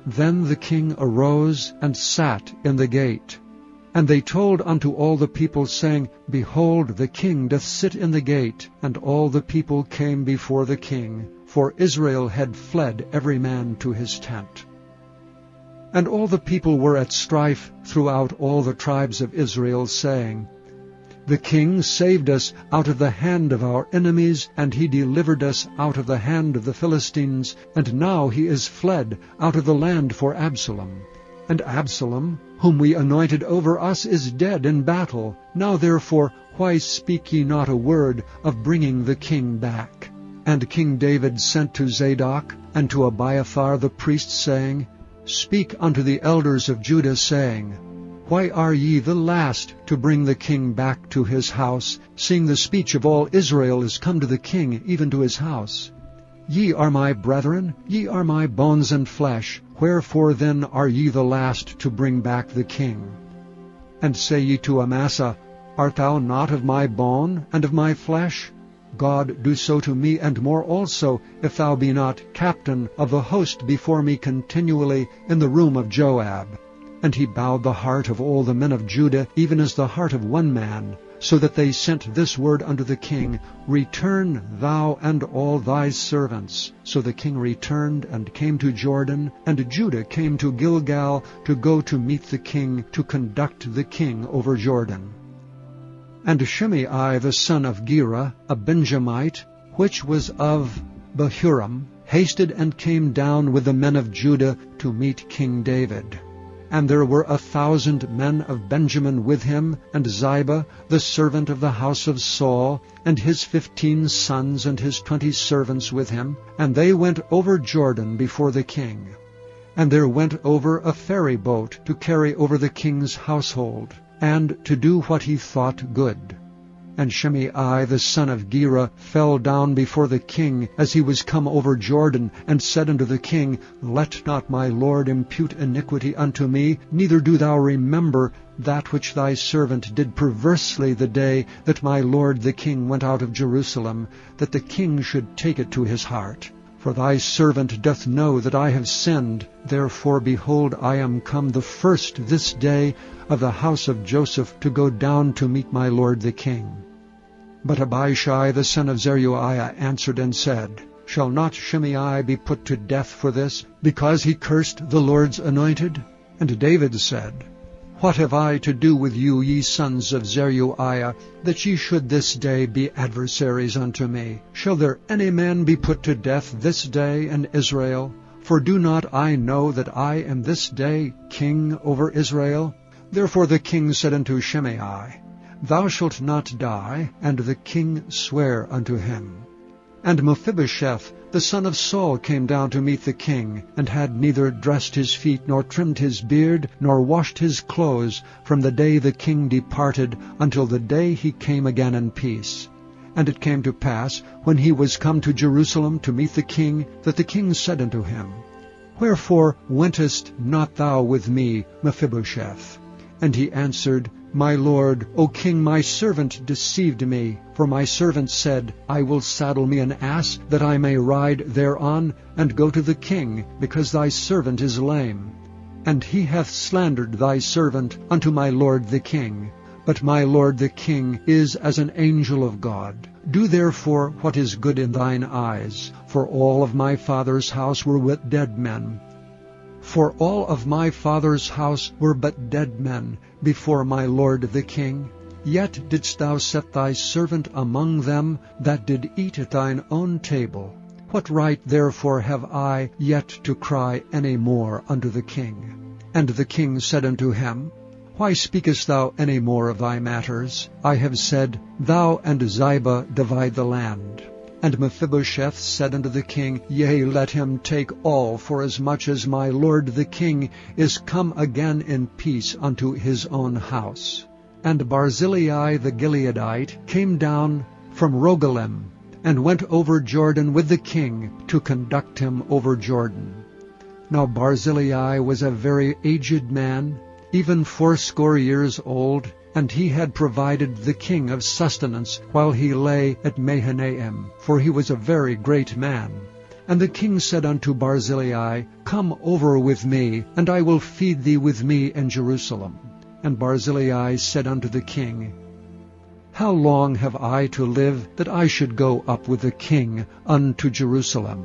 Then the king arose and sat in the gate. And they told unto all the people, saying, Behold, the king doth sit in the gate. And all the people came before the king, for Israel had fled every man to his tent. And all the people were at strife throughout all the tribes of Israel, saying, The king saved us out of the hand of our enemies, and he delivered us out of the hand of the Philistines, and now he is fled out of the land for Absalom. And Absalom, whom we anointed over us, is dead in battle. Now therefore, why speak ye not a word of bringing the king back? And King David sent to Zadok and to Abiathar the priest, saying, Speak unto the elders of Judah, saying, Why are ye the last to bring the king back to his house, seeing the speech of all Israel is come to the king, even to his house? Ye are my brethren, ye are my bones and flesh. Wherefore then are ye the last to bring back the king? And say ye to Amasa, Art thou not of my bone and of my flesh? God do so to me, and more also, if thou be not captain of the host before me continually in the room of Joab. And he bowed the heart of all the men of Judah, even as the heart of one man, so that they sent this word unto the king, Return thou and all thy servants. So the king returned and came to Jordan, and Judah came to Gilgal to go to meet the king, to conduct the king over Jordan. And Shimei the son of Gera, a Benjamite, which was of Bahurim, hasted and came down with the men of Judah to meet King David. And there were 1,000 men of Benjamin with him, and Ziba, the servant of the house of Saul, and his 15 sons and his 20 servants with him, and they went over Jordan before the king. And there went over a ferry boat to carry over the king's household, and to do what he thought good. And Shimei the son of Gera fell down before the king as he was come over Jordan, and said unto the king, Let not my lord impute iniquity unto me, neither do thou remember that which thy servant did perversely the day that my lord the king went out of Jerusalem, that the king should take it to his heart. For thy servant doth know that I have sinned. Therefore, behold, I am come the first this day of the house of Joseph to go down to meet my lord the king. But Abishai the son of Zeruiah answered and said, Shall not Shimei be put to death for this, because he cursed the Lord's anointed? And David said, What have I to do with you, ye sons of Zeruiah, that ye should this day be adversaries unto me? Shall there any man be put to death this day in Israel? For do not I know that I am this day king over Israel? Therefore the king said unto Shimei, Thou shalt not die. And the king sware unto him. And Mephibosheth, the son of Saul, came down to meet the king, and had neither dressed his feet, nor trimmed his beard, nor washed his clothes, from the day the king departed until the day he came again in peace. And it came to pass, when he was come to Jerusalem to meet the king, that the king said unto him, Wherefore wentest not thou with me, Mephibosheth? And he answered, My lord, O king, my servant deceived me. For my servant said, I will saddle me an ass, that I may ride thereon, and go to the king, because thy servant is lame. And he hath slandered thy servant unto my lord the king. But my lord the king is as an angel of God. Do therefore what is good in thine eyes. For all of my father's house were but dead men. For all of my father's house were but dead men before my lord the king. Yet didst thou set thy servant among them that did eat at thine own table. What right therefore have I yet to cry any more unto the king? And the king said unto him, Why speakest thou any more of thy matters? I have said, Thou and Ziba divide the land. And Mephibosheth said unto the king, Yea, let him take all, forasmuch as my lord the king is come again in peace unto his own house. And Barzillai the Gileadite came down from Rogelim, and went over Jordan with the king to conduct him over Jordan. Now Barzillai was a very aged man, even 80 years old, and he had provided the king of sustenance while he lay at Mahanaim, for he was a very great man. And the king said unto Barzillai, Come over with me, and I will feed thee with me in Jerusalem. And Barzillai said unto the king, How long have I to live, that I should go up with the king unto Jerusalem?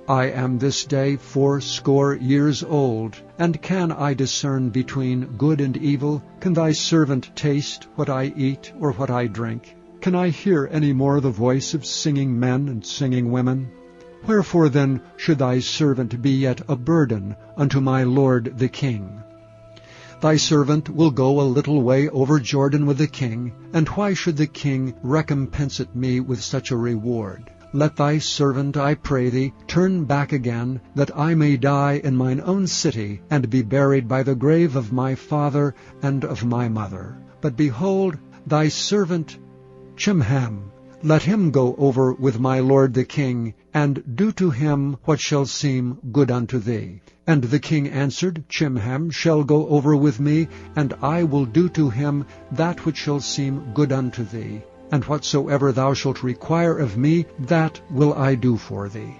I am this day 80 years old, and can I discern between good and evil? Can thy servant taste what I eat or what I drink? Can I hear any more the voice of singing men and singing women? Wherefore then should thy servant be yet a burden unto my lord the king? Thy servant will go a little way over Jordan with the king, and why should the king recompense me with such a reward? Let thy servant, I pray thee, turn back again, that I may die in mine own city, and be buried by the grave of my father and of my mother. But behold, thy servant Chimham, let him go over with my lord the king, and do to him what shall seem good unto thee. And the king answered, Chimham shall go over with me, and I will do to him that which shall seem good unto thee. And whatsoever thou shalt require of me, that will I do for thee.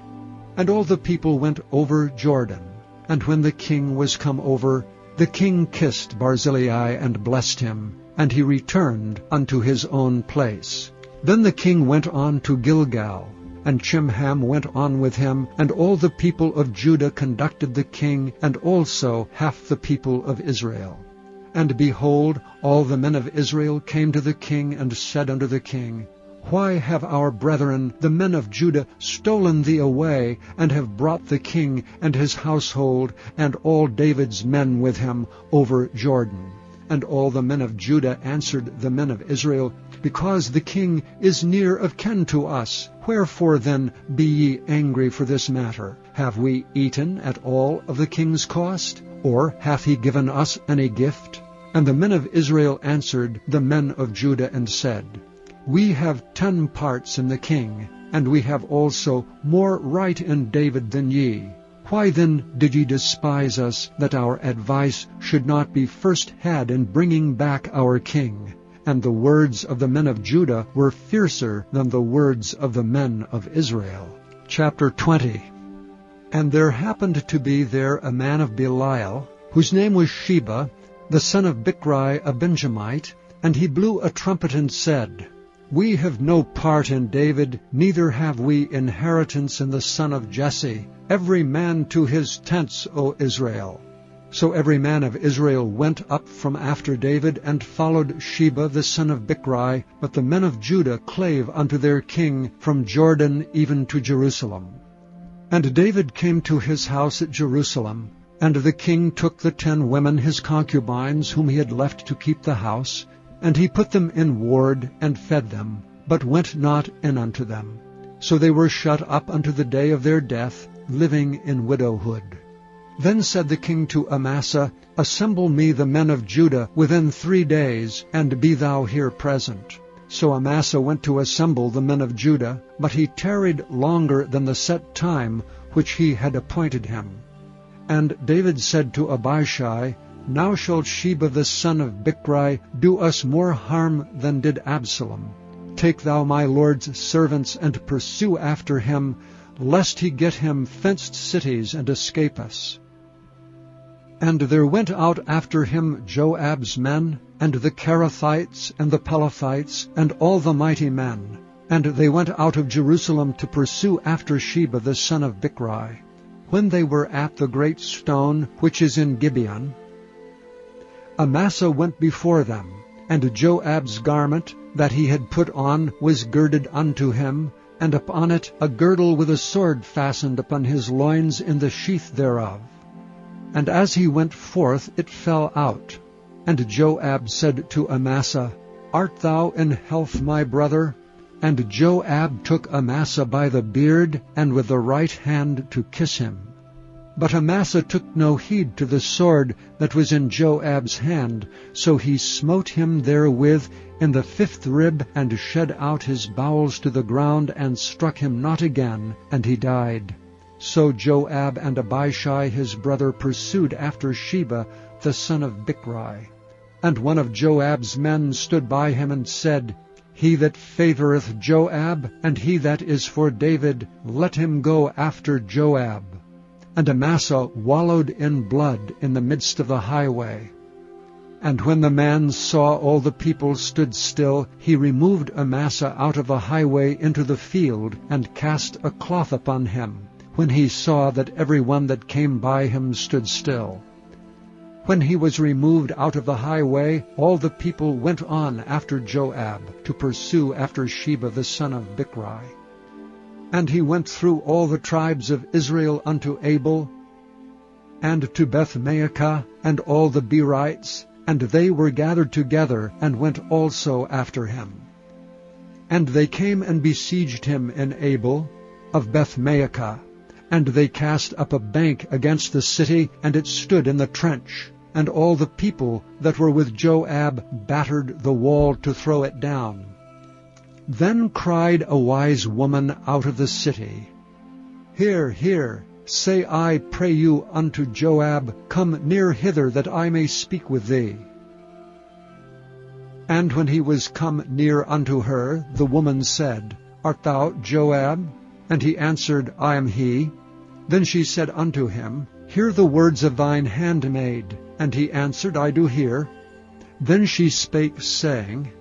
And all the people went over Jordan. And when the king was come over, the king kissed Barzillai and blessed him, and he returned unto his own place. Then the king went on to Gilgal, and Chimham went on with him, and all the people of Judah conducted the king, and also half the people of Israel. And behold, all the men of Israel came to the king, and said unto the king, Why have our brethren, the men of Judah, stolen thee away, and have brought the king and his household, and all David's men with him, over Jordan? And all the men of Judah answered the men of Israel, Because the king is near of kin to us. Wherefore then be ye angry for this matter? Have we eaten at all of the king's cost? Or hath he given us any gift? And the men of Israel answered the men of Judah, and said, We have 10 parts in the king, and we have also more right in David than ye. Why then did ye despise us, that our advice should not be first had in bringing back our king? And the words of the men of Judah were fiercer than the words of the men of Israel. Chapter 20. And there happened to be there a man of Belial, whose name was Sheba, the son of Bichri, a Benjamite, and he blew a trumpet and said, We have no part in David, neither have we inheritance in the son of Jesse. Every man to his tents, O Israel. So every man of Israel went up from after David, and followed Sheba the son of Bichri, but the men of Judah clave unto their king from Jordan even to Jerusalem. And David came to his house at Jerusalem, and the king took the 10 women his concubines, whom he had left to keep the house, and he put them in ward, and fed them, but went not in unto them. So they were shut up unto the day of their death, living in widowhood. Then said the king to Amasa, Assemble me the men of Judah within 3 days, and be thou here present. So Amasa went to assemble the men of Judah, but he tarried longer than the set time which he had appointed him. And David said to Abishai, Now shall Sheba the son of Bichri do us more harm than did Absalom. Take thou my lord's servants, and pursue after him, lest he get him fenced cities, and escape us. And there went out after him Joab's men, and the Cherethites, and the Pelethites, and all the mighty men. And they went out of Jerusalem to pursue after Sheba the son of Bichri. When they were at the great stone which is in Gibeon, Amasa went before them, and Joab's garment that he had put on was girded unto him, and upon it a girdle with a sword fastened upon his loins in the sheath thereof. And as he went forth, it fell out. And Joab said to Amasa, Art thou in health, my brother? And Joab took Amasa by the beard, and with the right hand to kiss him. But Amasa took no heed to the sword that was in Joab's hand, so he smote him therewith in the 5th rib, and shed out his bowels to the ground, and struck him not again, and he died. So Joab and Abishai his brother pursued after Sheba the son of Bichri. And one of Joab's men stood by him and said, He that favoureth Joab, and he that is for David, let him go after Joab. And Amasa wallowed in blood in the midst of the highway. And when the man saw all the people stood still, he removed Amasa out of the highway into the field, and cast a cloth upon him, when he saw that every one that came by him stood still. When he was removed out of the highway, all the people went on after Joab, to pursue after Sheba the son of Bichri. And he went through all the tribes of Israel unto Abel, and to Beth-maachah, and all the Berites, and they were gathered together, and went also after him. And they came and besieged him in Abel of Beth-maachah, and they cast up a bank against the city, and it stood in the trench. And all the people that were with Joab battered the wall to throw it down. Then cried a wise woman out of the city, Hear, hear, say I pray you unto Joab, Come near hither, that I may speak with thee. And when he was come near unto her, the woman said, Art thou Joab? And he answered, I am he. Then she said unto him, Hear the words of thine handmaid. And he answered, I do hear. Then she spake, saying,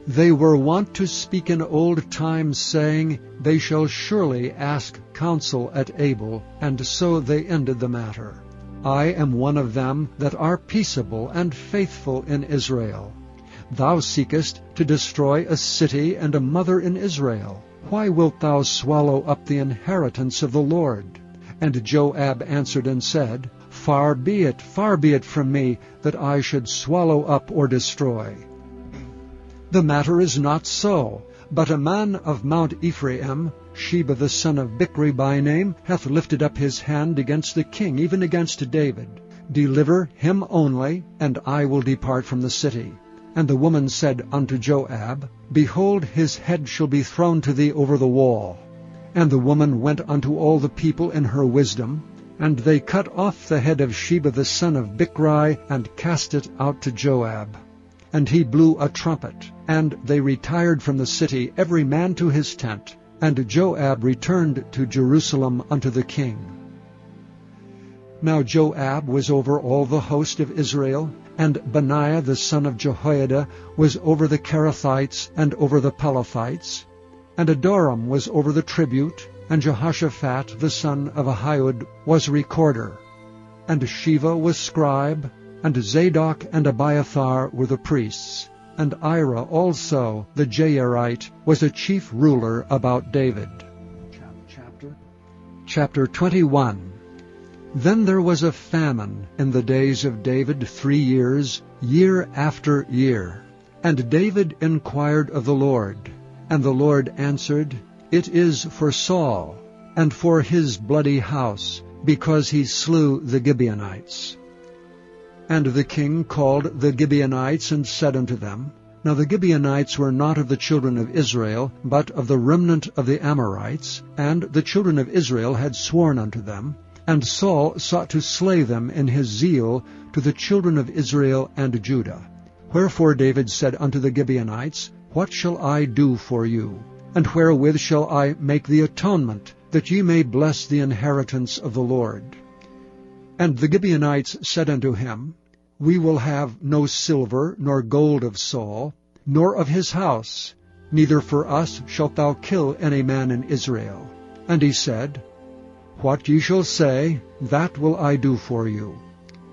They were wont to speak in old times, saying, They shall surely ask counsel at Abel, and so they ended the matter. I am one of them that are peaceable and faithful in Israel. Thou seekest to destroy a city and a mother in Israel. Why wilt thou swallow up the inheritance of the Lord? And Joab answered and said, far be it from me, that I should swallow up or destroy. The matter is not so, but a man of Mount Ephraim, Sheba the son of Bichri by name, hath lifted up his hand against the king, even against David. Deliver him only, and I will depart from the city. And the woman said unto Joab, behold, his head shall be thrown to thee over the wall. And the woman went unto all the people in her wisdom, and they cut off the head of Sheba the son of Bichri, and cast it out to Joab. And he blew a trumpet, and they retired from the city, every man to his tent. And Joab returned to Jerusalem unto the king. Now Joab was over all the host of Israel, and Benaiah the son of Jehoiada was over the Kerethites and over the Pelethites, and Adoram was over the tribute, and Jehoshaphat the son of Ahihud was recorder, and Sheva was scribe, and Zadok and Abiathar were the priests, and Ira also the Jairite was a chief ruler about David. Chapter 21. Then there was a famine in the days of David 3 years, year after year. And David inquired of the Lord, and the Lord answered, it is for Saul, and for his bloody house, because he slew the Gibeonites. And the king called the Gibeonites, and said unto them, now the Gibeonites were not of the children of Israel, but of the remnant of the Amorites, and the children of Israel had sworn unto them. And Saul sought to slay them in his zeal to the children of Israel and Judah. Wherefore David said unto the Gibeonites, what shall I do for you? And wherewith shall I make the atonement, that ye may bless the inheritance of the Lord? And the Gibeonites said unto him, we will have no silver nor gold of Saul, nor of his house, neither for us shalt thou kill any man in Israel. And he said, what ye shall say, that will I do for you.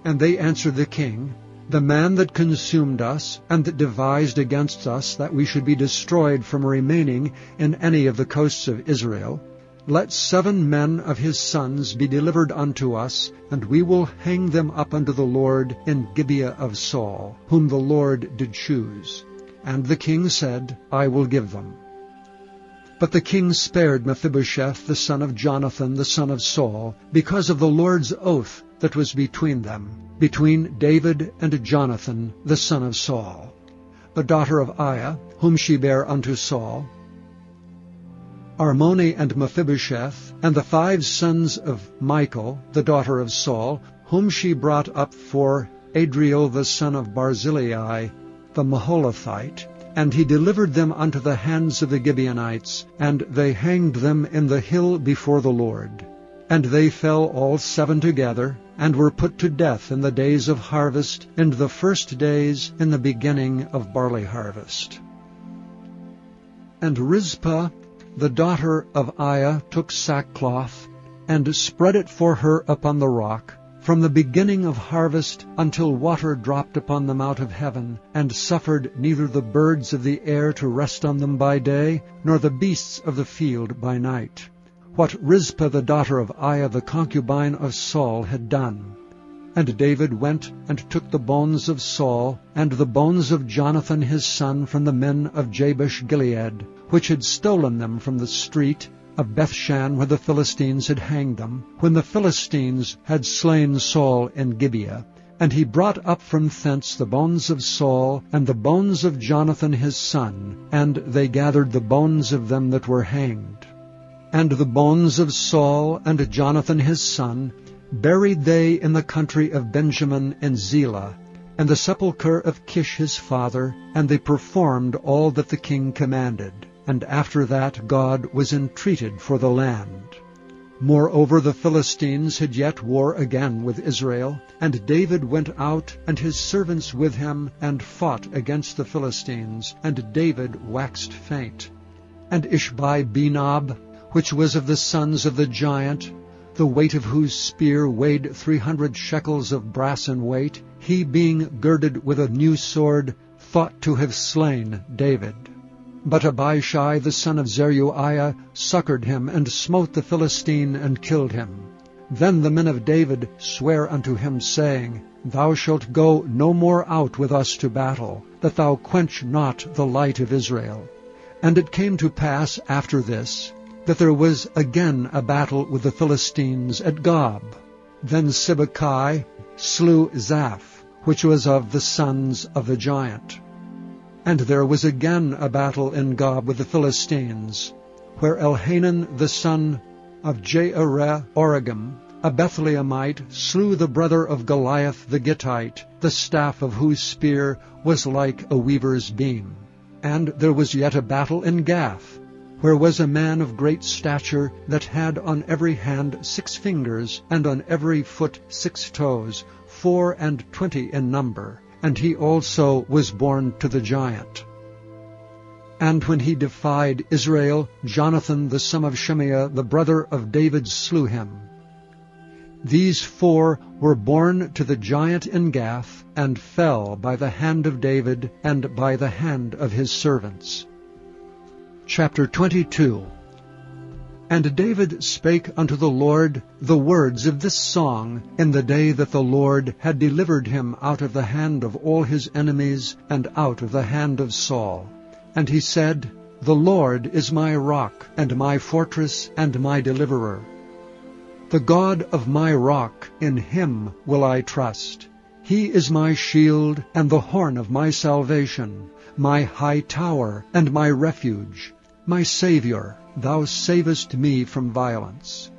And they answered the king, the man that consumed us, and that devised against us that we should be destroyed from remaining in any of the coasts of Israel, let 7 men of his sons be delivered unto us, and we will hang them up unto the Lord in Gibeah of Saul, whom the Lord did choose. And the king said, I will give them. But the king spared Mephibosheth the son of Jonathan the son of Saul, because of the Lord's oath that was between them, between David and Jonathan the son of Saul, the daughter of Aiah, whom she bare unto Saul, Armoni and Mephibosheth, and the 5 sons of Michal, the daughter of Saul, whom she brought up for Adriel the son of Barzillai, the Maholathite. And he delivered them unto the hands of the Gibeonites, and they hanged them in the hill before the Lord. And they fell all 7 together, and were put to death in the days of harvest, in the first days in the beginning of barley harvest. And Rizpah, the daughter of Aiah, took sackcloth, and spread it for her upon the rock, from the beginning of harvest until water dropped upon them out of heaven, and suffered neither the birds of the air to rest on them by day, nor the beasts of the field by night. What Rizpah the daughter of Aiah the concubine of Saul had done. And David went and took the bones of Saul, and the bones of Jonathan his son from the men of Jabesh Gilead, which had stolen them from the street of Bethshan, where the Philistines had hanged them, when the Philistines had slain Saul in Gibeah. And he brought up from thence the bones of Saul, and the bones of Jonathan his son, and they gathered the bones of them that were hanged. And the bones of Saul and Jonathan his son buried they in the country of Benjamin in Zelah, and the sepulchre of Kish his father, and they performed all that the king commanded. And after that God was entreated for the land. Moreover, the Philistines had yet war again with Israel, and David went out, and his servants with him, and fought against the Philistines, and David waxed faint. And Ishbi-Benob, which was of the sons of the giant, the weight of whose spear weighed 300 shekels of brass in weight, he being girded with a new sword, thought to have slain David. But Abishai the son of Zeruiah succored him, and smote the Philistine, and killed him. Then the men of David sware unto him, saying, Thou shalt go no more out with us to battle, that thou quench not the light of Israel. And it came to pass after this, that there was again a battle with the Philistines at Gob. Then Sibbecai slew Zaph, which was of the sons of the giant. And there was again a battle in Gob with the Philistines, where Elhanan the son of Jaareh-oregim, a Bethlehemite, slew the brother of Goliath the Gittite, the staff of whose spear was like a weaver's beam. And there was yet a battle in Gath, where was a man of great stature, that had on every hand 6 fingers, and on every foot 6 toes, 24 in number, and he also was born to the giant. And when he defied Israel, Jonathan the son of Shimea, the brother of David, slew him. These 4 were born to the giant in Gath, and fell by the hand of David, and by the hand of his servants. Chapter 22. And David spake unto the Lord the words of this song in the day that the Lord had delivered him out of the hand of all his enemies, and out of the hand of Saul. And he said, The Lord is my rock, and my fortress, and my deliverer. The God of my rock, in him will I trust. He is my shield, and the horn of my salvation, my high tower, and my refuge. My Saviour, thou savest me from violence.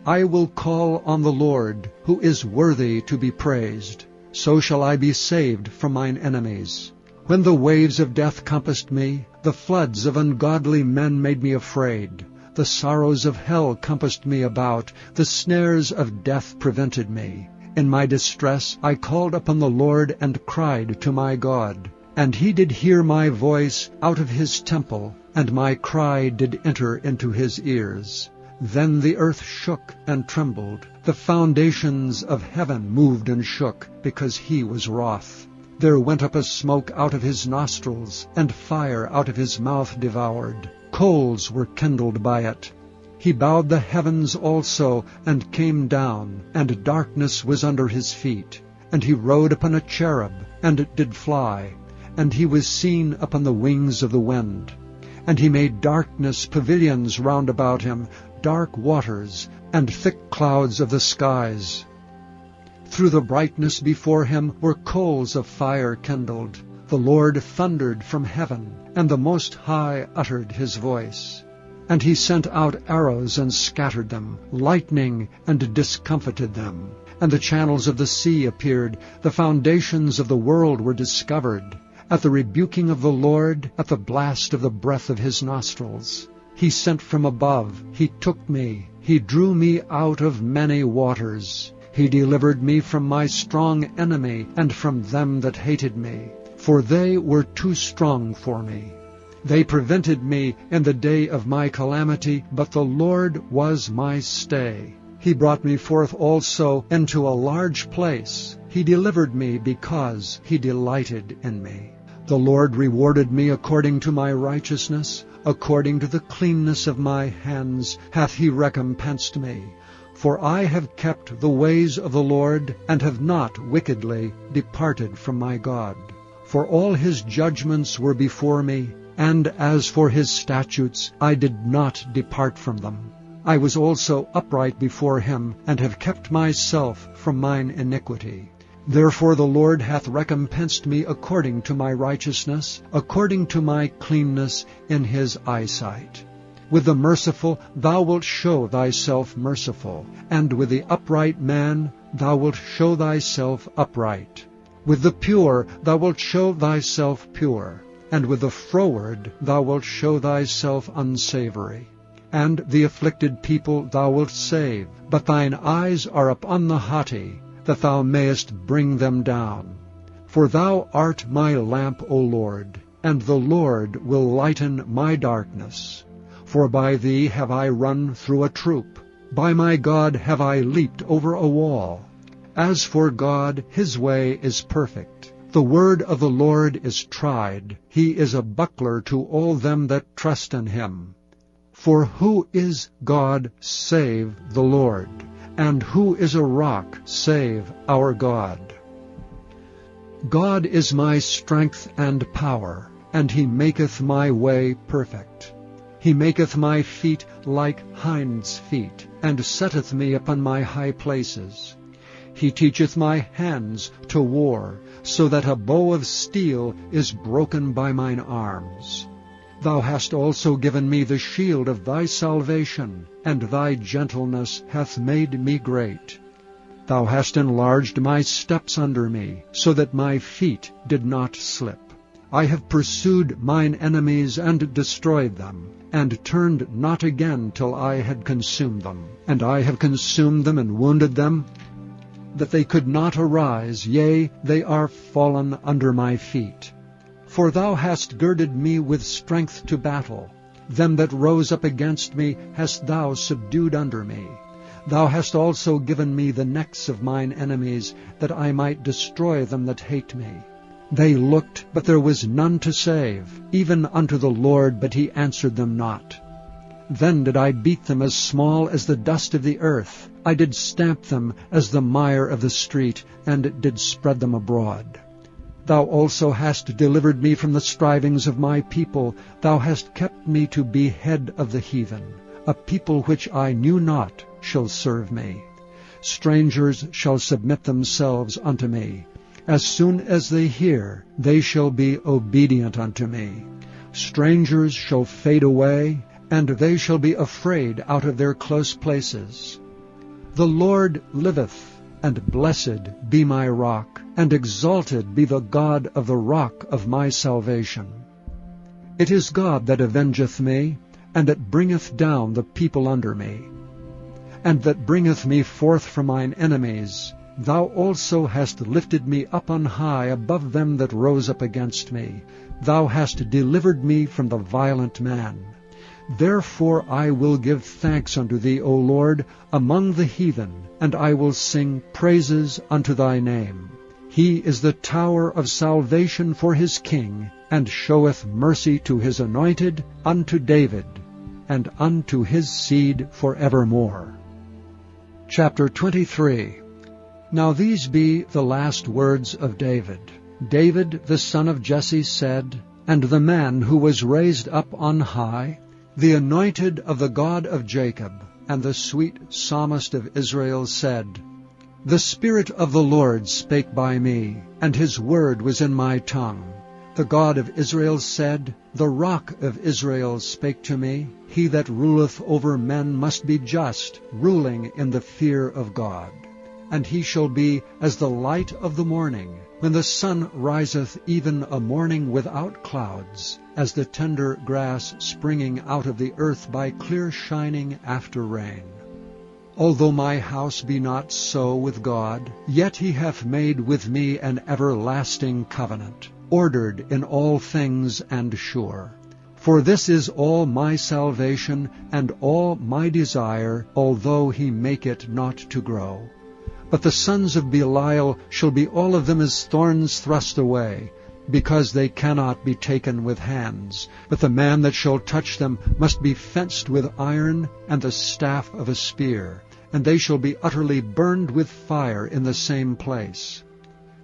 I will call on the Lord, who is worthy to be praised. So shall I be saved from mine enemies. When the waves of death compassed me, the floods of ungodly men made me afraid. The sorrows of hell compassed me about, the snares of death prevented me. In my distress I called upon the Lord, and cried to my God. And he did hear my voice out of his temple, and my cry did enter into his ears. Then the earth shook and trembled. The foundations of heaven moved and shook, because he was wroth. There went up a smoke out of his nostrils, and fire out of his mouth devoured. Coals were kindled by it. He bowed the heavens also, and came down, and darkness was under his feet. And he rode upon a cherub, and did fly, and he was seen upon the wings of the wind. And he made darkness pavilions round about him, dark waters, and thick clouds of the skies. Through the brightness before him were coals of fire kindled. The Lord thundered from heaven, and the Most High uttered his voice. And he sent out arrows and scattered them, lightning and discomfited them. And the channels of the sea appeared, the foundations of the world were discovered. At the rebuking of the Lord, at the blast of the breath of his nostrils. He sent from above, he took me, he drew me out of many waters. He delivered me from my strong enemy, and from them that hated me. For they were too strong for me. They prevented me in the day of my calamity, but the Lord was my stay. He brought me forth also into a large place. He delivered me because he delighted in me. The Lord rewarded me according to my righteousness, according to the cleanness of my hands hath he recompensed me. For I have kept the ways of the Lord, and have not wickedly departed from my God. For all his judgments were before me, and as for his statutes, I did not depart from them. I was also upright before him, and have kept myself from mine iniquity. Therefore the Lord hath recompensed me according to my righteousness, according to my cleanness in his eyesight. With the merciful thou wilt show thyself merciful, and with the upright man thou wilt show thyself upright. With the pure thou wilt show thyself pure, and with the froward thou wilt show thyself unsavory. And the afflicted people thou wilt save, but thine eyes are upon the haughty, that thou mayest bring them down. For thou art my lamp, O Lord, and the Lord will lighten my darkness. For by thee have I run through a troop, by my God have I leaped over a wall. As for God, his way is perfect. The word of the Lord is tried. He is a buckler to all them that trust in him. For who is God save the Lord? And who is a rock save our God? God is my strength and power, and he maketh my way perfect. He maketh my feet like hinds' feet, and setteth me upon my high places. He teacheth my hands to war, so that a bow of steel is broken by mine arms. Thou hast also given me the shield of thy salvation, and thy gentleness hath made me great. Thou hast enlarged my steps under me, so that my feet did not slip. I have pursued mine enemies and destroyed them, and turned not again till I had consumed them. And I have consumed them and wounded them, that they could not arise, yea, they are fallen under my feet. For thou hast girded me with strength to battle. Them that rose up against me hast thou subdued under me. Thou hast also given me the necks of mine enemies, that I might destroy them that hate me. They looked, but there was none to save, even unto the Lord, but he answered them not. Then did I beat them as small as the dust of the earth. I did stamp them as the mire of the street, and did spread them abroad. Thou also hast delivered me from the strivings of my people. Thou hast kept me to be head of the heathen. A people which I knew not shall serve me. Strangers shall submit themselves unto me. As soon as they hear, they shall be obedient unto me. Strangers shall fade away, and they shall be afraid out of their close places. The Lord liveth, and blessed be my rock, and exalted be the God of the rock of my salvation. It is God that avengeth me, and that bringeth down the people under me, and that bringeth me forth from mine enemies. Thou also hast lifted me up on high above them that rose up against me. Thou hast delivered me from the violent man. Therefore I will give thanks unto thee, O Lord, among the heathen, and I will sing praises unto thy name. He is the tower of salvation for his king, and showeth mercy to his anointed, unto David, and unto his seed forevermore. Chapter 23. Now these be the last words of David. David the son of Jesse said, and the man who was raised up on high, the anointed of the God of Jacob, and the sweet psalmist of Israel said, The Spirit of the Lord spake by me, and his word was in my tongue. The God of Israel said, The rock of Israel spake to me. He that ruleth over men must be just, ruling in the fear of God. And he shall be as the light of the morning, when the sun riseth, even a morning without clouds, as the tender grass springing out of the earth by clear shining after rain. Although my house be not so with God, yet he hath made with me an everlasting covenant, ordered in all things and sure. For this is all my salvation, and all my desire, although he make it not to grow. But the sons of Belial shall be all of them as thorns thrust away, because they cannot be taken with hands. But the man that shall touch them must be fenced with iron and the staff of a spear, and they shall be utterly burned with fire in the same place.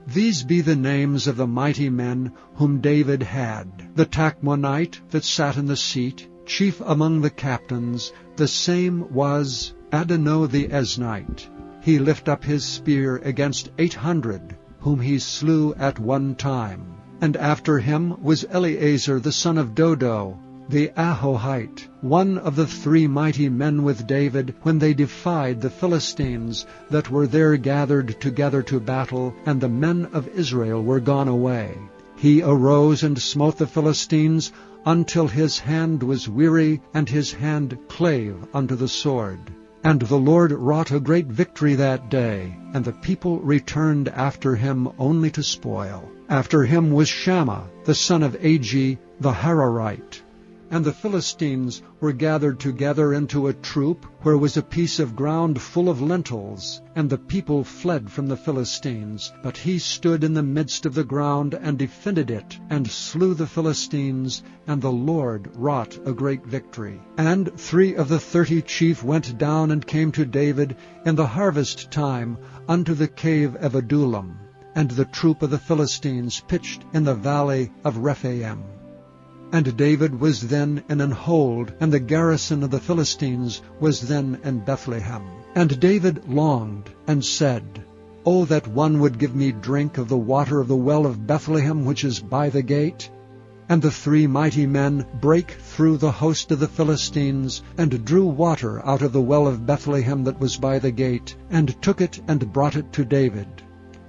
These be the names of the mighty men whom David had. The Tachmonite that sat in the seat, chief among the captains, the same was Adonai the Eznite. He lift up his spear against 800, whom he slew at one time. And after him was Eleazar the son of Dodo, the Ahohite, one of the 3 mighty men with David, when they defied the Philistines that were there gathered together to battle, and the men of Israel were gone away. He arose and smote the Philistines, until his hand was weary, and his hand clave unto the sword. And the Lord wrought a great victory that day, and the people returned after him only to spoil. After him was Shammah, the son of Agi, the Hararite. And the Philistines were gathered together into a troop, where was a piece of ground full of lentils, and the people fled from the Philistines. But he stood in the midst of the ground, and defended it, and slew the Philistines, and the Lord wrought a great victory. And 3 of the 30 chief went down and came to David in the harvest time unto the cave of Adullam, and the troop of the Philistines pitched in the valley of Rephaim. And David was then in an hold, and the garrison of the Philistines was then in Bethlehem. And David longed, and said, O that one would give me drink of the water of the well of Bethlehem, which is by the gate. And the 3 mighty men brake through the host of the Philistines, and drew water out of the well of Bethlehem that was by the gate, and took it and brought it to David.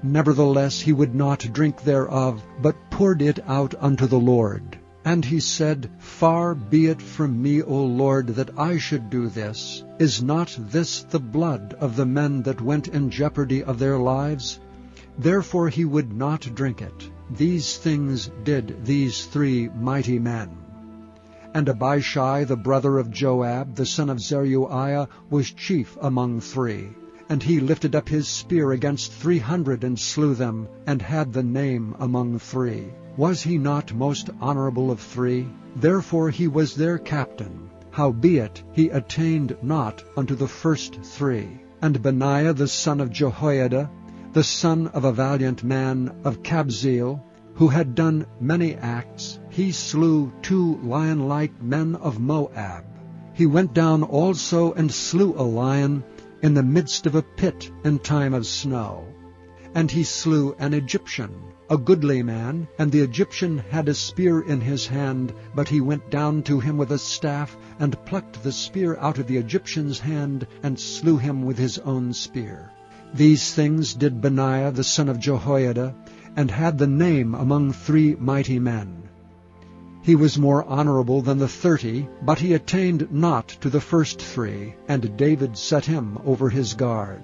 Nevertheless he would not drink thereof, but poured it out unto the Lord. And he said, Far be it from me, O Lord, that I should do this. Is not this the blood of the men that went in jeopardy of their lives? Therefore he would not drink it. These things did these 3 mighty men. And Abishai, the brother of Joab, the son of Zeruiah, was chief among 3. And he lifted up his spear against 300, and slew them, and had the name among 3. Was he not most honorable of 3? Therefore he was their captain. Howbeit he attained not unto the first 3. And Benaiah the son of Jehoiada, the son of a valiant man of Kabzeel, who had done many acts, he slew 2 lion-like men of Moab. He went down also and slew a lion in the midst of a pit in time of snow. And he slew an Egyptian, a goodly man, and the Egyptian had a spear in his hand, but he went down to him with a staff, and plucked the spear out of the Egyptian's hand, and slew him with his own spear. These things did Benaiah the son of Jehoiada, and had the name among 3 mighty men. He was more honorable than the 30, but he attained not to the first 3, and David set him over his guard.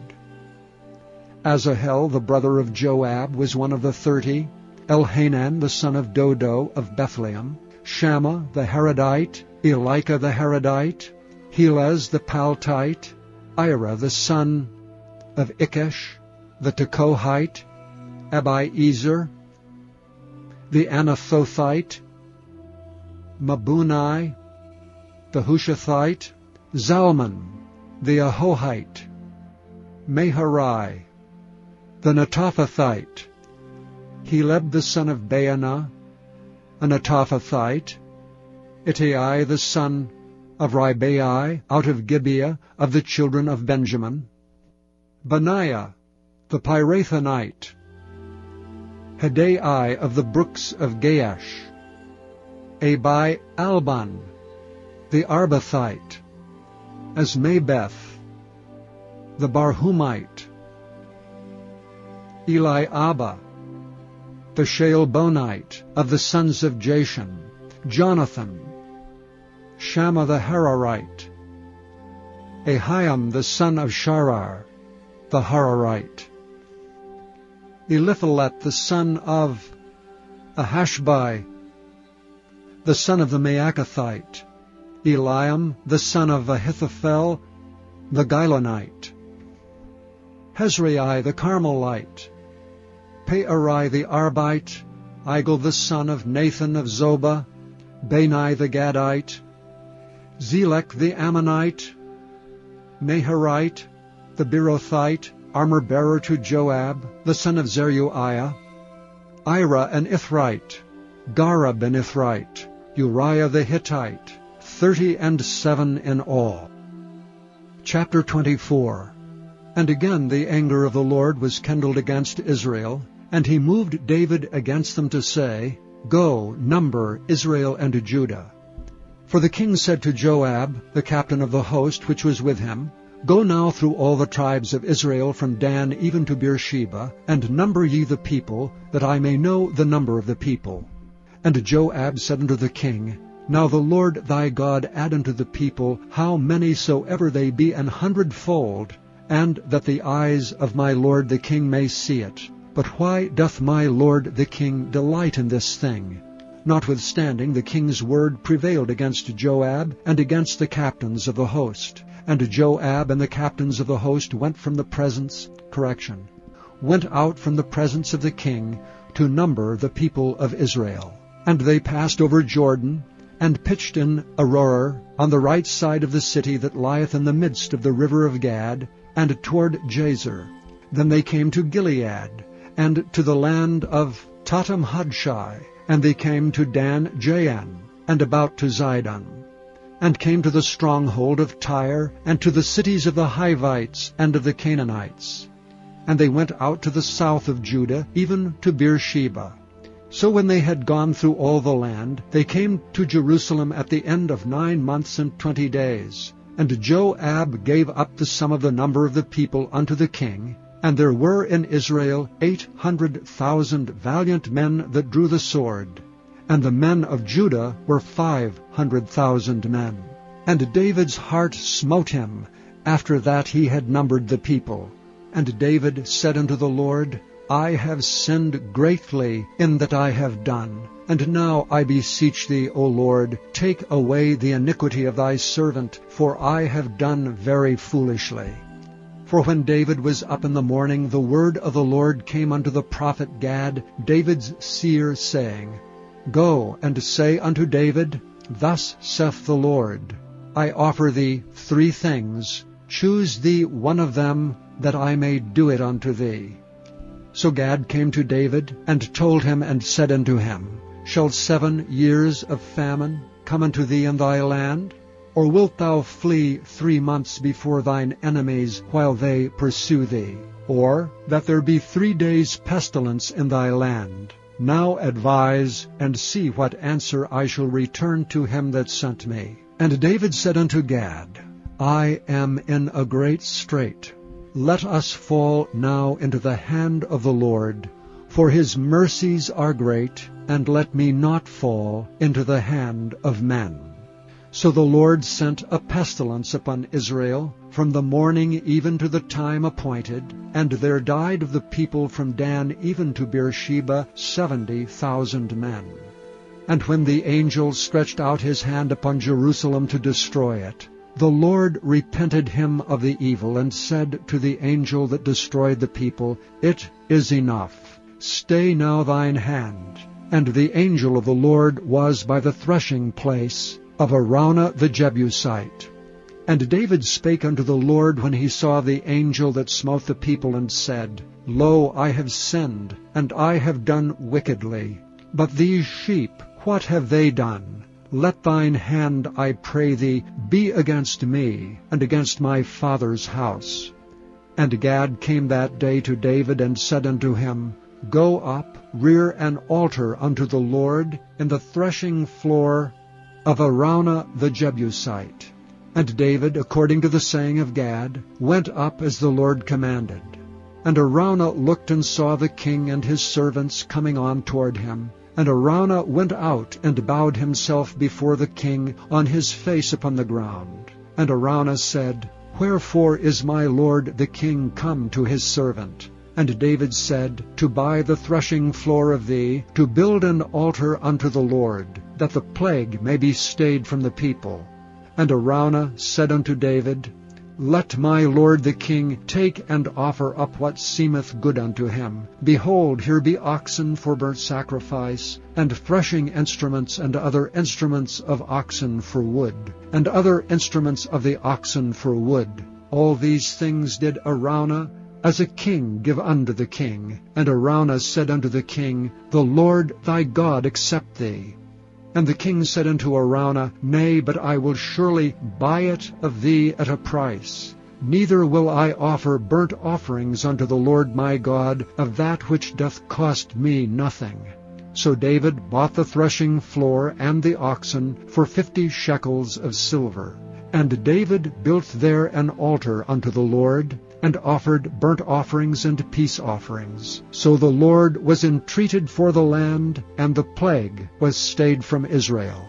Asahel, the brother of Joab, was one of the 30, Elhanan, the son of Dodo of Bethlehem, Shammah the Haradite, Elika the Haradite, Helez the Paltite, Ira the son of Ikesh, the Tekohite, Abiezer, the Anathothite, Mabunai, the Hushathite, Zalman, the Ahohite, Meharai, the Netophathite, Heleb the son of Baanah, a Netophathite, Ittai the son of Ribai, out of Gibeah of the children of Benjamin, Benaiah the Pirathonite, Hedai of the brooks of Gaash, Abi Alban, the Arbathite, Asmabeth, the Barhumite, Eliabah, the Shealbonite, of the sons of Jashan, Jonathan, Shammah the Hararite, Ahiam the son of Sharar, the Hararite, Eliphalet the son of Ahashbai, the son of the Maacathite, Eliam the son of Ahithophel, the Gilonite, Hezrai the Carmelite, Pearai the Arbite, Igel the son of Nathan of Zobah, Bani the Gadite, Zelek the Ammonite, Naharite, the Berothite, armor-bearer to Joab, the son of Zeruiah, Ira an Ithrite, Gareb an Ithrite, Uriah the Hittite, 37 in all. Chapter 24. And again the anger of the Lord was kindled against Israel, and he moved David against them to say, Go, number Israel and Judah. For the king said to Joab, the captain of the host which was with him, Go now through all the tribes of Israel from Dan even to Beersheba, and number ye the people, that I may know the number of the people. And Joab said unto the king, Now the Lord thy God add unto the people how many soever they be 100-fold, and that the eyes of my lord the king may see it. But why doth my lord the king delight in this thing? Notwithstanding, the king's word prevailed against Joab and against the captains of the host. And Joab and the captains of the host went out from the presence of the king to number the people of Israel. And they passed over Jordan, and pitched in Aroer on the right side of the city that lieth in the midst of the river of Gad, and toward Jazer. Then they came to Gilead, and to the land of Tatam-Hadshai, and they came to Dan-Jaan, and about to Zidon, and came to the stronghold of Tyre, and to the cities of the Hivites and of the Canaanites. And they went out to the south of Judah, even to Beersheba. So when they had gone through all the land, they came to Jerusalem at the end of 9 months and 20 days. And Joab gave up the sum of the number of the people unto the king, and there were in Israel 800,000 valiant men that drew the sword, and the men of Judah were 500,000 men. And David's heart smote him after that he had numbered the people. And David said unto the Lord, I have sinned greatly in that I have done. And now I beseech thee, O Lord, take away the iniquity of thy servant, for I have done very foolishly. For when David was up in the morning, the word of the Lord came unto the prophet Gad, David's seer, saying, Go and say unto David, Thus saith the Lord, I offer thee 3 things. Choose thee one of them, that I may do it unto thee. So Gad came to David, and told him, and said unto him, Shall 7 years of famine come unto thee in thy land? Or wilt thou flee 3 months before thine enemies, while they pursue thee? Or that there be 3 days' pestilence in thy land? Now advise, and see what answer I shall return to him that sent me. And David said unto Gad, I am in a great strait. Let us fall now into the hand of the Lord, for his mercies are great, and let me not fall into the hand of men. So the Lord sent a pestilence upon Israel from the morning even to the time appointed, and there died of the people from Dan even to Beersheba 70,000 men. And when the angel stretched out his hand upon Jerusalem to destroy it, the Lord repented him of the evil, and said to the angel that destroyed the people, It is enough. Stay now thine hand. And the angel of the Lord was by the threshing place of Araunah the Jebusite. And David spake unto the Lord when he saw the angel that smote the people, and said, Lo, I have sinned, and I have done wickedly. But these sheep, what have they done? Let thine hand, I pray thee, be against me, and against my father's house. And Gad came that day to David, and said unto him, Go up, rear an altar unto the Lord in the threshing floor of Araunah the Jebusite. And David, according to the saying of Gad, went up as the Lord commanded. And Araunah looked and saw the king and his servants coming on toward him. And Araunah went out and bowed himself before the king on his face upon the ground. And Araunah said, Wherefore is my lord the king come to his servant? And David said, To buy the threshing floor of thee, to build an altar unto the Lord, that the plague may be stayed from the people. And Araunah said unto David, Let my lord the king take and offer up what seemeth good unto him. Behold, here be oxen for burnt sacrifice, and threshing instruments, and other instruments of oxen for wood, and other instruments of the oxen for wood. All these things did Araunah as a king give unto the king. And Araunah said unto the king, The Lord thy God accept thee. And the king said unto Araunah, Nay, but I will surely buy it of thee at a price. Neither will I offer burnt offerings unto the Lord my God of that which doth cost me nothing. So David bought the threshing floor and the oxen for 50 shekels of silver. And David built there an altar unto the Lord, and offered burnt offerings and peace offerings. So the Lord was entreated for the land, and the plague was stayed from Israel.